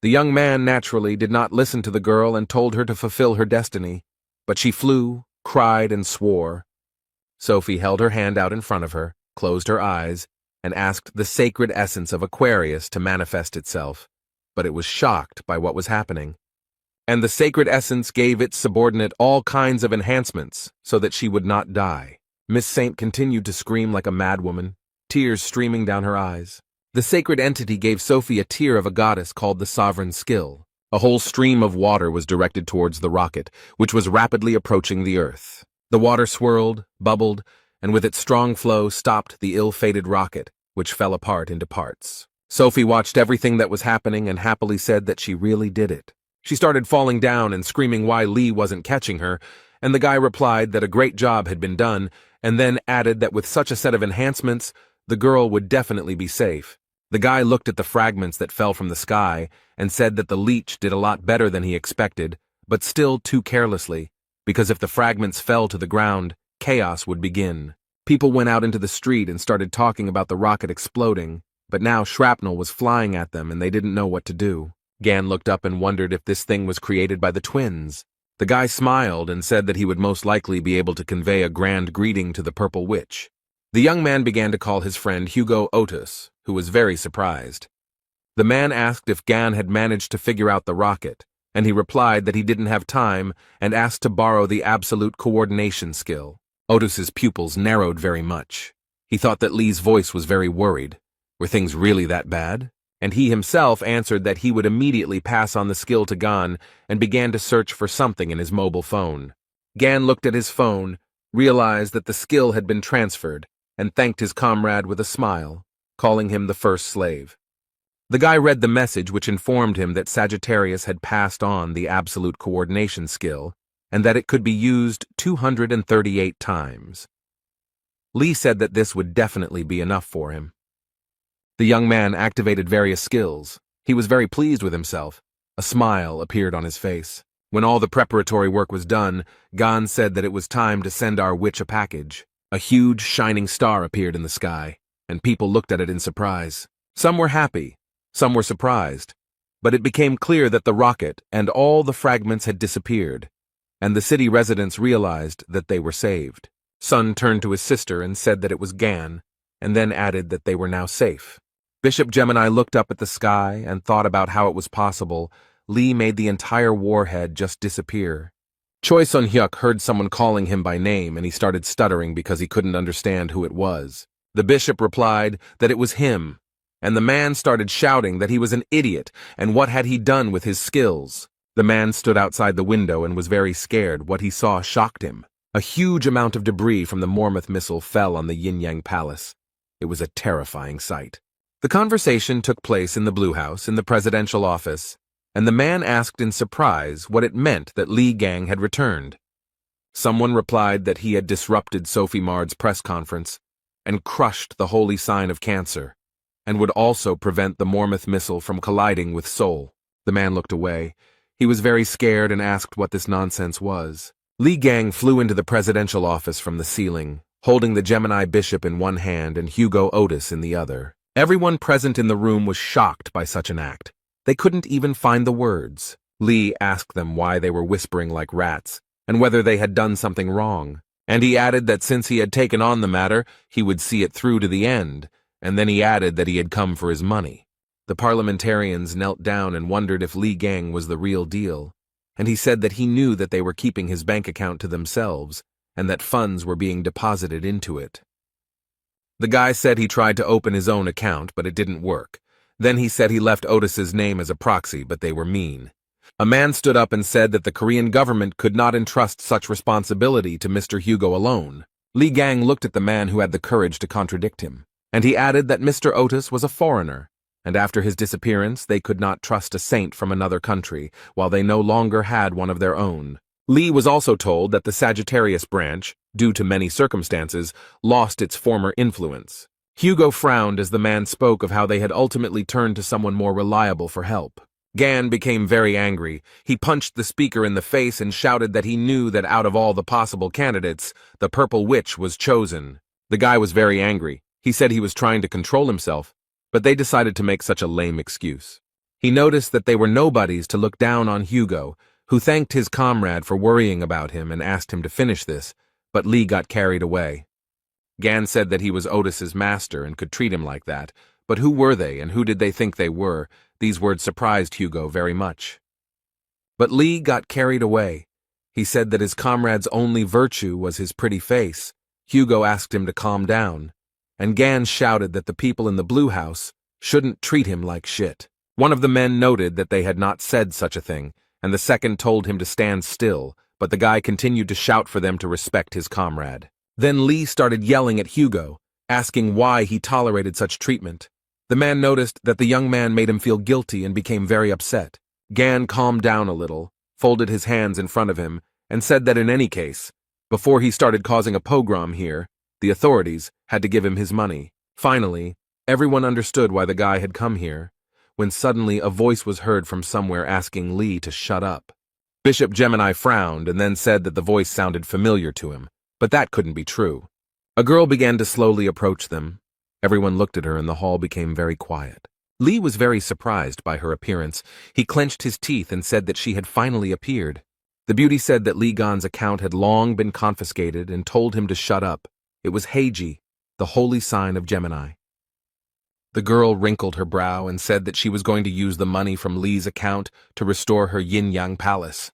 The young man, naturally, did not listen to the girl and told her to fulfill her destiny, but she flew, cried, and swore. Sophie held her hand out in front of her, closed her eyes, and asked the sacred essence of Aquarius to manifest itself, but it was shocked by what was happening. And the sacred essence gave its subordinate all kinds of enhancements so that she would not die. Miss Saint continued to scream like a madwoman, tears streaming down her eyes. The sacred entity gave Sophie a tear of a goddess called the Sovereign Skill. A whole stream of water was directed towards the rocket, which was rapidly approaching the Earth. The water swirled, bubbled, and with its strong flow stopped the ill-fated rocket, which fell apart into parts. Sophie watched everything that was happening and happily said that she really did it. She started falling down and screaming why Lee wasn't catching her, and the guy replied that a great job had been done, and then added that with such a set of enhancements, the girl would definitely be safe. The guy looked at the fragments that fell from the sky and said that the leech did a lot better than he expected, but still too carelessly, because if the fragments fell to the ground, chaos would begin. People went out into the street and started talking about the rocket exploding, but now shrapnel was flying at them and they didn't know what to do. Gan looked up and wondered if this thing was created by the twins. The guy smiled and said that he would most likely be able to convey a grand greeting to the Purple Witch. The young man began to call his friend Hugo Otis, who was very surprised. The man asked if Gan had managed to figure out the rocket, and he replied that he didn't have time and asked to borrow the absolute coordination skill. Otis's pupils narrowed very much. He thought that Lee's voice was very worried. Were things really that bad? And he himself answered that he would immediately pass on the skill to Gan and began to search for something in his mobile phone. Gan looked at his phone, realized that the skill had been transferred, and thanked his comrade with a smile, calling him the first slave. The guy read the message which informed him that Sagittarius had passed on the absolute coordination skill, and that it could be used 238 times. Lee said that this would definitely be enough for him. The young man activated various skills. He was very pleased with himself. A smile appeared on his face. When all the preparatory work was done, Gan said that it was time to send our witch a package. A huge, shining star appeared in the sky, and people looked at it in surprise. Some were happy, some were surprised, but it became clear that the rocket and all the fragments had disappeared, and the city residents realized that they were saved. Sun turned to his sister and said that it was Gan, and then added that they were now safe. Bishop Gemini looked up at the sky and thought about how it was possible Lee made the entire warhead just disappear. Choi Sun-hyuk heard someone calling him by name and he started stuttering because he couldn't understand who it was. The bishop replied that it was him, and the man started shouting that he was an idiot and what had he done with his skills. The man stood outside the window and was very scared. What he saw shocked him. A huge amount of debris from the Mormoth missile fell on the Yin-Yang Palace. It was a terrifying sight. The conversation took place in the Blue House in the presidential office, and the man asked in surprise what it meant that Lee Gang had returned. Someone replied that he had disrupted Sophie Mard's press conference and crushed the holy sign of Cancer, and would also prevent the Mormoth missile from colliding with Seoul. The man looked away. He was very scared and asked what this nonsense was. Li Gang flew into the presidential office from the ceiling, holding the Gemini bishop in one hand and Hugo Otis in the other. Everyone present in the room was shocked by such an act. They couldn't even find the words. Li asked them why they were whispering like rats, and whether they had done something wrong. And he added that since he had taken on the matter, he would see it through to the end, and then he added that he had come for his money. The parliamentarians knelt down and wondered if Li Gang was the real deal, and he said that he knew that they were keeping his bank account to themselves, and that funds were being deposited into it. The guy said he tried to open his own account, but it didn't work. Then he said he left Otis's name as a proxy, but they were mean. A man stood up and said that the Korean government could not entrust such responsibility to Mr. Hugo alone. Li Gang looked at the man who had the courage to contradict him, and he added that Mr. Otis was a foreigner, and after his disappearance they could not trust a saint from another country, while they no longer had one of their own. Li was also told that the Sagittarius branch, due to many circumstances, lost its former influence. Hugo frowned as the man spoke of how they had ultimately turned to someone more reliable for help. Gan became very angry. He punched the speaker in the face and shouted that he knew that out of all the possible candidates, the Purple Witch was chosen. The guy was very angry. He said he was trying to control himself, but they decided to make such a lame excuse. He noticed that they were nobodies to look down on Hugo, who thanked his comrade for worrying about him and asked him to finish this, but Li got carried away. Gan said that he was Otis's master and could treat him like that, but who were they and who did they think they were? These words surprised Hugo very much. But Li got carried away. He said that his comrade's only virtue was his pretty face. Hugo asked him to calm down, and Gan shouted that the people in the Blue House shouldn't treat him like shit. One of the men noted that they had not said such a thing, and the second told him to stand still, but the guy continued to shout for them to respect his comrade. Then Li started yelling at Hugo, asking why he tolerated such treatment. The man noticed that the young man made him feel guilty and became very upset. Gan calmed down a little, folded his hands in front of him, and said that in any case, before he started causing a pogrom here, the authorities had to give him his money. Finally, everyone understood why the guy had come here, when suddenly a voice was heard from somewhere asking Li to shut up. Bishop Gemini frowned and then said that the voice sounded familiar to him, but that couldn't be true. A girl began to slowly approach them. Everyone looked at her and the hall became very quiet. Li was very surprised by her appearance. He clenched his teeth and said that she had finally appeared. The beauty said that Li Gan's account had long been confiscated and told him to shut up. It was Heiji, the holy sign of Gemini. The girl wrinkled her brow and said that she was going to use the money from Li's account to restore her yin-yang palace.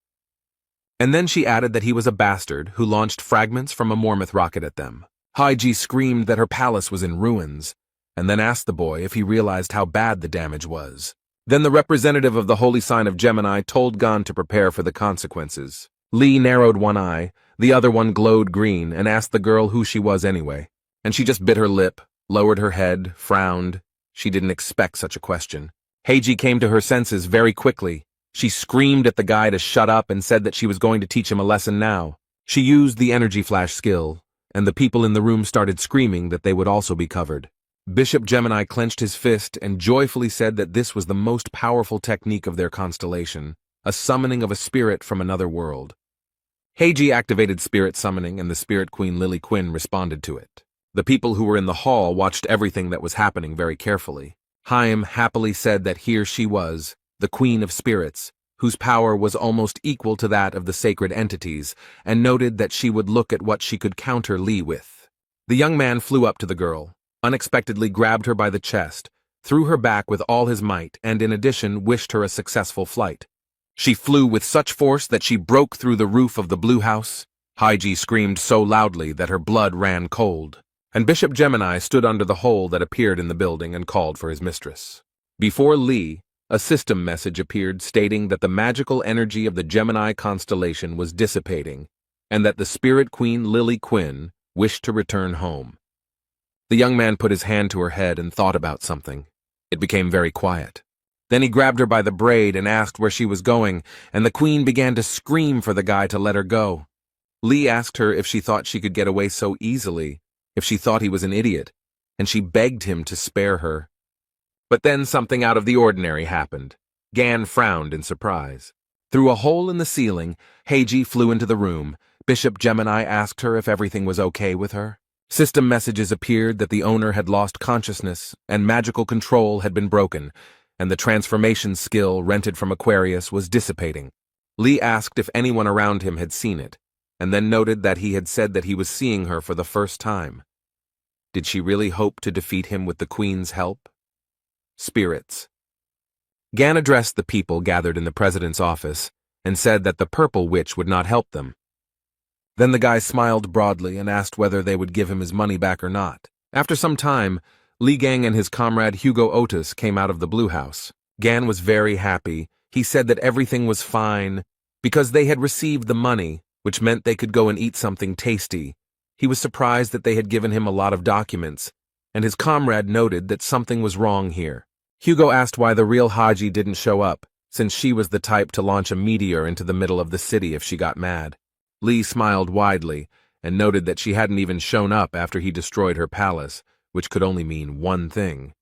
And then she added that he was a bastard who launched fragments from a Mormouth rocket at them. Heiji screamed that her palace was in ruins, and then asked the boy if he realized how bad the damage was. Then the representative of the holy sign of Gemini told Gan to prepare for the consequences. Li narrowed one eye, the other one glowed green, and asked the girl who she was anyway. And she just bit her lip, lowered her head, frowned. She didn't expect such a question. Heiji came to her senses very quickly. She screamed at the guy to shut up and said that she was going to teach him a lesson now. She used the energy flash skill, and the people in the room started screaming that they would also be covered. Bishop Gemini clenched his fist and joyfully said that this was the most powerful technique of their constellation, a summoning of a spirit from another world. Heiji activated spirit summoning and the spirit queen Lily Quinn responded to it. The people who were in the hall watched everything that was happening very carefully. Haim happily said that here she was, the queen of spirits, whose power was almost equal to that of the sacred entities, and noted that she would look at what she could counter Li with. The young man flew up to the girl, unexpectedly grabbed her by the chest, threw her back with all his might, and in addition wished her a successful flight. She flew with such force that she broke through the roof of the Blue House. Heiji screamed so loudly that her blood ran cold, and Bishop Gemini stood under the hole that appeared in the building and called for his mistress. Before Li, a system message appeared stating that the magical energy of the Gemini constellation was dissipating, and that the spirit queen Lily Quinn wished to return home. The young man put his hand to her head and thought about something. It became very quiet. Then he grabbed her by the braid and asked where she was going, and the queen began to scream for the guy to let her go. Li asked her if she thought she could get away so easily, if she thought he was an idiot, and she begged him to spare her. But then something out of the ordinary happened. Gan frowned in surprise. Through a hole in the ceiling, Heiji flew into the room, Bishop Gemini asked her if everything was okay with her. System messages appeared that the owner had lost consciousness and magical control had been broken, and the transformation skill rented from Aquarius was dissipating. Lee asked if anyone around him had seen it, and then noted that he had said that he was seeing her for the first time. Did she really hope to defeat him with the Queen's help? Spirits. Gan addressed the people gathered in the president's office and said that the purple witch would not help them. Then the guy smiled broadly and asked whether they would give him his money back or not. After some time, Li Gang and his comrade Hugo Otis came out of the Blue House. Gan was very happy. He said that everything was fine because they had received the money, which meant they could go and eat something tasty. He was surprised that they had given him a lot of documents, and his comrade noted that something was wrong here. Hugo asked why the real Haji didn't show up, since she was the type to launch a meteor into the middle of the city if she got mad. Lee smiled widely and noted that she hadn't even shown up after he destroyed her palace, which could only mean one thing.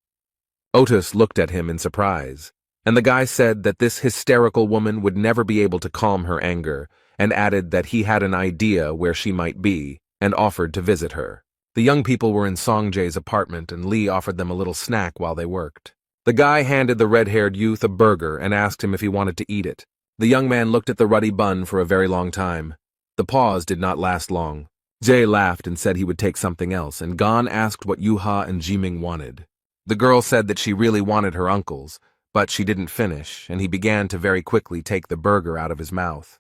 Otis looked at him in surprise, and the guy said that this hysterical woman would never be able to calm her anger, and added that he had an idea where she might be, and offered to visit her. The young people were in Songjae's apartment, and Lee offered them a little snack while they worked. The guy handed the red-haired youth a burger and asked him if he wanted to eat it. The young man looked at the ruddy bun for a very long time. The pause did not last long. Jae laughed and said he would take something else, and Gon asked what Yuha and Jiming wanted. The girl said that she really wanted her uncle's, but she didn't finish, and he began to very quickly take the burger out of his mouth.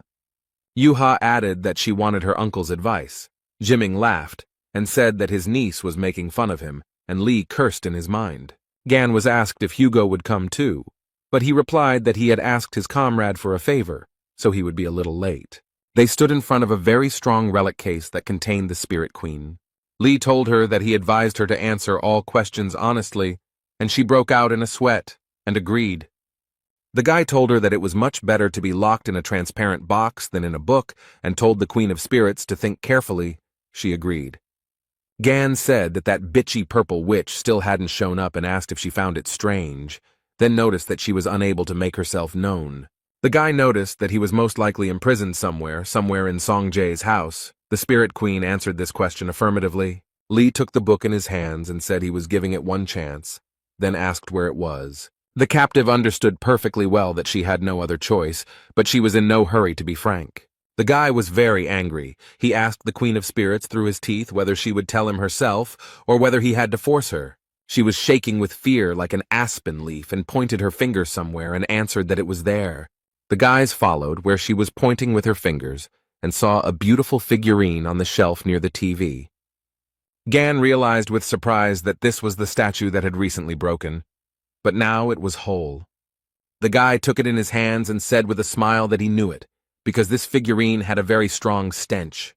Yuha added that she wanted her uncle's advice. Jiming laughed and said that his niece was making fun of him, and Lee cursed in his mind. Gan was asked if Hugo would come too, but he replied that he had asked his comrade for a favor, so he would be a little late. They stood in front of a very strong relic case that contained the Spirit Queen. Lee told her that he advised her to answer all questions honestly, and she broke out in a sweat and agreed. The guy told her that it was much better to be locked in a transparent box than in a book, and told the Queen of Spirits to think carefully. She agreed. Gan said that that bitchy purple witch still hadn't shown up and asked if she found it strange, then noticed that she was unable to make herself known. The guy noticed that he was most likely imprisoned somewhere in Songjae's house. The Spirit Queen answered this question affirmatively. Lee took the book in his hands and said he was giving it one chance, then asked where it was. The captive understood perfectly well that she had no other choice, but she was in no hurry to be frank. The guy was very angry. He asked the Queen of Spirits through his teeth whether she would tell him herself or whether he had to force her. She was shaking with fear like an aspen leaf and pointed her finger somewhere and answered that it was there. The guys followed where she was pointing with her fingers and saw a beautiful figurine on the shelf near the TV. Gan realized with surprise that this was the statue that had recently broken, but now it was whole. The guy took it in his hands and said with a smile that he knew it, because this figurine had a very strong stench.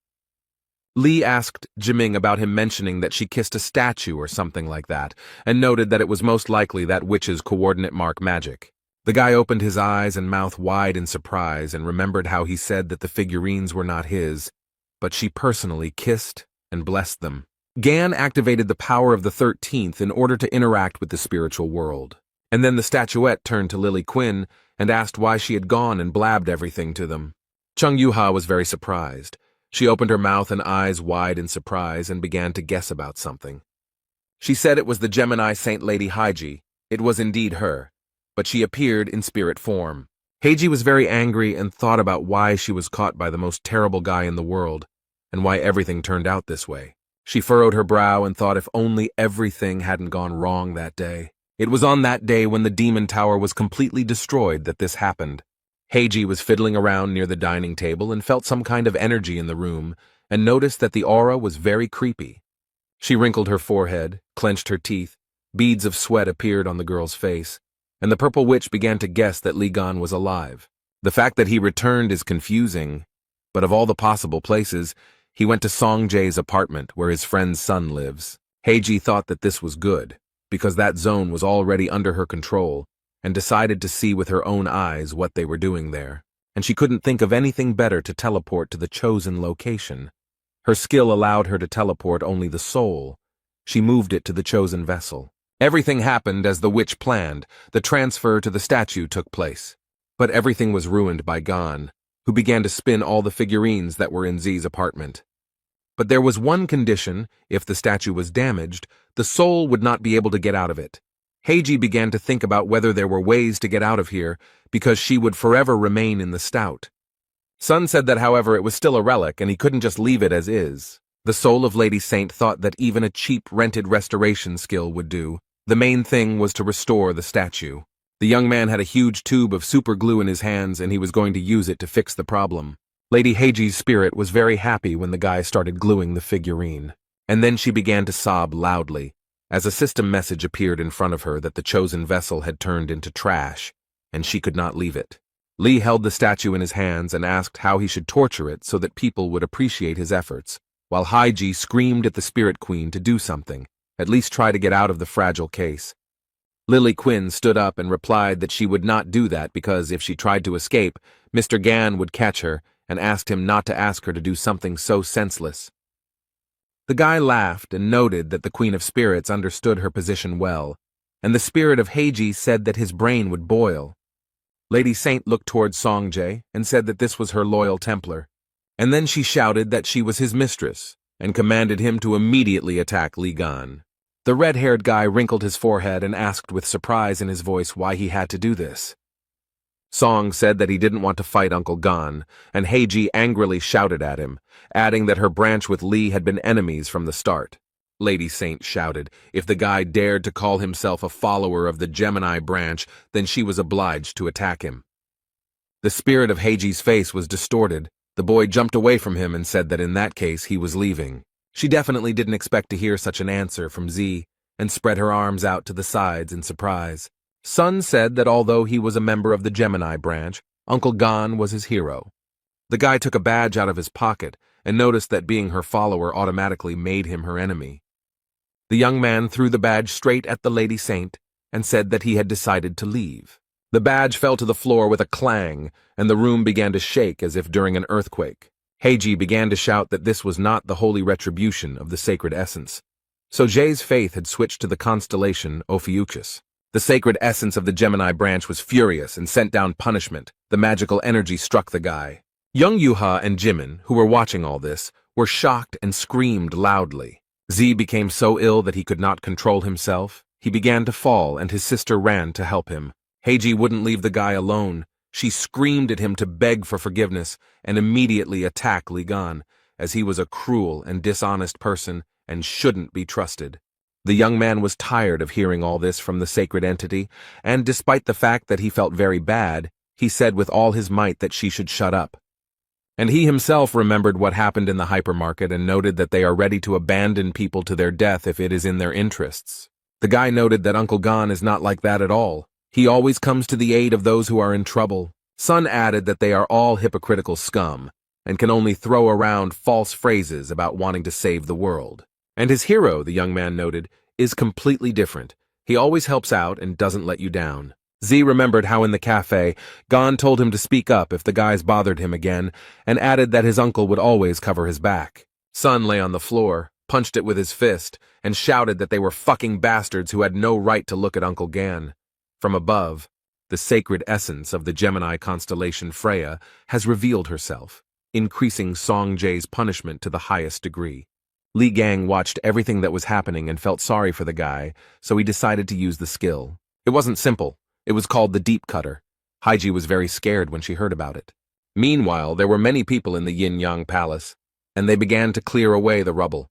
Lee asked Jiming about him mentioning that she kissed a statue or something like that, and noted that it was most likely that witch's coordinate mark magic. The guy opened his eyes and mouth wide in surprise and remembered how he said that the figurines were not his, but she personally kissed and blessed them. Gan activated the power of the 13th in order to interact with the spiritual world. And then the statuette turned to Lily Quinn and asked why she had gone and blabbed everything to them. Chung Yuha was very surprised. She opened her mouth and eyes wide in surprise and began to guess about something. She said it was the Gemini Saint Lady Haiji. It was indeed her, but she appeared in spirit form. Heiji was very angry and thought about why she was caught by the most terrible guy in the world, and why everything turned out this way. She furrowed her brow and thought if only everything hadn't gone wrong that day. It was on that day when the demon tower was completely destroyed that this happened. Heiji was fiddling around near the dining table and felt some kind of energy in the room, and noticed that the aura was very creepy. She wrinkled her forehead, clenched her teeth, beads of sweat appeared on the girl's face, and the purple witch began to guess that Li Gan was alive. The fact that he returned is confusing, but of all the possible places, he went to Songjae's apartment where his friend's son lives. Heiji thought that this was good, because that zone was already under her control, and decided to see with her own eyes what they were doing there. And she couldn't think of anything better to teleport to the chosen location. Her skill allowed her to teleport only the soul. She moved it to the chosen vessel. Everything happened as the witch planned. The transfer to the statue took place. But everything was ruined by Gan. who began to spin all the figurines that were in Z's apartment. But there was one condition: if the statue was damaged, the soul would not be able to get out of it. Heiji began to think about whether there were ways to get out of here, because she would forever remain in the stout. Sun said that, however, it was still a relic and he couldn't just leave it as is. The soul of Lady Saint thought that even a cheap rented restoration skill would do. The main thing was to restore the statue. The young man had a huge tube of super glue in his hands and he was going to use it to fix the problem. Lady Heiji's spirit was very happy when the guy started gluing the figurine. And then she began to sob loudly, as a system message appeared in front of her that the chosen vessel had turned into trash, and she could not leave it. Lee held the statue in his hands and asked how he should torture it so that people would appreciate his efforts, while Heiji screamed at the Spirit Queen to do something, at least try to get out of the fragile case. Lily Quinn stood up and replied that she would not do that because if she tried to escape, Mr. Gan would catch her and asked him not to ask her to do something so senseless. The guy laughed and noted that the Queen of Spirits understood her position well, and the spirit of Heiji said that his brain would boil. Lady Saint looked towards Songjae and said that this was her loyal Templar, and then she shouted that she was his mistress and commanded him to immediately attack Li Gan. The red-haired guy wrinkled his forehead and asked with surprise in his voice why he had to do this. Song said that he didn't want to fight Uncle Gan, and Heiji angrily shouted at him, adding that her branch with Li had been enemies from the start. Lady Saint shouted, if the guy dared to call himself a follower of the Gemini branch, then she was obliged to attack him. The spirit of Heiji's face was distorted. The boy jumped away from him and said that in that case he was leaving. She definitely didn't expect to hear such an answer from Z, and spread her arms out to the sides in surprise. Sun said that although he was a member of the Gemini branch, Uncle Gan was his hero. The guy took a badge out of his pocket and noticed that being her follower automatically made him her enemy. The young man threw the badge straight at the Lady Saint and said that he had decided to leave. The badge fell to the floor with a clang, and the room began to shake as if during an earthquake. Heiji began to shout that this was not the holy retribution of the sacred essence. So Jae's faith had switched to the constellation Ophiuchus. The sacred essence of the Gemini branch was furious and sent down punishment. The magical energy struck the guy. Young Yuha and Jimin, who were watching all this, were shocked and screamed loudly. Z became so ill that he could not control himself. He began to fall, and his sister ran to help him. Heiji wouldn't leave the guy alone. She screamed at him to beg for forgiveness and immediately attack Li Gan, as he was a cruel and dishonest person and shouldn't be trusted. The young man was tired of hearing all this from the sacred entity, and despite the fact that he felt very bad, he said with all his might that she should shut up. And he himself remembered what happened in the hypermarket and noted that they are ready to abandon people to their death if it is in their interests. The guy noted that Uncle Gan is not like that at all. He always comes to the aid of those who are in trouble. Sun added that they are all hypocritical scum and can only throw around false phrases about wanting to save the world. And his hero, the young man noted, is completely different. He always helps out and doesn't let you down. Z remembered how in the cafe, Gan told him to speak up if the guys bothered him again, and added that his uncle would always cover his back. Sun lay on the floor, punched it with his fist, and shouted that they were fucking bastards who had no right to look at Uncle Gan. From above, the sacred essence of the Gemini constellation Freya has revealed herself, increasing Song Jae's punishment to the highest degree. Li Gang watched everything that was happening and felt sorry for the guy, so he decided to use the skill. It wasn't simple. It was called the Deep Cutter. Heiji was very scared when she heard about it. Meanwhile, there were many people in the Yin-Yang Palace, and they began to clear away the rubble.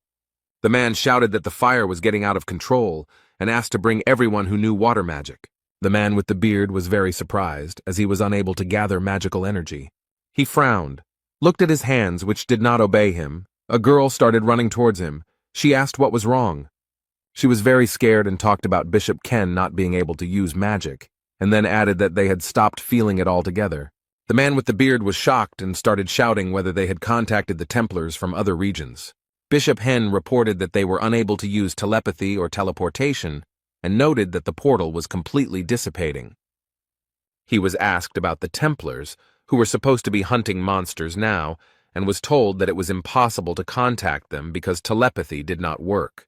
The man shouted that the fire was getting out of control and asked to bring everyone who knew water magic. The man with the beard was very surprised, as he was unable to gather magical energy. He frowned, looked at his hands, which did not obey him. A girl started running towards him. She asked what was wrong. She was very scared and talked about Bishop Ken not being able to use magic, and then added that they had stopped feeling it altogether. The man with the beard was shocked and started shouting whether they had contacted the Templars from other regions. Bishop Hen reported that they were unable to use telepathy or teleportation, and noted that the portal was completely dissipating. He was asked about the Templars, who were supposed to be hunting monsters now, and was told that it was impossible to contact them because telepathy did not work.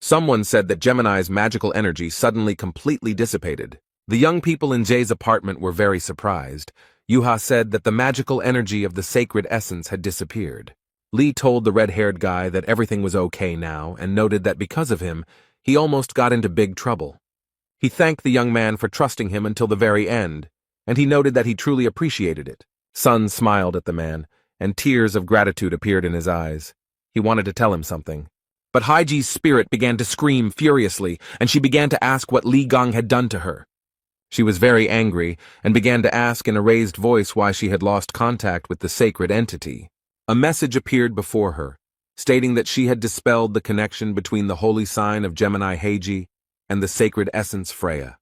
Someone said that Gemini's magical energy suddenly completely dissipated. The young people in Jay's apartment were very surprised. Yuha said that the magical energy of the sacred essence had disappeared. Lee told the red-haired guy that everything was okay now and noted that because of him, he almost got into big trouble. He thanked the young man for trusting him until the very end, and he noted that he truly appreciated it. Sun smiled at the man, and tears of gratitude appeared in his eyes. He wanted to tell him something. But Haiji's spirit began to scream furiously, and she began to ask what Li Gang had done to her. She was very angry, and began to ask in a raised voice why she had lost contact with the sacred entity. A message appeared before her, stating that she had dispelled the connection between the holy sign of Gemini Heiji and the sacred essence Freya.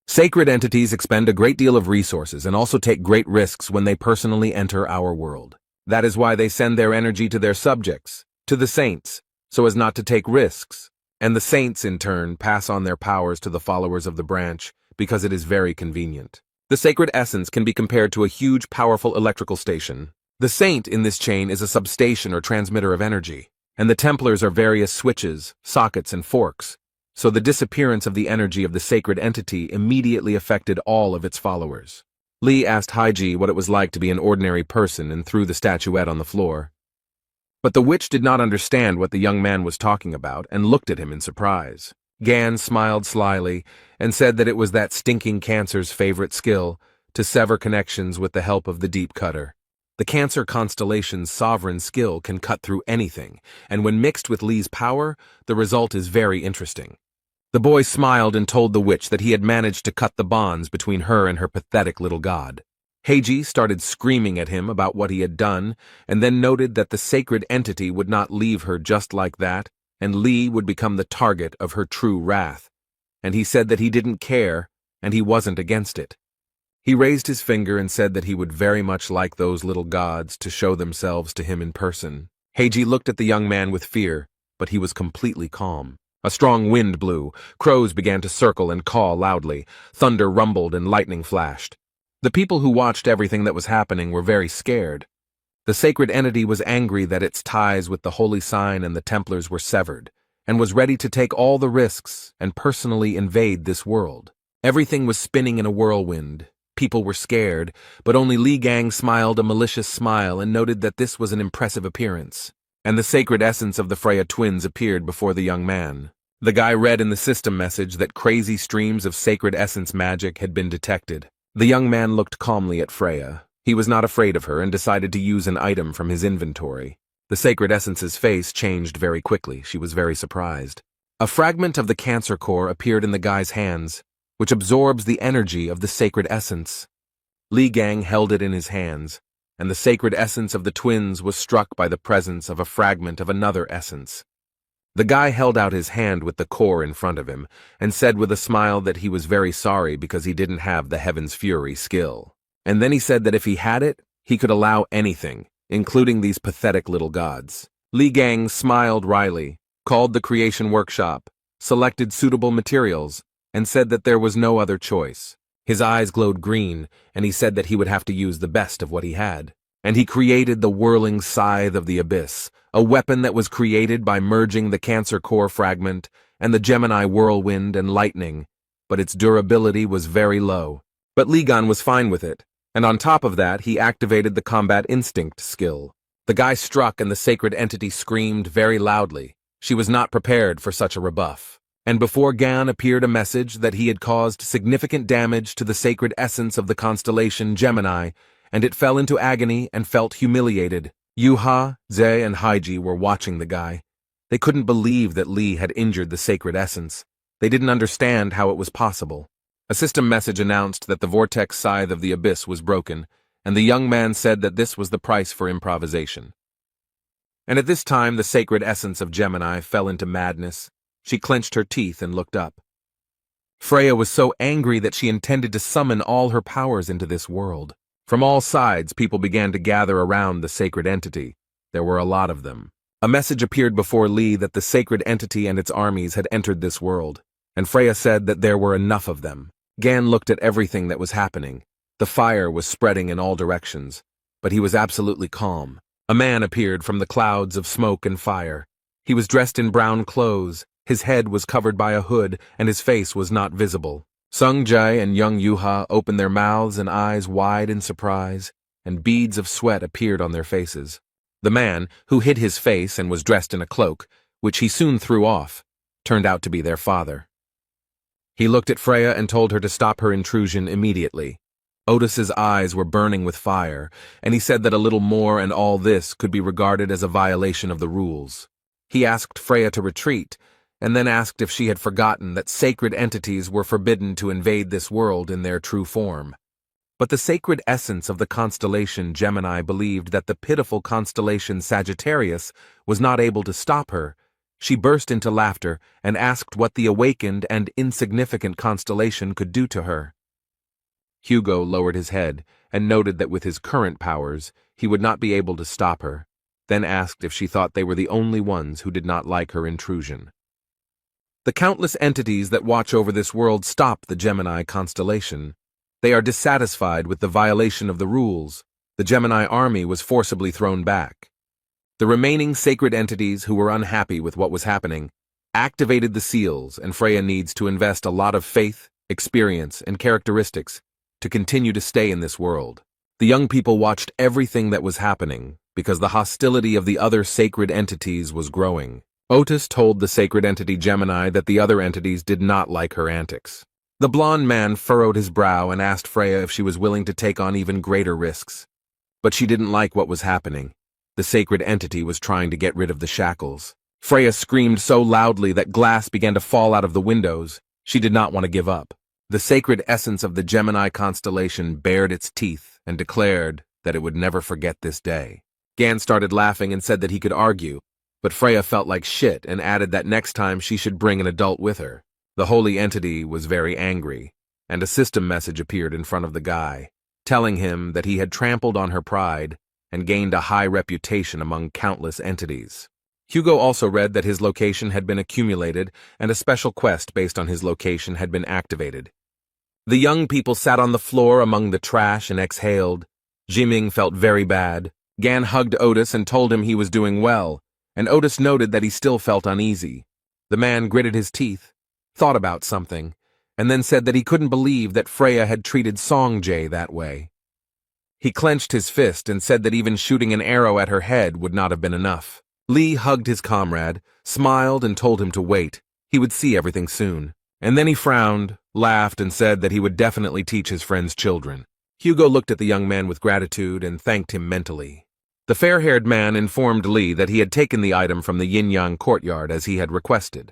Sacred entities expend a great deal of resources and also take great risks when they personally enter our world. That is why they send their energy to their subjects, to the saints, so as not to take risks, and the saints, in turn, pass on their powers to the followers of the branch because it is very convenient. The sacred essence can be compared to a huge, powerful electrical station. The saint in this chain is a substation or transmitter of energy, and the Templars are various switches, sockets, and forks, so the disappearance of the energy of the sacred entity immediately affected all of its followers. Lee asked Haiji what it was like to be an ordinary person and threw the statuette on the floor. But the witch did not understand what the young man was talking about and looked at him in surprise. Gan smiled slyly and said that it was that stinking Cancer's favorite skill, to sever connections with the help of the deep cutter. The Cancer constellation's sovereign skill can cut through anything, and when mixed with Lee's power, the result is very interesting. The boy smiled and told the witch that he had managed to cut the bonds between her and her pathetic little god. Heiji started screaming at him about what he had done, and then noted that the sacred entity would not leave her just like that, and Lee would become the target of her true wrath. And he said that he didn't care, and he wasn't against it. He raised his finger and said that he would very much like those little gods to show themselves to him in person. Heiji looked at the young man with fear, but he was completely calm. A strong wind blew, crows began to circle and caw loudly, thunder rumbled and lightning flashed. The people who watched everything that was happening were very scared. The sacred entity was angry that its ties with the holy sign and the Templars were severed, and was ready to take all the risks and personally invade this world. Everything was spinning in a whirlwind. People were scared, but only Li Gang smiled a malicious smile and noted that this was an impressive appearance. And the sacred essence of the Freya twins appeared before the young man. The guy read in the system message that crazy streams of sacred essence magic had been detected. The young man looked calmly at Freya. He was not afraid of her and decided to use an item from his inventory. The sacred essence's face changed very quickly. She was very surprised. A fragment of the Cancer core appeared in the guy's hands, which absorbs the energy of the sacred essence. Li Gang held it in his hands, and the sacred essence of the twins was struck by the presence of a fragment of another essence. The guy held out his hand with the core in front of him, and said with a smile that he was very sorry because he didn't have the Heaven's Fury skill. And then he said that if he had it, he could allow anything, including these pathetic little gods. Li Gang smiled wryly, called the creation workshop, selected suitable materials, and said that there was no other choice. His eyes glowed green, and he said that he would have to use the best of what he had. And he created the whirling scythe of the abyss, a weapon that was created by merging the Cancer core fragment and the Gemini whirlwind and lightning, but its durability was very low. But Li Gan was fine with it, and on top of that he activated the combat instinct skill. The guy struck and the sacred entity screamed very loudly. She was not prepared for such a rebuff. And before Gan appeared a message that he had caused significant damage to the sacred essence of the constellation Gemini, and it fell into agony and felt humiliated. Yuha, Ze, and Haiji were watching the guy. They couldn't believe that Li had injured the sacred essence. They didn't understand how it was possible. A system message announced that the vortex scythe of the abyss was broken, and the young man said that this was the price for improvisation. And at this time the sacred essence of Gemini fell into madness. She clenched her teeth and looked up. Freya was so angry that she intended to summon all her powers into this world. From all sides, people began to gather around the sacred entity. There were a lot of them. A message appeared before Li that the sacred entity and its armies had entered this world, and Freya said that there were enough of them. Gan looked at everything that was happening. The fire was spreading in all directions, but he was absolutely calm. A man appeared from the clouds of smoke and fire. He was dressed in brown clothes, his head was covered by a hood, and his face was not visible. Sung Jae and young Yuha opened their mouths and eyes wide in surprise, and beads of sweat appeared on their faces. The man, who hid his face and was dressed in a cloak, which he soon threw off, turned out to be their father. He looked at Freya and told her to stop her intrusion immediately. Otis's eyes were burning with fire, and he said that a little more and all this could be regarded as a violation of the rules. He asked Freya to retreat, and then asked if she had forgotten that sacred entities were forbidden to invade this world in their true form. But the sacred essence of the constellation Gemini believed that the pitiful constellation Sagittarius was not able to stop her. She burst into laughter and asked what the awakened and insignificant constellation could do to her. Hugo lowered his head and noted that with his current powers, he would not be able to stop her, then asked if she thought they were the only ones who did not like her intrusion. The countless entities that watch over this world stop the Gemini constellation. They are dissatisfied with the violation of the rules. The Gemini army was forcibly thrown back. The remaining sacred entities who were unhappy with what was happening activated the seals, and Freya needs to invest a lot of faith, experience, and characteristics to continue to stay in this world. The young people watched everything that was happening because the hostility of the other sacred entities was growing. Otis told the sacred entity Gemini that the other entities did not like her antics. The blonde man furrowed his brow and asked Freya if she was willing to take on even greater risks. But she didn't like what was happening. The sacred entity was trying to get rid of the shackles. Freya screamed so loudly that glass began to fall out of the windows. She did not want to give up. The sacred essence of the Gemini constellation bared its teeth and declared that it would never forget this day. Gan started laughing and said that he could argue, but Freya felt like shit and added that next time she should bring an adult with her. The holy entity was very angry, and a system message appeared in front of the guy, telling him that he had trampled on her pride and gained a high reputation among countless entities. Hugo also read that his location had been accumulated and a special quest based on his location had been activated. The young people sat on the floor among the trash and exhaled. Jiming felt very bad. Gan hugged Otis and told him he was doing well, and Otis noted that he still felt uneasy. The man gritted his teeth, thought about something, and then said that he couldn't believe that Freya had treated Song Jae that way. He clenched his fist and said that even shooting an arrow at her head would not have been enough. Lee hugged his comrade, smiled and told him to wait. He would see everything soon. And then he frowned, laughed, and said that he would definitely teach his friend's children. Hugo looked at the young man with gratitude and thanked him mentally. The fair-haired man informed Lee that he had taken the item from the yin-yang courtyard as he had requested.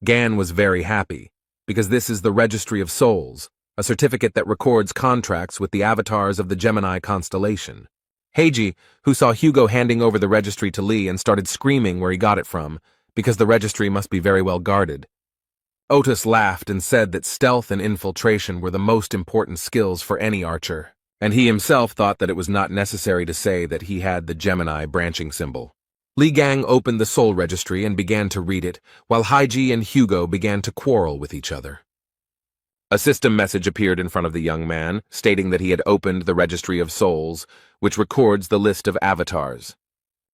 Gan was very happy, because this is the Registry of Souls, a certificate that records contracts with the avatars of the Gemini constellation. Heiji, who saw Hugo handing over the registry to Lee and started screaming where he got it from, because the registry must be very well guarded. Otis laughed and said that stealth and infiltration were the most important skills for any archer, and he himself thought that it was not necessary to say that he had the Gemini branching symbol. Li Gang opened the soul registry and began to read it, while Heiji and Hugo began to quarrel with each other. A system message appeared in front of the young man, stating that he had opened the Registry of Souls, which records the list of avatars.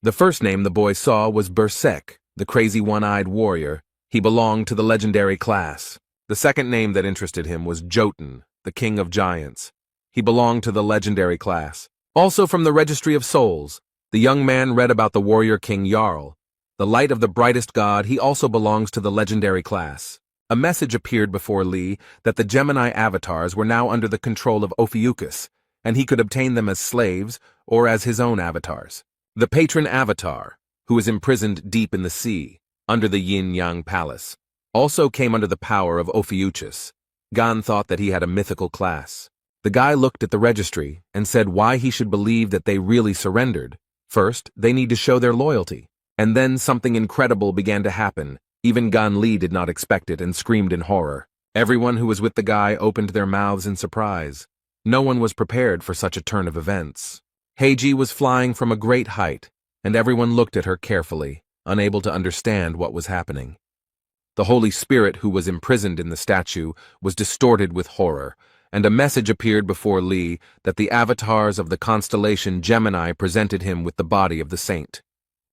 The first name the boy saw was Berserk, the crazy one-eyed warrior. He belonged to the legendary class. The second name that interested him was Jotun, the king of giants. He belonged to the legendary class. Also from the Registry of Souls, the young man read about the warrior king Jarl. The light of the brightest god, he also belongs to the legendary class. A message appeared before Lee that the Gemini avatars were now under the control of Ophiuchus, and he could obtain them as slaves or as his own avatars. The patron avatar, who was imprisoned deep in the sea, under the yin-yang palace, also came under the power of Ophiuchus. Gan thought that he had a mythical class. The guy looked at the registry and said why he should believe that they really surrendered. First, they need to show their loyalty. And then something incredible began to happen. Even Gan Li did not expect it and screamed in horror. Everyone who was with the guy opened their mouths in surprise. No one was prepared for such a turn of events. Heiji was flying from a great height, and everyone looked at her carefully, unable to understand what was happening. The Holy Spirit who was imprisoned in the statue was distorted with horror, and a message appeared before Lee that the avatars of the constellation Gemini presented him with the body of the saint.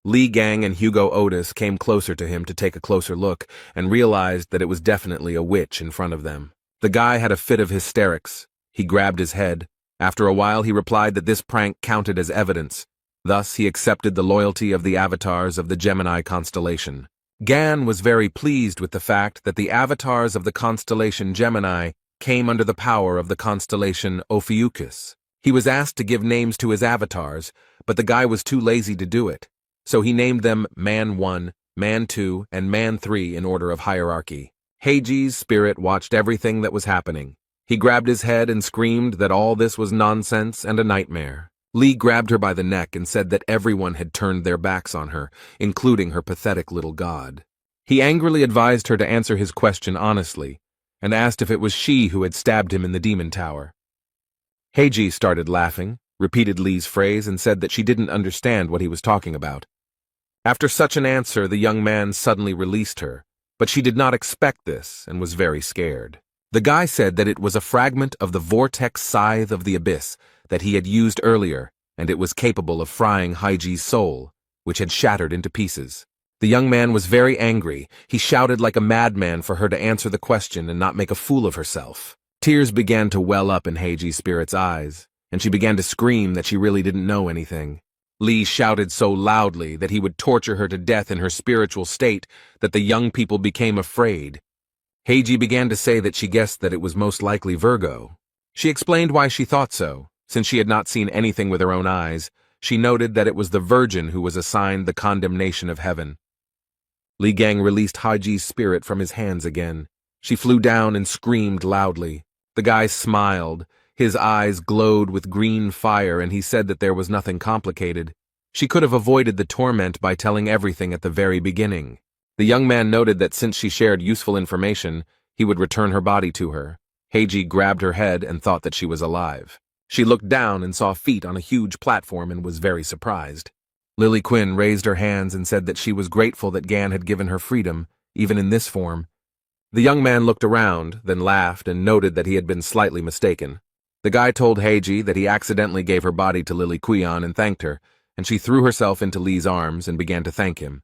Li Gang and Hugo Otis came closer to him to take a closer look and realized that it was definitely a witch in front of them. The guy had a fit of hysterics. He grabbed his head. After a while, he replied that this prank counted as evidence. Thus, he accepted the loyalty of the avatars of the Gemini constellation. Gan was very pleased with the fact that the avatars of the constellation Gemini came under the power of the constellation Ophiuchus. He was asked to give names to his avatars, but the guy was too lazy to do it. So he named them Man 1, Man 2, and Man 3 in order of hierarchy. Heiji's spirit watched everything that was happening. He grabbed his head and screamed that all this was nonsense and a nightmare. Lee grabbed her by the neck and said that everyone had turned their backs on her, including her pathetic little god. He angrily advised her to answer his question honestly, and asked if it was she who had stabbed him in the demon tower. Heiji started laughing, repeated Lee's phrase, and said that she didn't understand what he was talking about. After such an answer, the young man suddenly released her, but she did not expect this and was very scared. The guy said that it was a fragment of the vortex scythe of the abyss that he had used earlier, and it was capable of frying Heiji's soul, which had shattered into pieces. The young man was very angry. He shouted like a madman for her to answer the question and not make a fool of herself. Tears began to well up in Heiji's spirit's eyes, and she began to scream that she really didn't know anything. Lee shouted so loudly that he would torture her to death in her spiritual state that the young people became afraid. Heiji began to say that she guessed that it was most likely Virgo. She explained why she thought so. Since she had not seen anything with her own eyes, she noted that it was the Virgin who was assigned the condemnation of heaven. Li Gang released Heiji's spirit from his hands again. She flew down and screamed loudly. The guy smiled. His eyes glowed with green fire, and he said that there was nothing complicated. She could have avoided the torment by telling everything at the very beginning. The young man noted that since she shared useful information, he would return her body to her. Heiji grabbed her head and thought that she was alive. She looked down and saw feet on a huge platform and was very surprised. Lily Quinn raised her hands and said that she was grateful that Gan had given her freedom, even in this form. The young man looked around, then laughed and noted that he had been slightly mistaken. The guy told Heiji that he accidentally gave her body to Lily Quion and thanked her, and she threw herself into Lee's arms and began to thank him.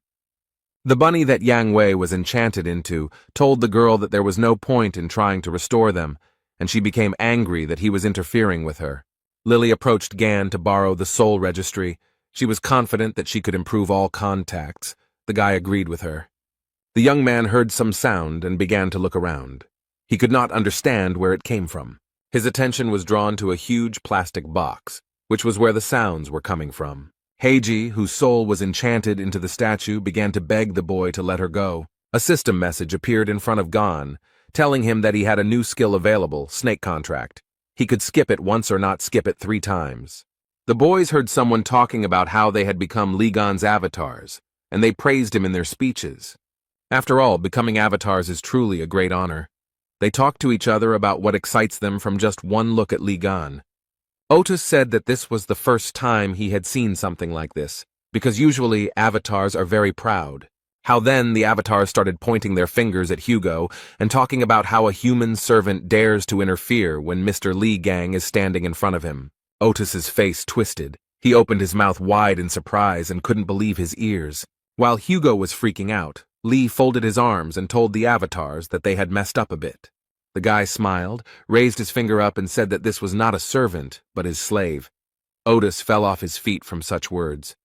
The bunny that Yang Wei was enchanted into told the girl that there was no point in trying to restore them, and she became angry that he was interfering with her. Lily approached Gan to borrow the soul registry. She was confident that she could improve all contacts. The guy agreed with her. The young man heard some sound and began to look around. He could not understand where it came from. His attention was drawn to a huge plastic box, which was where the sounds were coming from. Heiji, whose soul was enchanted into the statue, began to beg the boy to let her go. A system message appeared in front of Gon, telling him that he had a new skill available, Snake Contract. He could skip it once or not skip it 3 times. The boys heard someone talking about how they had become Li Gan's avatars, and they praised him in their speeches. After all, becoming avatars is truly a great honor. They talked to each other about what excites them from just one look at Li Gan. Otis said that this was the first time he had seen something like this, because usually avatars are very proud. How then the avatars started pointing their fingers at Hugo and talking about how a human servant dares to interfere when Mr. Li Gang is standing in front of him. Otis's face twisted. He opened his mouth wide in surprise and couldn't believe his ears. While Hugo was freaking out, Lee folded his arms and told the avatars that they had messed up a bit. The guy smiled, raised his finger up and said that this was not a servant, but his slave. Otis fell off his feet from such words.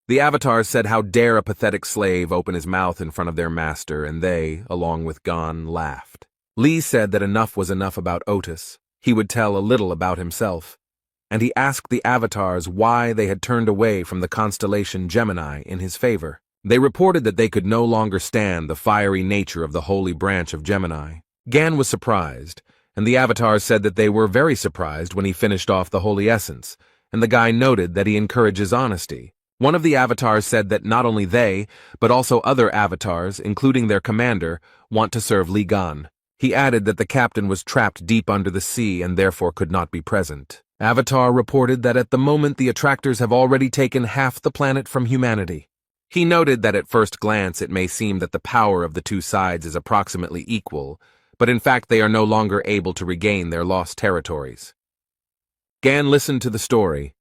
The avatars said how dare a pathetic slave open his mouth in front of their master, and they, along with Gon, laughed. Lee said that enough was enough about Otis. He would tell a little about himself. And he asked the avatars why they had turned away from the constellation Gemini in his favor. They reported that they could no longer stand the fiery nature of the holy branch of Gemini. Gan was surprised, and the avatars said that they were very surprised when he finished off the holy essence, and the guy noted that he encourages honesty. One of the avatars said that not only they, but also other avatars, including their commander, want to serve Li Gan. He added that the captain was trapped deep under the sea and therefore could not be present. Avatar reported that at the moment the attractors have already taken half the planet from humanity. He noted that at first glance it may seem that the power of the two sides is approximately equal, but in fact they are no longer able to regain their lost territories. Gan listened to the story,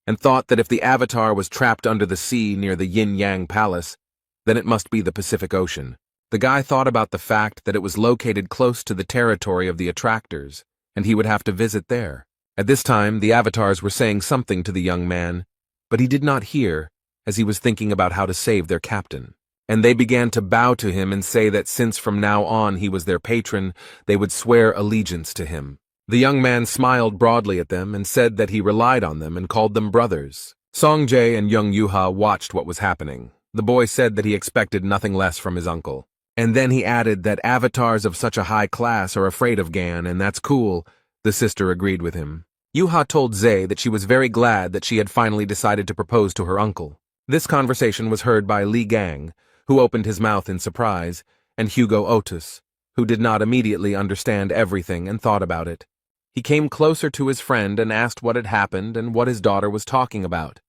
and thought that if the Avatar was trapped under the sea near the Yin-Yang Palace, then it must be the Pacific Ocean. The guy thought about the fact that it was located close to the territory of the attractors, and he would have to visit there. At this time, the avatars were saying something to the young man, but he did not hear, as he was thinking about how to save their captain. And they began to bow to him and say that since from now on he was their patron, they would swear allegiance to him. The young man smiled broadly at them and said that he relied on them and called them brothers. Song-jae and young Yuha watched what was happening. The boy said that he expected nothing less from his uncle. And then he added that avatars of such a high class are afraid of Gan, and that's cool. The sister agreed with him. Yuha told Zae that she was very glad that she had finally decided to propose to her uncle. This conversation was heard by Lee Gang, who opened his mouth in surprise, and Hugo Otis, who did not immediately understand everything and thought about it. He came closer to his friend and asked what had happened and what his daughter was talking about.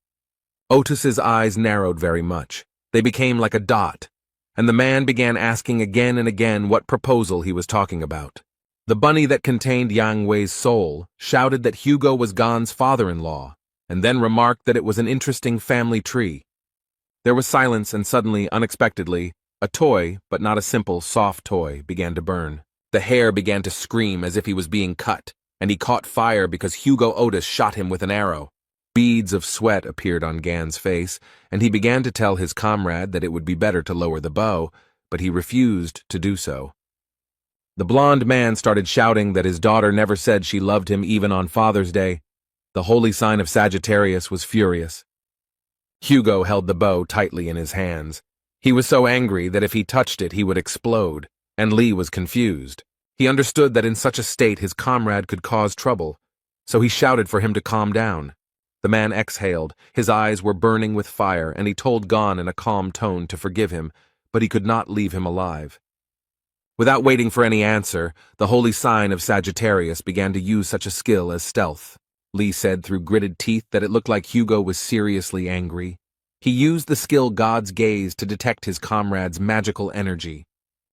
Otis's eyes narrowed very much. They became like a dot, and the man began asking again and again what proposal he was talking about. The bunny that contained Yang Wei's soul shouted that Hugo was Gan's father-in-law, and then remarked that it was an interesting family tree. There was silence, and suddenly, unexpectedly, a toy, but not a simple, soft toy, began to burn. The hair began to scream as if he was being cut, and he caught fire because Hugo Otis shot him with an arrow. Beads of sweat appeared on Gan's face, and he began to tell his comrade that it would be better to lower the bow, but he refused to do so. The blond man started shouting that his daughter never said she loved him even on Father's Day. The holy sign of Sagittarius was furious. Hugo held the bow tightly in his hands. He was so angry that if he touched it he would explode, and Lee was confused. He understood that in such a state his comrade could cause trouble, so he shouted for him to calm down. The man exhaled, his eyes were burning with fire, and he told Gon in a calm tone to forgive him, but he could not leave him alive. Without waiting for any answer, the holy sign of Sagittarius began to use such a skill as stealth. Lee said through gritted teeth that it looked like Hugo was seriously angry. He used the skill God's gaze to detect his comrade's magical energy.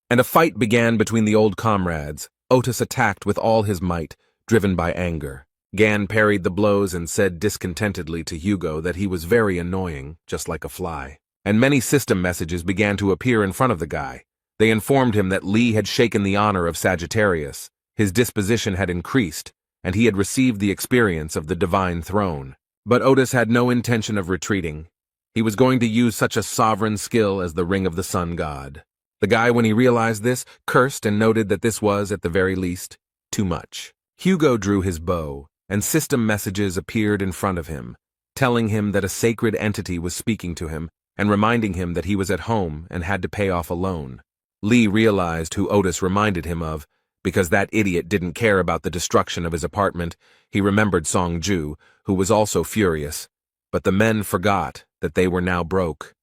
And a fight began between the old comrades. Otis attacked with all his might, driven by anger. Gan parried the blows and said discontentedly to Hugo that he was very annoying, just like a fly. And many system messages began to appear in front of the guy. They informed him that Lee had shaken the honor of Sagittarius, his disposition had increased, and he had received the experience of the divine throne. But Otis had no intention of retreating. He was going to use such a sovereign skill as the Ring of the Sun God. The guy, when he realized this, cursed and noted that this was, at the very least, too much. Hugo drew his bow, and system messages appeared in front of him, telling him that a sacred entity was speaking to him and reminding him that he was at home and had to pay off a loan. Lee realized who Otis reminded him of. Because that idiot didn't care about the destruction of his apartment, he remembered Song-ju, who was also furious. But the men forgot that they were now broke.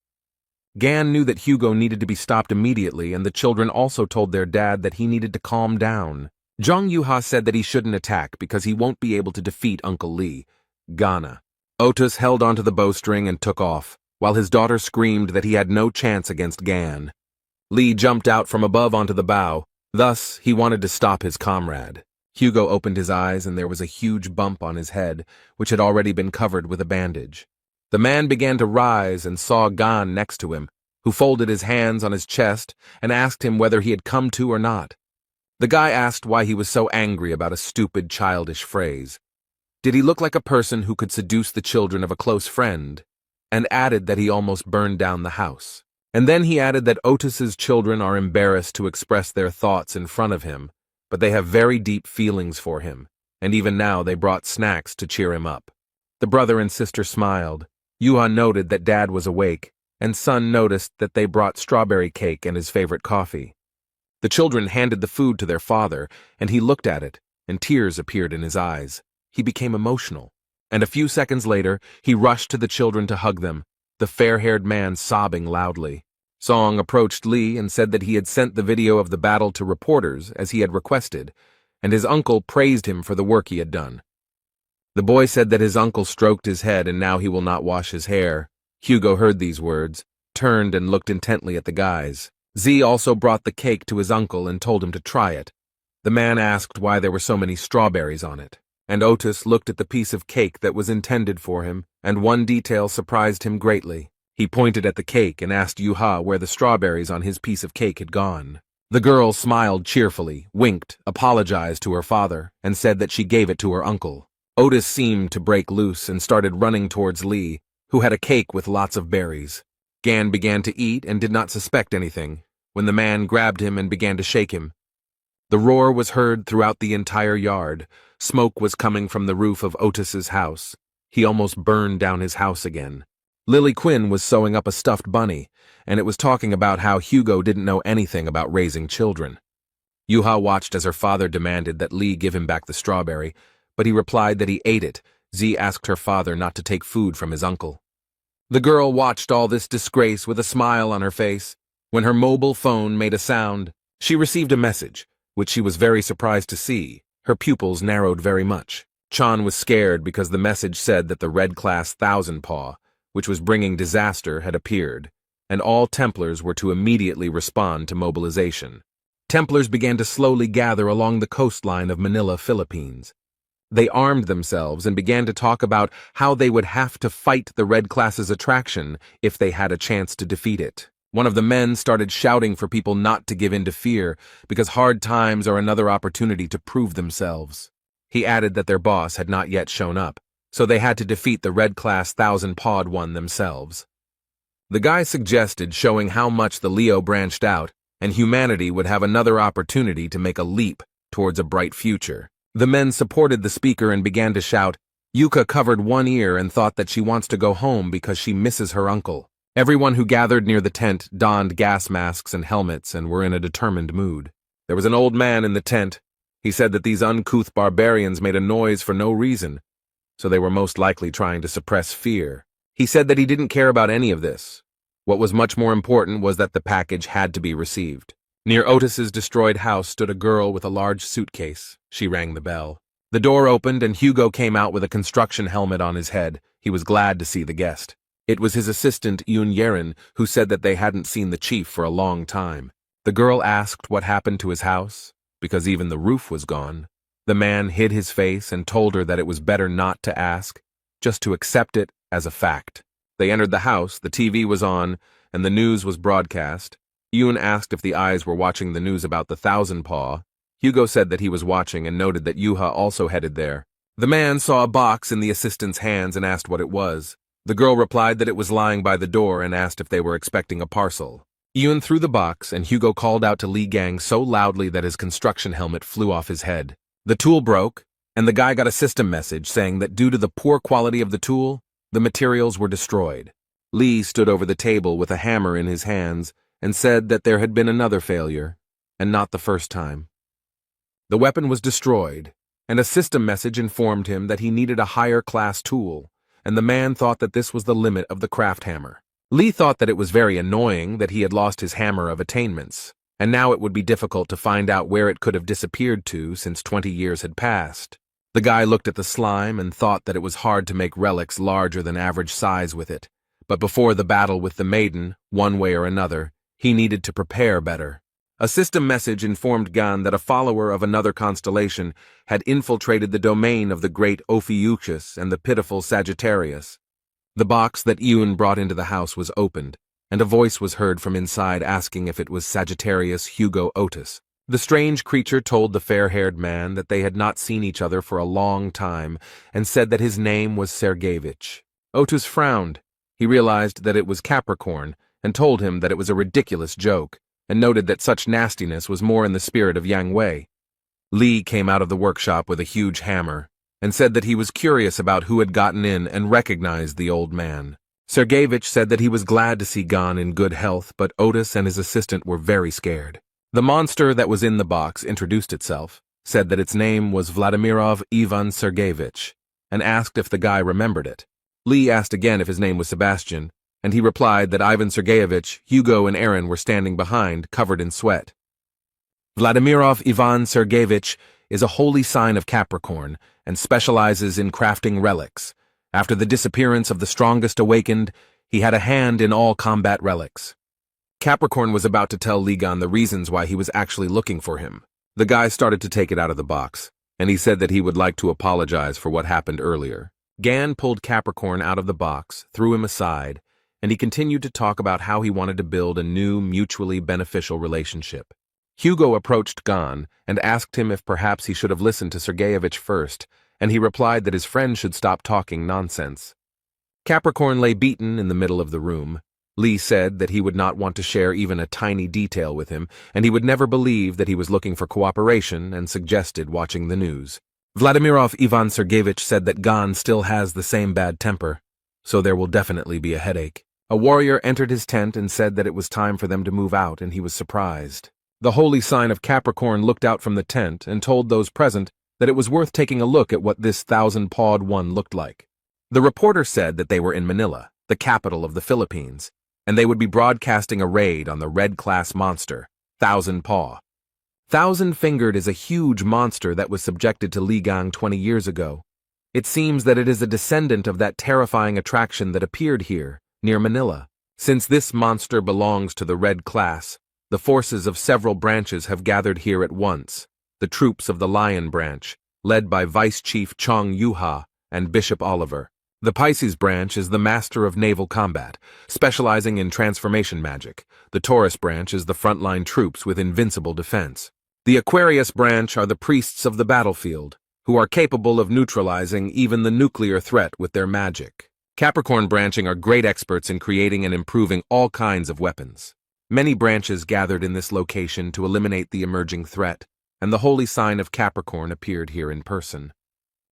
Gan knew that Hugo needed to be stopped immediately, and the children also told their dad that he needed to calm down. Jong Yuha said that he shouldn't attack because he won't be able to defeat Uncle Lee. Ghana. Otis held onto the bowstring and took off, while his daughter screamed that he had no chance against Gan. Lee jumped out from above onto the bow. Thus, he wanted to stop his comrade. Hugo opened his eyes and there was a huge bump on his head, which had already been covered with a bandage. The man began to rise and saw Gan next to him, who folded his hands on his chest and asked him whether he had come to or not. The guy asked why he was so angry about a stupid, childish phrase. Did he look like a person who could seduce the children of a close friend? And added that he almost burned down the house. And then he added that Otis's children are embarrassed to express their thoughts in front of him, but they have very deep feelings for him, and even now they brought snacks to cheer him up. The brother and sister smiled. Yuha noted that Dad was awake, and Son noticed that they brought strawberry cake and his favorite coffee. The children handed the food to their father, and he looked at it, and tears appeared in his eyes. He became emotional, and a few seconds later, he rushed to the children to hug them, the fair-haired man sobbing loudly. Song approached Lee and said that he had sent the video of the battle to reporters, as he had requested, and his uncle praised him for the work he had done. The boy said that his uncle stroked his head and now he will not wash his hair. Hugo heard these words, turned and looked intently at the guys. Z also brought the cake to his uncle and told him to try it. The man asked why there were so many strawberries on it, and Otis looked at the piece of cake that was intended for him, and one detail surprised him greatly. He pointed at the cake and asked Yuha where the strawberries on his piece of cake had gone. The girl smiled cheerfully, winked, apologized to her father, and said that she gave it to her uncle. Otis seemed to break loose and started running towards Lee, who had a cake with lots of berries. Gan began to eat and did not suspect anything, when the man grabbed him and began to shake him. The roar was heard throughout the entire yard. Smoke was coming from the roof of Otis's house. He almost burned down his house again. Lily Quinn was sewing up a stuffed bunny, and it was talking about how Hugo didn't know anything about raising children. Yuha watched as her father demanded that Lee give him back the strawberry, but he replied that he ate it. Z asked her father not to take food from his uncle. The girl watched all this disgrace with a smile on her face. When her mobile phone made a sound, she received a message, which she was very surprised to see. Her pupils narrowed very much. Chan was scared because the message said that the Red Class Thousand Paw, which was bringing disaster, had appeared, and all Templars were to immediately respond to mobilization. Templars began to slowly gather along the coastline of Manila, Philippines. They armed themselves and began to talk about how they would have to fight the Red Class's attraction if they had a chance to defeat it. One of the men started shouting for people not to give in to fear because hard times are another opportunity to prove themselves. He added that their boss had not yet shown up, so they had to defeat the Red Class Thousand Pawed one themselves. The guy suggested showing how much the Leo branched out and humanity would have another opportunity to make a leap towards a bright future. The men supported the speaker and began to shout. Yuka covered one ear and thought that she wants to go home because she misses her uncle. Everyone who gathered near the tent donned gas masks and helmets and were in a determined mood. There was an old man in the tent. He said that these uncouth barbarians made a noise for no reason, so they were most likely trying to suppress fear. He said that he didn't care about any of this. What was much more important was that the package had to be received. Near Otis's destroyed house stood a girl with a large suitcase. She rang the bell. The door opened and Hugo came out with a construction helmet on his head. He was glad to see the guest. It was his assistant, Yoon Yerin, who said that they hadn't seen the chief for a long time. The girl asked what happened to his house, because even the roof was gone. The man hid his face and told her that it was better not to ask, just to accept it as a fact. They entered the house, the TV was on, and the news was broadcast. Yoon asked if the eyes were watching the news about the Thousand Paw. Hugo said that he was watching and noted that Yuha also headed there. The man saw a box in the assistant's hands and asked what it was. The girl replied that it was lying by the door and asked if they were expecting a parcel. Yoon threw the box and Hugo called out to Lee Gang so loudly that his construction helmet flew off his head. The tool broke, and the guy got a system message saying that due to the poor quality of the tool, the materials were destroyed. Lee stood over the table with a hammer in his hands and said that there had been another failure, and not the first time. The weapon was destroyed, and a system message informed him that he needed a higher class tool, and the man thought that this was the limit of the craft hammer. Lee thought that it was very annoying that he had lost his hammer of attainments, and now it would be difficult to find out where it could have disappeared to since 20 years had passed. The guy looked at the slime and thought that it was hard to make relics larger than average size with it, but before the battle with the maiden, one way or another, he needed to prepare better. A system message informed Gan that a follower of another constellation had infiltrated the domain of the great Ophiuchus and the pitiful Sagittarius. The box that Yoon brought into the house was opened, and a voice was heard from inside asking if it was Sagittarius Hugo Otis. The strange creature told the fair-haired man that they had not seen each other for a long time and said that his name was Sergeyevich. Otis frowned. He realized that it was Capricorn and told him that it was a ridiculous joke, and noted that such nastiness was more in the spirit of Yang Wei. Lee came out of the workshop with a huge hammer and said that he was curious about who had gotten in and recognized the old man. Sergeyevich said that he was glad to see Gan in good health, but Otis and his assistant were very scared. The monster that was in the box introduced itself, said that its name was Vladimirov Ivan Sergeyevich, and asked if the guy remembered it. Lee asked again if his name was Sebastian, and he replied that Ivan Sergeyevich, Hugo, and Aaron were standing behind, covered in sweat. Vladimirov Ivan Sergeyevich is a holy sign of Capricorn and specializes in crafting relics. After the disappearance of the strongest awakened, he had a hand in all combat relics. Capricorn was about to tell Lee Gan the reasons why he was actually looking for him. The guy started to take it out of the box, and he said that he would like to apologize for what happened earlier. Gan pulled Capricorn out of the box, threw him aside, and he continued to talk about how he wanted to build a new, mutually beneficial relationship. Hugo approached Gon and asked him if perhaps he should have listened to Sergeyevich first, and he replied that his friend should stop talking nonsense. Capricorn lay beaten in the middle of the room. Lee said that he would not want to share even a tiny detail with him, and he would never believe that he was looking for cooperation and suggested watching the news. Vladimirov Ivan Sergeyevich said that Gon still has the same bad temper, so there will definitely be a headache. A warrior entered his tent and said that it was time for them to move out, and he was surprised. The holy sign of Capricorn looked out from the tent and told those present that it was worth taking a look at what this thousand-pawed one looked like. The reporter said that they were in Manila, the capital of the Philippines, and they would be broadcasting a raid on the red-class monster, Thousand Paw. Thousand-fingered is a huge monster that was subjected to Ligang 20 years ago. It seems that it is a descendant of that terrifying attraction that appeared here, near Manila. Since this monster belongs to the red class, the forces of several branches have gathered here at once. The troops of the Lion branch, led by Vice Chief Chong Yuha and Bishop Oliver. The Pisces branch is the master of naval combat, specializing in transformation magic. The Taurus branch is the frontline troops with invincible defense. The Aquarius branch are the priests of the battlefield, who are capable of neutralizing even the nuclear threat with their magic. Capricorn branching are great experts in creating and improving all kinds of weapons. Many branches gathered in this location to eliminate the emerging threat, and the holy sign of Capricorn appeared here in person.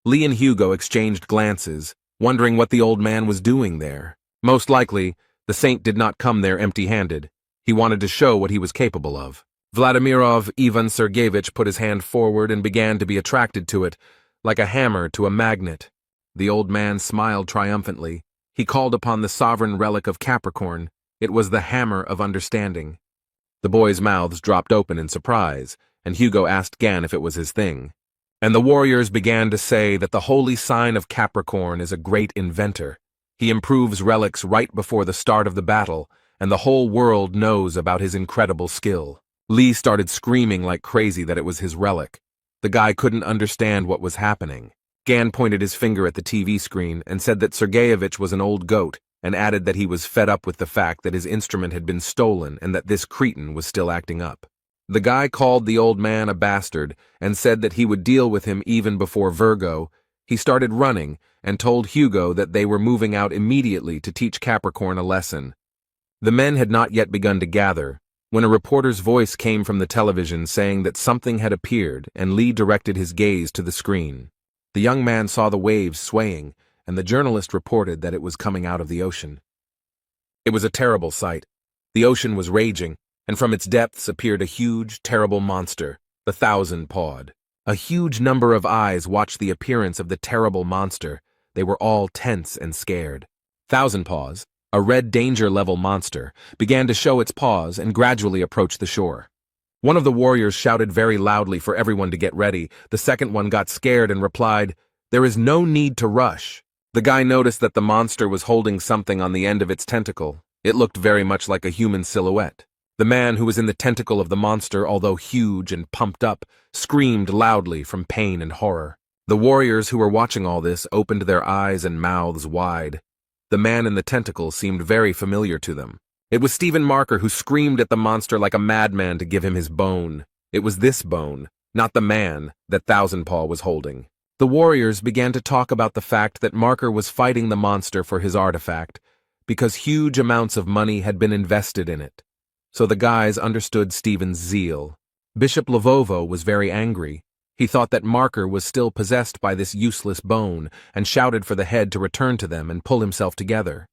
Lee and Hugo exchanged glances, wondering what the old man was doing there. Most likely, the saint did not come there empty-handed. He wanted to show what he was capable of. Vladimirov Ivan Sergeyevich put his hand forward and began to be attracted to it, like a hammer to a magnet. The old man smiled triumphantly. He called upon the sovereign relic of Capricorn. It was the hammer of understanding. The boys' mouths dropped open in surprise, and Hugo asked Gan if it was his thing. And the warriors began to say that the holy sign of Capricorn is a great inventor. He improves relics right before the start of the battle, and the whole world knows about his incredible skill. Lee started screaming like crazy that it was his relic. The guy couldn't understand what was happening. Gan pointed his finger at the TV screen and said that Sergeyevich was an old goat, and added that he was fed up with the fact that his instrument had been stolen and that this cretin was still acting up. The guy called the old man a bastard and said that he would deal with him even before Virgo. He started running and told Hugo that they were moving out immediately to teach Capricorn a lesson. The men had not yet begun to gather when a reporter's voice came from the television saying that something had appeared, and Lee directed his gaze to the screen. The young man saw the waves swaying, and the journalist reported that it was coming out of the ocean. It was a terrible sight. The ocean was raging, and from its depths appeared a huge, terrible monster, the Thousand-Pawed. A huge number of eyes watched the appearance of the terrible monster. They were all tense and scared. Thousand Paws, a red danger-level monster, began to show its paws and gradually approached the shore. One of the warriors shouted very loudly for everyone to get ready. The second one got scared and replied, "There is no need to rush." The guy noticed that the monster was holding something on the end of its tentacle. It looked very much like a human silhouette. The man who was in the tentacle of the monster, although huge and pumped up, screamed loudly from pain and horror. The warriors who were watching all this opened their eyes and mouths wide. The man in the tentacle seemed very familiar to them. It was Stephen Marker who screamed at the monster like a madman to give him his bone. It was this bone, not the man, that Thousand Paw was holding. The warriors began to talk about the fact that Marker was fighting the monster for his artifact, because huge amounts of money had been invested in it. So the guys understood Stephen's zeal. Bishop Lavovo was very angry. He thought that Marker was still possessed by this useless bone, and shouted for the head to return to them and pull himself together.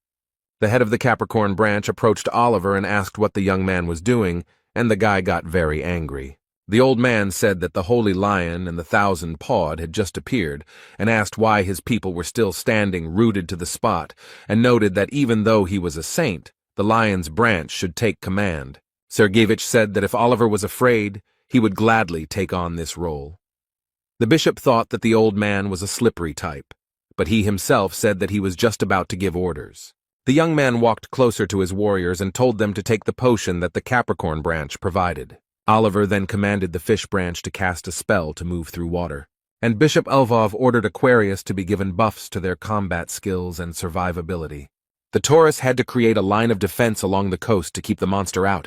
The head of the Capricorn branch approached Oliver and asked what the young man was doing, and the guy got very angry. The old man said that the Holy Lion and the Thousand-Pawed had just appeared, and asked why his people were still standing rooted to the spot, and noted that even though he was a saint, the Lion's branch should take command. Sergeyevich said that if Oliver was afraid, he would gladly take on this role. The bishop thought that the old man was a slippery type, but he himself said that he was just about to give orders. The young man walked closer to his warriors and told them to take the potion that the Capricorn branch provided. Oliver then commanded the fish branch to cast a spell to move through water, and Bishop Elvov ordered Aquarius to be given buffs to their combat skills and survivability. The tourists had to create a line of defense along the coast to keep the monster out.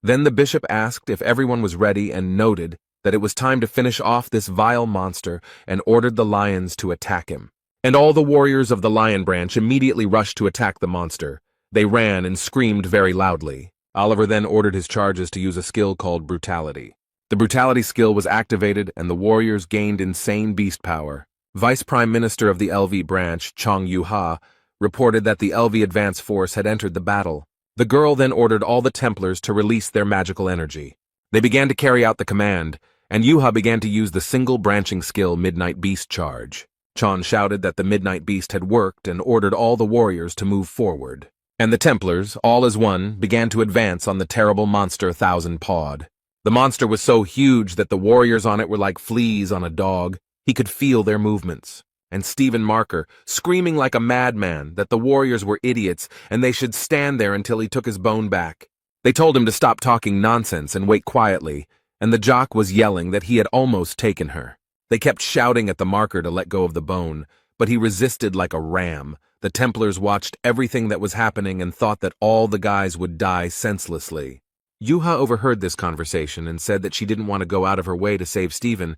Then the bishop asked if everyone was ready and noted that it was time to finish off this vile monster and ordered the lions to attack him. And all the warriors of the lion branch immediately rushed to attack the monster. They ran and screamed very loudly. Oliver then ordered his charges to use a skill called brutality. The brutality skill was activated and the warriors gained insane beast power. Vice Prime Minister of the LV branch, Chong Yu-ha, reported that the LV advance force had entered the battle. The girl then ordered all the Templars to release their magical energy. They began to carry out the command, and Yu-ha began to use the single branching skill Midnight Beast Charge. Chon shouted that the Midnight Beast had worked and ordered all the warriors to move forward. And the Templars, all as one, began to advance on the terrible monster Thousand-Pawed. The monster was so huge that the warriors on it were like fleas on a dog. He could feel their movements. And Stephen Marker, screaming like a madman that the warriors were idiots and they should stand there until he took his bone back. They told him to stop talking nonsense and wait quietly, and the jock was yelling that he had almost taken her. They kept shouting at the Marker to let go of the bone, but he resisted like a ram. The Templars watched everything that was happening and thought that all the guys would die senselessly. Yu-ha overheard this conversation and said that she didn't want to go out of her way to save Stephen,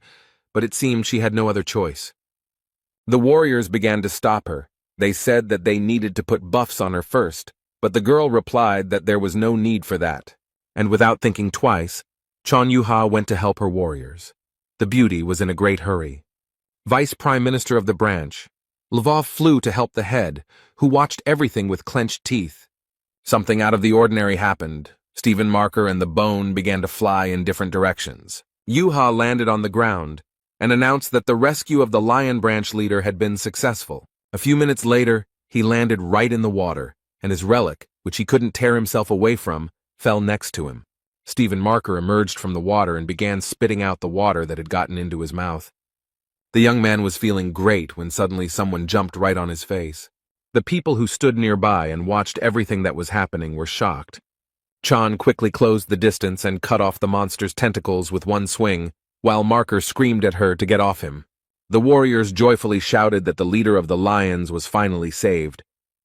but it seemed she had no other choice. The warriors began to stop her. They said that they needed to put buffs on her first, but the girl replied that there was no need for that. And without thinking twice, Chon Yu-ha went to help her warriors. The beauty was in a great hurry. Vice Prime Minister of the branch, Lvov flew to help the head, who watched everything with clenched teeth. Something out of the ordinary happened. Stephen Marker and the bone began to fly in different directions. Yu-ha landed on the ground and announced that the rescue of the lion branch leader had been successful. A few minutes later, he landed right in the water, and his relic, which he couldn't tear himself away from, fell next to him. Stephen Marker emerged from the water and began spitting out the water that had gotten into his mouth. The young man was feeling great when suddenly someone jumped right on his face. The people who stood nearby and watched everything that was happening were shocked. Chan quickly closed the distance and cut off the monster's tentacles with one swing, while Marker screamed at her to get off him. The warriors joyfully shouted that the leader of the lions was finally saved,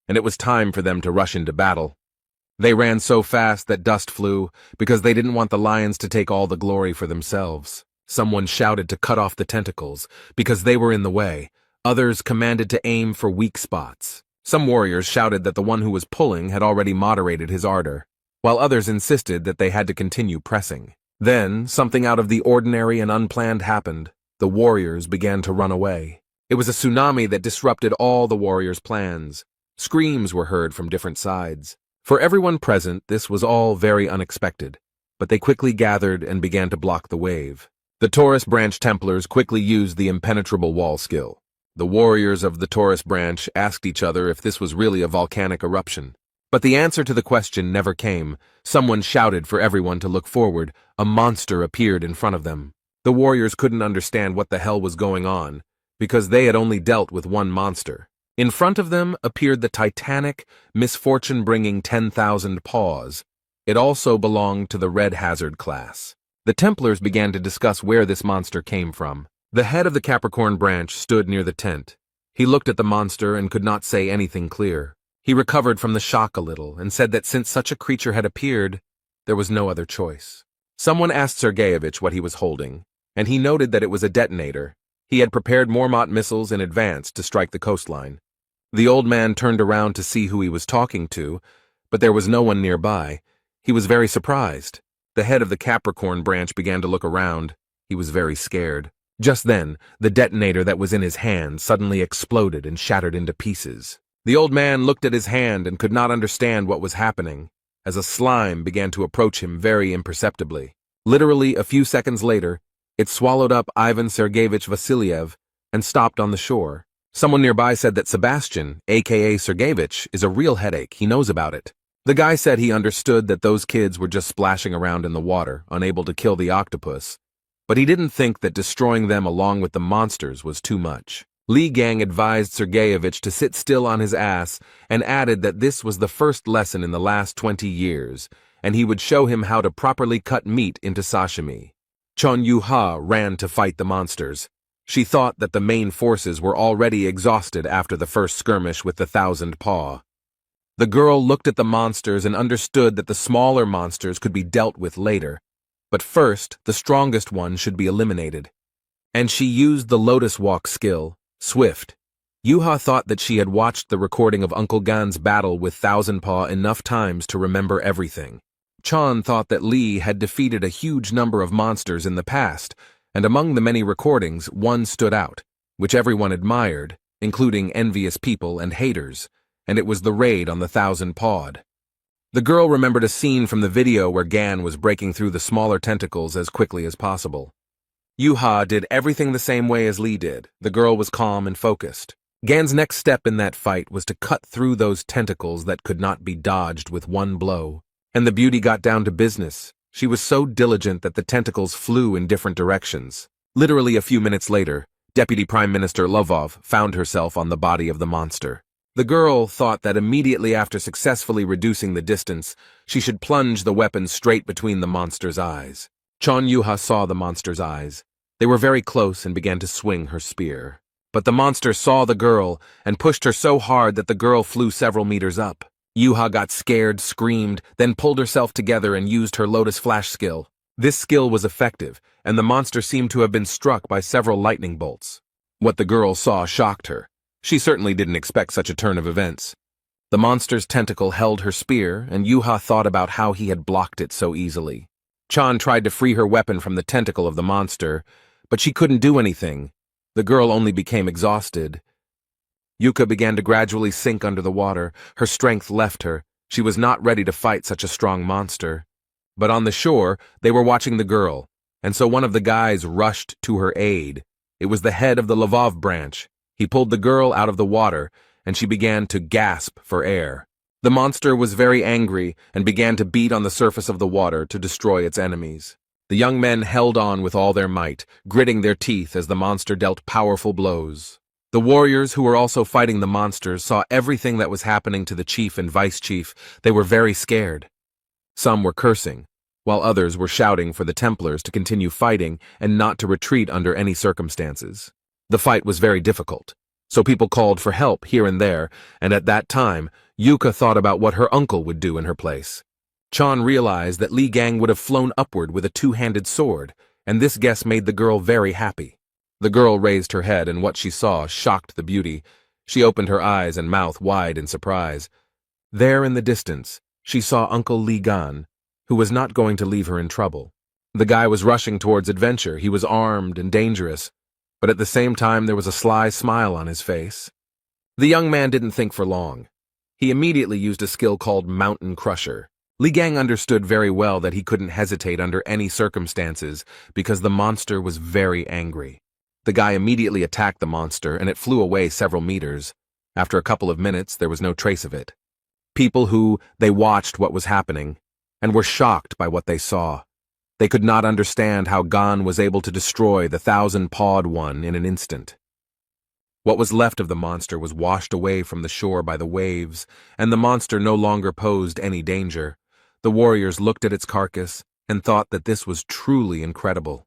and it was time for them to rush into battle. They ran so fast that dust flew, because they didn't want the lions to take all the glory for themselves. Someone shouted to cut off the tentacles, because they were in the way. Others commanded to aim for weak spots. Some warriors shouted that the one who was pulling had already moderated his ardor, while others insisted that they had to continue pressing. Then, something out of the ordinary and unplanned happened. The warriors began to run away. It was a tsunami that disrupted all the warriors' plans. Screams were heard from different sides. For everyone present, this was all very unexpected, but they quickly gathered and began to block the wave. The Taurus Branch Templars quickly used the impenetrable wall skill. The warriors of the Taurus Branch asked each other if this was really a volcanic eruption. But the answer to the question never came. Someone shouted for everyone to look forward. A monster appeared in front of them. The warriors couldn't understand what the hell was going on, because they had only dealt with one monster. In front of them appeared the titanic, misfortune-bringing 10,000 paws. It also belonged to the Red Hazard class. The Templars began to discuss where this monster came from. The head of the Capricorn branch stood near the tent. He looked at the monster and could not say anything clear. He recovered from the shock a little and said that since such a creature had appeared, there was no other choice. Someone asked Sergeyevich what he was holding, and he noted that it was a detonator. He had prepared Mormont missiles in advance to strike the coastline. The old man turned around to see who he was talking to, but there was no one nearby. He was very surprised. The head of the Capricorn branch began to look around. He was very scared. Just then, the detonator that was in his hand suddenly exploded and shattered into pieces. The old man looked at his hand and could not understand what was happening, as a slime began to approach him very imperceptibly. Literally a few seconds later, it swallowed up Ivan Sergeyevich Vasiliev and stopped on the shore. Someone nearby said that Sebastian, aka Sergeyevich, is a real headache. He knows about it. The guy said he understood that those kids were just splashing around in the water, unable to kill the octopus, but he didn't think that destroying them along with the monsters was too much. Li Gang advised Sergeyevich to sit still on his ass and added that this was the first lesson in the last 20 years, and he would show him how to properly cut meat into sashimi. Chon Yu-ha ran to fight the monsters. She thought that the main forces were already exhausted after the first skirmish with the 1000 paw. The girl looked at the monsters and understood that the smaller monsters could be dealt with later, but first, the strongest one should be eliminated. And she used the Lotus Walk skill, Swift. Yuha thought that she had watched the recording of Uncle Gan's battle with Thousand Paw enough times to remember everything. Chan thought that Lee had defeated a huge number of monsters in the past, and among the many recordings, one stood out, which everyone admired, including envious people and haters, and it was the raid on the Thousand Pawed. The girl remembered a scene from the video where Gan was breaking through the smaller tentacles as quickly as possible. Yuha did everything the same way as Lee did. The girl was calm and focused. Gan's next step in that fight was to cut through those tentacles that could not be dodged with one blow. And the beauty got down to business. She was so diligent that the tentacles flew in different directions. Literally a few minutes later, Deputy Prime Minister Lovov found herself on the body of the monster. The girl thought that immediately after successfully reducing the distance, she should plunge the weapon straight between the monster's eyes. Chan Yuha saw the monster's eyes. They were very close and began to swing her spear. But the monster saw the girl and pushed her so hard that the girl flew several meters up. Yuha got scared, screamed, then pulled herself together and used her Lotus Flash skill. This skill was effective, and the monster seemed to have been struck by several lightning bolts. What the girl saw shocked her. She certainly didn't expect such a turn of events. The monster's tentacle held her spear, and Yuha thought about how he had blocked it so easily. Chan tried to free her weapon from the tentacle of the monster, but she couldn't do anything. The girl only became exhausted. Yuka began to gradually sink under the water. Her strength left her. She was not ready to fight such a strong monster. But on the shore, they were watching the girl, and so one of the guys rushed to her aid. It was the head of the Lvov branch. He pulled the girl out of the water, and she began to gasp for air. The monster was very angry and began to beat on the surface of the water to destroy its enemies. The young men held on with all their might, gritting their teeth as the monster dealt powerful blows. The warriors who were also fighting the monsters saw everything that was happening to the chief and vice-chief. They were very scared. Some were cursing, while others were shouting for the Templars to continue fighting and not to retreat under any circumstances. The fight was very difficult, so people called for help here and there, and at that time, Yuka thought about what her uncle would do in her place. Chan realized that Li Gang would have flown upward with a two-handed sword, and this guess made the girl very happy. The girl raised her head, and what she saw shocked the beauty. She opened her eyes and mouth wide in surprise. There in the distance, she saw Uncle Li Gan, who was not going to leave her in trouble. The guy was rushing towards adventure. He was armed and dangerous, but at the same time there was a sly smile on his face. The young man didn't think for long. He immediately used a skill called Mountain Crusher. Li Gang understood very well that he couldn't hesitate under any circumstances because the monster was very angry. The guy immediately attacked the monster, and it flew away several meters. After a couple of minutes, there was no trace of it. They watched what was happening, and were shocked by what they saw. They could not understand how Gan was able to destroy the thousand-pawed one in an instant. What was left of the monster was washed away from the shore by the waves, and the monster no longer posed any danger. The warriors looked at its carcass and thought that this was truly incredible.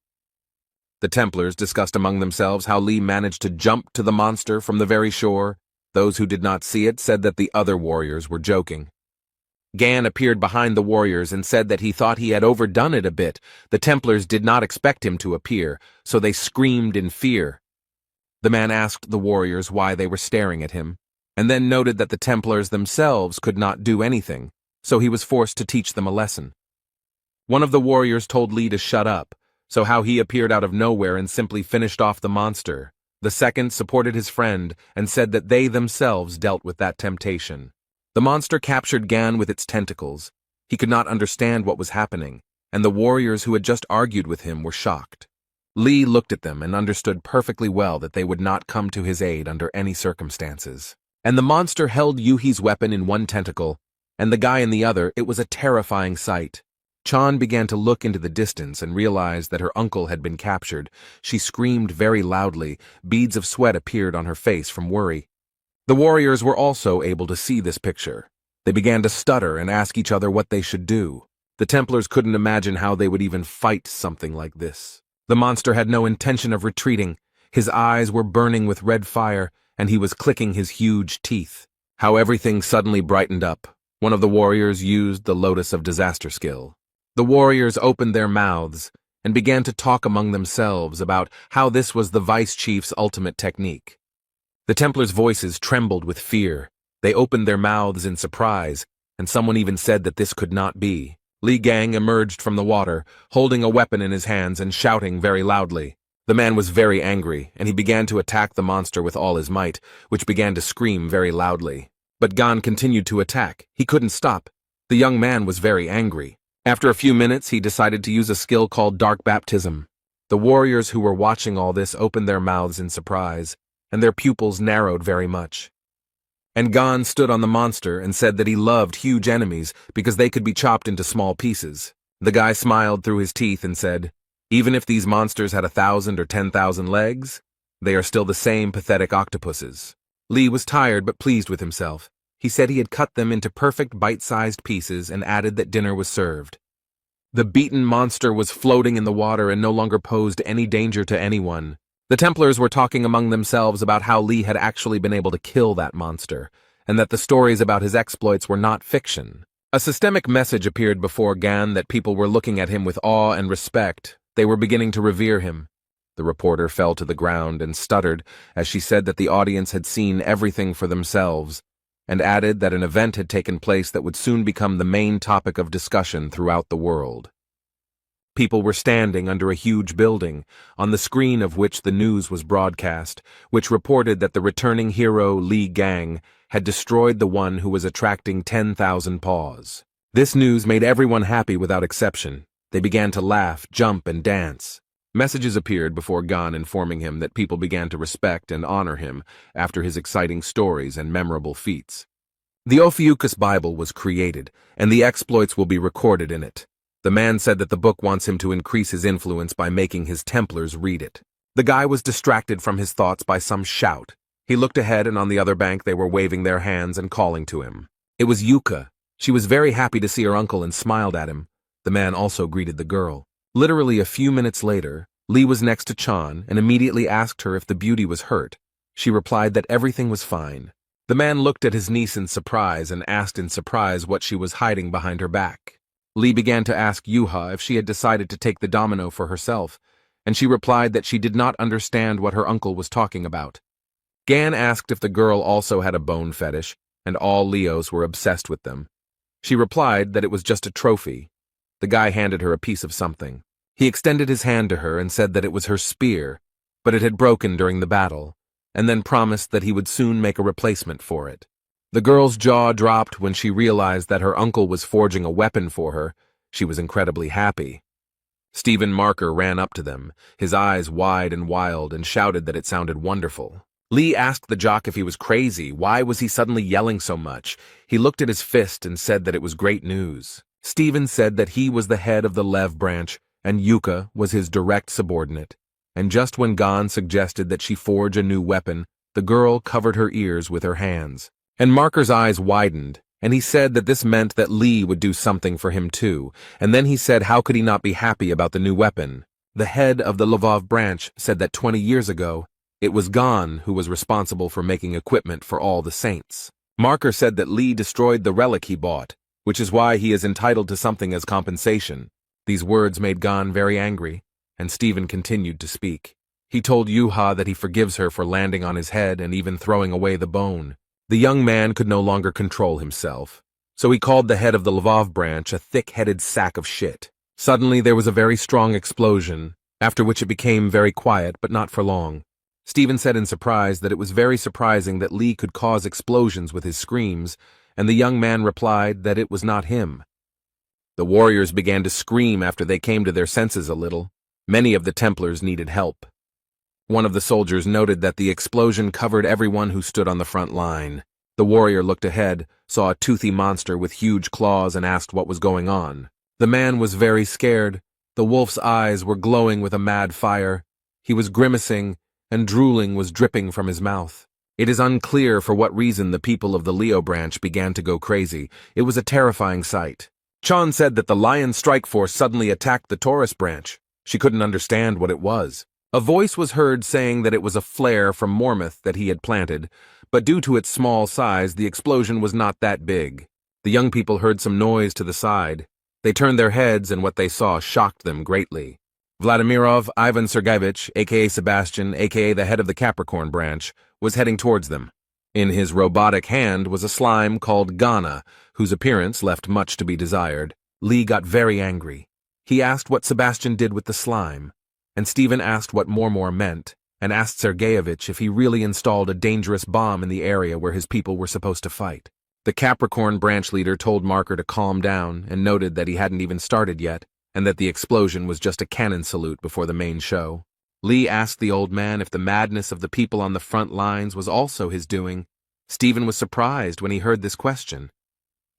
The Templars discussed among themselves how Li managed to jump to the monster from the very shore. Those who did not see it said that the other warriors were joking. Gan appeared behind the warriors and said that he thought he had overdone it a bit. The Templars did not expect him to appear, so they screamed in fear. The man asked the warriors why they were staring at him, and then noted that the Templars themselves could not do anything, so he was forced to teach them a lesson. One of the warriors told Li to shut up, so how he appeared out of nowhere and simply finished off the monster. The second supported his friend and said that they themselves dealt with that temptation. The monster captured Gan with its tentacles. He could not understand what was happening, and the warriors who had just argued with him were shocked. Li looked at them and understood perfectly well that they would not come to his aid under any circumstances. And the monster held Yuhi's weapon in one tentacle, and the guy in the other. It was a terrifying sight. Chan began to look into the distance and realized that her uncle had been captured. She screamed very loudly. Beads of sweat appeared on her face from worry. The warriors were also able to see this picture. They began to stutter and ask each other what they should do. The Templars couldn't imagine how they would even fight something like this. The monster had no intention of retreating. His eyes were burning with red fire, and he was clicking his huge teeth. how everything suddenly brightened up. One of the warriors used the Lotus of Disaster skill. The warriors opened their mouths and began to talk among themselves about how this was the vice chief's ultimate technique. The Templars' voices trembled with fear. They opened their mouths in surprise, and someone even said that this could not be. Li Gang emerged from the water, holding a weapon in his hands and shouting very loudly. The man was very angry, and he began to attack the monster with all his might, which began to scream very loudly. But Gan continued to attack. He couldn't stop. The young man was very angry. After a few minutes, he decided to use a skill called Dark Baptism. The warriors who were watching all this opened their mouths in surprise, and their pupils narrowed very much. And Gan stood on the monster and said that he loved huge enemies because they could be chopped into small pieces. The guy smiled through his teeth and said, "Even if these monsters had 1,000 or 10,000 legs, they are still the same pathetic octopuses." Li was tired but pleased with himself. He said he had cut them into perfect bite-sized pieces and added that dinner was served. The beaten monster was floating in the water and no longer posed any danger to anyone. The Templars were talking among themselves about how Li had actually been able to kill that monster, and that the stories about his exploits were not fiction. A systemic message appeared before Gan that people were looking at him with awe and respect. They were beginning to revere him. The reporter fell to the ground and stuttered as she said that the audience had seen everything for themselves, and added that an event had taken place that would soon become the main topic of discussion throughout the world. People were standing under a huge building, on the screen of which the news was broadcast, which reported that the returning hero Li Gang had destroyed the one who was attracting 10,000 paws. This news made everyone happy without exception. They began to laugh, jump, and dance. Messages appeared before Gan informing him that people began to respect and honor him after his exciting stories and memorable feats. The Ophiuchus Bible was created, and the exploits will be recorded in it. The man said that the book wants him to increase his influence by making his Templars read it. The guy was distracted from his thoughts by some shout. He looked ahead, and on the other bank they were waving their hands and calling to him. It was Yuka. She was very happy to see her uncle and smiled at him. The man also greeted the girl. Literally a few minutes later, Li was next to Chan and immediately asked her if the beauty was hurt. She replied that everything was fine. The man looked at his niece in surprise and asked in surprise what she was hiding behind her back. Li began to ask Yuha if she had decided to take the domino for herself, and she replied that she did not understand what her uncle was talking about. Gan asked if the girl also had a bone fetish, and all Leos were obsessed with them. She replied that it was just a trophy. The guy handed her a piece of something. He extended his hand to her and said that it was her spear, but it had broken during the battle, and then promised that he would soon make a replacement for it. The girl's jaw dropped when she realized that her uncle was forging a weapon for her. She was incredibly happy. Stephen Marker ran up to them, his eyes wide and wild, and shouted that it sounded wonderful. Li asked the jock if he was crazy. Why was he suddenly yelling so much? He looked at his fist and said that it was great news. Stephen said that he was the head of the Lev branch, and Yuka was his direct subordinate. And just when Gan suggested that she forge a new weapon, the girl covered her ears with her hands. And Marker's eyes widened, and he said that this meant that Li would do something for him too, and then he said how could he not be happy about the new weapon. The head of the Lvov branch said that 20 years ago, it was Gan who was responsible for making equipment for all the saints. Marker said that Li destroyed the relic he bought, which is why he is entitled to something as compensation. These words made Gan very angry, and Stephen continued to speak. He told Yuha that he forgives her for landing on his head and even throwing away the bone. The young man could no longer control himself, so he called the head of the Lvov branch a thick-headed sack of shit. Suddenly there was a very strong explosion, after which it became very quiet, but not for long. Stephen said in surprise that it was very surprising that Li could cause explosions with his screams, and the young man replied that it was not him. The warriors began to scream after they came to their senses a little. Many of the Templars needed help. One of the soldiers noted that the explosion covered everyone who stood on the front line. The warrior looked ahead, saw a toothy monster with huge claws, and asked what was going on. The man was very scared. The wolf's eyes were glowing with a mad fire. He was grimacing, and drooling was dripping from his mouth. It is unclear for what reason the people of the Leo branch began to go crazy. It was a terrifying sight. Chan said that the Lion Strike Force suddenly attacked the Taurus branch. She couldn't understand what it was. A voice was heard saying that it was a flare from Mormouth that he had planted, but due to its small size, the explosion was not that big. The young people heard some noise to the side. They turned their heads, and what they saw shocked them greatly. Vladimirov Ivan Sergeyevich, aka Sebastian, aka the head of the Capricorn branch, was heading towards them. In his robotic hand was a slime called Ghana, whose appearance left much to be desired. Lee got very angry. He asked what Sebastian did with the slime, and Stephen asked what Mormor meant, and asked Sergeyevich if he really installed a dangerous bomb in the area where his people were supposed to fight. The Capricorn branch leader told Marker to calm down and noted that he hadn't even started yet, and that the explosion was just a cannon salute before the main show. Lee asked the old man if the madness of the people on the front lines was also his doing. Stephen was surprised when he heard this question.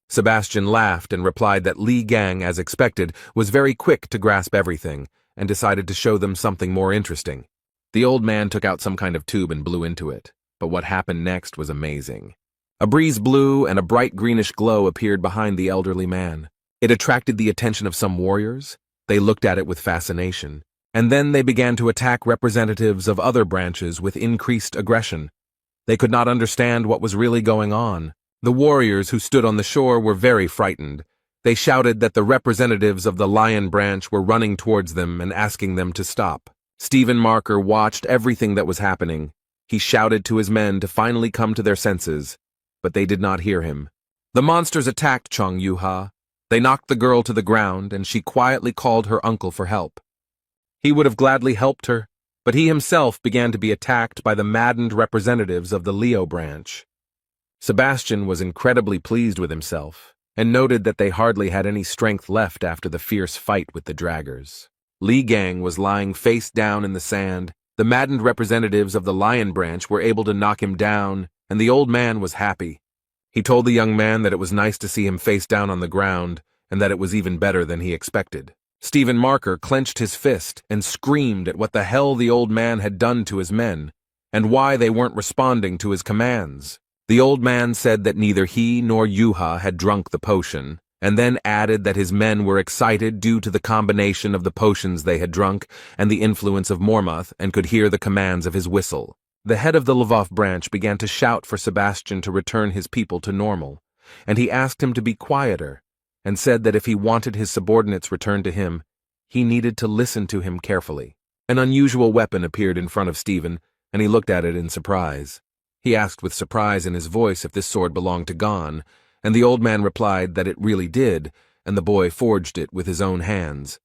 Sebastian laughed and replied that Li Gang, as expected, was very quick to grasp everything, and decided to show them something more interesting. The old man took out some kind of tube and blew into it, but what happened next was amazing. A breeze blew and a bright greenish glow appeared behind the elderly man. It attracted the attention of some warriors. They looked at it with fascination, and then they began to attack representatives of other branches with increased aggression. They could not understand what was really going on. The warriors who stood on the shore were very frightened. They shouted that the representatives of the Lion branch were running towards them and asking them to stop. Stephen Marker watched everything that was happening. He shouted to his men to finally come to their senses, but they did not hear him. The monsters attacked Chong Yuha. They knocked the girl to the ground, and she quietly called her uncle for help. He would have gladly helped her, but he himself began to be attacked by the maddened representatives of the Leo branch. Sebastian was incredibly pleased with himself, and noted that they hardly had any strength left after the fierce fight with the draggers. Li Gang was lying face down in the sand. The maddened representatives of the Lion branch were able to knock him down, and the old man was happy. He told the young man that it was nice to see him face down on the ground, and that it was even better than he expected. Stephen Marker clenched his fist and screamed at what the hell the old man had done to his men, and why they weren't responding to his commands. The old man said that neither he nor Yuha had drunk the potion, and then added that his men were excited due to the combination of the potions they had drunk and the influence of Mormouth, and could hear the commands of his whistle. The head of the Lvov branch began to shout for Sebastian to return his people to normal, and he asked him to be quieter, and said that if he wanted his subordinates returned to him, he needed to listen to him carefully. An unusual weapon appeared in front of Stephen, and he looked at it in surprise. He asked with surprise in his voice if this sword belonged to Gon, and the old man replied that it really did, and the boy forged it with his own hands.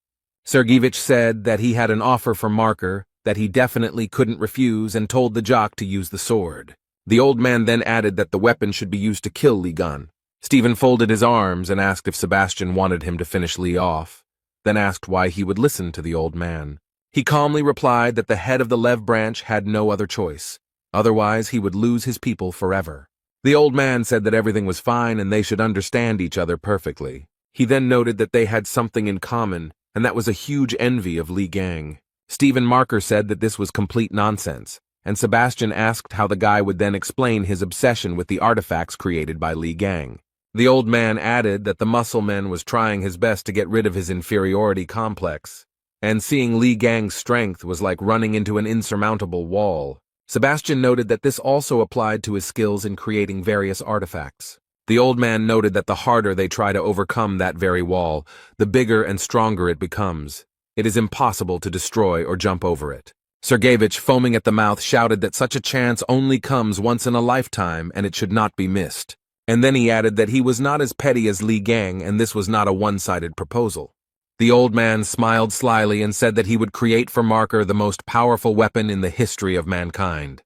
Sergeyevich said that he had an offer for Marker that he definitely couldn't refuse, and told the jock to use the sword. The old man then added that the weapon should be used to kill Li Gun. Stephen folded his arms and asked if Sebastian wanted him to finish Li off, then asked why he would listen to the old man. He calmly replied that the head of the Lev branch had no other choice. Otherwise, he would lose his people forever. The old man said that everything was fine and they should understand each other perfectly. He then noted that they had something in common, and that was a huge envy of Li Gang. Stephen Marker said that this was complete nonsense, and Sebastian asked how the guy would then explain his obsession with the artifacts created by Li Gang. The old man added that the muscle man was trying his best to get rid of his inferiority complex, and seeing Li Gang's strength was like running into an insurmountable wall. Sebastian noted that this also applied to his skills in creating various artifacts. The old man noted that the harder they try to overcome that very wall, the bigger and stronger it becomes. It is impossible to destroy or jump over it. Sergeyevich, foaming at the mouth, shouted that such a chance only comes once in a lifetime and it should not be missed. And then he added that he was not as petty as Li Gang and this was not a one-sided proposal. The old man smiled slyly and said that he would create for Marker the most powerful weapon in the history of mankind.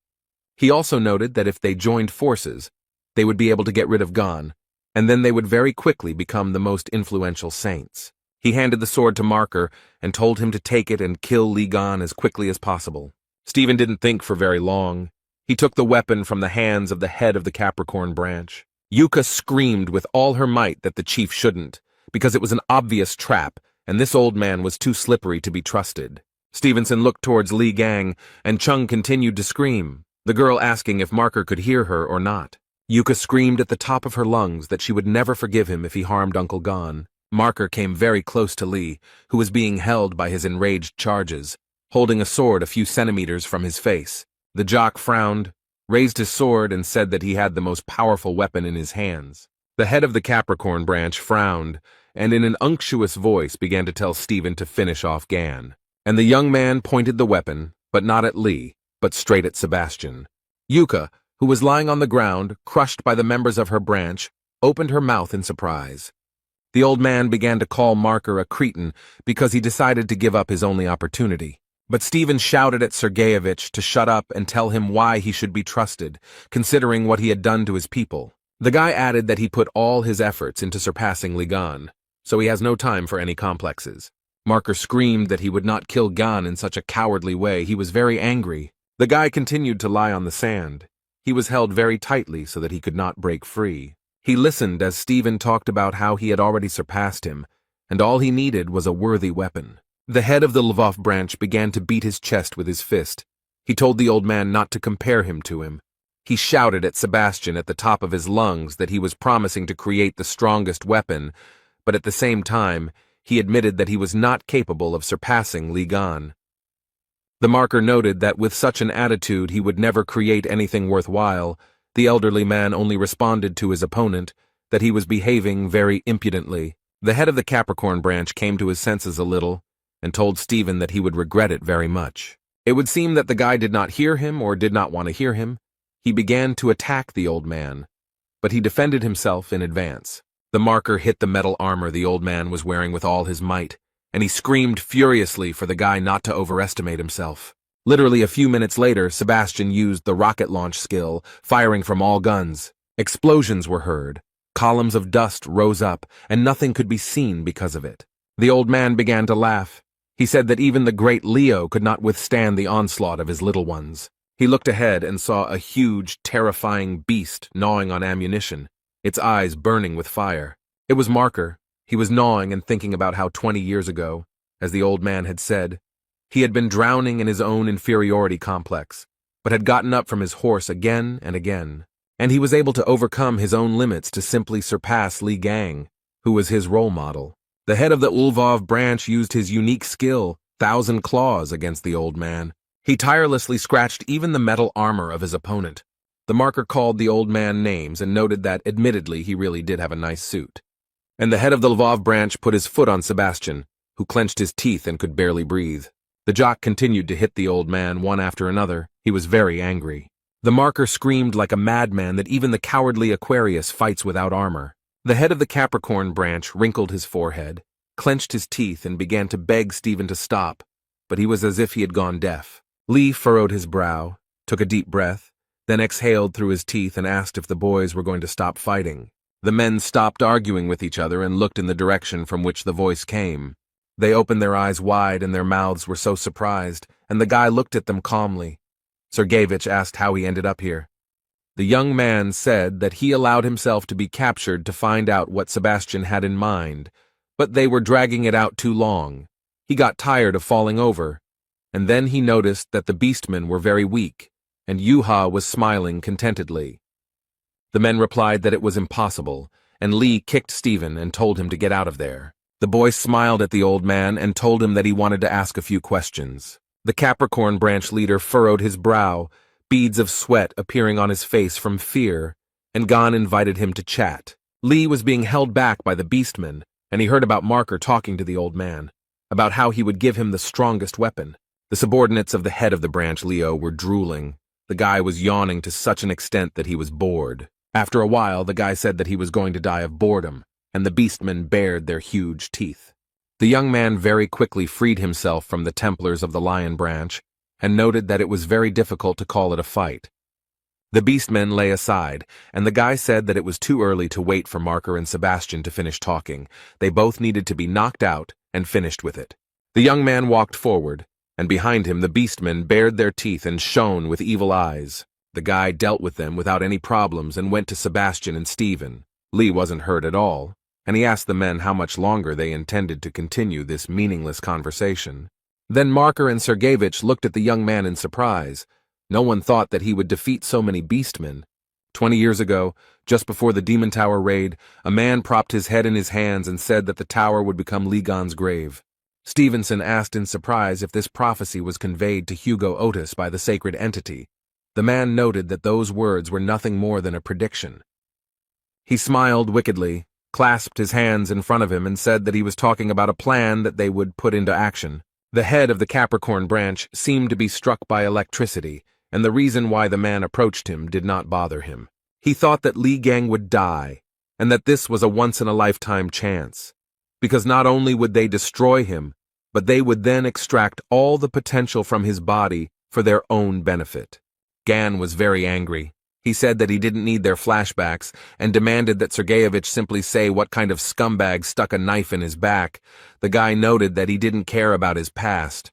He also noted that if they joined forces, they would be able to get rid of Gon, and then they would very quickly become the most influential saints. He handed the sword to Marker and told him to take it and kill Li Gon as quickly as possible. Stephen didn't think for very long. He took the weapon from the hands of the head of the Capricorn branch. Yuka screamed with all her might that the chief shouldn't, because it was an obvious trap, and this old man was too slippery to be trusted. Stevenson looked towards Li Gang, and Chung continued to scream, the girl asking if Marker could hear her or not. Yuka screamed at the top of her lungs that she would never forgive him if he harmed Uncle Gon. Marker came very close to Li, who was being held by his enraged charges. holding a sword a few centimeters from his face. The jock frowned, raised his sword, and said that he had the most powerful weapon in his hands. The head of the Capricorn branch frowned, and in an unctuous voice began to tell Stephen to finish off Gan. And the young man pointed the weapon, but not at Lee, but straight at Sebastian. Yuka, who was lying on the ground, crushed by the members of her branch, opened her mouth in surprise. The old man began to call Marker a cretin because he decided to give up his only opportunity. But Stephen shouted at Sergeyevich to shut up and tell him why he should be trusted, considering what he had done to his people. The guy added that he put all his efforts into surpassing Ligan, so he has no time for any complexes. Marker screamed that he would not kill Gan in such a cowardly way. He was very angry. The guy continued to lie on the sand. He was held very tightly so that he could not break free. He listened as Stephen talked about how he had already surpassed him, and all he needed was a worthy weapon. The head of the Lvov branch began to beat his chest with his fist. He told the old man not to compare him to him. He shouted at Sebastian at the top of his lungs that he was promising to create the strongest weapon, but at the same time, he admitted that he was not capable of surpassing Ligan. The marker noted that with such an attitude he would never create anything worthwhile. The elderly man only responded to his opponent that he was behaving very impudently. The head of the Capricorn branch came to his senses a little and told Stephen that he would regret it very much. It would seem that the guy did not hear him or did not want to hear him. He began to attack the old man, but he defended himself in advance. The marker hit the metal armor the old man was wearing with all his might, and he screamed furiously for the guy not to overestimate himself. Literally a few minutes later, Sebastian used the rocket launch skill, firing from all guns. Explosions were heard. Columns of dust rose up, and nothing could be seen because of it. The old man began to laugh. He said that even the great Leo could not withstand the onslaught of his little ones. He looked ahead and saw a huge, terrifying beast gnawing on ammunition, its eyes burning with fire. It was Marker. He was gnawing and thinking about how 20 years ago, as the old man had said, he had been drowning in his own inferiority complex, but had gotten up from his horse again and again, and he was able to overcome his own limits to simply surpass Li Gang, who was his role model. The head of the Lvov branch used his unique skill, Thousand Claws, against the old man. He tirelessly scratched even the metal armor of his opponent. The marker called the old man names and noted that, admittedly, he really did have a nice suit. And the head of the Lvov branch put his foot on Sebastian, who clenched his teeth and could barely breathe. The jock continued to hit the old man one after another. He was very angry. The marker screamed like a madman that even the cowardly Aquarius fights without armor. The head of the Capricorn branch wrinkled his forehead, clenched his teeth, and began to beg Stephen to stop, but he was as if he had gone deaf. Lee furrowed his brow, took a deep breath, then exhaled through his teeth and asked if the boys were going to stop fighting. The men stopped arguing with each other and looked in the direction from which the voice came. They opened their eyes wide and their mouths were so surprised, and the guy looked at them calmly. Sergeyevich asked how he ended up here. The young man said that he allowed himself to be captured to find out what Sebastian had in mind, but they were dragging it out too long. He got tired of falling over, and then he noticed that the beastmen were very weak, and Yuha was smiling contentedly. The men replied that it was impossible, and Lee kicked Stephen and told him to get out of there. The boy smiled at the old man and told him that he wanted to ask a few questions. The Capricorn branch leader furrowed his brow, beads of sweat appearing on his face from fear, and Gan invited him to chat. Lee was being held back by the beastmen, and he heard about Marker talking to the old man, about how he would give him the strongest weapon. The subordinates of the head of the branch, Leo, were drooling. The guy was yawning to such an extent that he was bored. After a while, the guy said that he was going to die of boredom, and the beastmen bared their huge teeth. The young man very quickly freed himself from the Templars of the Lion branch, and noted that it was very difficult to call it a fight. The beastmen lay aside, and the guy said that it was too early to wait for Marker and Sebastian to finish talking. They both needed to be knocked out and finished with it. The young man walked forward, and behind him the beastmen bared their teeth and shone with evil eyes. The guy dealt with them without any problems and went to Sebastian and Stephen. Lee wasn't hurt at all, and he asked the men how much longer they intended to continue this meaningless conversation. Then Marker and Sergeyevich looked at the young man in surprise. No one thought that he would defeat so many beastmen. 20 years ago, just before the Demon Tower raid, a man propped his head in his hands and said that the tower would become Ligan's grave. Stevenson asked in surprise if this prophecy was conveyed to Hugo Otis by the sacred entity. The man noted that those words were nothing more than a prediction. He smiled wickedly, clasped his hands in front of him, and said that he was talking about a plan that they would put into action. The head of the Capricorn branch seemed to be struck by electricity, and the reason why the man approached him did not bother him. He thought that Li Gang would die, and that this was a once-in-a-lifetime chance, because not only would they destroy him, but they would then extract all the potential from his body for their own benefit. Gan was very angry. He said that he didn't need their flashbacks and demanded that Sergeyevich simply say what kind of scumbag stuck a knife in his back. The guy noted that he didn't care about his past.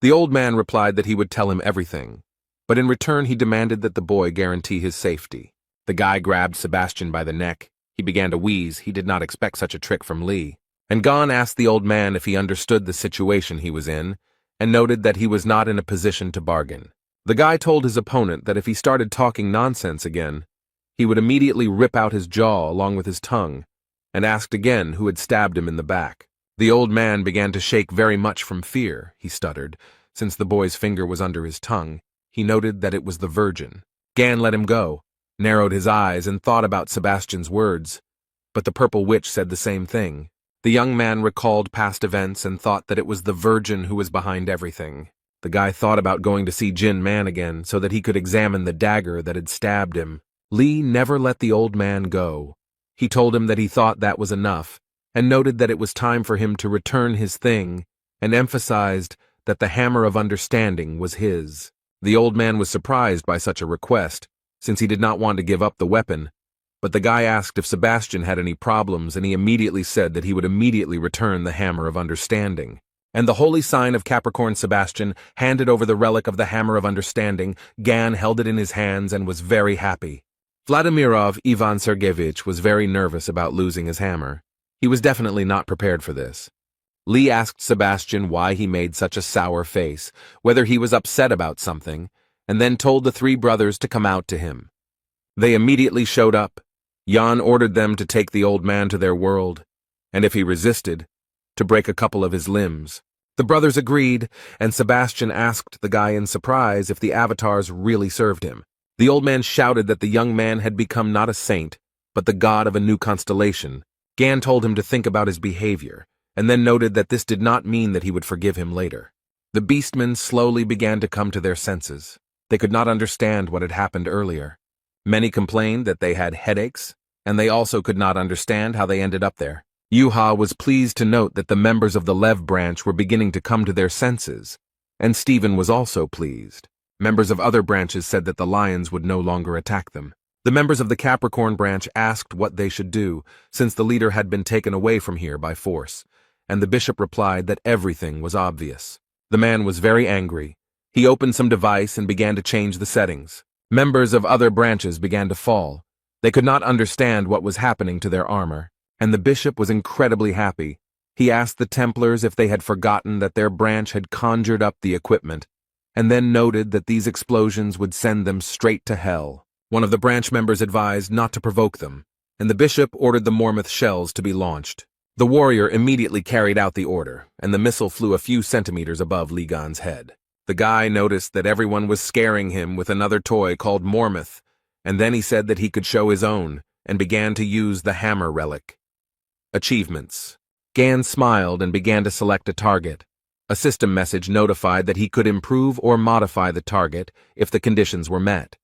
The old man replied that he would tell him everything, but in return he demanded that the boy guarantee his safety. The guy grabbed Sebastian by the neck. He began to wheeze. He did not expect such a trick from Lee. And Gan asked the old man if he understood the situation he was in, and noted that he was not in a position to bargain. The guy told his opponent that if he started talking nonsense again, he would immediately rip out his jaw along with his tongue, and asked again who had stabbed him in the back. The old man began to shake very much from fear, he stuttered. Since the boy's finger was under his tongue, he noted that it was the Virgin. Gan let him go, narrowed his eyes, and thought about Sebastian's words. But the purple witch said the same thing. The young man recalled past events and thought that it was the Virgin who was behind everything. The guy thought about going to see Jin Man again so that he could examine the dagger that had stabbed him. Lee never let the old man go. He told him that he thought that was enough, and noted that it was time for him to return his thing, and emphasized that the hammer of understanding was his. The old man was surprised by such a request, since he did not want to give up the weapon, but the guy asked if Sebastian had any problems, and he immediately said that he would immediately return the hammer of understanding. And the holy sign of Capricorn Sebastian handed over the relic of the hammer of understanding. Gan held it in his hands and was very happy. Vladimirov Ivan Sergeyevich was very nervous about losing his hammer. He was definitely not prepared for this. Lee asked Sebastian why he made such a sour face, whether he was upset about something, and then told the three brothers to come out to him. They immediately showed up. Jan ordered them to take the old man to their world, and if he resisted, to break a couple of his limbs. The brothers agreed, and Sebastian asked the guy in surprise if the avatars really served him. The old man shouted that the young man had become not a saint, but the god of a new constellation. Gan told him to think about his behavior, and then noted that this did not mean that he would forgive him later. The beastmen slowly began to come to their senses. They could not understand what had happened earlier. Many complained that they had headaches, and they also could not understand how they ended up there. Yuha was pleased to note that the members of the Lev branch were beginning to come to their senses, and Stephen was also pleased. Members of other branches said that the lions would no longer attack them. The members of the Capricorn branch asked what they should do, since the leader had been taken away from here by force, and the bishop replied that everything was obvious. The man was very angry. He opened some device and began to change the settings. Members of other branches began to fall. They could not understand what was happening to their armor. And the bishop was incredibly happy. He asked the Templars if they had forgotten that their branch had conjured up the equipment, and then noted that these explosions would send them straight to hell. One of the branch members advised not to provoke them, and the bishop ordered the Mormouth shells to be launched. The warrior immediately carried out the order, and the missile flew a few centimeters above Li Gan's head. The guy noticed that everyone was scaring him with another toy called Mormouth, and then he said that he could show his own, and began to use the hammer relic. Achievements. Gan smiled and began to select a target. A system message notified that he could improve or modify the target if the conditions were met.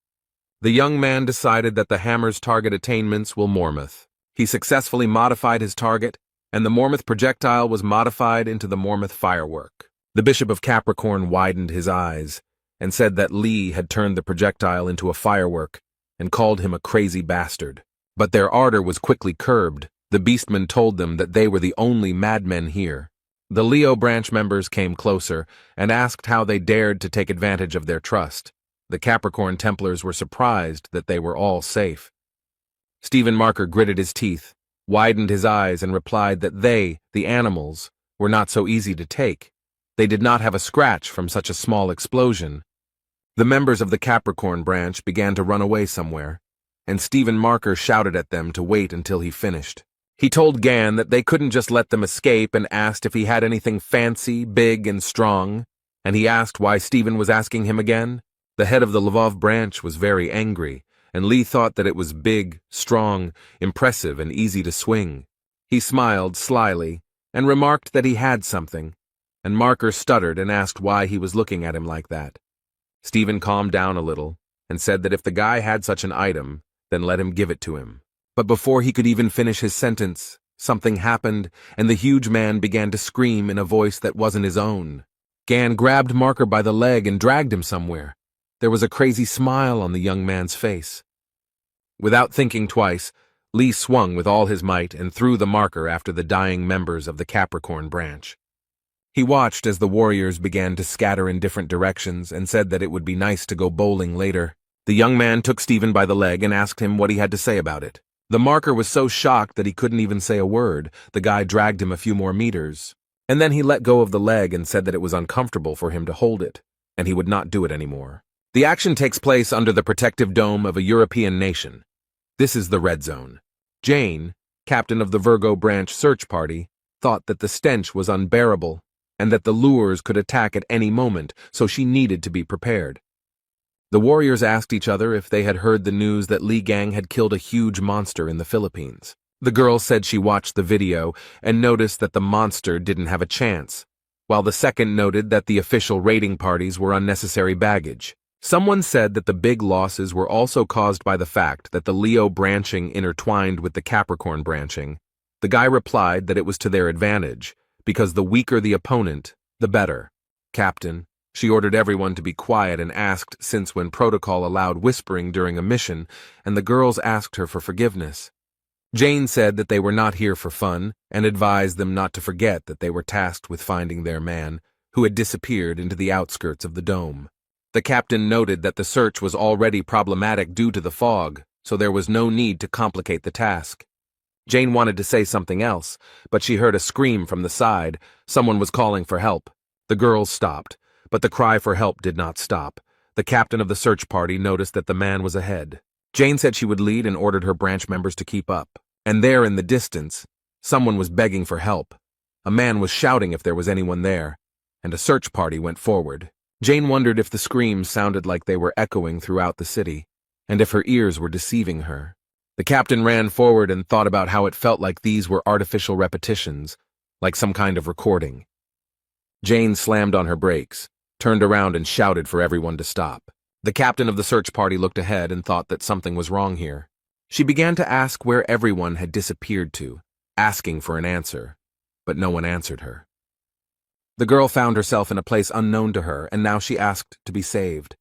The young man decided that the hammer's target attainments will Mormouth. He successfully modified his target, and the Mormouth projectile was modified into the Mormouth firework. The Bishop of Capricorn widened his eyes and said that Lee had turned the projectile into a firework and called him a crazy bastard. But their ardor was quickly curbed. The beastmen told them that they were the only madmen here. The Leo branch members came closer and asked how they dared to take advantage of their trust. The Capricorn Templars were surprised that they were all safe. Stephen Marker gritted his teeth, widened his eyes, and replied that they, the animals, were not so easy to take. They did not have a scratch from such a small explosion. The members of the Capricorn branch began to run away somewhere, and Stephen Marker shouted at them to wait until he finished. He told Gan that they couldn't just let them escape and asked if he had anything fancy, big, and strong, and he asked why Stephen was asking him again. The head of the Lvov branch was very angry, and Lee thought that it was big, strong, impressive, and easy to swing. He smiled slyly and remarked that he had something, and Marker stuttered and asked why he was looking at him like that. Stephen calmed down a little and said that if the guy had such an item, then let him give it to him. But before he could even finish his sentence, something happened, and the huge man began to scream in a voice that wasn't his own. Gan grabbed Marker by the leg and dragged him somewhere. There was a crazy smile on the young man's face. Without thinking twice, Lee swung with all his might and threw the Marker after the dying members of the Capricorn branch. He watched as the warriors began to scatter in different directions and said that it would be nice to go bowling later. The young man took Stephen by the leg and asked him what he had to say about it. The Marker was so shocked that he couldn't even say a word. The guy dragged him a few more meters, and then he let go of the leg and said that it was uncomfortable for him to hold it, and he would not do it anymore. The action takes place under the protective dome of a European nation. This is the Red Zone. Jane, captain of the Virgo branch search party, thought that the stench was unbearable and that the lures could attack at any moment, so she needed to be prepared. The warriors asked each other if they had heard the news that Lee Gang had killed a huge monster in the Philippines. The girl said she watched the video and noticed that the monster didn't have a chance, while the second noted that the official raiding parties were unnecessary baggage. Someone said that the big losses were also caused by the fact that the Leo branching intertwined with the Capricorn branching. The guy replied that it was to their advantage, because the weaker the opponent, the better. Captain, she ordered everyone to be quiet and asked since when protocol allowed whispering during a mission, and the girls asked her for forgiveness. Jane said that they were not here for fun and advised them not to forget that they were tasked with finding their man, who had disappeared into the outskirts of the dome. The captain noted that the search was already problematic due to the fog, so there was no need to complicate the task. Jane wanted to say something else, but she heard a scream from the side. Someone was calling for help. The girls stopped, but the cry for help did not stop. The captain of the search party noticed that the man was ahead. Jane said she would lead and ordered her branch members to keep up. And there in the distance, someone was begging for help. A man was shouting if there was anyone there, and a search party went forward. Jane wondered if the screams sounded like they were echoing throughout the city, and if her ears were deceiving her. The captain ran forward and thought about how it felt like these were artificial repetitions, like some kind of recording. Jane slammed on her brakes, turned around and shouted for everyone to stop. The captain of the search party looked ahead and thought that something was wrong here. She began to ask where everyone had disappeared to, asking for an answer, but no one answered her. The girl found herself in a place unknown to her, and now she asked to be saved.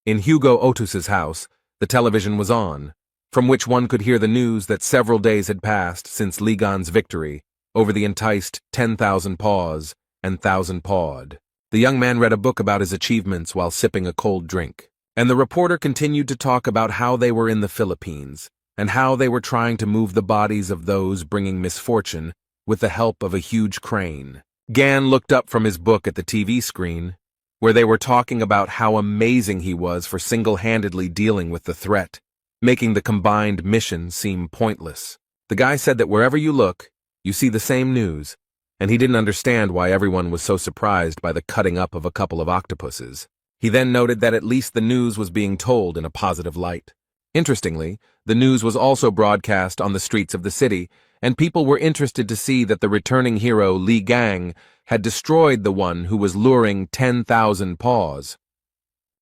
In Hugo Otus's house, the television was on, from which one could hear the news that several days had passed since Ligan's victory over the enticed 10,000 paws and 1,000 pawed. The young man read a book about his achievements while sipping a cold drink, and the reporter continued to talk about how they were in the Philippines and how they were trying to move the bodies of those bringing misfortune with the help of a huge crane. Gan looked up from his book at the TV screen, where they were talking about how amazing he was for single-handedly dealing with the threat, making the combined mission seem pointless. The guy said that wherever you look, you see the same news, and he didn't understand why everyone was so surprised by the cutting up of a couple of octopuses. He then noted that at least the news was being told in a positive light. Interestingly, the news was also broadcast on the streets of the city, and people were interested to see that the returning hero Lee Gang had destroyed the one who was luring 10,000 paws.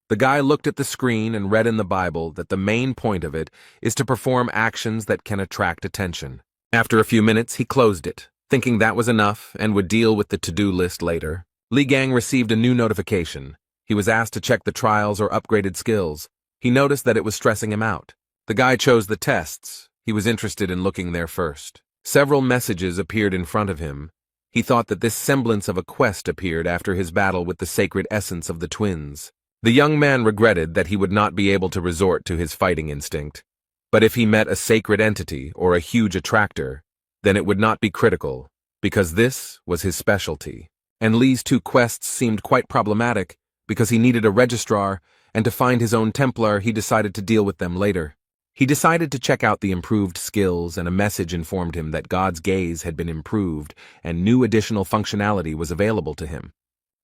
The guy looked at the screen and read in the Bible that the main point of it is to perform actions that can attract attention. After a few minutes, he closed it, thinking that was enough and would deal with the to-do list later. Lee Gang received a new notification. He was asked to check the trials or upgraded skills. He noticed that it was stressing him out. The guy chose the tests. He was interested in looking there first. Several messages appeared in front of him. He thought that this semblance of a quest appeared after his battle with the sacred essence of the twins. The young man regretted that he would not be able to resort to his fighting instinct. But if he met a sacred entity or a huge attractor, then it would not be critical, because this was his specialty. And Lee's two quests seemed quite problematic, because he needed a registrar, and to find his own Templar he decided to deal with them later. He decided to check out the improved skills, and a message informed him that God's gaze had been improved and new additional functionality was available to him.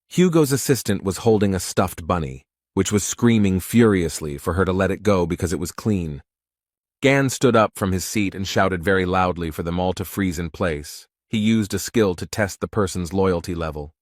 Hugo's assistant was holding a stuffed bunny, which was screaming furiously for her to let it go because it was clean. Gan stood up from his seat and shouted very loudly for them all to freeze in place. He used a skill to test the person's loyalty level.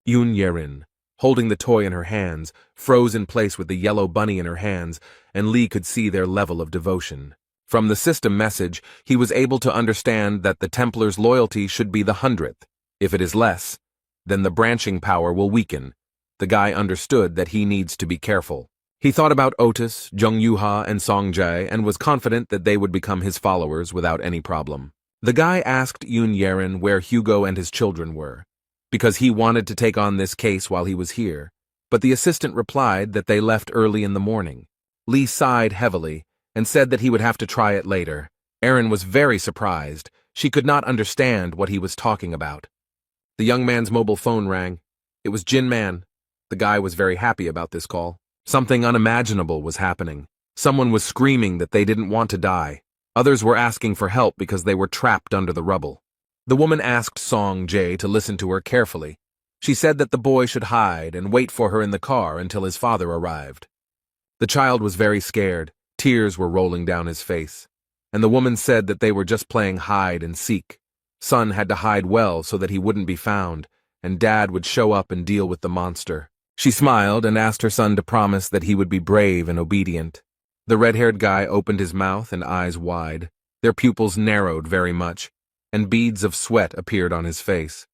Yoon Yerin, holding the toy in her hands, froze in place with the yellow bunny in her hands, and Lee could see their level of devotion. From the system message, he was able to understand that the Templar's loyalty should be the 100th. If it is less, then the branching power will weaken. The guy understood that he needs to be careful. He thought about Otis, Jung Yuha, and Song Jae, and was confident that they would become his followers without any problem. The guy asked Yoon Yerin where Hugo and his children were, because he wanted to take on this case while he was here, but the assistant replied that they left early in the morning. Lee sighed heavily and said that he would have to try it later. Erin was very surprised. She could not understand what he was talking about. The young man's mobile phone rang. It was Jin Man. The guy was very happy about this call. Something unimaginable was happening. Someone was screaming that they didn't want to die. Others were asking for help because they were trapped under the rubble. The woman asked Song Jae to listen to her carefully. She said that the boy should hide and wait for her in the car until his father arrived. The child was very scared. Tears were rolling down his face. And the woman said that they were just playing hide and seek. Son had to hide well so that he wouldn't be found, and Dad would show up and deal with the monster. She smiled and asked her son to promise that he would be brave and obedient. The red-haired guy opened his mouth and eyes wide. Their pupils narrowed very much, and beads of sweat appeared on his face.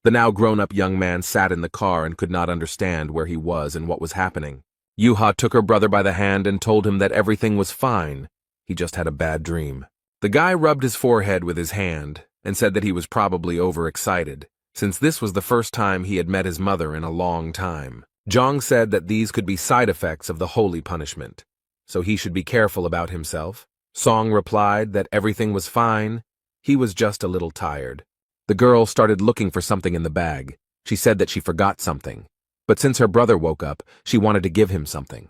The now grown-up young man sat in the car and could not understand where he was and what was happening. Yuha took her brother by the hand and told him that everything was fine. He just had a bad dream. The guy rubbed his forehead with his hand and said that he was probably overexcited, since this was the first time he had met his mother in a long time. Jong said that these could be side effects of the holy punishment, so he should be careful about himself. Song replied that everything was fine. He was just a little tired. The girl started looking for something in the bag. She said that she forgot something, but since her brother woke up, she wanted to give him something.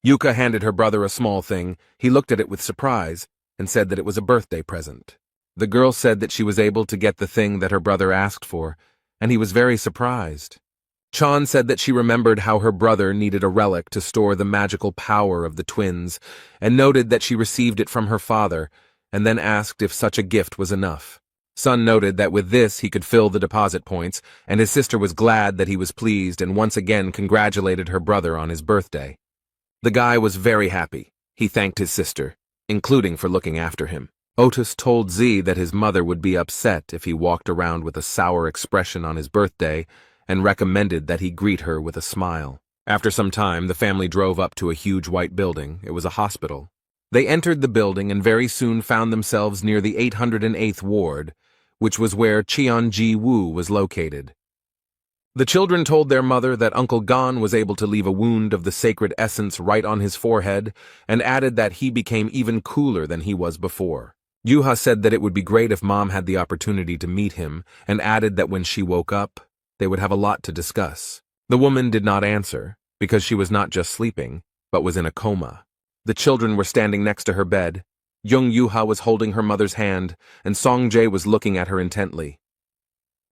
Yuka handed her brother a small thing. He looked at it with surprise and said that it was a birthday present. The girl said that she was able to get the thing that her brother asked for, and he was very surprised. Chan said that she remembered how her brother needed a relic to store the magical power of the twins, and noted that she received it from her father, and then asked if such a gift was enough. Sun noted that with this he could fill the deposit points, and his sister was glad that he was pleased and once again congratulated her brother on his birthday. The guy was very happy. He thanked his sister, including for looking after him. Otis told Z that his mother would be upset if he walked around with a sour expression on his birthday, and recommended that he greet her with a smile. After some time, the family drove up to a huge white building. It was a hospital. They entered the building and very soon found themselves near the 808th ward, which was where Cheon-ji-woo was located. The children told their mother that Uncle Gon was able to leave a wound of the sacred essence right on his forehead, and added that he became even cooler than he was before. Yuha said that it would be great if Mom had the opportunity to meet him, and added that when she woke up, they would have a lot to discuss. The woman did not answer, because she was not just sleeping, but was in a coma. The children were standing next to her bed. Jung Yuha was holding her mother's hand, and Song Jae was looking at her intently.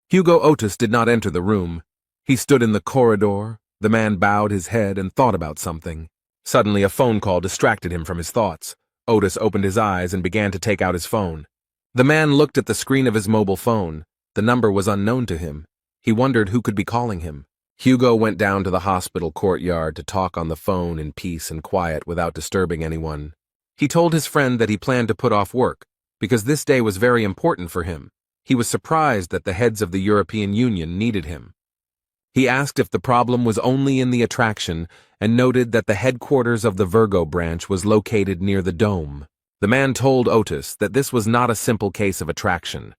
Hugo Otis did not enter the room. He stood in the corridor. The man bowed his head and thought about something. Suddenly, a phone call distracted him from his thoughts. Otis opened his eyes and began to take out his phone. The man looked at the screen of his mobile phone. The number was unknown to him. He wondered who could be calling him. Hugo went down to the hospital courtyard to talk on the phone in peace and quiet without disturbing anyone. He told his friend that he planned to put off work, because this day was very important for him. He was surprised that the heads of the European Union needed him. He asked if the problem was only in the attraction, and noted that the headquarters of the Virgo branch was located near the dome. The man told Otis that this was not a simple case of attraction.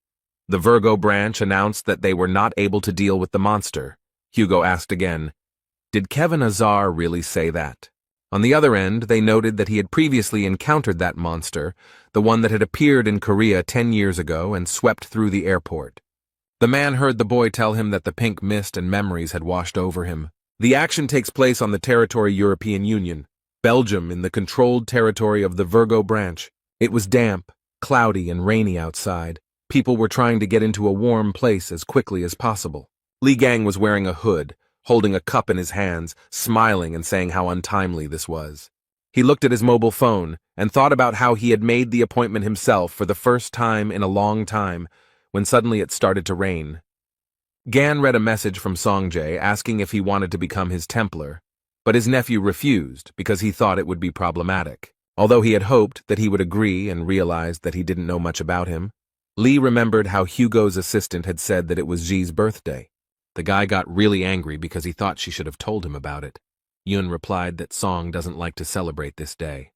The Virgo branch announced that they were not able to deal with the monster. Hugo asked again, "Did Kevin Azar really say that?" On the other end, they noted that he had previously encountered that monster, the one that had appeared in Korea 10 years ago and swept through the airport. The man heard the boy tell him that the pink mist and memories had washed over him. The action takes place on the territory European Union. Belgium, in the controlled territory of the Virgo branch. It was damp, cloudy, and rainy outside. People were trying to get into a warm place as quickly as possible. Li Gang was wearing a hood, holding a cup in his hands, smiling and saying how untimely this was. He looked at his mobile phone and thought about how he had made the appointment himself for the first time in a long time, when suddenly it started to rain. Gan read a message from Songjae asking if he wanted to become his Templar, but his nephew refused because he thought it would be problematic. Although he had hoped that he would agree and realized that he didn't know much about him, Lee remembered how Hugo's assistant had said that it was Ji's birthday. The guy got really angry because he thought she should have told him about it. Yun replied that Song doesn't like to celebrate this day.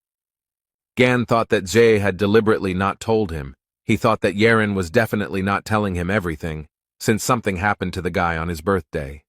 Gan thought that Jae had deliberately not told him. He thought that Yeren was definitely not telling him everything, since something happened to the guy on his birthday.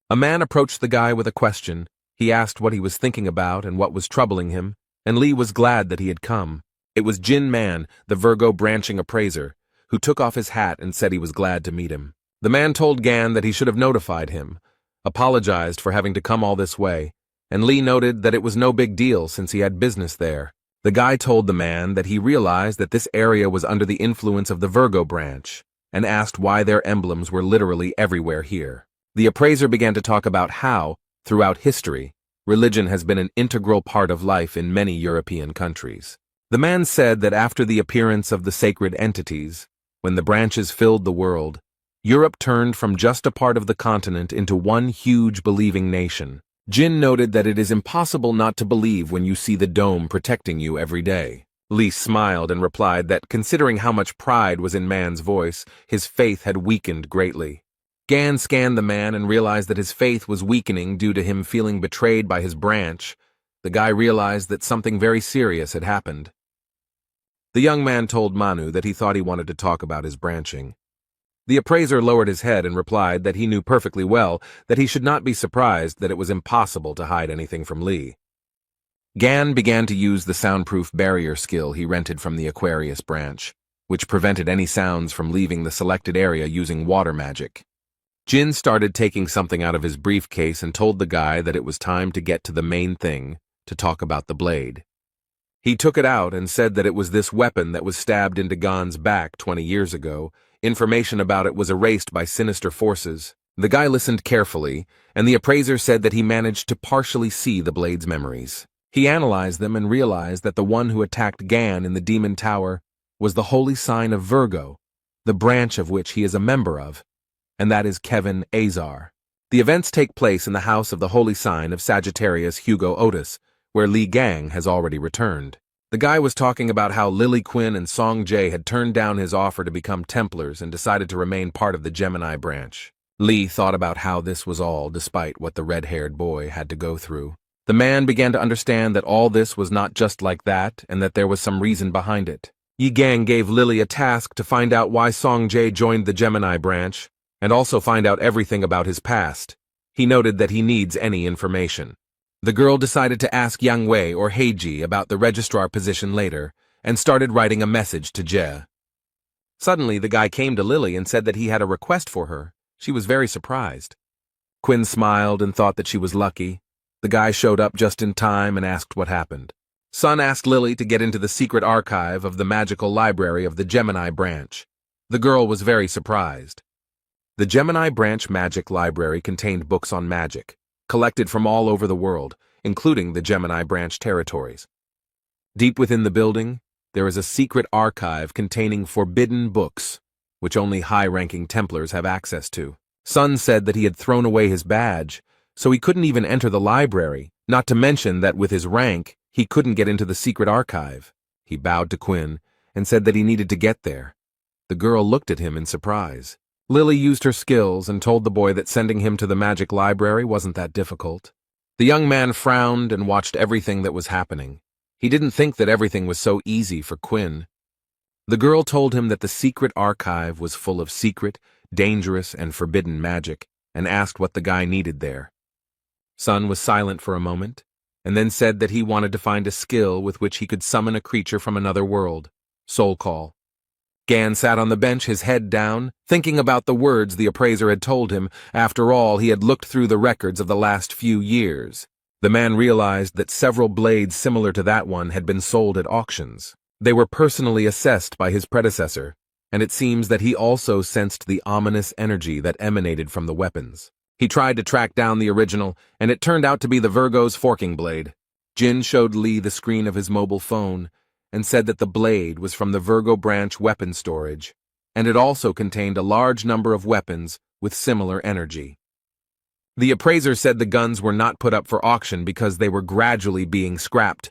A man approached the guy with a question. He asked what he was thinking about and what was troubling him, and Lee was glad that he had come. It was Jin Man, the Virgo branching appraiser, who took off his hat and said he was glad to meet him. The man told Gan that he should have notified him, apologized for having to come all this way, and Lee noted that it was no big deal since he had business there. The guy told the man that he realized that this area was under the influence of the Virgo branch, and asked why their emblems were literally everywhere here. The appraiser began to talk about how, throughout history, religion has been an integral part of life in many European countries. The man said that after the appearance of the sacred entities, when the branches filled the world, Europe turned from just a part of the continent into one huge believing nation. Jin noted that it is impossible not to believe when you see the dome protecting you every day. Lee smiled and replied that considering how much pride was in man's voice, his faith had weakened greatly. Gan scanned the man and realized that his faith was weakening due to him feeling betrayed by his branch. The guy realized that something very serious had happened. The young man told Manu that he thought he wanted to talk about his branching. The appraiser lowered his head and replied that he knew perfectly well that he should not be surprised that it was impossible to hide anything from Lee. Gan began to use the soundproof barrier skill he rented from the Aquarius branch, which prevented any sounds from leaving the selected area using water magic. Jin started taking something out of his briefcase and told the guy that it was time to get to the main thing, to talk about the blade. He took it out and said that it was this weapon that was stabbed into Gan's back 20 years ago. Information about it was erased by sinister forces. The guy listened carefully, and the appraiser said that he managed to partially see the blade's memories. He analyzed them and realized that the one who attacked Gan in the Demon Tower was the holy sign of Virgo, the branch of which he is a member of, and that is Kevin Azar. The events take place in the house of the holy sign of Sagittarius Hugo Otis, where Li Gang has already returned. The guy was talking about how Lily Quinn and Song Jae had turned down his offer to become Templars and decided to remain part of the Gemini branch. Lee thought about how this was all despite what the red-haired boy had to go through. The man began to understand that all this was not just like that and that there was some reason behind it. Yi Gang gave Lily a task to find out why Song Jae joined the Gemini branch and also find out everything about his past. He noted that he needs any information. The girl decided to ask Yang Wei or Heiji about the registrar position later and started writing a message to Jie. Suddenly, the guy came to Lily and said that he had a request for her. She was very surprised. Quinn smiled and thought that she was lucky. The guy showed up just in time and asked what happened. Sun asked Lily to get into the secret archive of the magical library of the Gemini branch. The girl was very surprised. The Gemini branch magic library contained books on magic, collected from all over the world, including the Gemini branch territories. Deep within the building, there is a secret archive containing forbidden books, which only high-ranking Templars have access to. Sun said that he had thrown away his badge, so he couldn't even enter the library, not to mention that with his rank, he couldn't get into the secret archive. He bowed to Quinn and said that he needed to get there. The girl looked at him in surprise. Lily used her skills and told the boy that sending him to the magic library wasn't that difficult. The young man frowned and watched everything that was happening. He didn't think that everything was so easy for Quinn. The girl told him that the secret archive was full of secret, dangerous, and forbidden magic, and asked what the guy needed there. Sun was silent for a moment, and then said that he wanted to find a skill with which he could summon a creature from another world. Soul call. Gan sat on the bench, his head down, thinking about the words the appraiser had told him. After all, he had looked through the records of the last few years. The man realized that several blades similar to that one had been sold at auctions. They were personally assessed by his predecessor, and it seems that he also sensed the ominous energy that emanated from the weapons. He tried to track down the original, and it turned out to be the Virgo's forking blade. Jin showed Lee the screen of his mobile phone and said that the blade was from the Virgo branch weapon storage, and it also contained a large number of weapons with similar energy. The appraiser said the guns were not put up for auction because they were gradually being scrapped.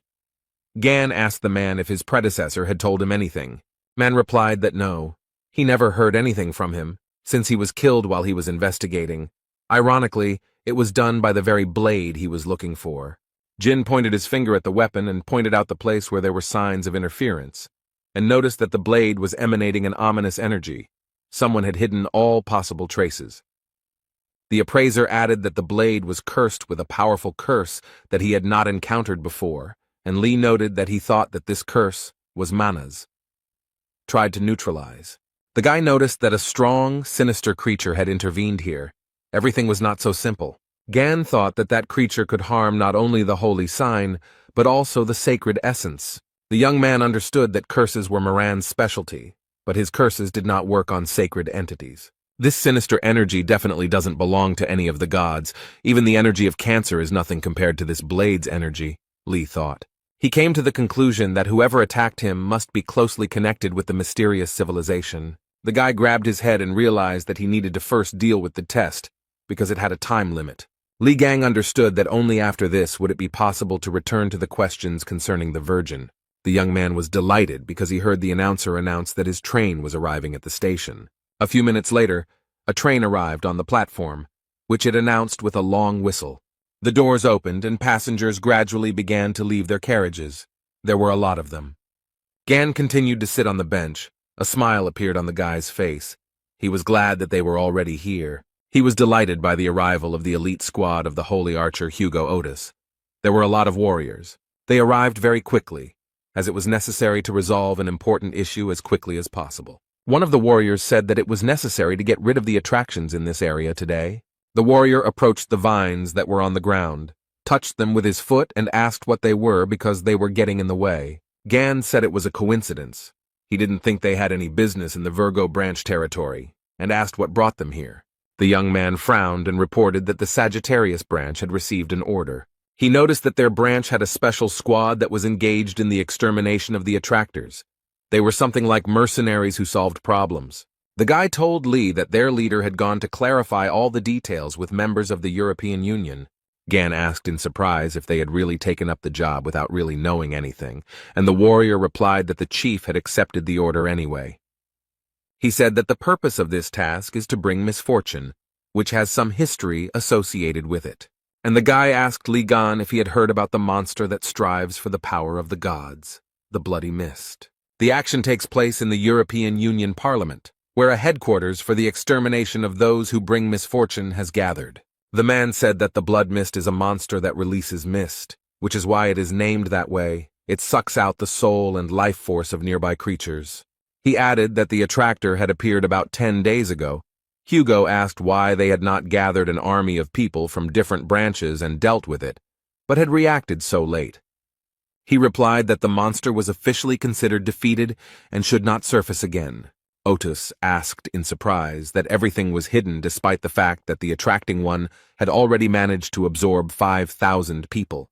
Gan asked the man if his predecessor had told him anything. Man replied that no, he never heard anything from him, since he was killed while he was investigating. Ironically, it was done by the very blade he was looking for. Jin pointed his finger at the weapon and pointed out the place where there were signs of interference, and noticed that the blade was emanating an ominous energy. Someone had hidden all possible traces. The appraiser added that the blade was cursed with a powerful curse that he had not encountered before, and Lee noted that he thought that this curse was manas. Tried to neutralize. The guy noticed that a strong, sinister creature had intervened here. Everything was not so simple. Gan thought that that creature could harm not only the holy sign, but also the sacred essence. The young man understood that curses were Moran's specialty, but his curses did not work on sacred entities. This sinister energy definitely doesn't belong to any of the gods. Even the energy of cancer is nothing compared to this blade's energy, Lee thought. He came to the conclusion that whoever attacked him must be closely connected with the mysterious civilization. The guy grabbed his head and realized that he needed to first deal with the test, because it had a time limit. Li Gang understood that only after this would it be possible to return to the questions concerning the Virgin. The young man was delighted because he heard the announcer announce that his train was arriving at the station. A few minutes later, a train arrived on the platform, which it announced with a long whistle. The doors opened and passengers gradually began to leave their carriages. There were a lot of them. Gan continued to sit on the bench. A smile appeared on the guy's face. He was glad that they were already here. He was delighted by the arrival of the elite squad of the holy archer Hugo Otis. There were a lot of warriors. They arrived very quickly, as it was necessary to resolve an important issue as quickly as possible. One of the warriors said that it was necessary to get rid of the attractions in this area today. The warrior approached the vines that were on the ground, touched them with his foot and asked what they were because they were getting in the way. Gan said it was a coincidence. He didn't think they had any business in the Virgo branch territory, and asked what brought them here. The young man frowned and reported that the Sagittarius branch had received an order. He noticed that their branch had a special squad that was engaged in the extermination of the attractors. They were something like mercenaries who solved problems. The guy told Lee that their leader had gone to clarify all the details with members of the European Union. Gan asked in surprise if they had really taken up the job without really knowing anything, and the warrior replied that the chief had accepted the order anyway. He said that the purpose of this task is to bring misfortune, which has some history associated with it. And the guy asked Li Gan if he had heard about the monster that strives for the power of the gods, the Bloody Mist. The action takes place in the European Union Parliament, where a headquarters for the extermination of those who bring misfortune has gathered. The man said that the blood mist is a monster that releases mist, which is why it is named that way. It sucks out the soul and life force of nearby creatures. He added that the attractor had appeared about 10 days ago. Hugo asked why they had not gathered an army of people from different branches and dealt with it, but had reacted so late. He replied that the monster was officially considered defeated and should not surface again. Otis asked in surprise that everything was hidden despite the fact that the attracting one had already managed to absorb 5,000 people.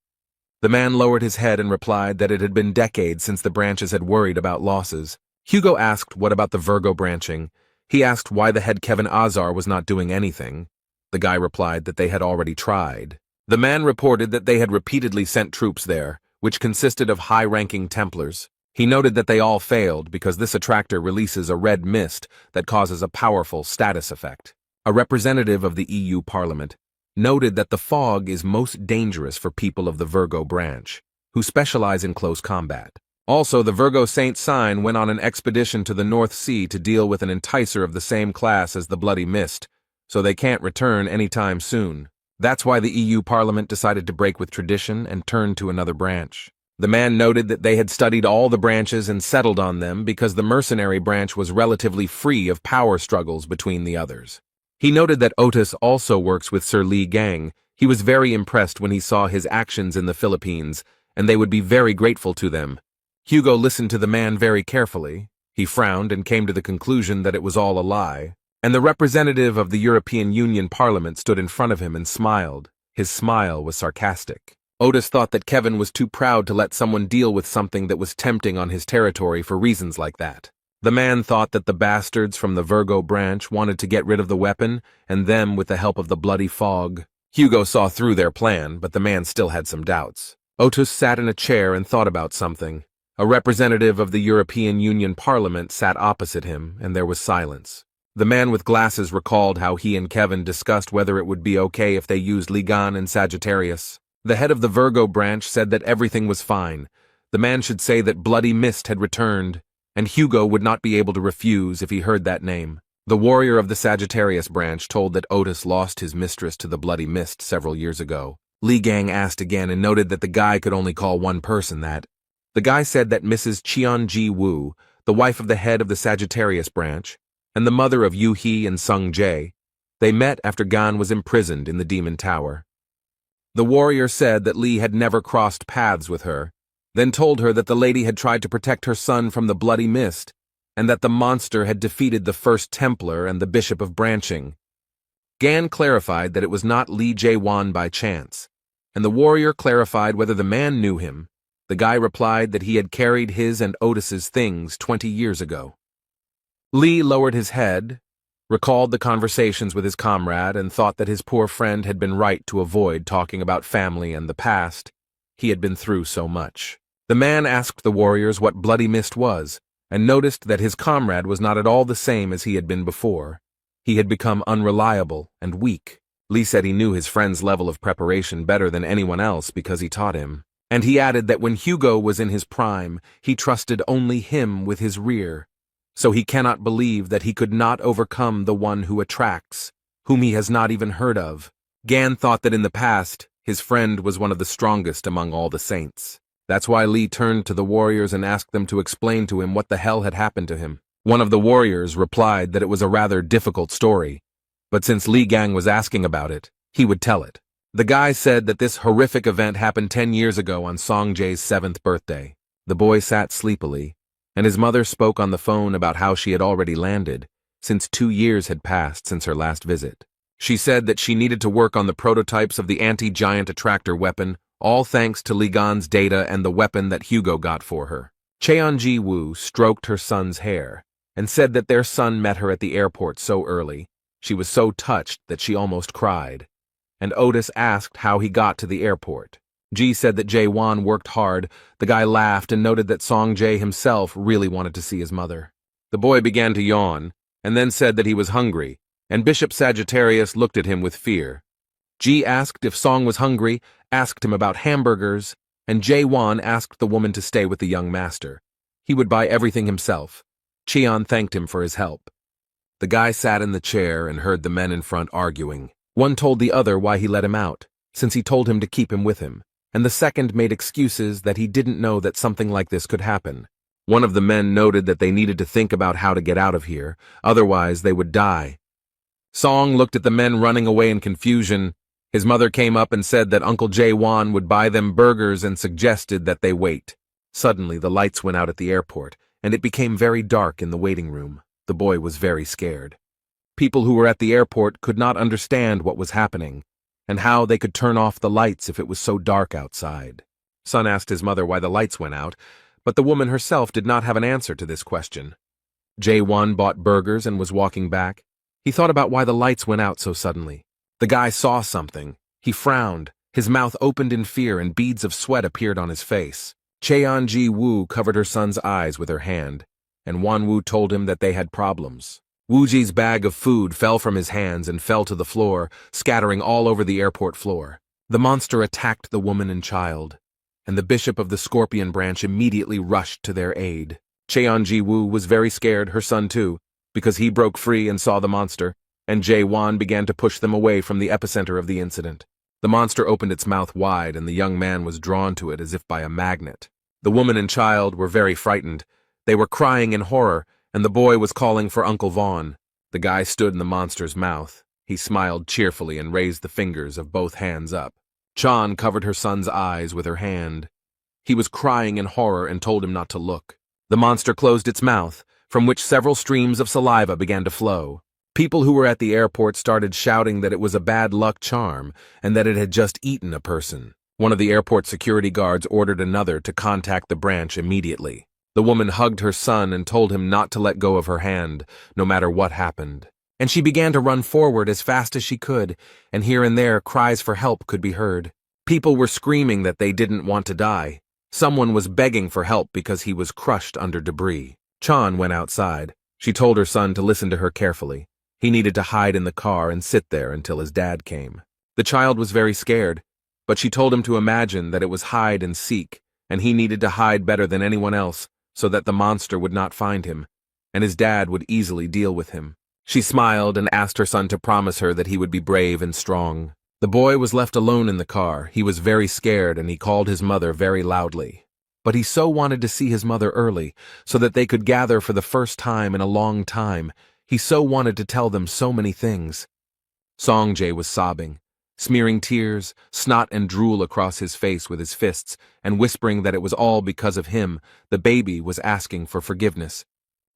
The man lowered his head and replied that it had been decades since the branches had worried about losses. Hugo asked what about the Virgo branching. He asked why the head Kevin Azar was not doing anything. The guy replied that they had already tried. The man reported that they had repeatedly sent troops there, which consisted of high-ranking Templars. He noted that they all failed because this attractor releases a red mist that causes a powerful status effect. A representative of the EU Parliament noted that the fog is most dangerous for people of the Virgo branch, who specialize in close combat. Also, the Virgo Saint sign went on an expedition to the North Sea to deal with an enticer of the same class as the Bloody Mist, so they can't return anytime soon. That's why the EU Parliament decided to break with tradition and turn to another branch. The man noted that they had studied all the branches and settled on them because the mercenary branch was relatively free of power struggles between the others. He noted that Otis also works with Sir Li Gang. He was very impressed when he saw his actions in the Philippines, and they would be very grateful to them. Hugo listened to the man very carefully. He frowned and came to the conclusion that it was all a lie. And the representative of the European Union Parliament stood in front of him and smiled. His smile was sarcastic. Otis thought that Kevin was too proud to let someone deal with something that was tempting on his territory for reasons like that. The man thought that the bastards from the Virgo branch wanted to get rid of the weapon, and them with the help of the bloody fog. Hugo saw through their plan, but the man still had some doubts. Otis sat in a chair and thought about something. A representative of the European Union Parliament sat opposite him, and there was silence. The man with glasses recalled how he and Kevin discussed whether it would be okay if they used Ligan and Sagittarius. The head of the Virgo branch said that everything was fine. The man should say that Bloody Mist had returned, and Hugo would not be able to refuse if he heard that name. The warrior of the Sagittarius branch told that Otis lost his mistress to the Bloody Mist several years ago. Li Gang asked again and noted that the guy could only call one person that. The guy said that Mrs. Cheon-ji Woo, the wife of the head of the Sagittarius branch, and the mother of Yu Hee and Sung Jae, they met after Gan was imprisoned in the Demon Tower. The warrior said that Lee had never crossed paths with her, then told her that the lady had tried to protect her son from the Bloody Mist, and that the monster had defeated the First Templar and the Bishop of Branching. Gan clarified that it was not Lee Jae-won by chance, and the warrior clarified whether the man knew him. The guy replied that he had carried his and Otis's things 20 years ago. Lee lowered his head, recalled the conversations with his comrade, and thought that his poor friend had been right to avoid talking about family and the past. He had been through so much. The man asked the warriors what Bloody Mist was, and noticed that his comrade was not at all the same as he had been before. He had become unreliable and weak. Lee said he knew his friend's level of preparation better than anyone else because he taught him. And he added that when Hugo was in his prime, he trusted only him with his rear. So he cannot believe that he could not overcome the one who attracts, whom he has not even heard of. Gan thought that in the past, his friend was one of the strongest among all the saints. That's why Lee turned to the warriors and asked them to explain to him what the hell had happened to him. One of the warriors replied that it was a rather difficult story, but since Li Gang was asking about it, he would tell it. The guy said that this horrific event happened 10 years ago on Song Jae's 7th birthday. The boy sat sleepily, and his mother spoke on the phone about how she had already landed, since 2 years had passed since her last visit. She said that she needed to work on the prototypes of the anti-giant attractor weapon, all thanks to Ligan's data and the weapon that Hugo got for her. Cheon-ji Woo stroked her son's hair, and said that their son met her at the airport so early. She was so touched that she almost cried. And Otis asked how he got to the airport. Ji said that Jae-won worked hard. The guy laughed and noted that Song Jae himself really wanted to see his mother. The boy began to yawn, and then said that he was hungry, and Bishop Sagittarius looked at him with fear. Ji asked if Song was hungry, asked him about hamburgers, and Jae-won asked the woman to stay with the young master. He would buy everything himself. Cheon thanked him for his help. The guy sat in the chair and heard the men in front arguing. One told the other why he let him out, since he told him to keep him with him, and the second made excuses that he didn't know that something like this could happen. One of the men noted that they needed to think about how to get out of here, otherwise they would die. Song looked at the men running away in confusion. His mother came up and said that Uncle Jae-won would buy them burgers and suggested that they wait. Suddenly the lights went out at the airport, and it became very dark in the waiting room. The boy was very scared. People who were at the airport could not understand what was happening, and how they could turn off the lights if it was so dark outside. Son asked his mother why the lights went out, but the woman herself did not have an answer to this question. Jae-won bought burgers and was walking back. He thought about why the lights went out so suddenly. The guy saw something. He frowned. His mouth opened in fear and beads of sweat appeared on his face. Cheon-ji Woo covered her son's eyes with her hand, and Wan-woo told him that they had problems. Woo-ji's bag of food fell from his hands and fell to the floor, scattering all over the airport floor. The monster attacked the woman and child, and the bishop of the Scorpion branch immediately rushed to their aid. Cheon-ji Woo was very scared, her son too, because he broke free and saw the monster, and Jae-won began to push them away from the epicenter of the incident. The monster opened its mouth wide, and the young man was drawn to it as if by a magnet. The woman and child were very frightened. They were crying in horror, and the boy was calling for Uncle Vaughn. The guy stood in the monster's mouth. He smiled cheerfully and raised the fingers of both hands up. Chan covered her son's eyes with her hand. He was crying in horror and told him not to look. The monster closed its mouth, from which several streams of saliva began to flow. People who were at the airport started shouting that it was a bad luck charm and that it had just eaten a person. One of the airport security guards ordered another to contact the branch immediately. The woman hugged her son and told him not to let go of her hand, no matter what happened. And she began to run forward as fast as she could, and here and there cries for help could be heard. People were screaming that they didn't want to die. Someone was begging for help because he was crushed under debris. Chan went outside. She told her son to listen to her carefully. He needed to hide in the car and sit there until his dad came. The child was very scared, but she told him to imagine that it was hide and seek, and he needed to hide better than anyone else so that the monster would not find him, and his dad would easily deal with him. She smiled and asked her son to promise her that he would be brave and strong. The boy was left alone in the car. He was very scared and he called his mother very loudly. But he so wanted to see his mother early, so that they could gather for the first time in a long time. He so wanted to tell them so many things. Songjay was sobbing, smearing tears, snot and drool across his face with his fists, and whispering that it was all because of him. The baby was asking for forgiveness.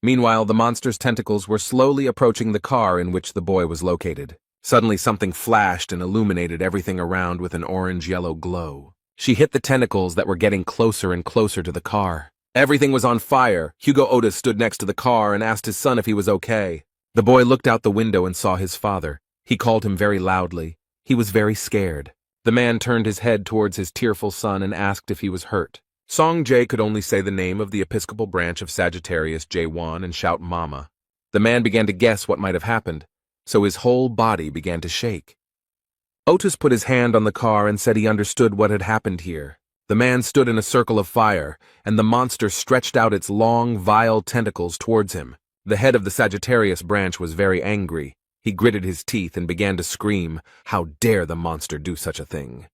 Meanwhile, the monster's tentacles were slowly approaching the car in which the boy was located. Suddenly something flashed and illuminated everything around with an orange-yellow glow. She hit the tentacles that were getting closer and closer to the car. Everything was on fire. Hugo Otis stood next to the car and asked his son if he was okay. The boy looked out the window and saw his father. He called him very loudly. He was very scared. The man turned his head towards his tearful son and asked if he was hurt. Songjay could only say the name of the Episcopal branch of Sagittarius J1 and shout Mama. The man began to guess what might have happened, so his whole body began to shake. Otis put his hand on the car and said he understood what had happened here. The man stood in a circle of fire, and the monster stretched out its long, vile tentacles towards him. The head of the Sagittarius branch was very angry. He gritted his teeth and began to scream, "How dare the monster do such a thing?"